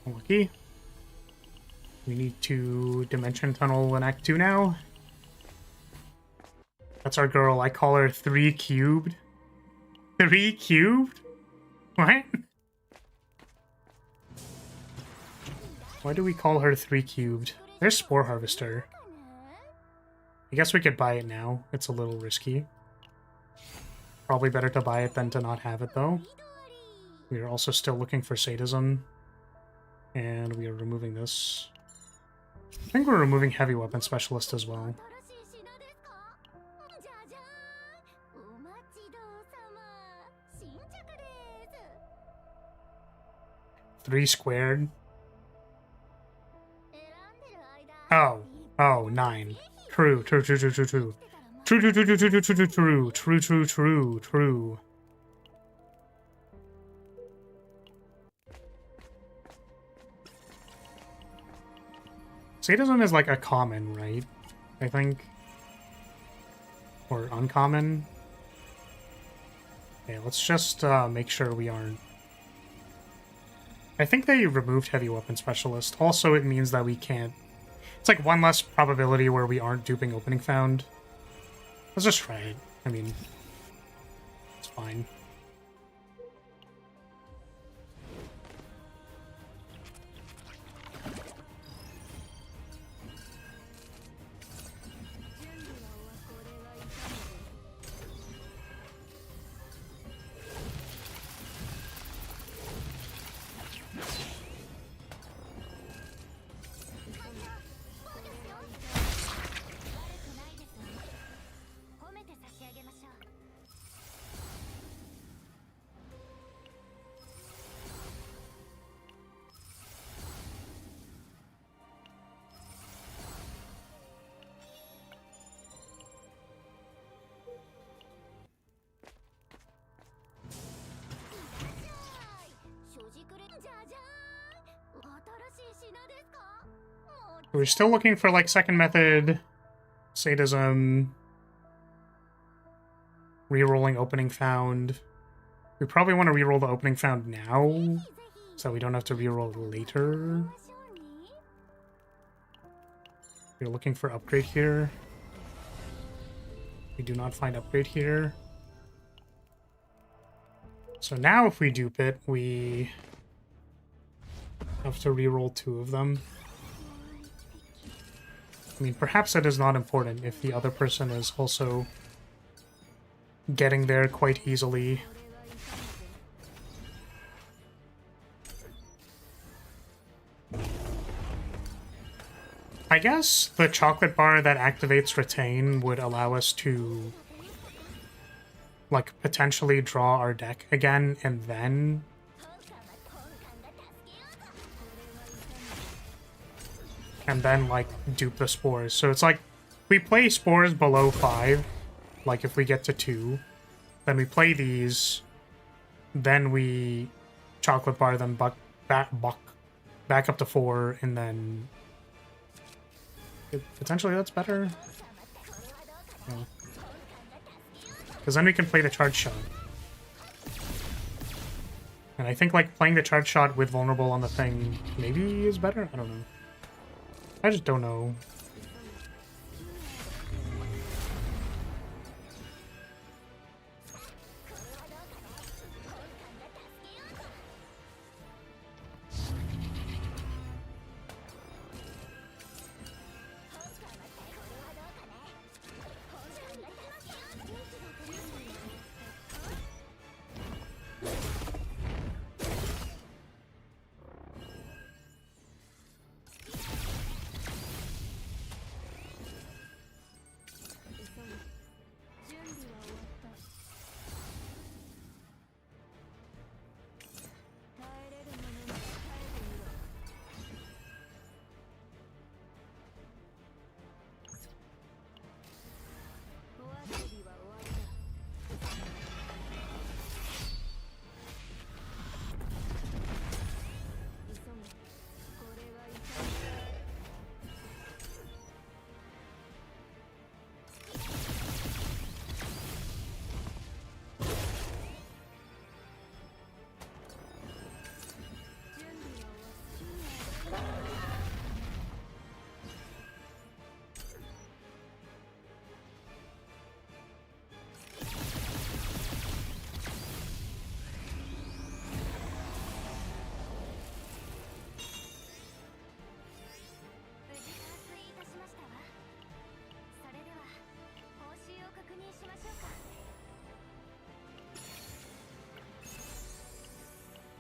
Lucky. We need to Dimension Tunnel in Act 2 now. That's our girl. I call her 3 cubed. 3 cubed? What? Why do we call her 3 cubed? There's Spore Harvester. I guess we could buy it now. It's a little risky. Probably better to buy it than to not have it, though. We are also still looking for Sadism. And we are removing this. I think we're removing Heavy Weapon Specialist as well. 3 squared. Oh. Oh, 9. True, true, true, true, true, true. True, true, true, true, true, true, true, true, true, true, true, true. Sadism is like a common, right? I think. Or uncommon. Okay, let's just make sure we aren't... I think they removed Heavy Weapon Specialist. Also, it means that we can't... It's like one less probability where we aren't duping Opening Found. Let's just try it. I mean, it's fine. We're still looking for, like, second method, sadism, rerolling Opening Found. We probably want to reroll the Opening Found now, so we don't have to reroll later. We're looking for upgrade here. We do not find upgrade here. So now if we dupe it, we have to reroll 2 of them. I mean, perhaps that is not important if the other person is also getting there quite easily. I guess the chocolate bar that activates Retain would allow us to, like, potentially draw our deck again and then... like, dupe the spores. So it's like, we play spores below 5, like if we get to 2, then we play these, then we chocolate bar them back up to 4, and then potentially that's better. Because then we can play the charge shot. And I think, like, playing the charge shot with vulnerable on the thing maybe is better? I don't know. I just don't know.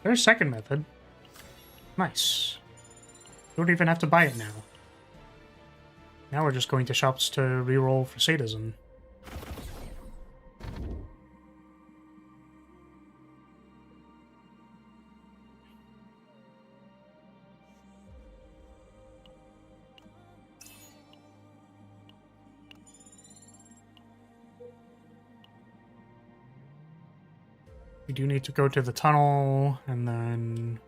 There's second method. Nice. Don't even have to buy it now. Now we're just going to shops to reroll for sadism. We do need to go to the tunnel, and then...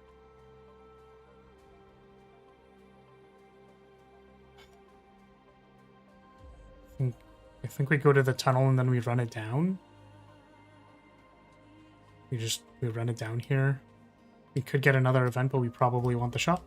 I think we go to the tunnel and then we run it down. We run it down here. We could get another event, but we probably want the shop.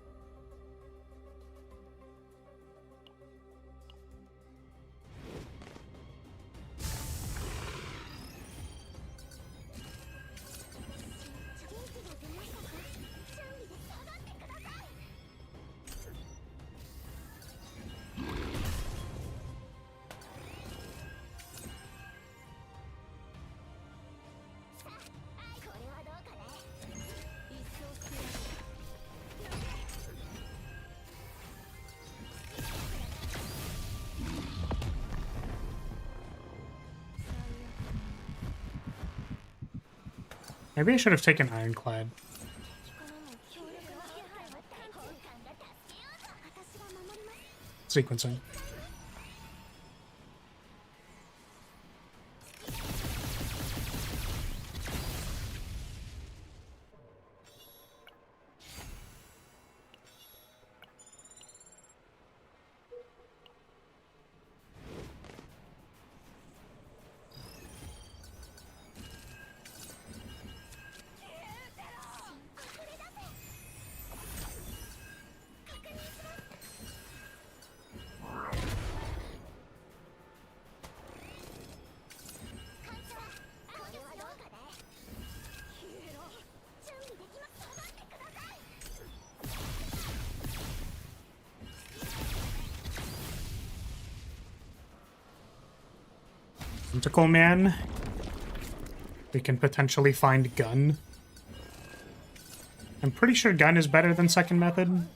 Maybe I should have taken Ironclad. Sequencing. Tentacle Man. We can potentially find Gun. I'm pretty sure Gun is better than second method.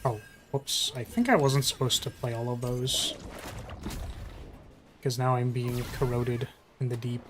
Oh, whoops. I think I wasn't supposed to play all of those. Because now I'm being corroded in the deep.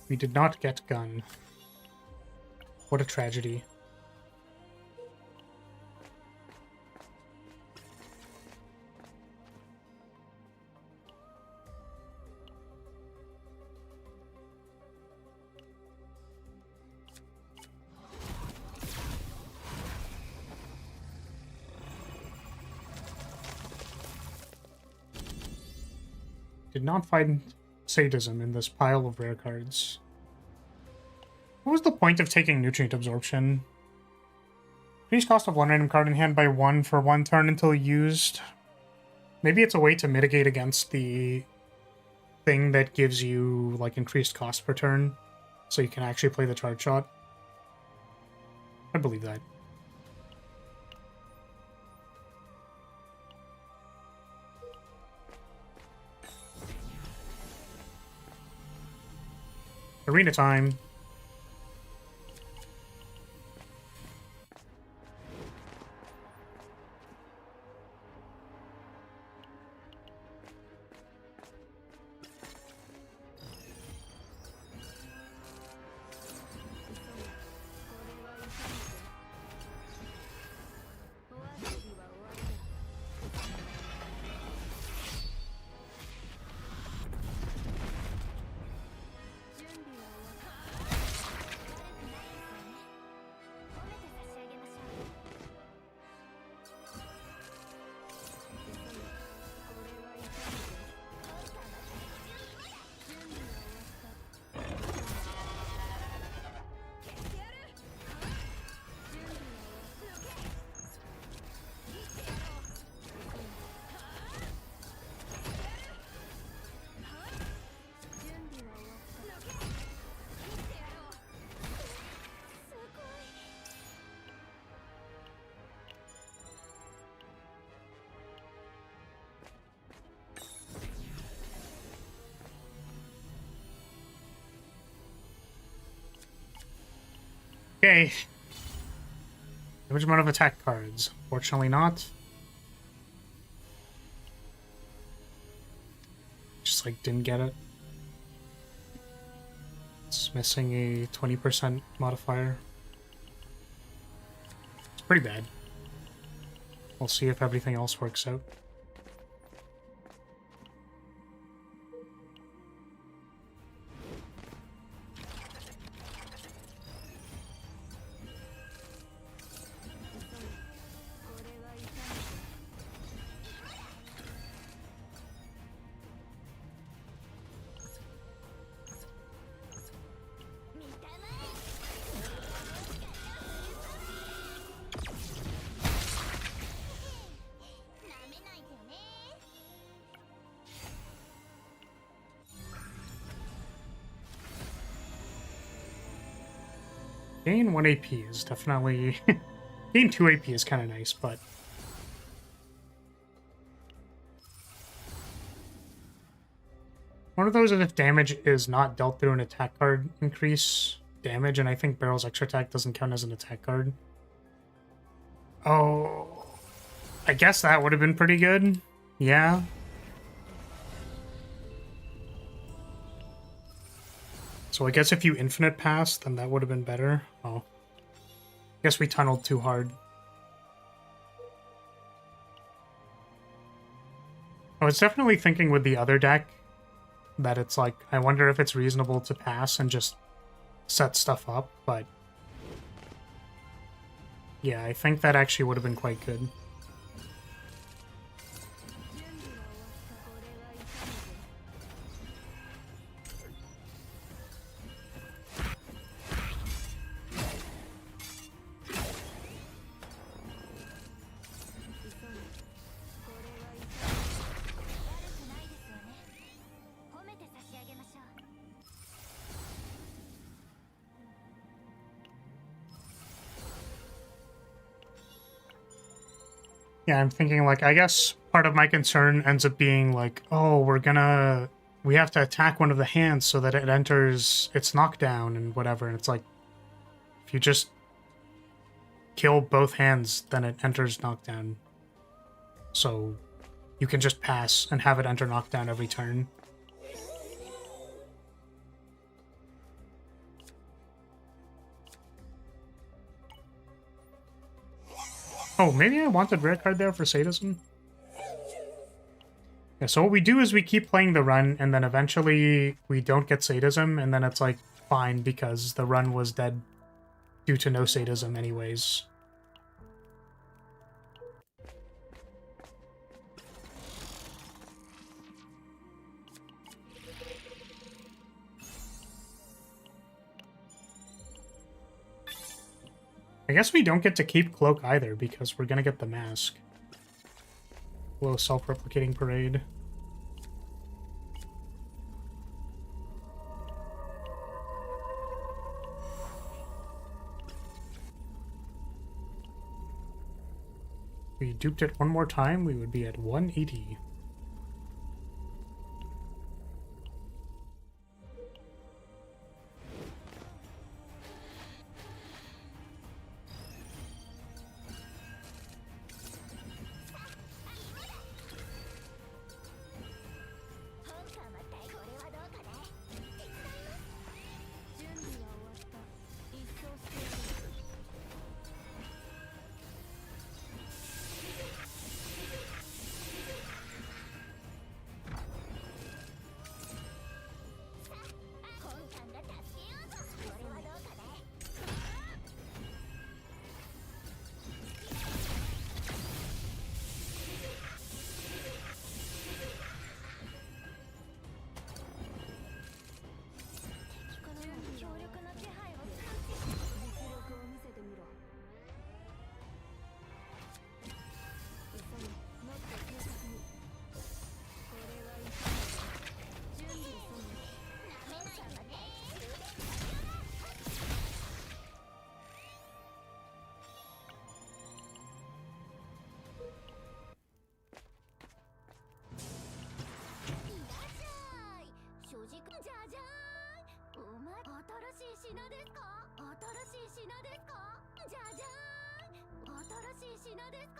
We did not get Gun. What a tragedy. Did not find sadism in this pile of rare cards. What was the point of taking Nutrient Absorption? Increase cost of one random card in hand by 1 for 1 turn until used. Maybe it's a way to mitigate against the thing that gives you like increased cost per turn, so you can actually play the charge shot. I believe that. Arena time. Okay. Damage amount of attack cards. Fortunately not. Just like didn't get it. It's missing a 20% modifier. It's pretty bad. We'll see if everything else works out. Gain 1 AP is definitely... Gain 2 AP is kind of nice, but... One of those is if damage is not dealt through an attack card, increase damage, and I think Barrel's extra attack doesn't count as an attack card. Oh... I guess that would have been pretty good. Yeah. So I guess if you infinite pass, then that would have been better. Oh. Guess we tunneled too hard. I was definitely thinking with the other deck that it's like, I wonder if it's reasonable to pass and just set stuff up, but... Yeah, I think that actually would have been quite good. Yeah, I'm thinking, like, I guess part of my concern ends up being, like, oh, we have to attack one of the hands so that it enters its knockdown and whatever, and it's like, if you just kill both hands, then it enters knockdown. So you can just pass and have it enter knockdown every turn. Oh, maybe I wanted rare card there for sadism? Yeah, so what we do is we keep playing the run, and then eventually we don't get sadism, and then it's like, fine, because the run was dead due to no sadism anyways. I guess we don't get to keep Cloak either, because we're gonna get the mask. Little self-replicating parade. If we duped it one more time, we would be at 180.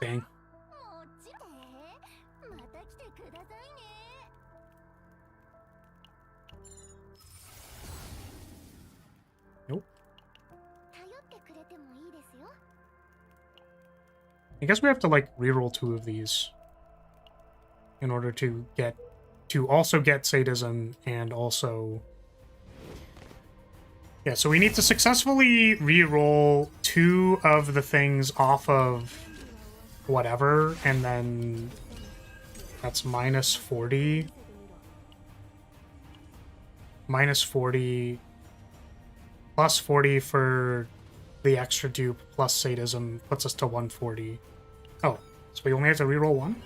Dang. Nope. I guess we have to, like, reroll 2 of these in order to also get sadism and also... Yeah, so we need to successfully reroll 2 of the things off of whatever, and then that's minus 40. Minus 40. Plus 40 for the extra dupe, plus sadism puts us to 140. Oh, so we only have to reroll 1?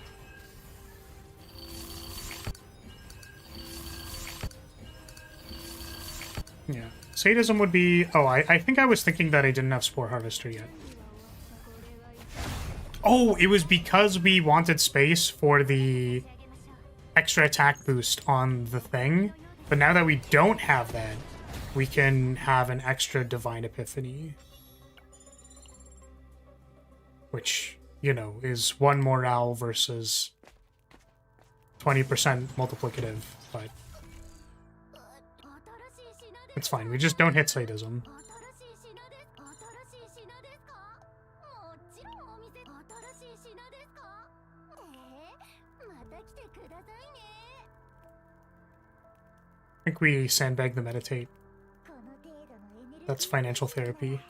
Yeah. Sadism would be... Oh, I think I was thinking that I didn't have Spore Harvester yet. Oh, it was because we wanted space for the extra attack boost on the thing. But now that we don't have that, we can have an extra Divine Epiphany. Which, you know, is 1 morale versus 20% multiplicative, but... It's fine, we just don't hit sadism. I think we sandbag the meditate. That's financial therapy.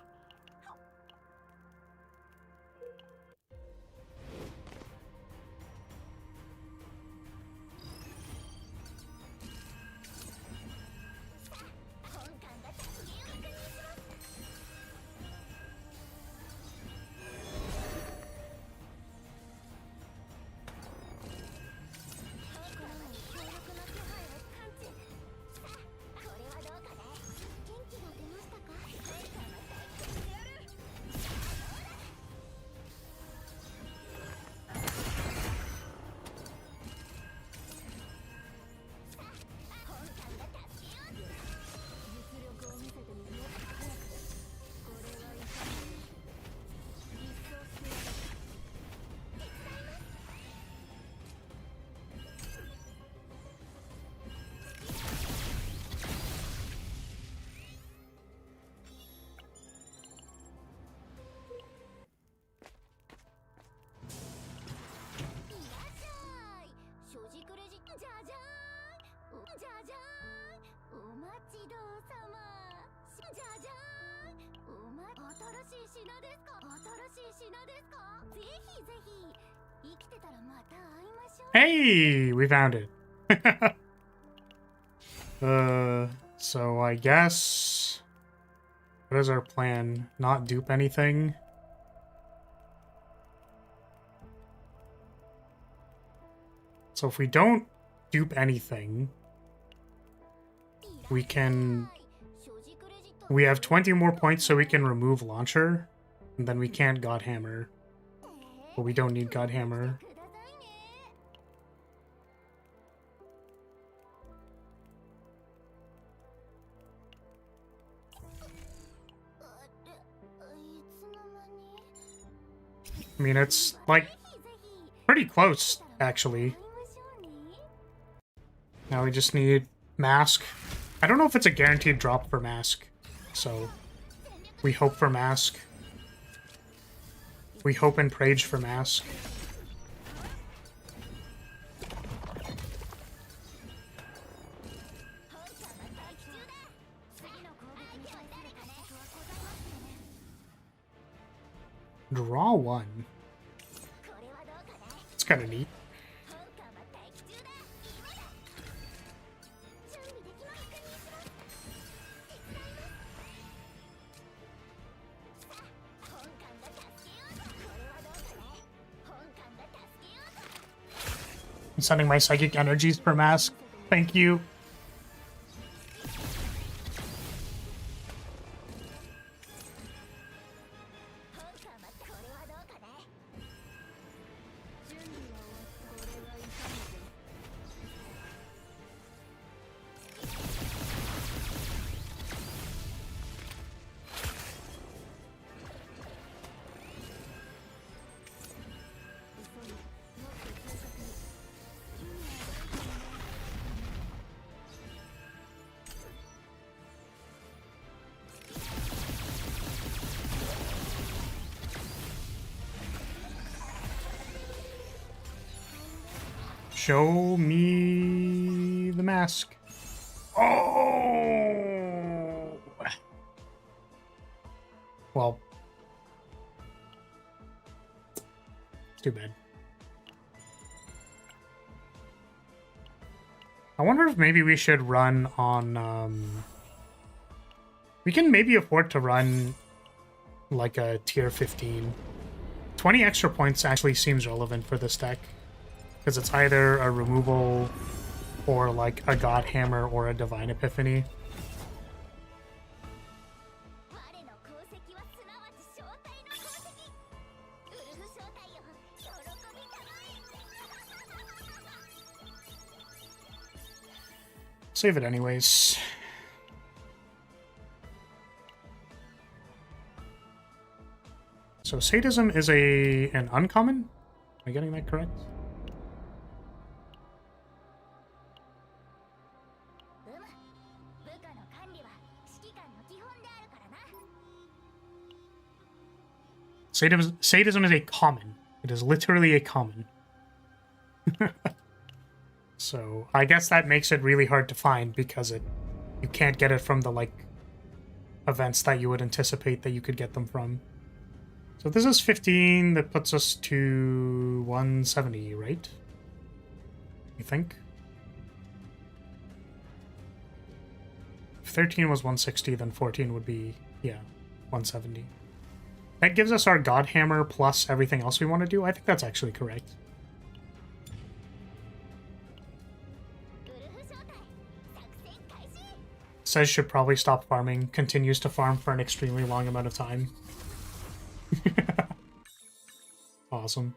Hey, we found it. So I guess... What is our plan? Not dupe anything? So if we don't dupe anything, we can... We have 20 more points so we can remove Launcher, and then we can't Godhammer. But we don't need Godhammer. I mean, it's, like, pretty close, actually. Now we just need Mask. I don't know if it's a guaranteed drop for Mask, so we hope for Mask. We hope and pray for Mask. Draw 1. It's kind of neat. I'm sending my psychic energies per Mask. Thank you. Show me the mask. Oh! Well, it's too bad. I wonder if maybe we should run on, we can maybe afford to run like a tier 15. 20 extra points actually seems relevant for this deck, because it's either a removal or like a God Hammer or a Divine Epiphany. Save it anyways. So sadism is an uncommon? Am I getting that correct? Sadism is a common. It is literally a common. So I guess that makes it really hard to find because you can't get it from the like events that you would anticipate that you could get them from. So this is 15, that puts us to 170, right? You think? If 13 was 160, then 14 would be, yeah, 170. That gives us our God Hammer plus everything else we want to do. I think that's actually correct. Says should probably stop farming, continues to farm for an extremely long amount of time. Awesome.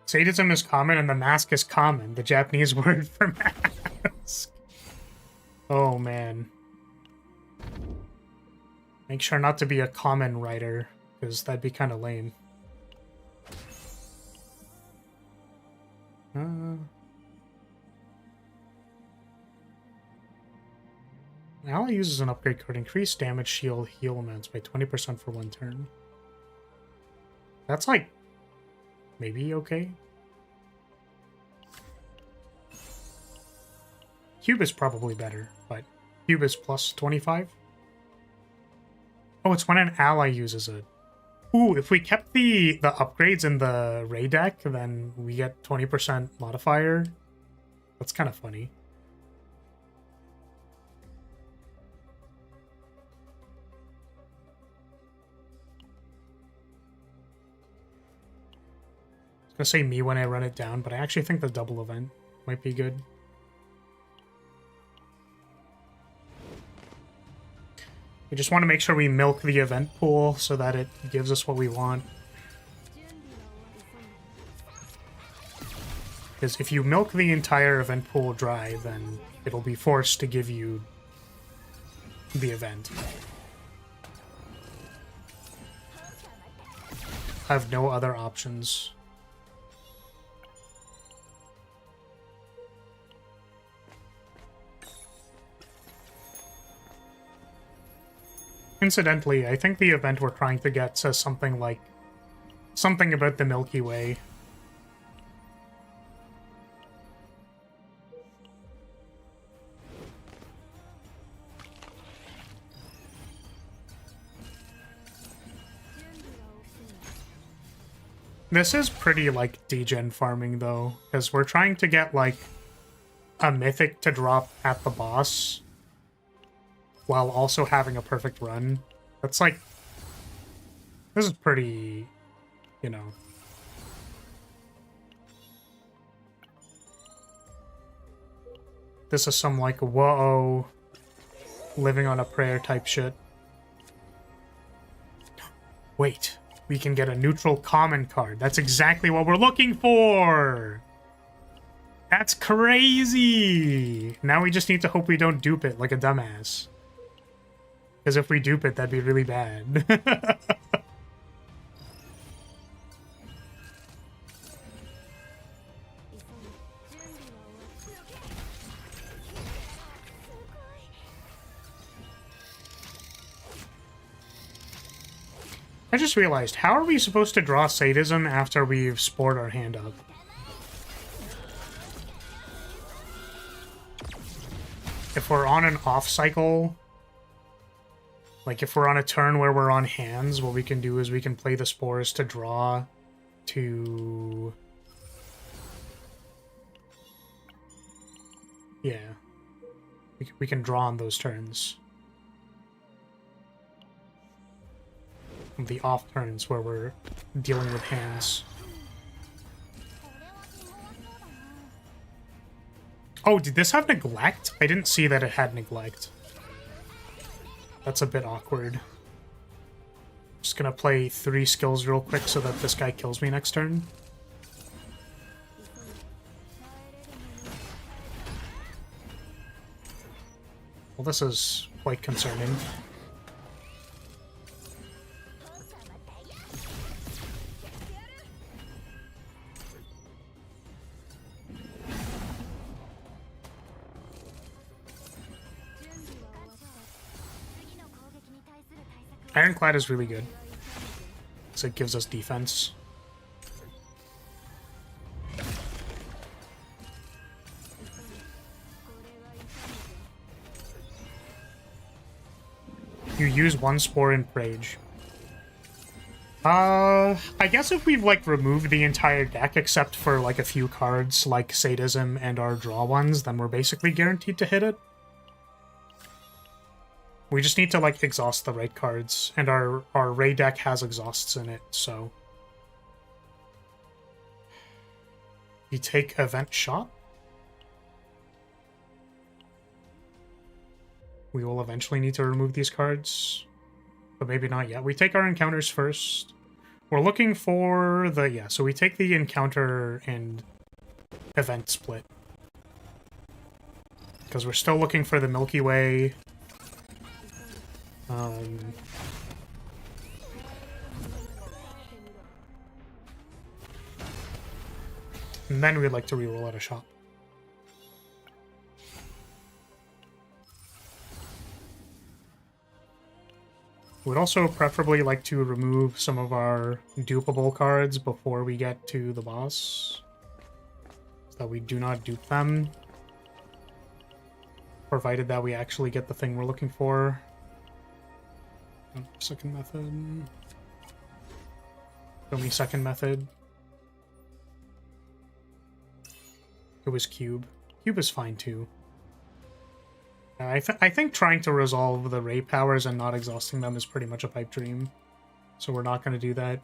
Sadism is common and the mask is common, the Japanese word for mask. Oh man. Make sure not to be a common writer, because that'd be kind of lame. Ally uses an upgrade card. Increase damage, shield, heal amounts by 20% for one turn. That's like maybe okay. Cube is probably better, but Cube is plus 25. Oh, it's when an ally uses it. Ooh, if we kept the upgrades in the Ray deck, then we get 20% modifier. That's kind of funny. I was gonna say me when I run it down, but I actually think the double event might be good. We just want to make sure we milk the event pool so that it gives us what we want. Because if you milk the entire event pool dry, then it'll be forced to give you the event. I have no other options. Incidentally, I think the event we're trying to get says something like something about the Milky Way. This is pretty like degen farming though, because we're trying to get like a mythic to drop at the boss while also having a perfect run. That's like, this is pretty, you know. This is some like, whoa, living on a prayer type shit. Wait, we can get a neutral common card. That's exactly what we're looking for! That's crazy! Now we just need to hope we don't dupe it like a dumbass. Because if we dupe it, that'd be really bad. I just realized, how are we supposed to draw sadism after we've spored our hand up? If we're on an off cycle, like if we're on a turn where we're on hands, what we can do is we can play the spores to draw to... Yeah. We can draw on those turns. The off turns where we're dealing with hands. Oh, did this have neglect? I didn't see that it had neglect. That's a bit awkward. Just gonna play 3 skills real quick so that this guy kills me next turn. Well, this is quite concerning. Ironclad is really good, so it gives us defense. You use 1 spore in Rage. I guess if we've, like, removed the entire deck except for, like, a few cards, like Sadism and our draw ones, then we're basically guaranteed to hit it. We just need to, like, exhaust the right cards, and our Ray deck has exhausts in it, so... You take Event Shot. We will eventually need to remove these cards, but maybe not yet. We take our encounters first. We're looking for the... Yeah, so we take the encounter and event split. Because we're still looking for the Milky Way... and then we'd like to reroll at a shot. We'd also preferably like to remove some of our dupable cards before we get to the boss, so that we do not dupe them, provided that we actually get the thing we're looking for. Second method. Show me second method. It was cube. Cube is fine too. I think trying to resolve the Ray powers and not exhausting them is pretty much a pipe dream. So we're not going to do that.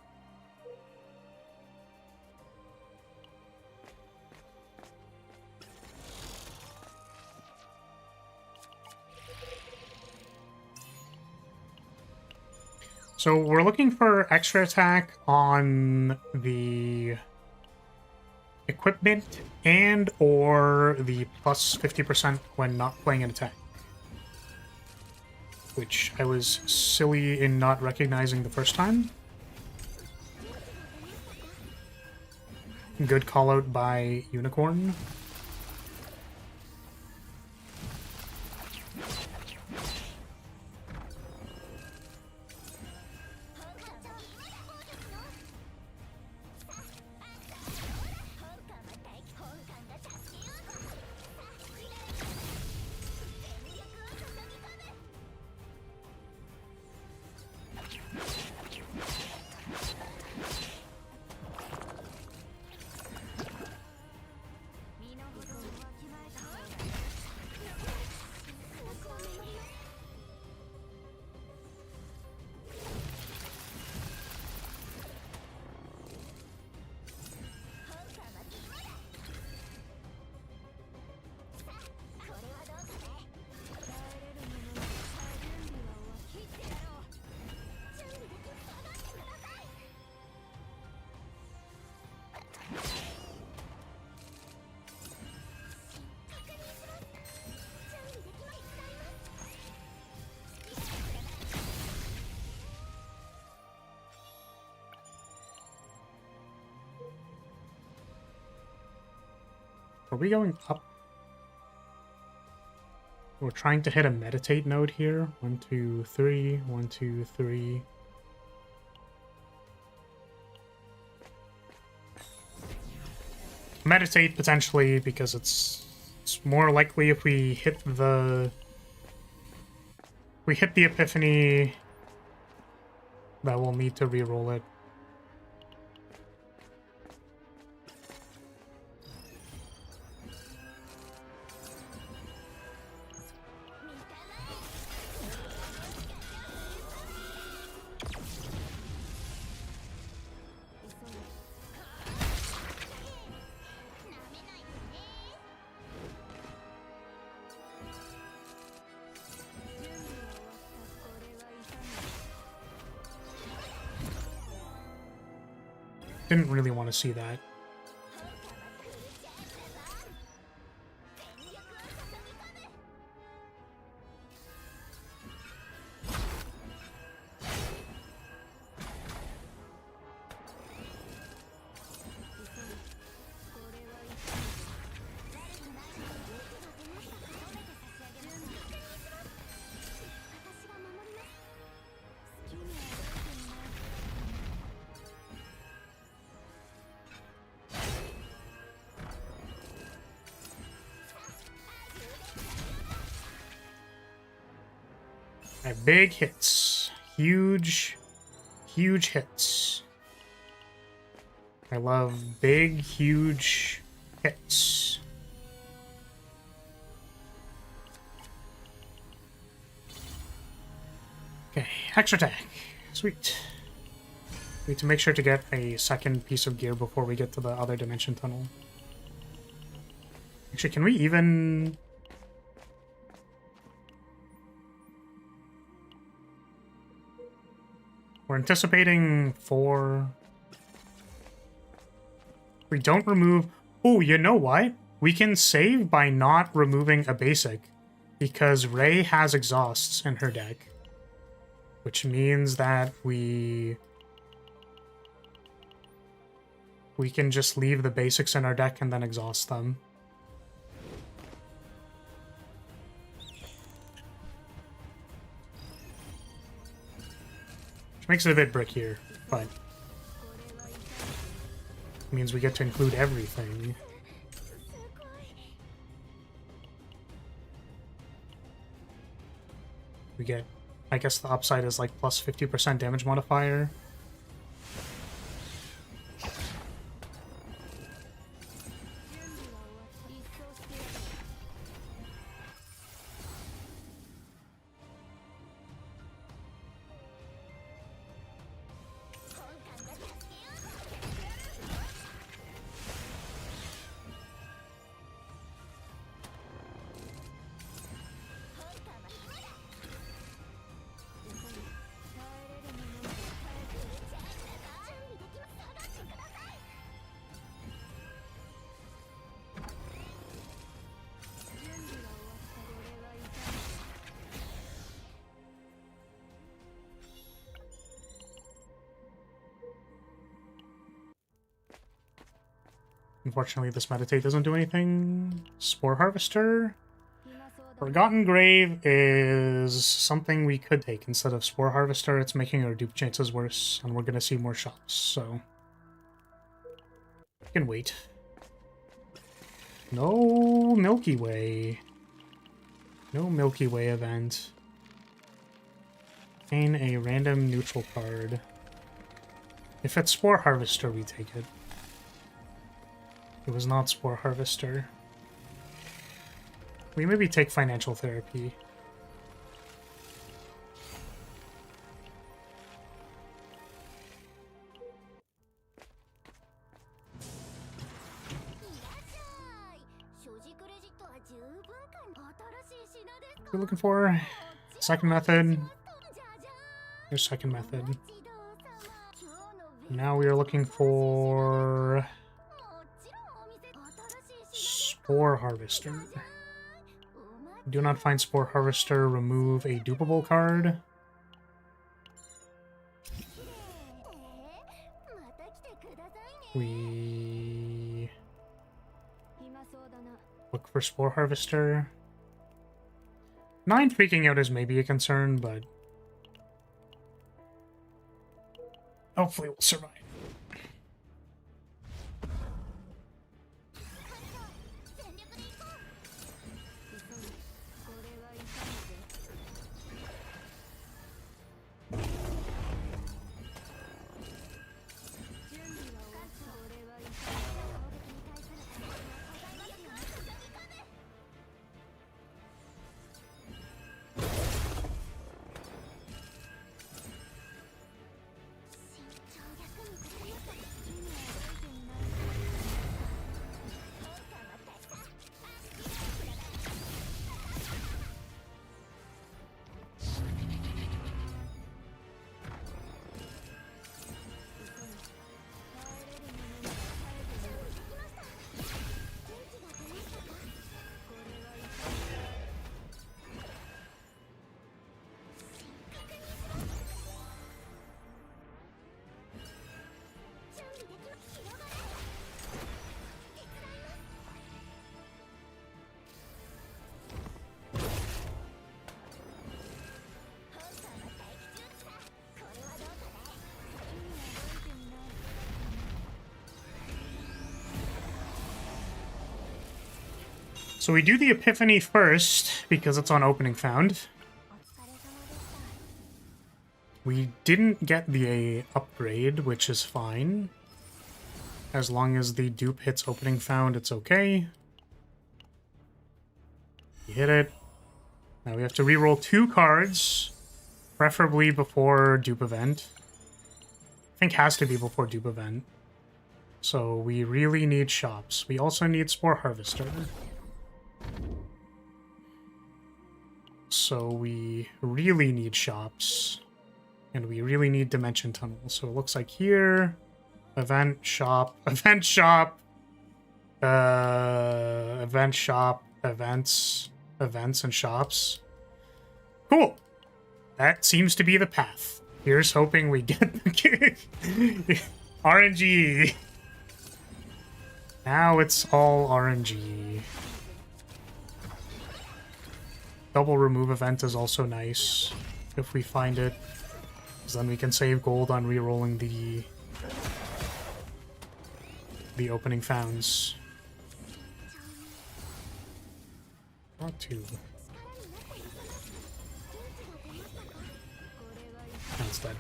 So we're looking for extra attack on the equipment and or the plus 50% when not playing an attack. Which I was silly in not recognizing the first time. Good call out by Unicorn. Are we going up? We're trying to hit a meditate node here. 1, 2, 3. 1, 2, 3. Meditate potentially, because it's more likely if we hit the Epiphany that we'll need to re-roll it. Didn't really want to see that. Big hits. Huge hits. I love big, huge hits. Okay, extra attack. Sweet. Need to make sure to get a second piece of gear before we get to the other dimension tunnel. Actually, can we even... We're anticipating 4. We don't remove... Oh, you know what? We can save by not removing a basic, because Ray has exhausts in her deck, which means that we can just leave the basics in our deck and then exhaust them. Which makes it a bit brickier, but means we get to include everything. We get, I guess the upside is like plus 50% damage modifier. Unfortunately, this meditate doesn't do anything. Spore Harvester. Forgotten Grave is something we could take instead of Spore Harvester. It's making our dupe chances worse, and we're going to see more shops, so... We can wait. No Milky Way. No Milky Way event. Gain a random neutral card. If it's Spore Harvester, we take it. It was not Spore Harvester. We maybe take Financial Therapy. We're looking for second method. Here's second method. Now we are looking for Spore Harvester. Do not find Spore Harvester. Remove a dupable card. We look for Spore Harvester. 9 freaking out is maybe a concern, but hopefully we'll survive. So we do the Epiphany first, because it's on opening found. We didn't get the upgrade, which is fine. As long as the dupe hits opening found, it's okay. We hit it. Now we have to reroll 2 cards, preferably before dupe event. I think has to be before dupe event. So we really need shops. We also need Spore Harvester. So we really need shops. And we really need Dimension Tunnel. So it looks like here, event shop, events, and shops. Cool. That seems to be the path. Here's hoping we get the RNG. Now it's all RNG. Double remove event is also nice if we find it. Because then we can save gold on rerolling the opening founds. Not 2. That's dead.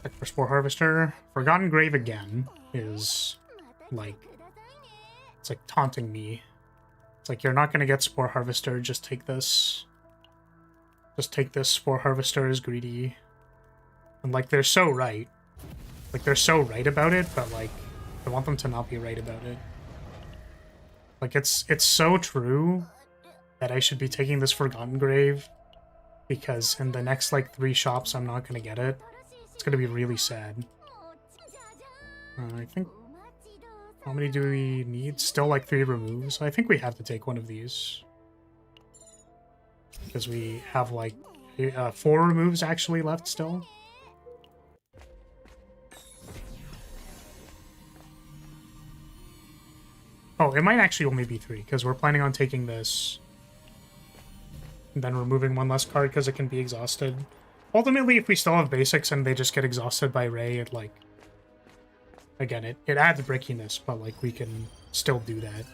Check for Spore Harvester. Forgotten Grave again is like, it's like taunting me. It's like, you're not gonna get Spore Harvester, just take this. Just take this, Spore Harvester is greedy. And like, they're so right. Like, they're so right about it, but like, I want them to not be right about it. Like, it's so true that I should be taking this Forgotten Grave, because in the next like 3 shops I'm not gonna get it. It's gonna be really sad. I think, how many do we need? Still like 3 removes. I think we have to take one of these. Because we have like 4 removes actually left still. Oh, it might actually only be 3, because we're planning on taking this. And then removing 1 less card because it can be exhausted. Ultimately, if we still have basics and they just get exhausted by Ray, it like... Again, it adds brickiness, but like we can still do that.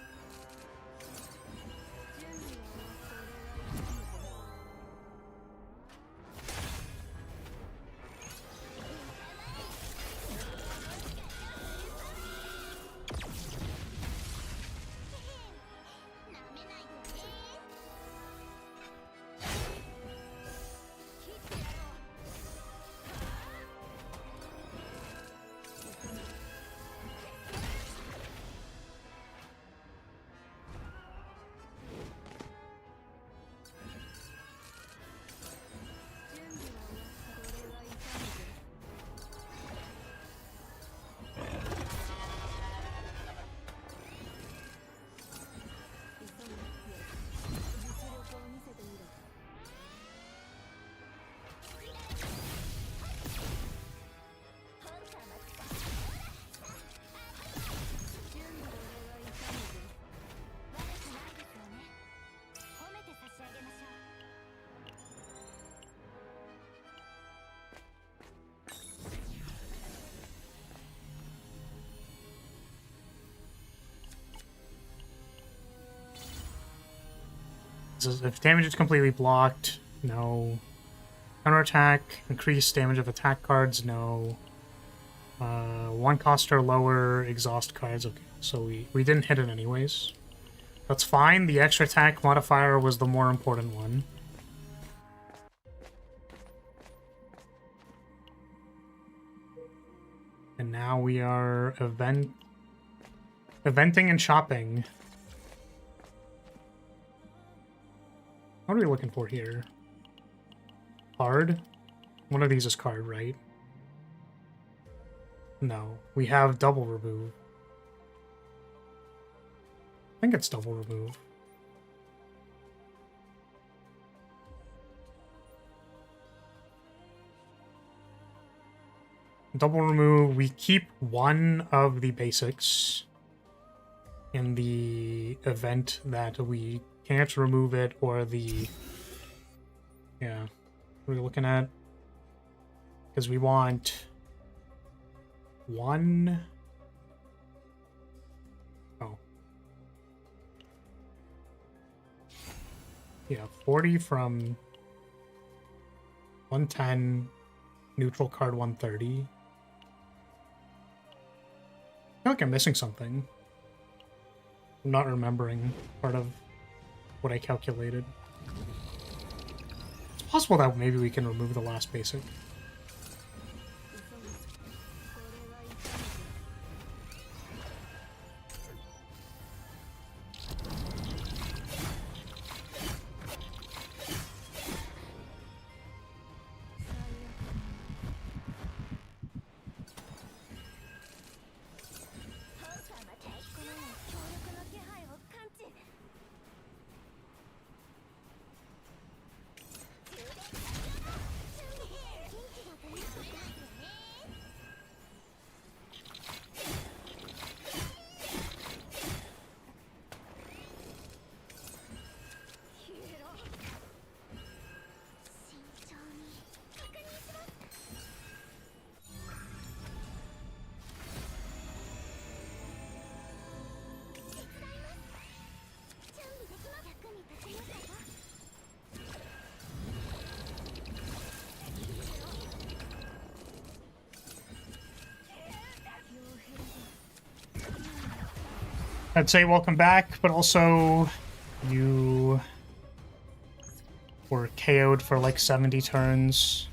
If damage is completely blocked, no. Counterattack, increase damage of attack cards, no. 1 cost or lower, exhaust cards, okay. So we didn't hit it anyways. That's fine, the extra attack modifier was the more important one. And now we are eventing and shopping. What are we looking for here? Card? One of these is card, right? No. We have double remove. I think it's double remove. Double remove, we keep 1 of the basics in the event that we can't remove it, or the Yeah. What are we looking at? Because we want 1. Oh. Yeah, 40 from 110, neutral card 130. I feel like I'm missing something. I'm not remembering part of what I calculated. It's possible that maybe we can remove the last basic. I'd say welcome back, but also you were KO'd for like 70 turns.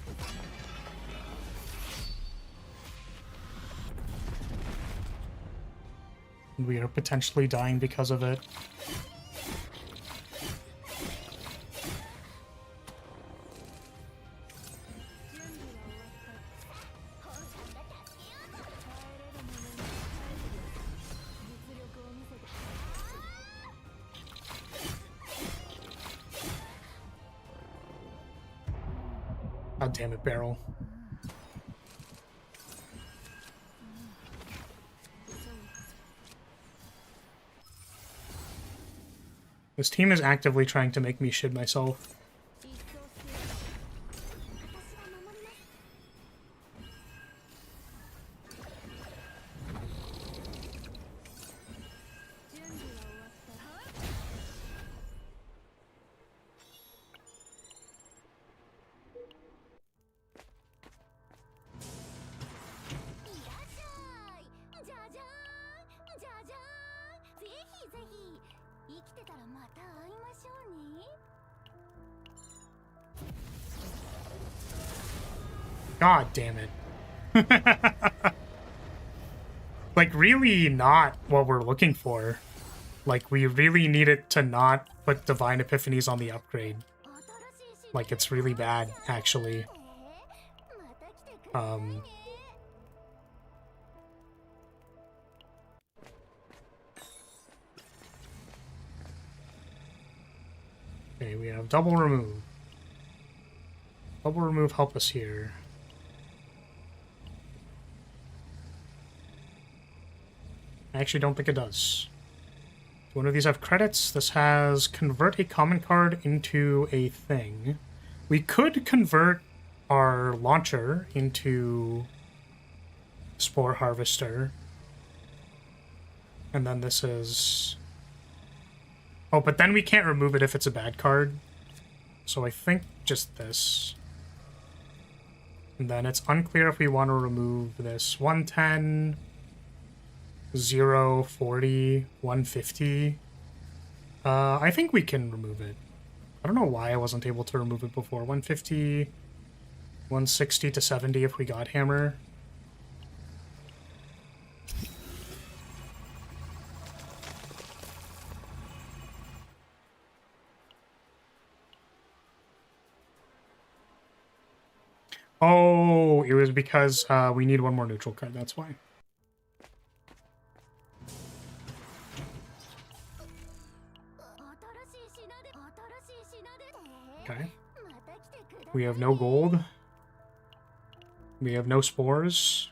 We are potentially dying because of it. God damn it, Barrel. This team is actively trying to make me shit myself. God damn it. Like, really not what we're looking for. Like, we really need it to not put Divine Epiphanies on the upgrade. Like, it's really bad, actually. Okay, we have double remove. Double remove help us here. I actually don't think it does. Do one of these have credits? This has convert a common card into a thing. We could convert our launcher into Spore Harvester. And then this is... Oh, but then we can't remove it if it's a bad card. So I think just this. And then it's unclear if we want to remove this 110... 0, 40, 150. I think we can remove it. I don't know why I wasn't able to remove it before. 150, 160 to 70 if we got hammer. Oh, it was because we need one more neutral card, that's why. Okay. We have no gold. We have no spores.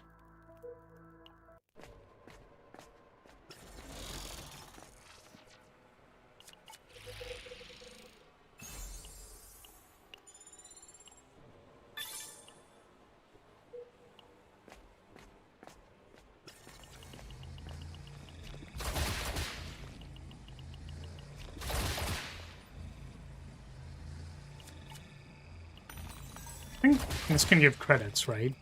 think this can give credits, right?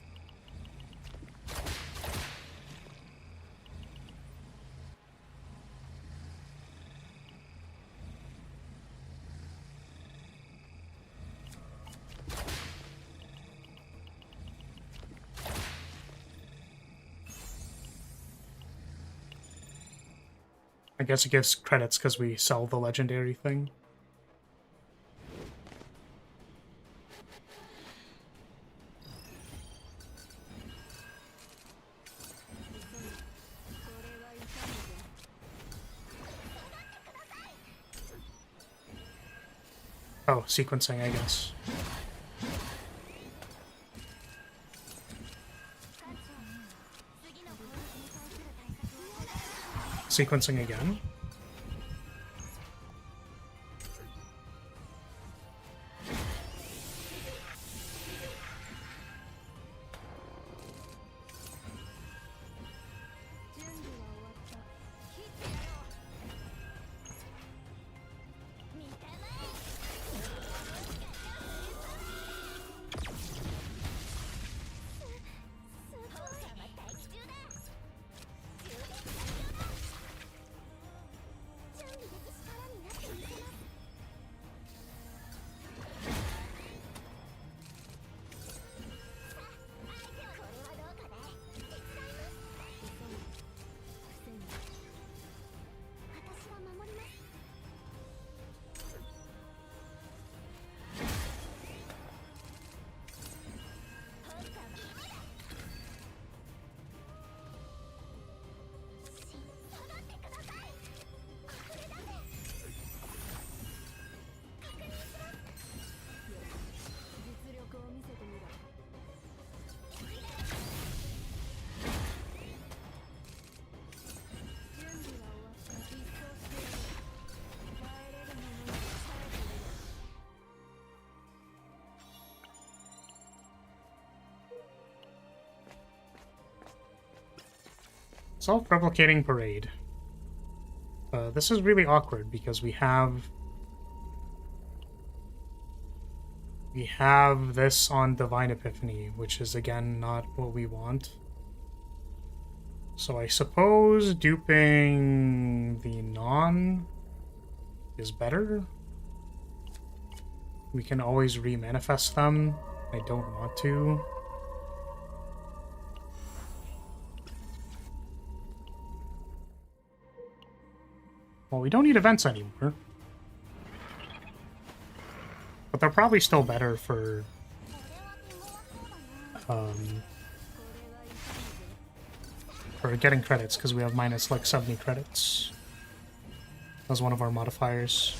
I guess it gives credits because we sell the legendary thing. Oh, sequencing, I guess. Sequencing again. Self-replicating parade. This is really awkward because we have this on Divine Epiphany, which is again not what we want. So I suppose duping the non is better. We can always re-manifest them. I don't want to. Well, we don't need events anymore. But they're probably still better for getting credits, because we have minus like 70 credits. That was one of our modifiers.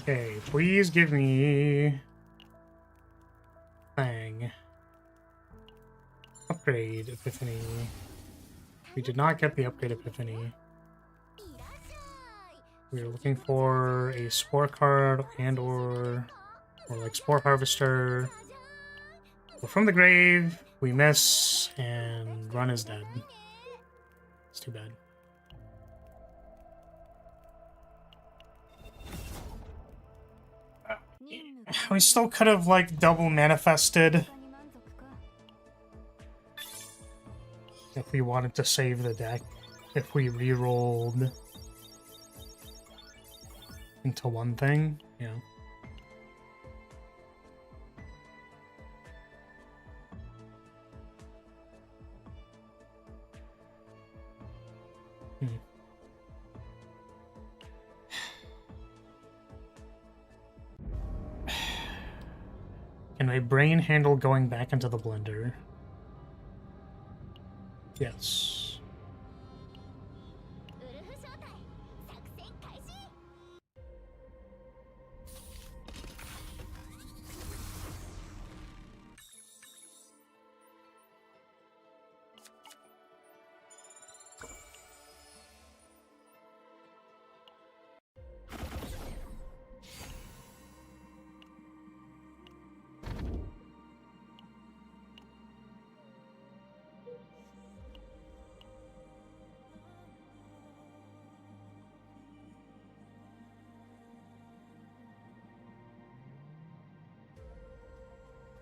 Okay, please give me thing. Upgrade Epiphany. We did not get the upgrade Epiphany. We were looking for a Spore card and or like Spore Harvester. But from the grave, we miss, and Run is dead. It's too bad. We still could have, like, double manifested if we wanted to save the deck. If we re-rolled into one thing, yeah. Can my brain handle going back into the blender? Yes.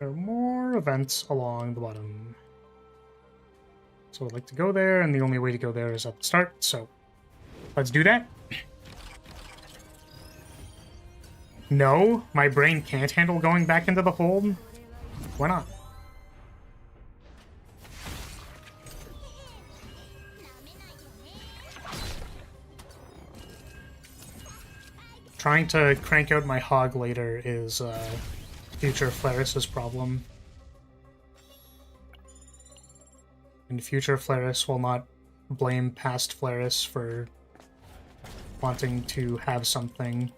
There are more events along the bottom. So I'd like to go there, and the only way to go there is at the start, so let's do that. No, my brain can't handle going back into the hold. Why not? Trying to crank out my hog later is future Flaris' problem. And future Flaris will not blame past Flaris for wanting to have something.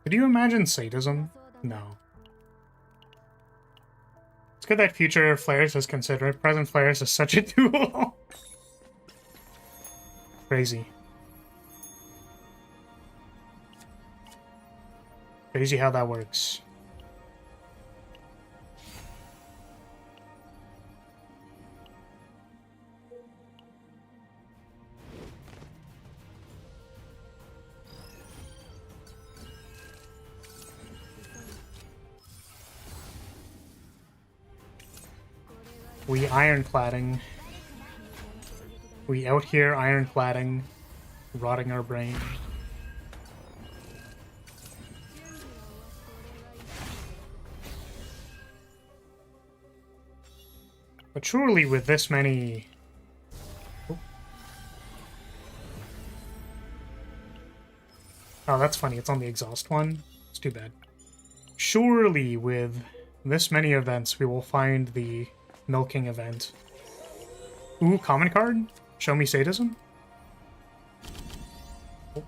Could you imagine sadism? No. It's good that future Flaris is considerate. Present Flaris is such a tool. Crazy. Crazy how that works. We ironcladding. We out here ironcladding, rotting our brain. But surely with this many... Oh, that's funny. It's on the exhaust one. It's too bad. Surely with this many events, we will find the milking event. Ooh, common card? Show me sadism? Oh.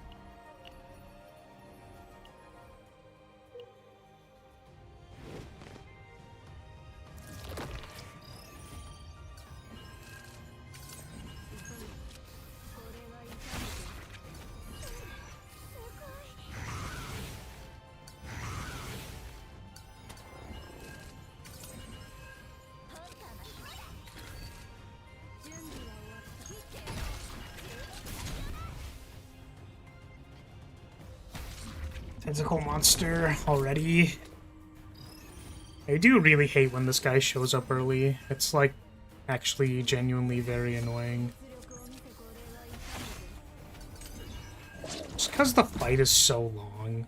Physical monster already. I do really hate when this guy shows up early. It's like actually genuinely very annoying. Just because the fight is so long.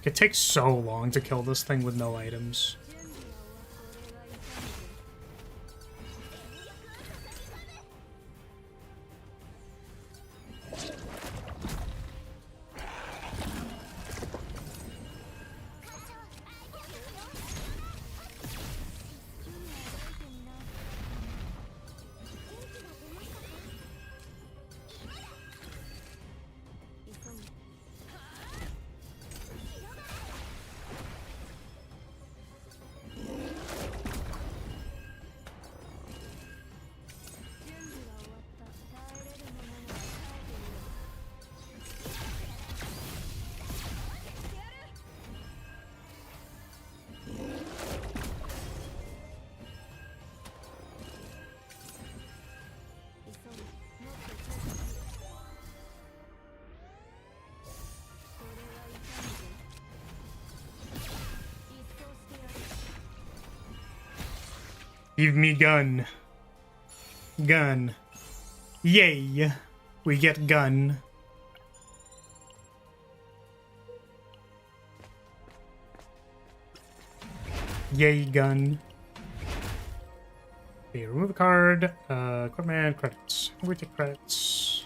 It takes so long to kill this thing with no items. Give me gun. Gun. Yay! We get gun. Yay, gun. Okay, remove a card. Equipment, credits. We take credits.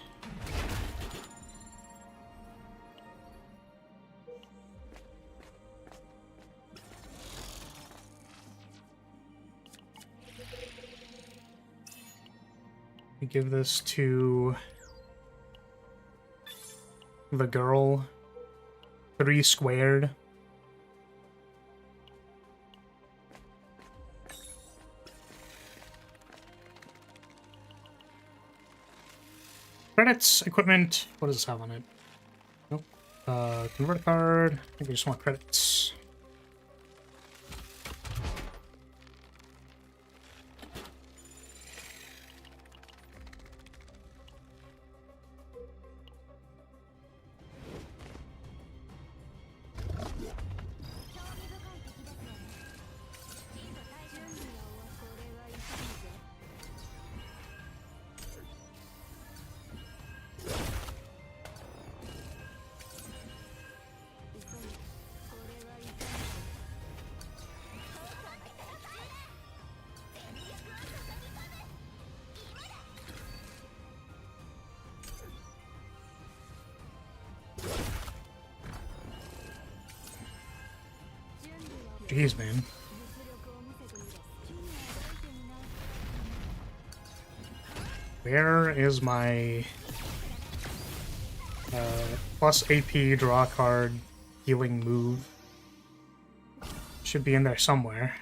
We give this to the girl. 3 squared. Credits, equipment. What does this have on it? Nope. Convert a card. I think I just want credits. Jeez, man. Where is my plus AP draw card healing move? Should be in there somewhere.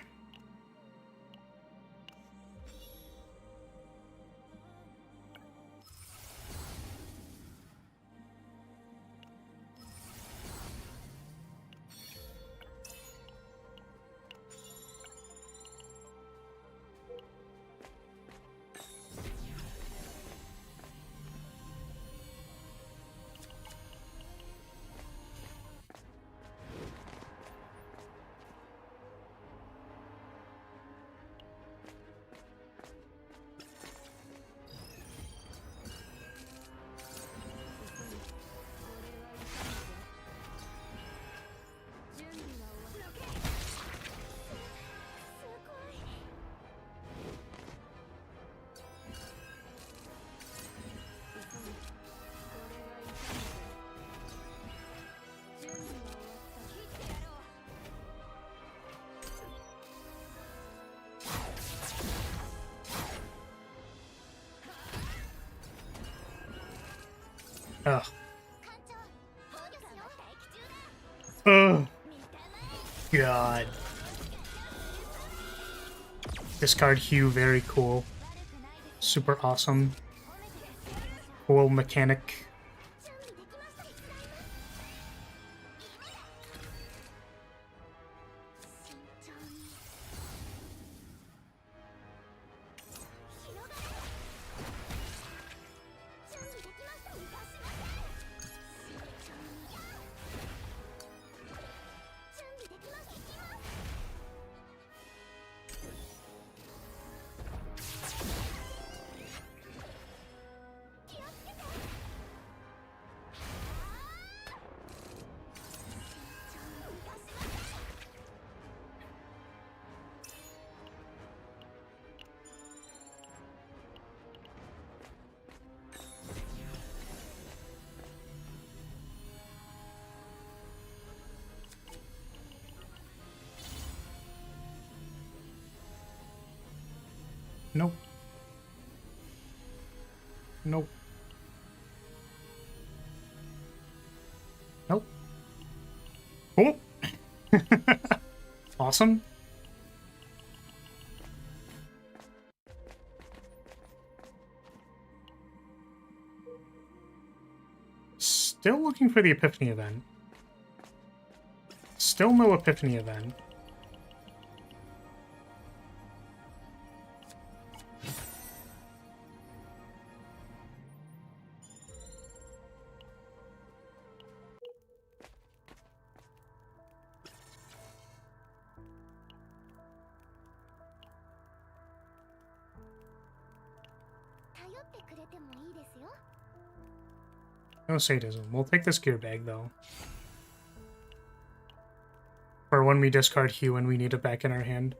Ugh. Oh. God. Discard Hue, very cool. Super awesome. Cool mechanic. Nope. Nope. Nope. Cool. Awesome. Still looking for the Epiphany event. Still no Epiphany event. No sadism. We'll take this gear bag, though. For when we discard Hue and we need it back in our hand.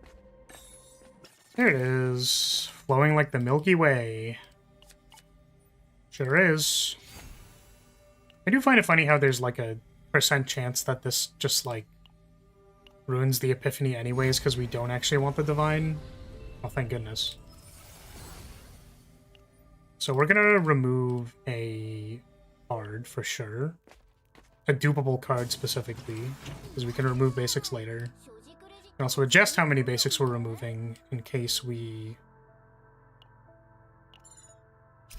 There it is. Flowing like the Milky Way. Sure is. I do find it funny how there's like a % chance that this just like ruins the Epiphany anyways because we don't actually want the Divine. Oh, thank goodness. So we're gonna remove a card for sure. A dupable card specifically, because we can remove basics later. And also adjust how many basics we're removing in case we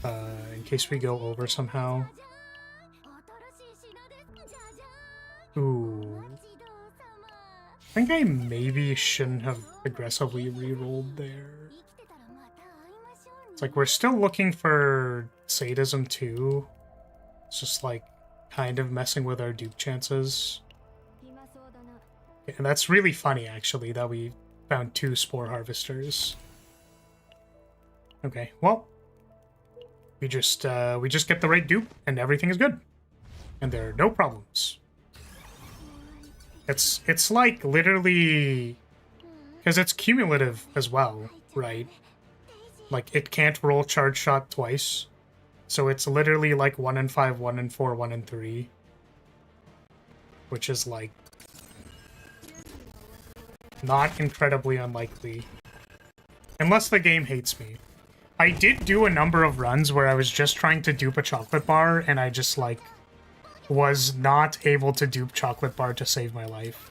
go over somehow. Ooh. I think I maybe shouldn't have aggressively re-rolled there. It's like we're still looking for sadism too. It's just like kind of messing with our dupe chances. And that's really funny actually that we found 2 Spore Harvesters. Okay, well, we just get the right dupe and everything is good. And there are no problems. It's like literally, because it's cumulative as well, right? Like it can't roll charge shot twice. So it's literally like 1 in 5, 1 in 4, 1 in 3. Which is like not incredibly unlikely. Unless the game hates me. I did do a number of runs where I was just trying to dupe a chocolate bar and I just like was not able to dupe chocolate bar to save my life.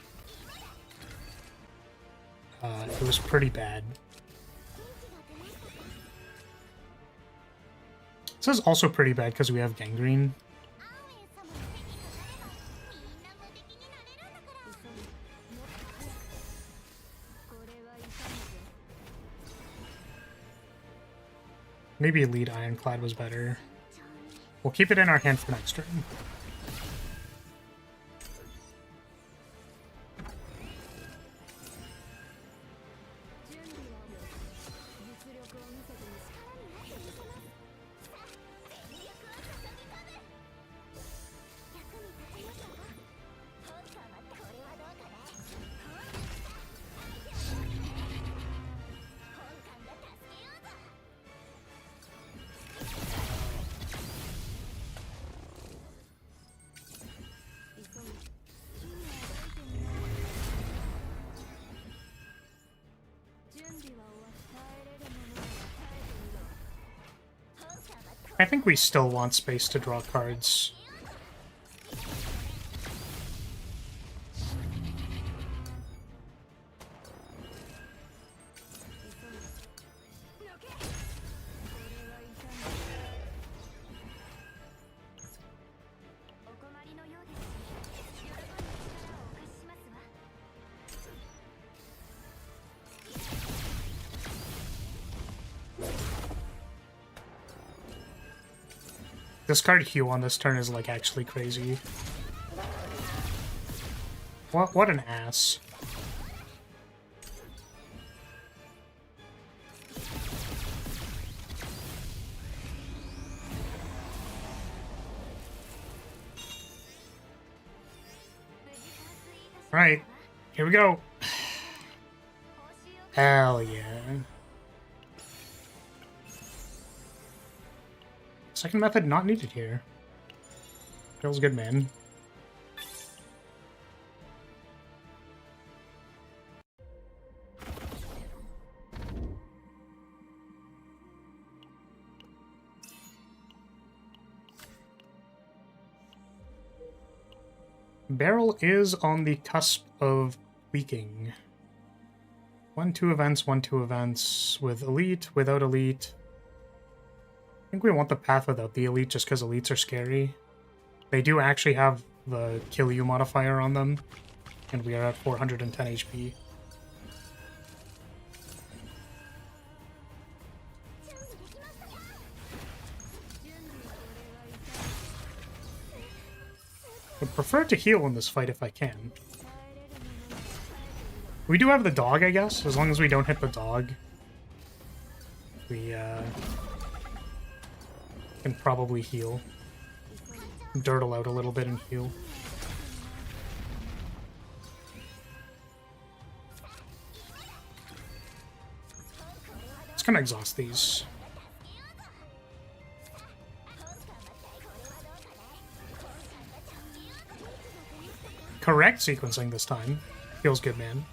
It was pretty bad. This is also pretty bad because we have gangrene. Maybe Elite Ironclad was better. We'll keep it in our hand for next turn. I think we still want space to draw cards. Discard Hue on this turn is like actually crazy. What an ass. Right, here we go. Hell yeah. Second method not needed here. Feels good, man. Barrel is on the cusp of leaking. 1-2 events, 1-2 events with elite, without elite. I think we want the path without the elite just because elites are scary. They do actually have the kill you modifier on them, and we are at 410 HP. Would prefer to heal in this fight if I can. We do have the dog, I guess. As long as we don't hit the dog, we can probably heal. Dirtle out a little bit and heal. Just gonna exhaust these. Correct sequencing this time. Feels good, man.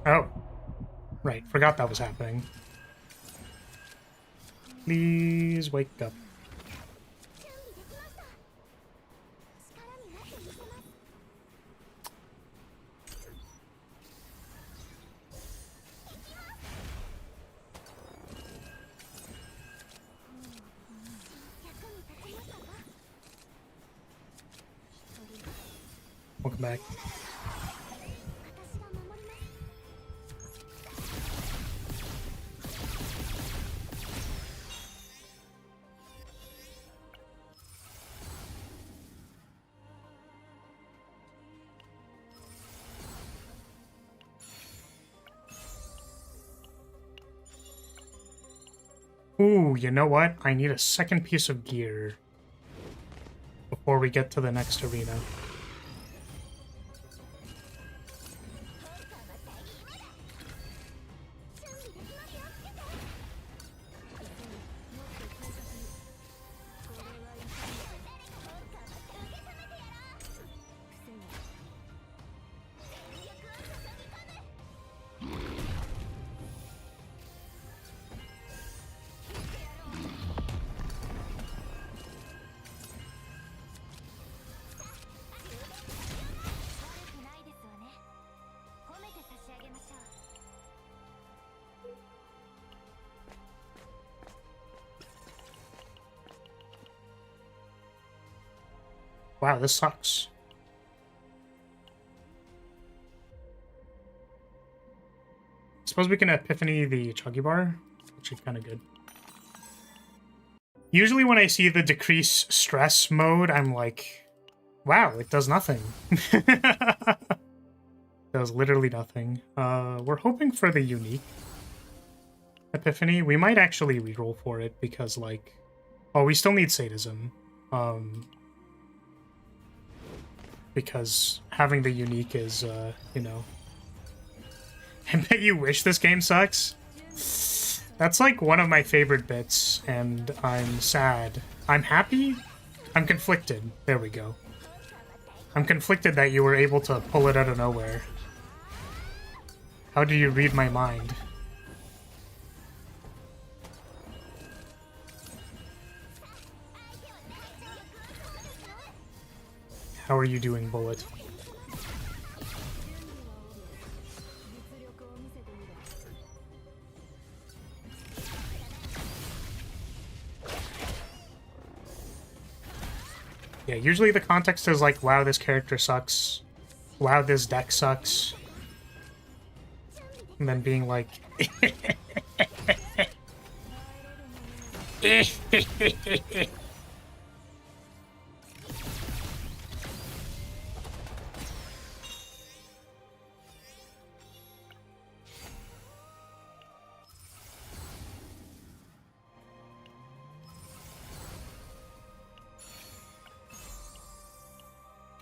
Oh. Right, forgot that was happening. Please wake up. Welcome back. Ooh, you know what? I need a second piece of gear before we get to the next arena. Wow, this sucks. Suppose we can epiphany the chuggy bar, which is kind of good. Usually when I see the decrease stress mode, I'm like, wow, it does nothing. It does literally nothing. We're hoping for the unique epiphany. We might actually reroll for it because, like, oh, we still need sadism. Because having the unique is, you know... I bet you wish this game sucks. That's like one of my favorite bits, and I'm sad. I'm happy? I'm conflicted. There we go. I'm conflicted that you were able to pull it out of nowhere. How do you read my mind? How are you doing, Bullet? Yeah, usually the context is like, wow, this character sucks. Wow, this deck sucks. And then being like...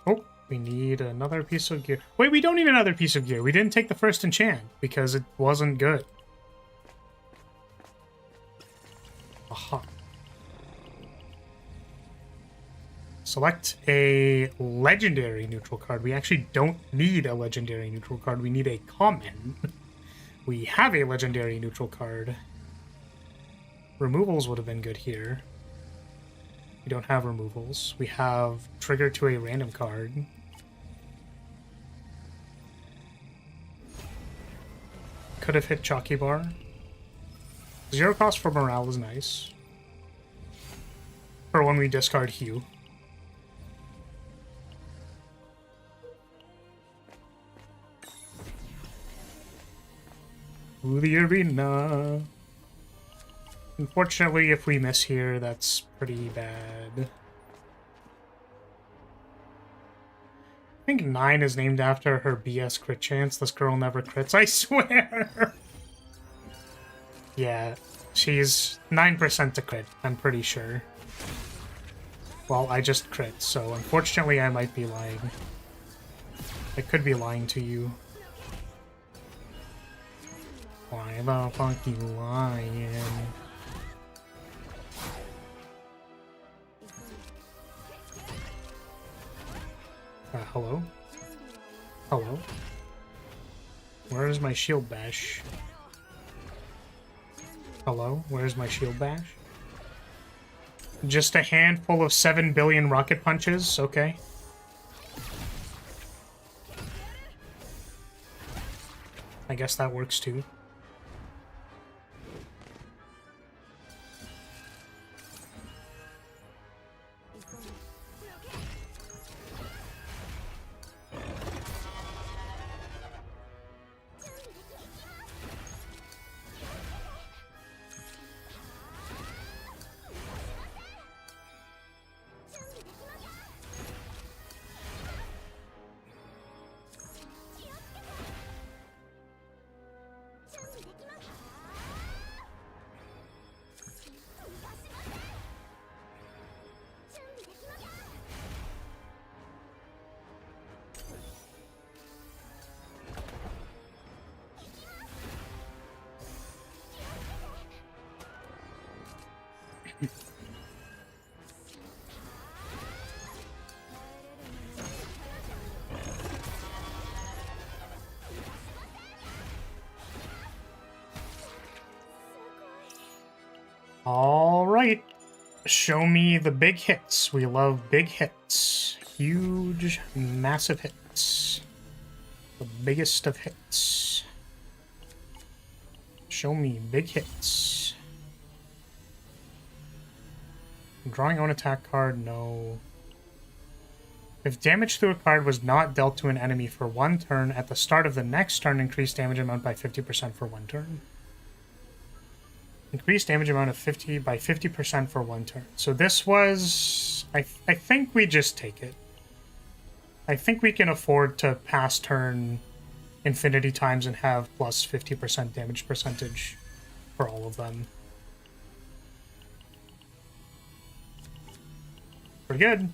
Oh, we need another piece of gear. Wait, we don't need another piece of gear. We didn't take the first enchant because it wasn't good. Aha. Select a legendary neutral card. We actually don't need a legendary neutral card. We need a common. We have a legendary neutral card. Removals would have been good here. We don't have removals. We have trigger to a random card. Could have hit Chalky Bar. 0 cost for morale is nice. For when we discard Hue. To the arena. Unfortunately, if we miss here, that's pretty bad. I think 9 is named after her BS crit chance. This girl never crits, I swear! Yeah, she's 9% to crit, I'm pretty sure. Well, I just crit, so unfortunately I might be lying. I could be lying to you. Why the fuck you lying? Hello? Hello? Where is my shield bash? Hello? Where's my shield bash? Just a handful of 7 billion rocket punches? Okay. I guess that works too. All right. Show me the big hits. We love big hits. Huge, massive hits. The biggest of hits. Show me big hits. Drawing own attack card, no. If damage to a card was not dealt to an enemy for 1 turn, at the start of the next turn, increase damage amount by 50% for 1 turn. Increase damage amount of 50% for 1 turn. So this was... I think we just take it. I think we can afford to pass turn infinity times and have plus 50% damage percentage for all of them. Pretty good.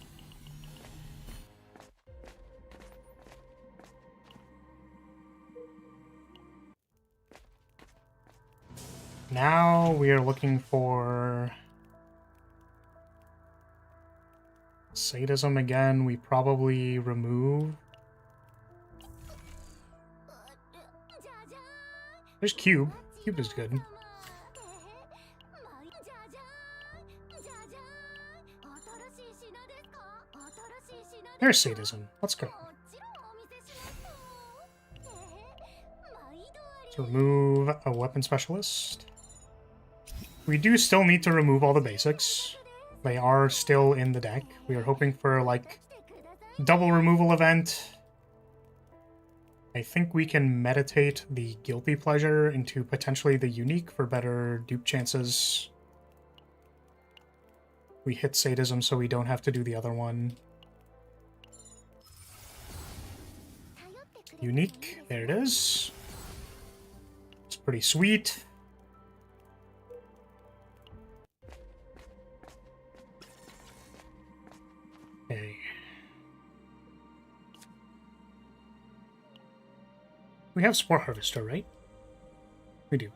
Now we are looking for sadism again. We probably remove. There's Cube. Cube is good. There's sadism. Let's go. Let's remove a weapon specialist. We do still need to remove all the basics. They are still in the deck. We are hoping for, like, double removal event. I think we can meditate the Guilty Pleasure into potentially the unique for better dupe chances. We hit sadism so we don't have to do the other one. Unique. There it is. It's pretty sweet. Okay. We have Spore Harvester, right? We do.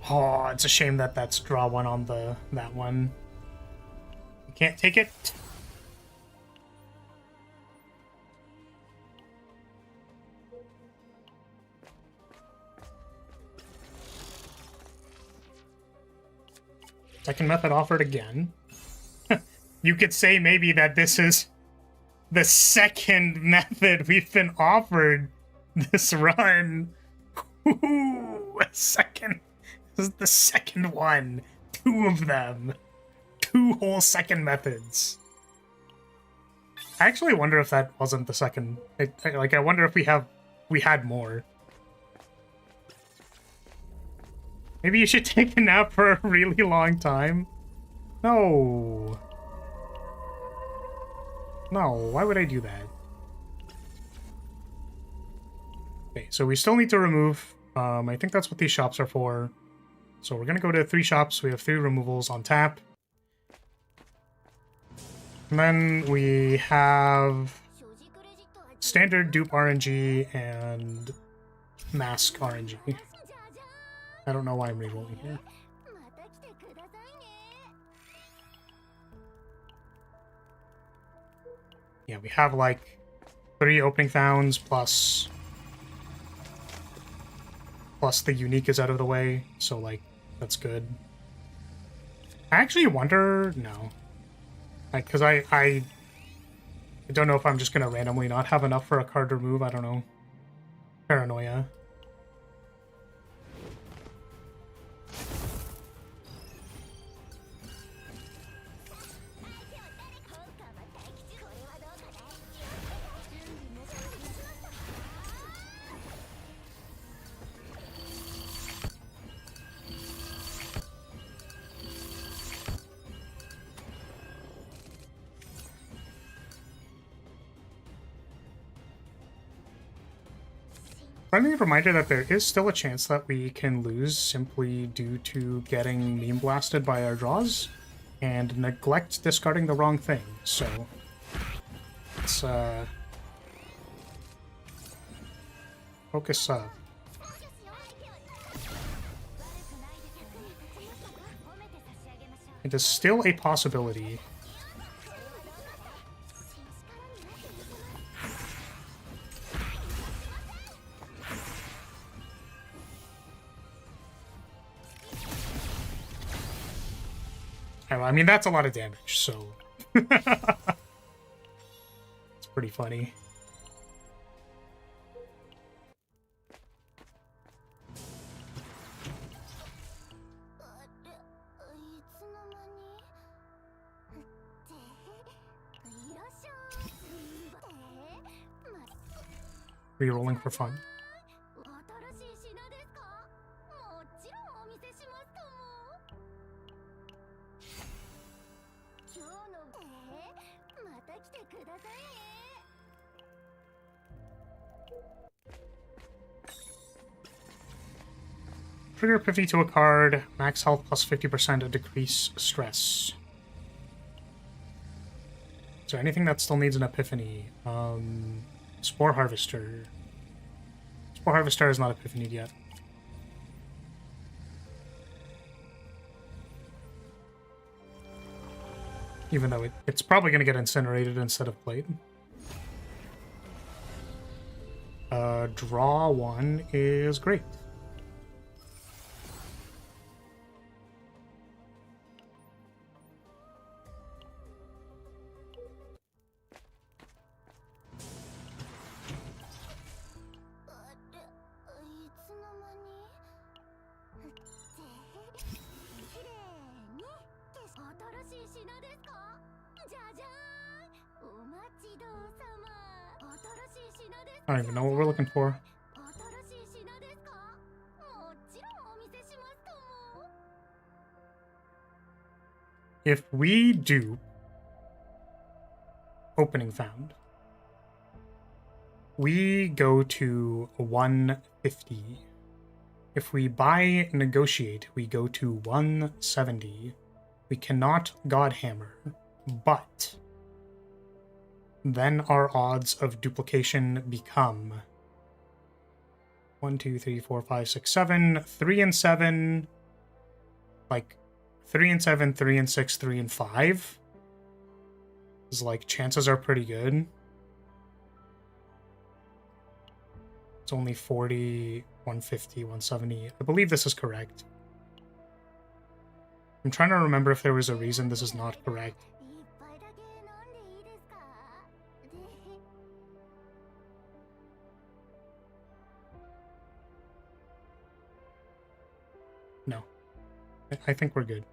Oh, it's a shame that that's draw one on that one. You can't take it. Second method offered again. You could say maybe that this is the second method we've been offered this run. Ooh, a second. This is the second one. 2 of them. 2 whole second methods. I actually wonder if that wasn't the second. I wonder if we had more. Maybe you should take a nap for a really long time. No. No, why would I do that? Okay, so we still need to remove. I think that's what these shops are for. So we're going to go to 3 shops. We have 3 removals on tap. And then we have standard dupe RNG and mask RNG. I don't know why I'm rerolling here. Yeah, we have like 3 opening founds plus the unique is out of the way, so like that's good. I actually wonder, no, like because I don't know if I'm just gonna randomly not have enough for a card to remove. I don't know. Paranoia. Friendly reminder that there is still a chance that we can lose simply due to getting meme blasted by our draws and neglect discarding the wrong thing. So let's focus up. It is still a possibility. I mean, that's a lot of damage, so it's pretty funny. Rerolling for fun. Trigger Epiphany to a card, max health plus 50% to decrease stress. Is there anything that still needs an Epiphany? Spore Harvester. Spore Harvester is not Epiphanied yet. Even though it's probably going to get incinerated instead of played. Draw 1 is great. I don't even know what we're looking for. If we do opening found, we go to 150. If we buy negotiate, we go to 170. We cannot Godhammer, but then our odds of duplication become 1, 2, 3, 4, 5, 6, 7, 3 and 7, like 3 and 7, 3 and 6, 3 and 5. Is like chances are pretty good. It's only 40, 150, 170. I believe this is correct. I'm trying to remember if there was a reason this is not correct. No. I think we're good.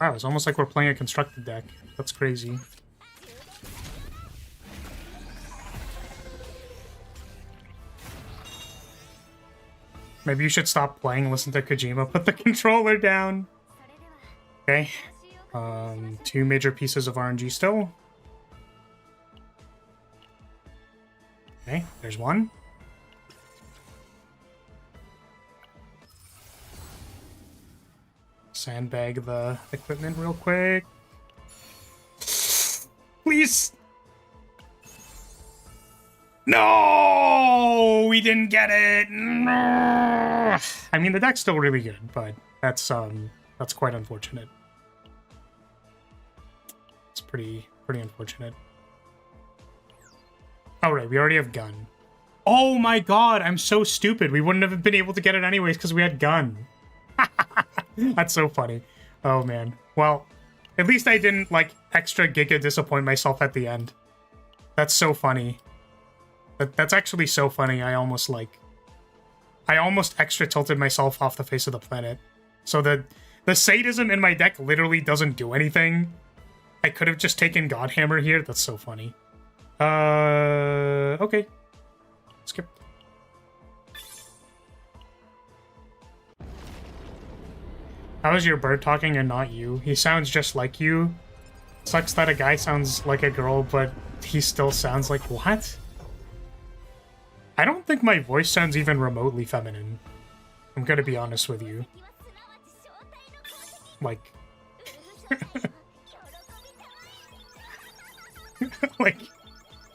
Wow, it's almost like we're playing a constructed deck. That's crazy. Maybe you should stop playing, listen to Kojima, put the controller down. Okay. 2 major pieces of RNG still. Okay, there's one. Sandbag the equipment real quick. Please. No, we didn't get it. No. I mean, the deck's still really good, but that's quite unfortunate. It's pretty unfortunate. All right, we already have gun. Oh my god, I'm so stupid. We wouldn't have been able to get it anyways because we had gun. That's so funny. Oh man. Well, at least I didn't like extra giga disappoint myself at the end. That's so funny. That's actually so funny. I almost extra tilted myself off the face of the planet. So the sadism in my deck literally doesn't do anything. I could have just taken Godhammer here. That's so funny. Okay. Skip. How is your bird talking and not you? He sounds just like you. Sucks that a guy sounds like a girl, but he still sounds like what? I don't think my voice sounds even remotely feminine. I'm gonna be honest with you. Like...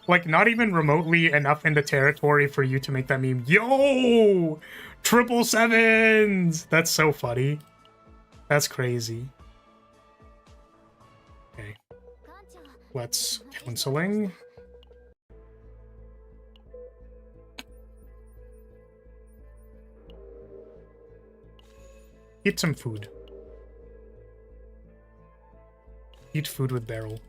like not even remotely enough into territory for you to make that meme. Yo! 777s! That's so funny. That's crazy. Okay. Let's counseling. Eat some food. Eat food with barrel.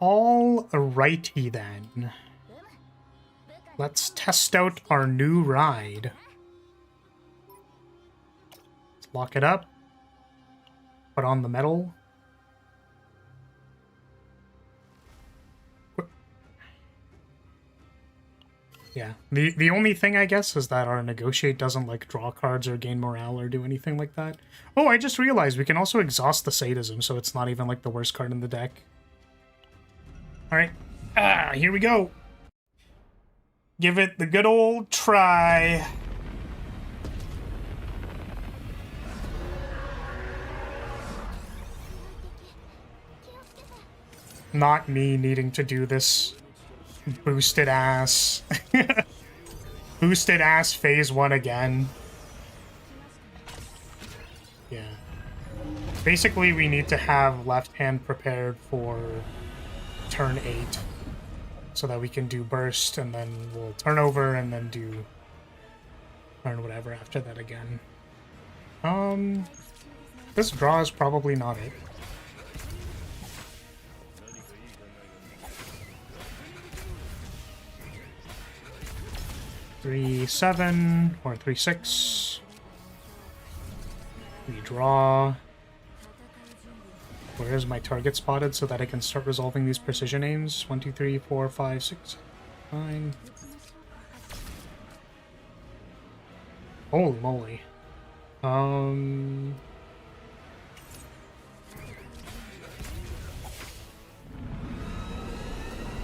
All righty then. Let's test out our new ride. Let's lock it up. Put on the metal. Yeah. The only thing, I guess, is that our negotiate doesn't, like, draw cards or gain morale or do anything like that. Oh, I just realized we can also exhaust the sadism, so it's not even, like, the worst card in the deck. Alright. Here we go. Give it the good old try. Not me needing to do this boosted ass. Boosted ass phase 1 again. Yeah. Basically, we need to have left hand prepared for turn 8. So that we can do burst, and then we'll turn over, and then do turn whatever after that again. This draw is probably not it. Three, 7, or 3, 6. We draw. Where is my target spotted so that I can start resolving these precision aims? 1, 2, 3, 4, 5, 6, 9. Holy moly.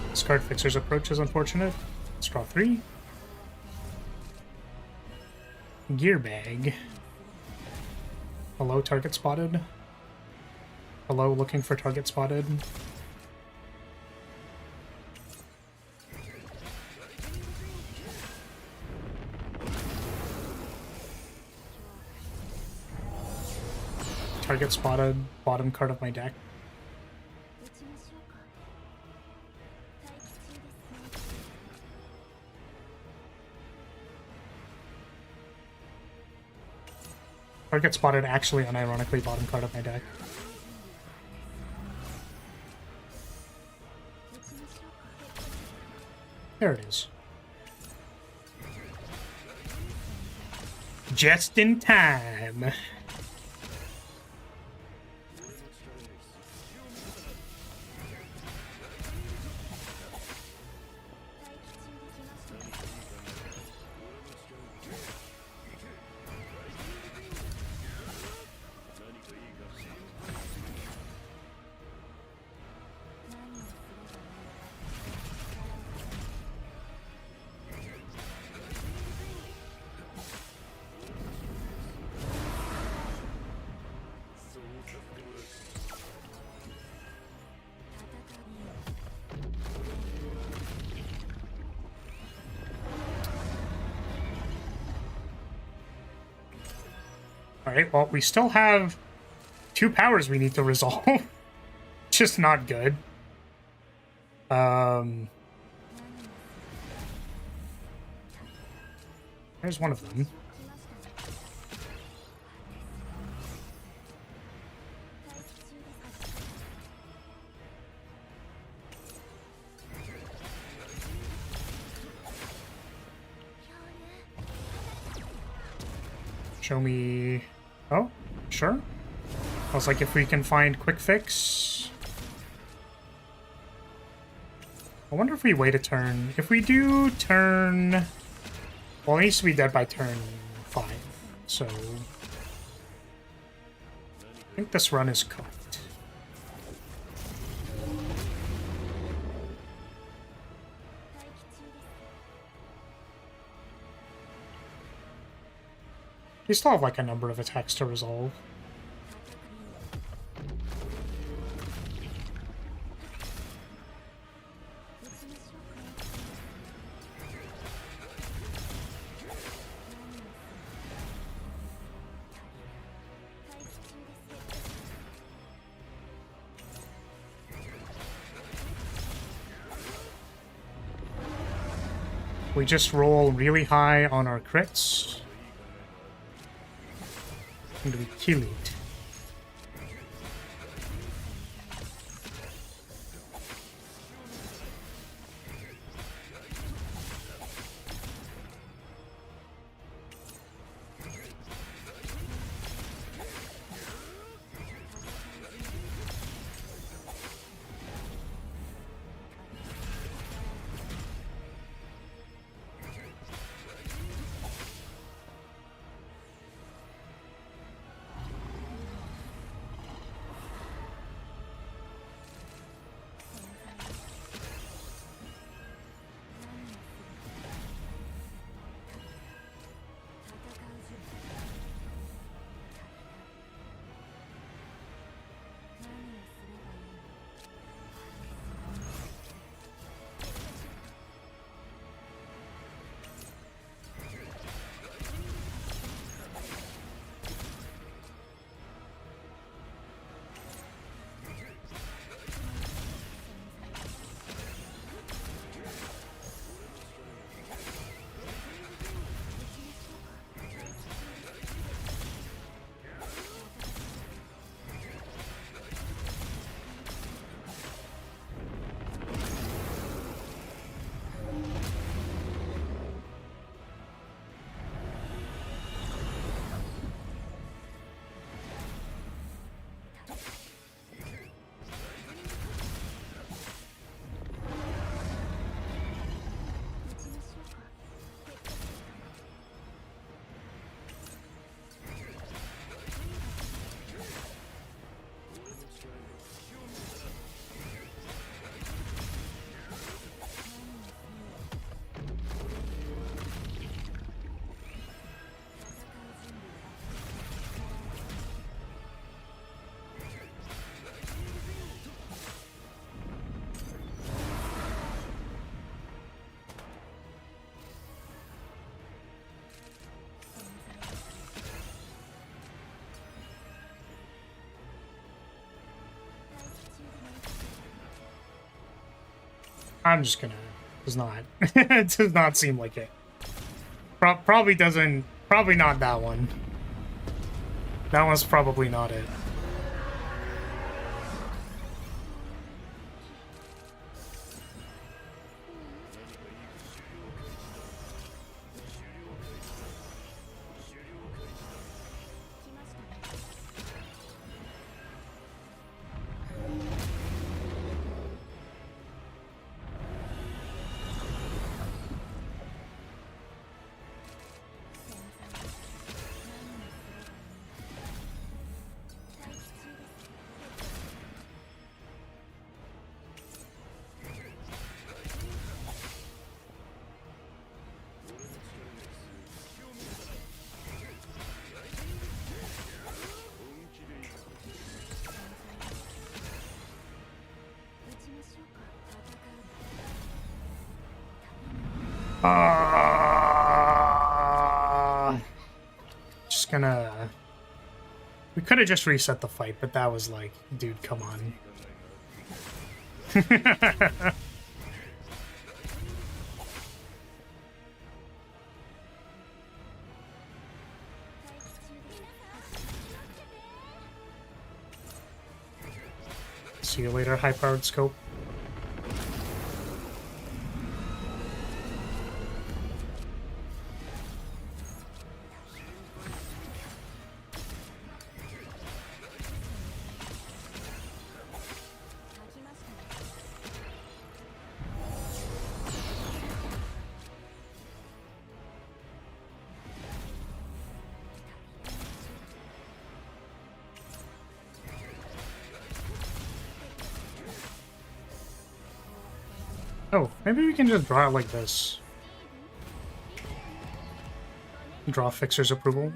Discard Fixer's Approach is unfortunate. Let's draw 3. Gear Bag. Hello, target spotted. Hello, looking for target spotted. Target spotted, bottom card of my deck. Target spotted, actually unironically bottom card of my deck. There it is. Just in time. Alright, well, we still have 2 powers we need to resolve. Just not good. There's one of them. Show me... Oh, sure. I was like, if we can find quick fix. I wonder if we wait a turn. If we do turn... Well, it needs to be dead by turn 5, so... I think this run is cooked. We still have like a number of attacks to resolve. We just roll really high on our crits. And we kill it. I'm just gonna... Does not. It does not seem like it. Probably doesn't... Probably not that one. That one's probably not it. Just gonna... We could have just reset the fight, but that was like, dude, come on. See you later, high-powered scope. Oh, maybe we can just draw it like this. Draw Fixer's approval.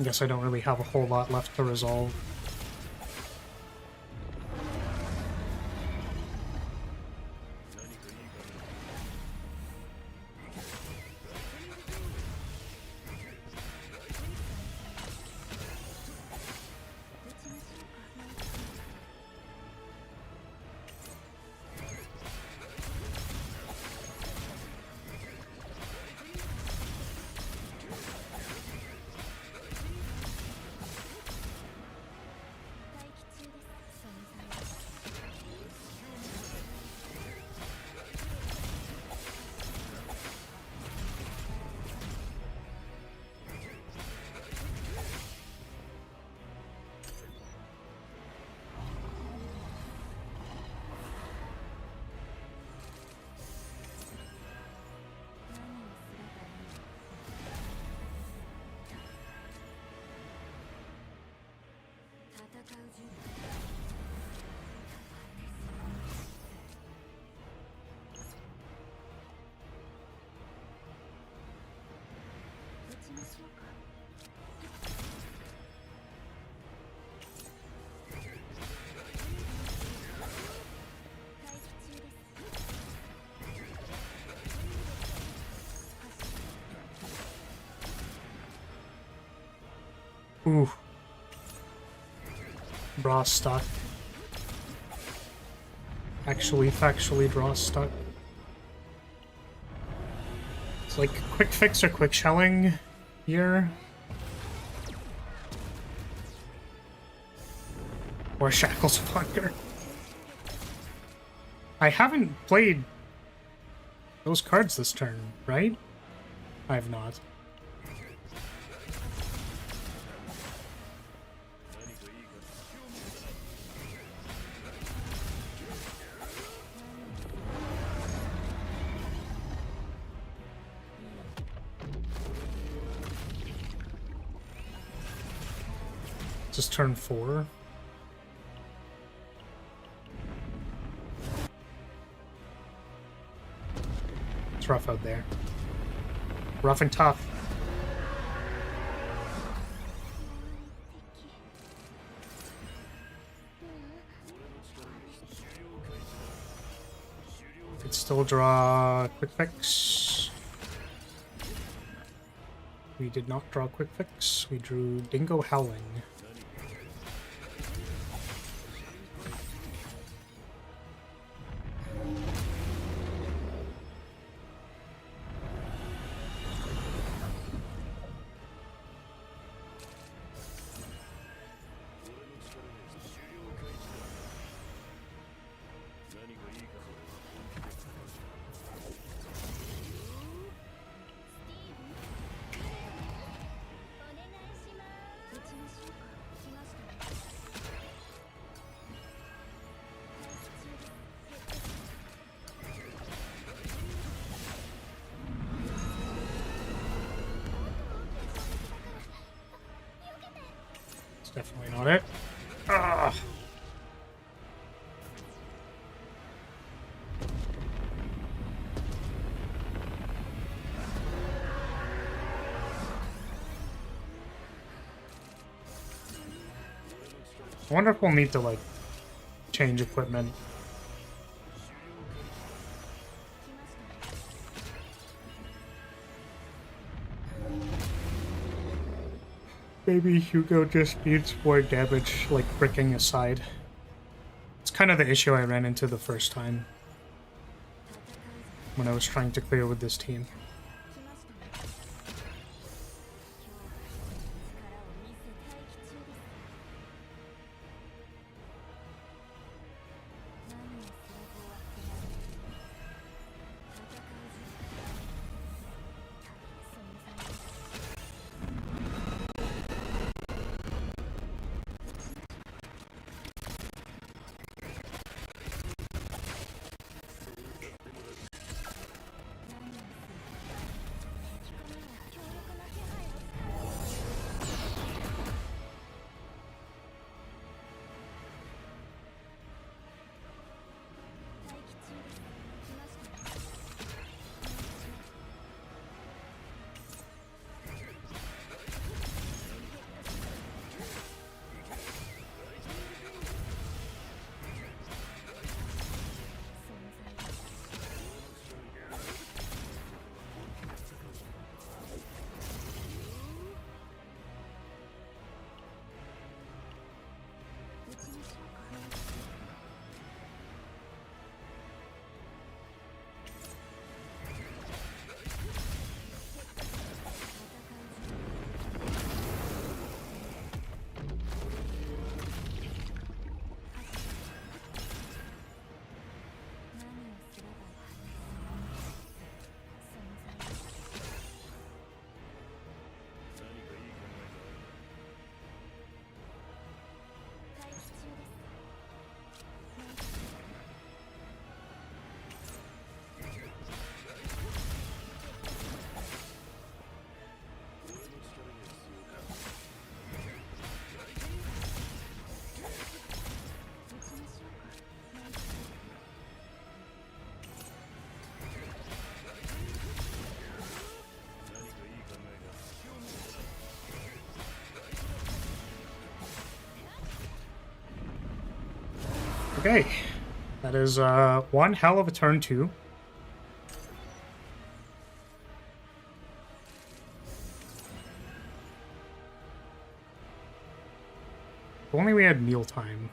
I guess I don't really have a whole lot left to resolve. Ooh. Draw stuck. Factually draw stuck. It's like quick fix or quick shelling here. Or Shackles of Hunger. I haven't played those cards this turn, right? I have not. Just turn 4. It's rough out there. Rough and tough. Could still draw quick fix. We did not draw quick fix. We drew Dingo Howling. Definitely not it. Ugh. I wonder if we'll need to, like, change equipment. Maybe Hugo just needs more damage, like bricking aside. It's kind of the issue I ran into the first time when I was trying to clear with this team. Okay. That is one hell of a turn 2. If only we had mealtime.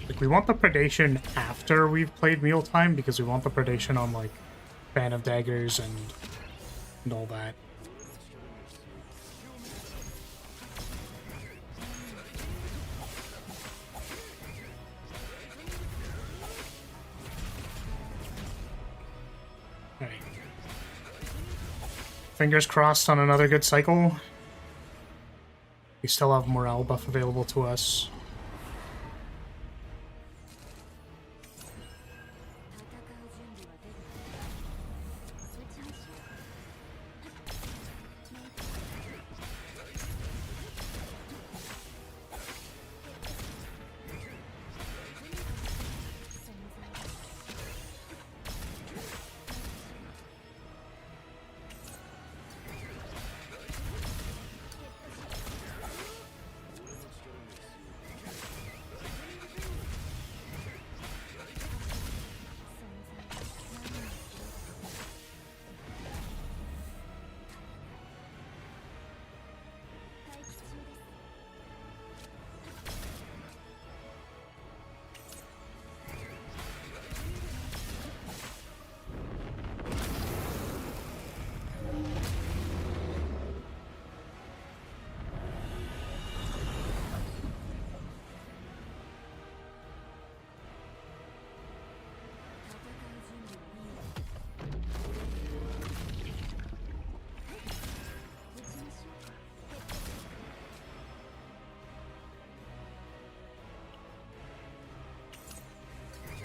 Like, we want the predation after we've played mealtime because we want the predation on, like, Fan of Daggers and all that. Alright. Fingers crossed on another good cycle. We still have morale buff available to us.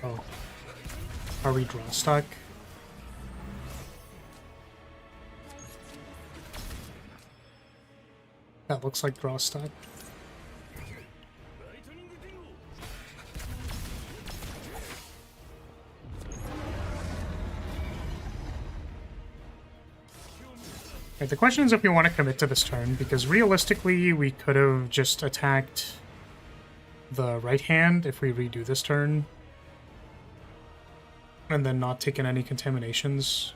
Oh. Are we draw stuck? That looks like draw stuck. Right, the question is if we want to commit to this turn, because realistically we could have just attacked the right hand if we redo this turn. And then not taken any contaminations.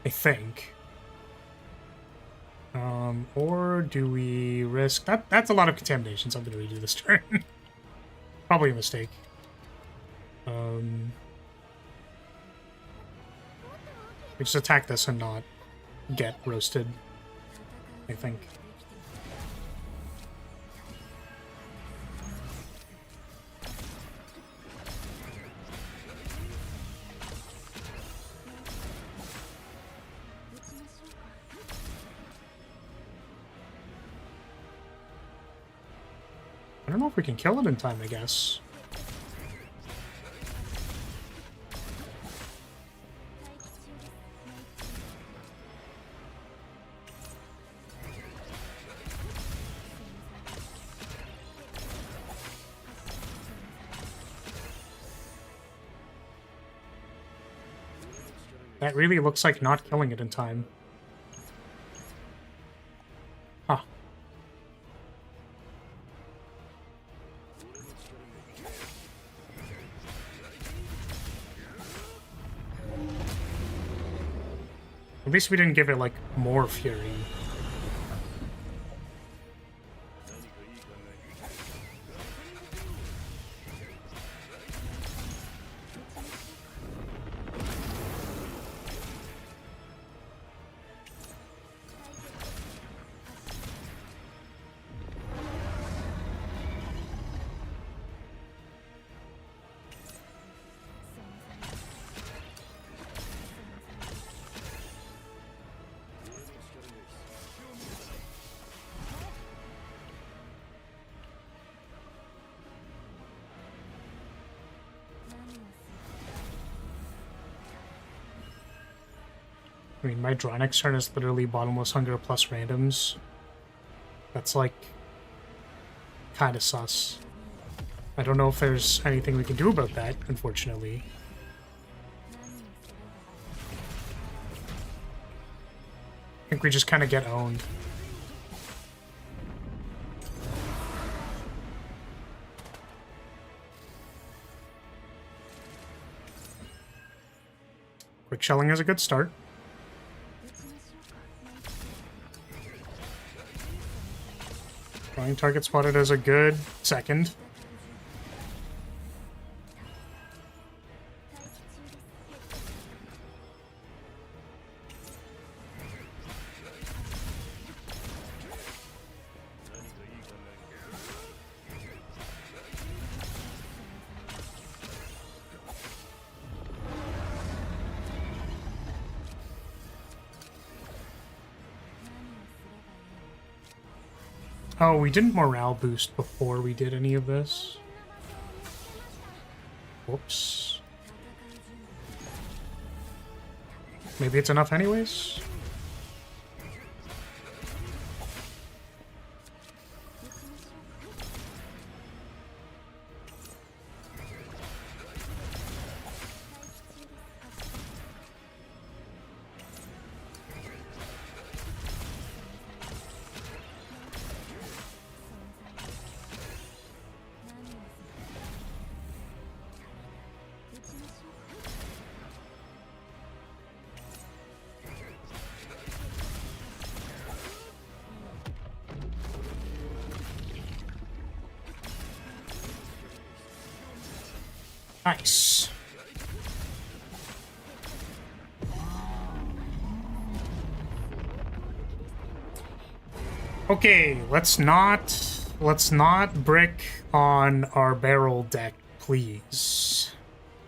I think. Or do we risk... That's a lot of contaminations. I'm going to redo this turn. Probably a mistake. We just attack this and not get roasted, I think. I don't know if we can kill it in time, I guess. That really looks like not killing it in time. At least we didn't give it, like, more fury. I mean, my draw next turn is literally bottomless hunger plus randoms. That's, like, kind of sus. I don't know if there's anything we can do about that, unfortunately. I think we just kind of get owned. Quick shelling is a good start. Drawing target spotted as a good second. Oh, we didn't morale boost before we did any of this. Whoops. Maybe it's enough anyways? Nice. Okay, let's not brick on our barrel deck, please.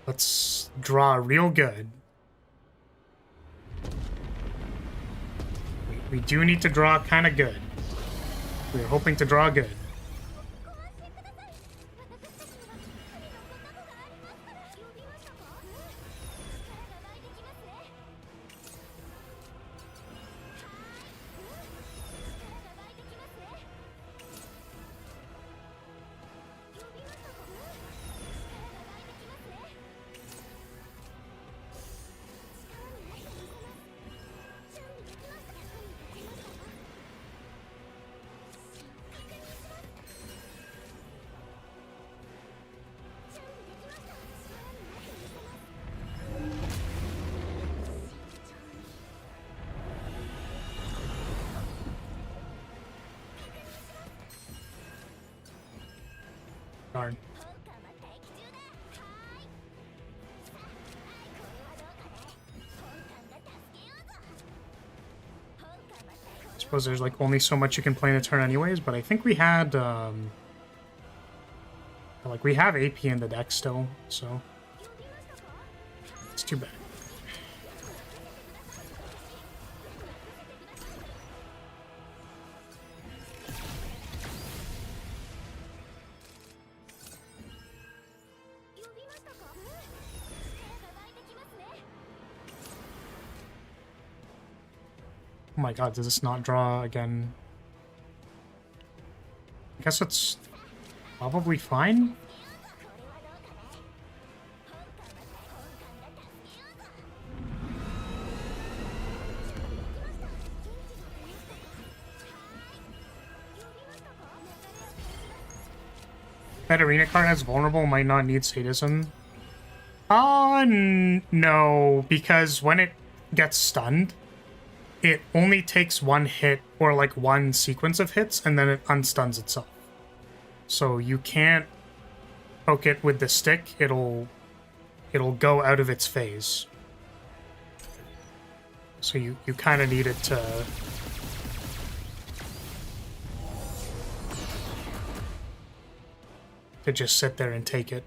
Let's draw real good. We do need to draw kind of good. We're hoping to draw good. Darn. I suppose there's like only so much you can play in a turn anyways, but I think we had like we have AP in the deck still, so it's too bad. Oh my god, does this not draw again? I guess it's probably fine. That arena card has vulnerable, might not need sadism. No, because when it gets stunned, it only takes one hit or like one sequence of hits and then it unstuns itself. So you can't poke it with the stick, it'll go out of its phase. So you kind of need it to just sit there and take it.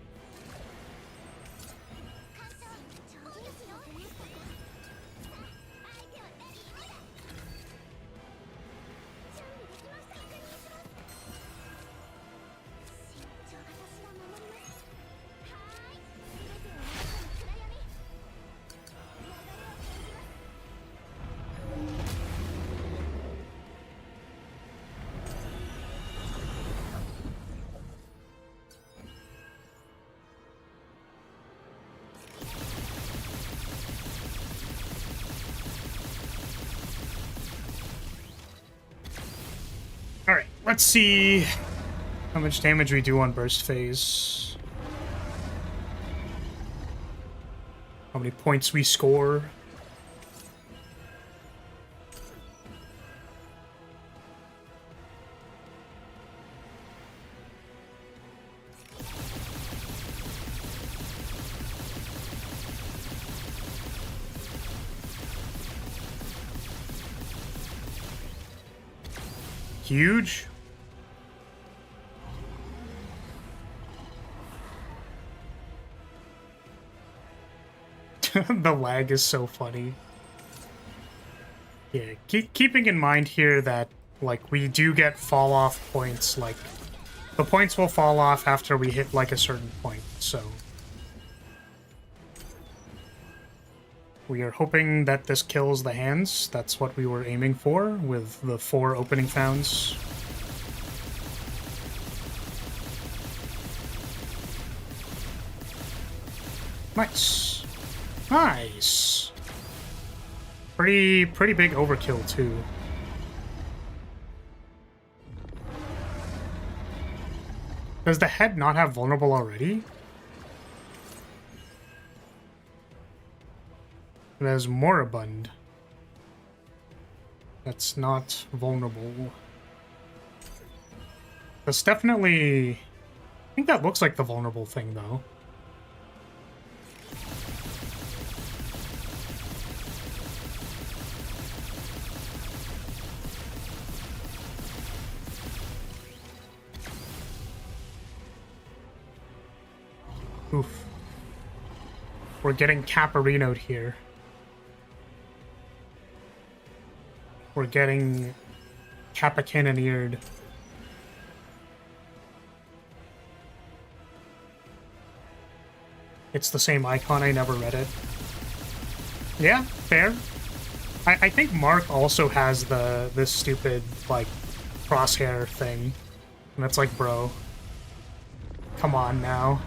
Alright, let's see how much damage we do on burst phase. How many points we score. Huge. The lag is so funny. Yeah, keeping in mind here that, like, we do get fall off points, like, the points will fall off after we hit, like, a certain point, so. We are hoping that this kills the hands. That's what we were aiming for with the 4 opening founds. Nice. Nice. Pretty big overkill, too. Does the head not have vulnerable already? It has moribund. That's not vulnerable. That's definitely... I think that looks like the vulnerable thing, though. Oof. We're getting Caparino'd here. We're getting Kappa-cannoneered. It's the same icon, I never read it. Yeah, fair. I think Mark also has this stupid, like, crosshair thing. And it's like, bro. Come on now.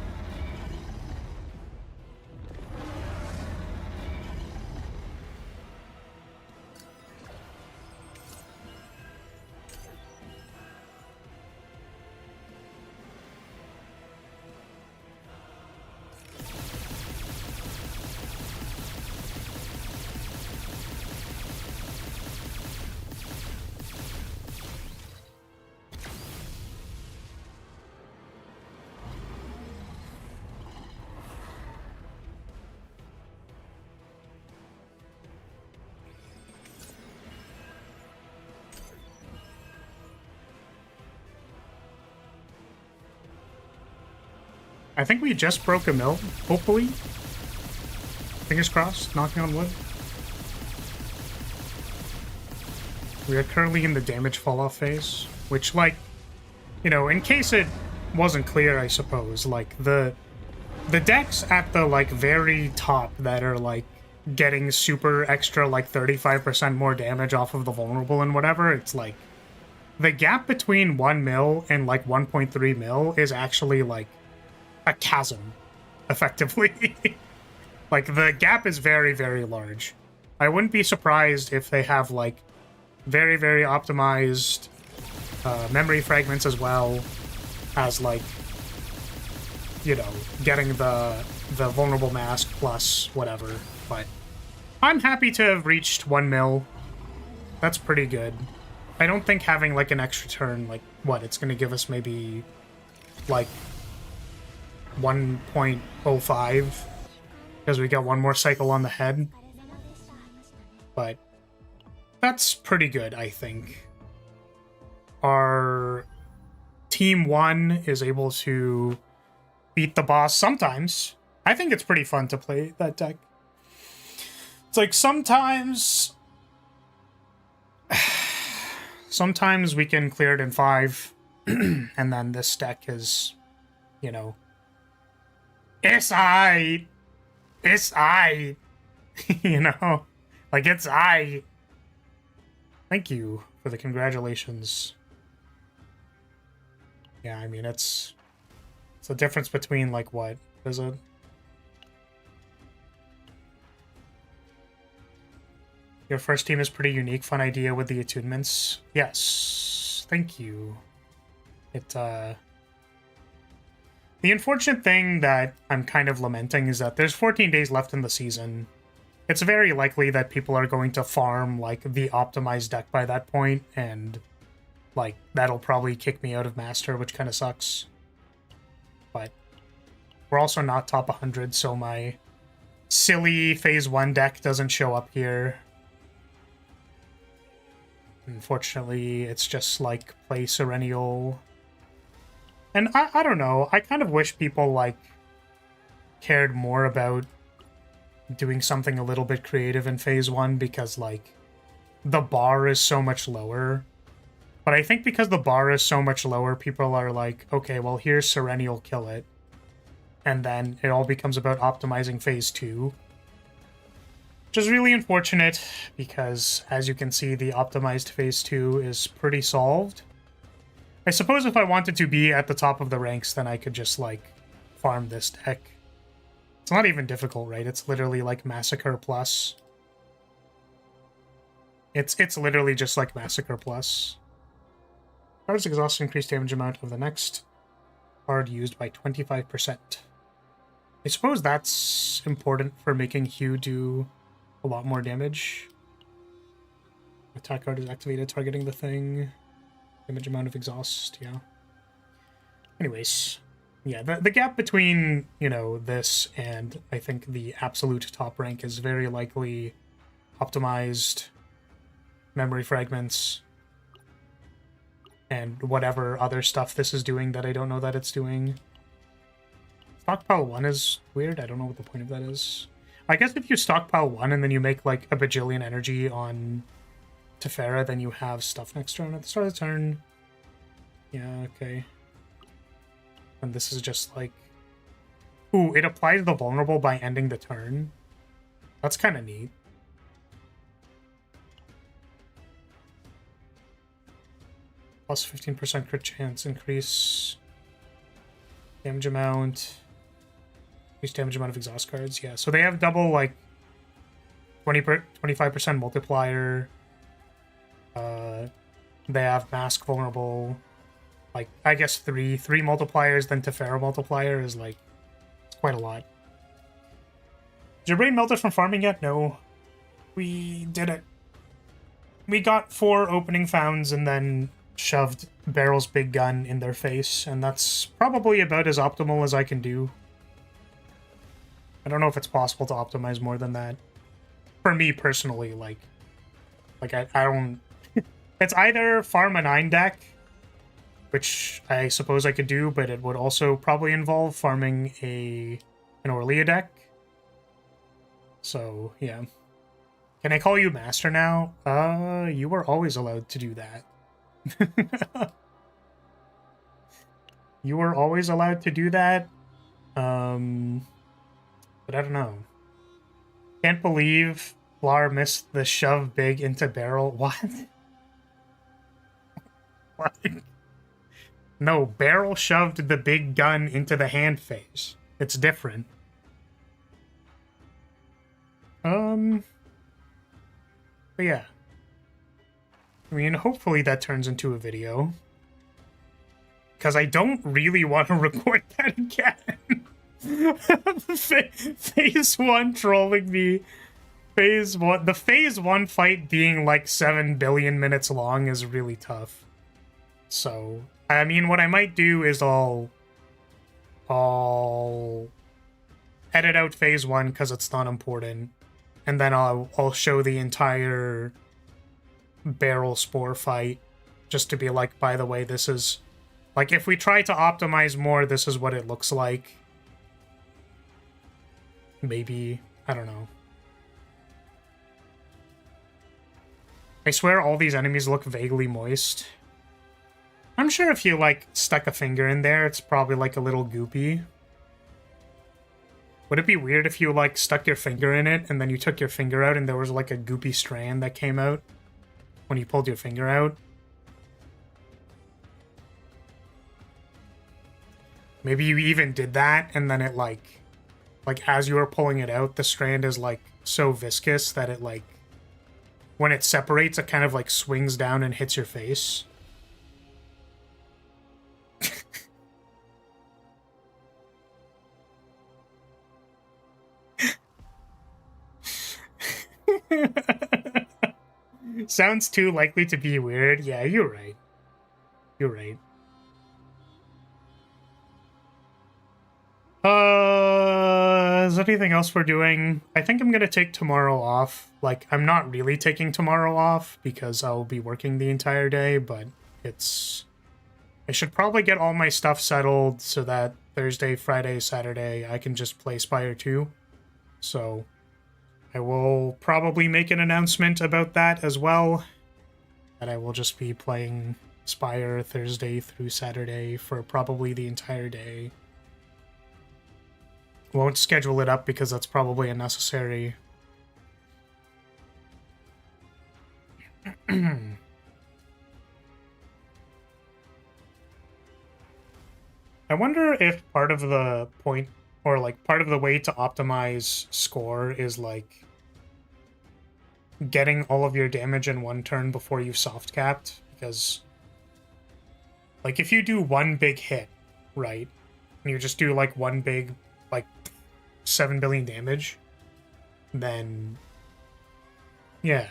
I think we just broke a mill, hopefully. Fingers crossed, knocking on wood. We are currently in the damage fall-off phase, which, like, you know, in case it wasn't clear, I suppose, like, the decks at the, like, very top that are, like, getting super extra, like, 35% more damage off of the vulnerable and whatever, it's like, the gap between 1 mil and, like, 1.3 mil is actually, like, a chasm, effectively. Like, the gap is very, very large. I wouldn't be surprised if they have, like, very, very optimized memory fragments as well as, like, you know, getting the vulnerable mask plus whatever. But I'm happy to have reached 1 mil. That's pretty good. I don't think having, like, an extra turn, like, what, it's gonna give us maybe, like, 1.05, because we got one more cycle on the head. But that's pretty good, I think. Our Team 1 is able to beat the boss sometimes. I think it's pretty fun to play that deck. It's like sometimes we can clear it in 5, and then this deck is, you know, it's aight. It's aight. You know? Like, it's aight. Thank you for the congratulations. Yeah, I mean, it's a difference between, like, what? Is it? Your first team is pretty unique, fun idea with the attunements. Yes, thank you. The unfortunate thing that I'm kind of lamenting is that there's 14 days left in the season. It's very likely that people are going to farm, like, the optimized deck by that point, and, like, that'll probably kick me out of Master, which kind of sucks. But we're also not top 100, so my silly Phase 1 deck doesn't show up here. Unfortunately, it's just, like, play Serennial. And I don't know, I kind of wish people, like, cared more about doing something a little bit creative in Phase 1, because, like, the bar is so much lower. But I think because the bar is so much lower, people are like, okay, well, here's Serennial, kill it. And then it all becomes about optimizing Phase 2. Which is really unfortunate, because, as you can see, the optimized Phase 2 is pretty solved. I suppose if I wanted to be at the top of the ranks, then I could just, like, farm this deck. It's not even difficult, right? It's literally, like, Massacre Plus. It's literally just, like, Massacre Plus. Card's exhaust increased damage amount of the next card used by 25%. I suppose that's important for making Hugh do a lot more damage. Attack card is activated, targeting the thing. Damage amount of exhaust, yeah. Anyways, yeah, the gap between, you know, this and I think the absolute top rank is very likely optimized memory fragments and whatever other stuff this is doing that I don't know that it's doing. Stockpile 1 is weird. I don't know what the point of that is. I guess if you stockpile 1 and then you make, like, a bajillion energy on Tefera, then you have stuff next turn at the start of the turn. Yeah, okay. And this is just, like... Ooh, it applies the vulnerable by ending the turn. That's kind of neat. Plus 15% crit chance, increase damage amount. Increase damage amount of exhaust cards, yeah. So they have double, like, 25% multiplier. They have mask vulnerable. Like, I guess three multipliers, then Tefera multiplier is, like, it's quite a lot. Did your brain melted from farming yet? No. We did it. We got 4 opening founds and then shoved Barrel's big gun in their face, and that's probably about as optimal as I can do. I don't know if it's possible to optimize more than that. For me, personally, like I don't... It's either farm a 9 deck, which I suppose I could do, but it would also probably involve farming an Orlia deck. So, yeah. Can I call you Master now? You were always allowed to do that. You were always allowed to do that. But I don't know. Can't believe Blar missed the shove big into barrel. What? What? No, barrel shoved the big gun into the hand phase. It's different. But yeah. I mean, hopefully that turns into a video. Because I don't really want to record that again. Phase 1 trolling me The phase 1 fight being like 7 billion minutes long is really tough. So, I mean, what I might do is I'll edit out phase 1 because it's not important, and then I'll show the entire barrel spore fight just to be like, by the way, this is like, if we try to optimize more, this is what it looks like. Maybe, I don't know. I swear all these enemies look vaguely moist. I'm sure if you, like, stuck a finger in there, it's probably, like, a little goopy. Would it be weird if you, like, stuck your finger in it, and then you took your finger out and there was, like, a goopy strand that came out when you pulled your finger out? Maybe you even did that, and then it, like, as you were pulling it out, the strand is, like, so viscous that it, like, when it separates, it kind of, like, swings down and hits your face. Sounds too likely to be weird. Yeah, you're right. You're right. Is there anything else we're doing? I think I'm gonna take tomorrow off. Like, I'm not really taking tomorrow off because I'll be working the entire day, but it's... I should probably get all my stuff settled so that Thursday, Friday, Saturday, I can just play Spire 2. So, I will probably make an announcement about that as well. And I will just be playing Spire Thursday through Saturday for probably the entire day. Won't schedule it up because that's probably unnecessary. I wonder if part of the point, or like part of the way to optimize score is like getting all of your damage in one turn before you've soft capped, because like if you do one big hit, right, and you just do like one big like 7 billion damage, then yeah.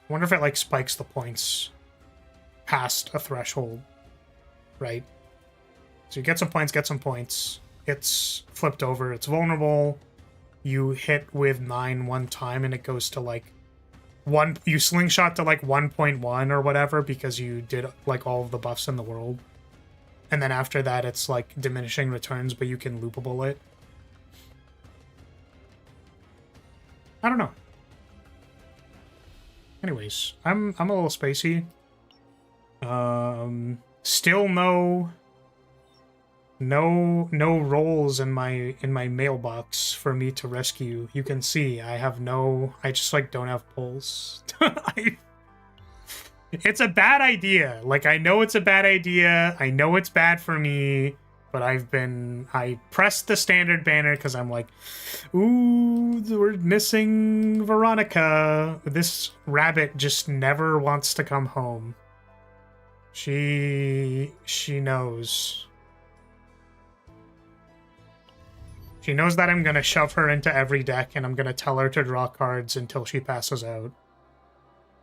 I wonder if it like spikes the points past a threshold, right? So you get some points, it's flipped over, it's vulnerable, you hit with 9 one time and it goes to like you slingshot to like 1.1 or whatever because you did like all of the buffs in the world. And then after that it's like diminishing returns, but you can loopable it. I don't know. Anyways, I'm a little spacey. Still no rolls in my mailbox for me to rescue. You can see I just like don't have pulls. It's a bad idea. Like, I know it's a bad idea. I know it's bad for me, but I pressed the standard banner because I'm like, ooh, we're missing Veronica. This rabbit just never wants to come home. She knows. She knows that I'm gonna shove her into every deck and I'm gonna tell her to draw cards until she passes out.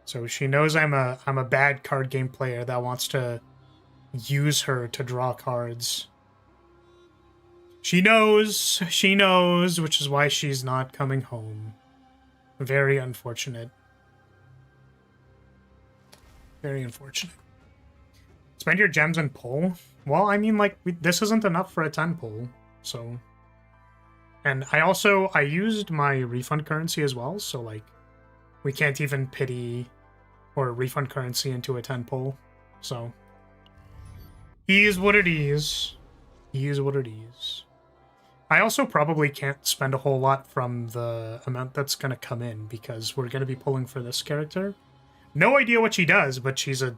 So she knows I'm a bad card game player that wants to use her to draw cards. She knows, which is why she's not coming home. Very unfortunate. Very unfortunate. Spend your gems and pull? Well, I mean, like, this isn't enough for a 10 pull, so... And I used my refund currency as well, so, like, we can't even pity or refund currency into a 10 pull, so... Is what it is. Is what it is. I also probably can't spend a whole lot from the amount that's going to come in, because we're going to be pulling for this character. No idea what she does, but she's a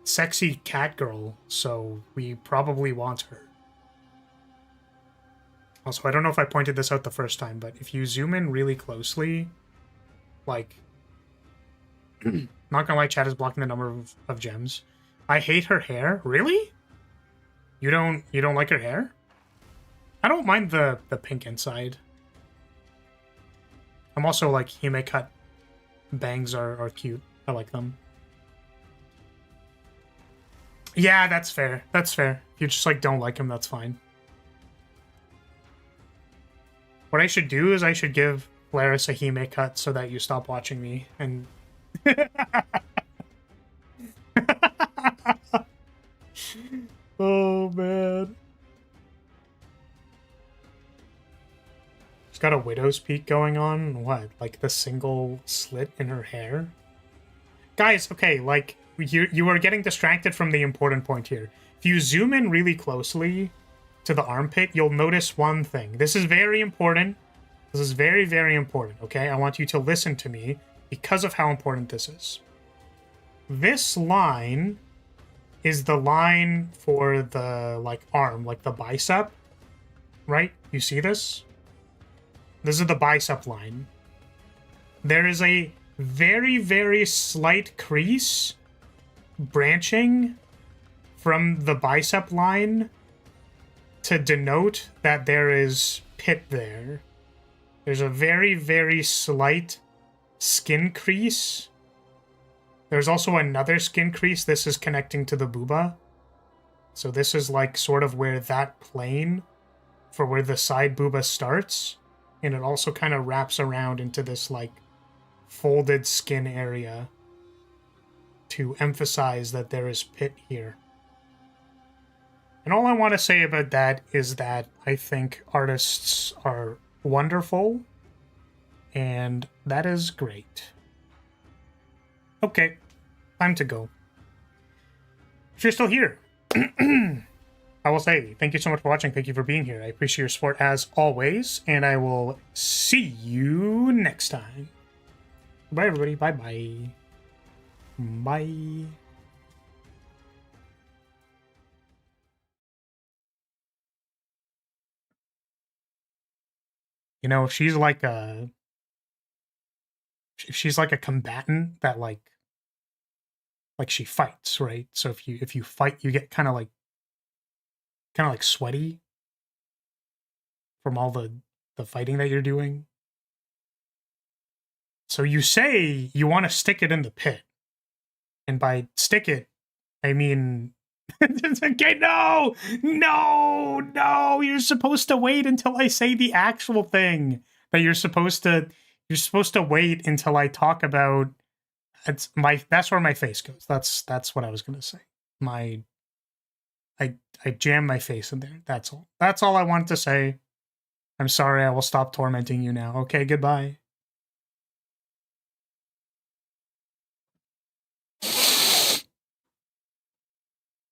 sexy cat girl, so we probably want her. Also, I don't know if I pointed this out the first time, but if you zoom in really closely, like, not gonna lie, chat is blocking the number of gems. I hate her hair. Really? You don't like her hair? I don't mind the pink inside. I'm also like, Hime cut bangs are cute. I like them. Yeah, that's fair. That's fair. If you just like don't like him, that's fine. What I should do is I should give Laris a Hime cut so that you stop watching me and oh man. She's got a widow's peak going on. What? Like the single slit in her hair? Guys, okay, like you are getting distracted from the important point here. If you zoom in really closely to the armpit, you'll notice one thing. This is very important. This is very, very important, okay? I want you to listen to me because of how important this is. This line is the line for the, like, arm, like the bicep, right? You see this? This is the bicep line. There is a very, very slight crease branching from the bicep line to denote that there is pit there. There's a very, very slight skin crease. There's also another skin crease. This is connecting to the booba. So this is like sort of where that plane for where the side booba starts. And it also kind of wraps around into this like folded skin area to emphasize that there is pit here. And all I want to say about that is that I think artists are wonderful, and that is great. Okay, time to go. If you're still here, I will say thank you so much for watching. Thank you for being here. I appreciate your support as always, and I will see you next time. Bye, everybody. Bye-bye. Bye. You know, she's like a combatant that like she fights, right? So if you fight, you get kind of like sweaty from all the fighting that you're doing. So you say you want to stick it in the pit. And by stick it, I mean okay, no, you're supposed to wait until I say the actual thing that you're supposed to wait until I talk about. That's where my face goes. That's what I was gonna say. I jam my face in there. That's all I wanted to say. I'm sorry. I will stop tormenting you now. Okay, goodbye.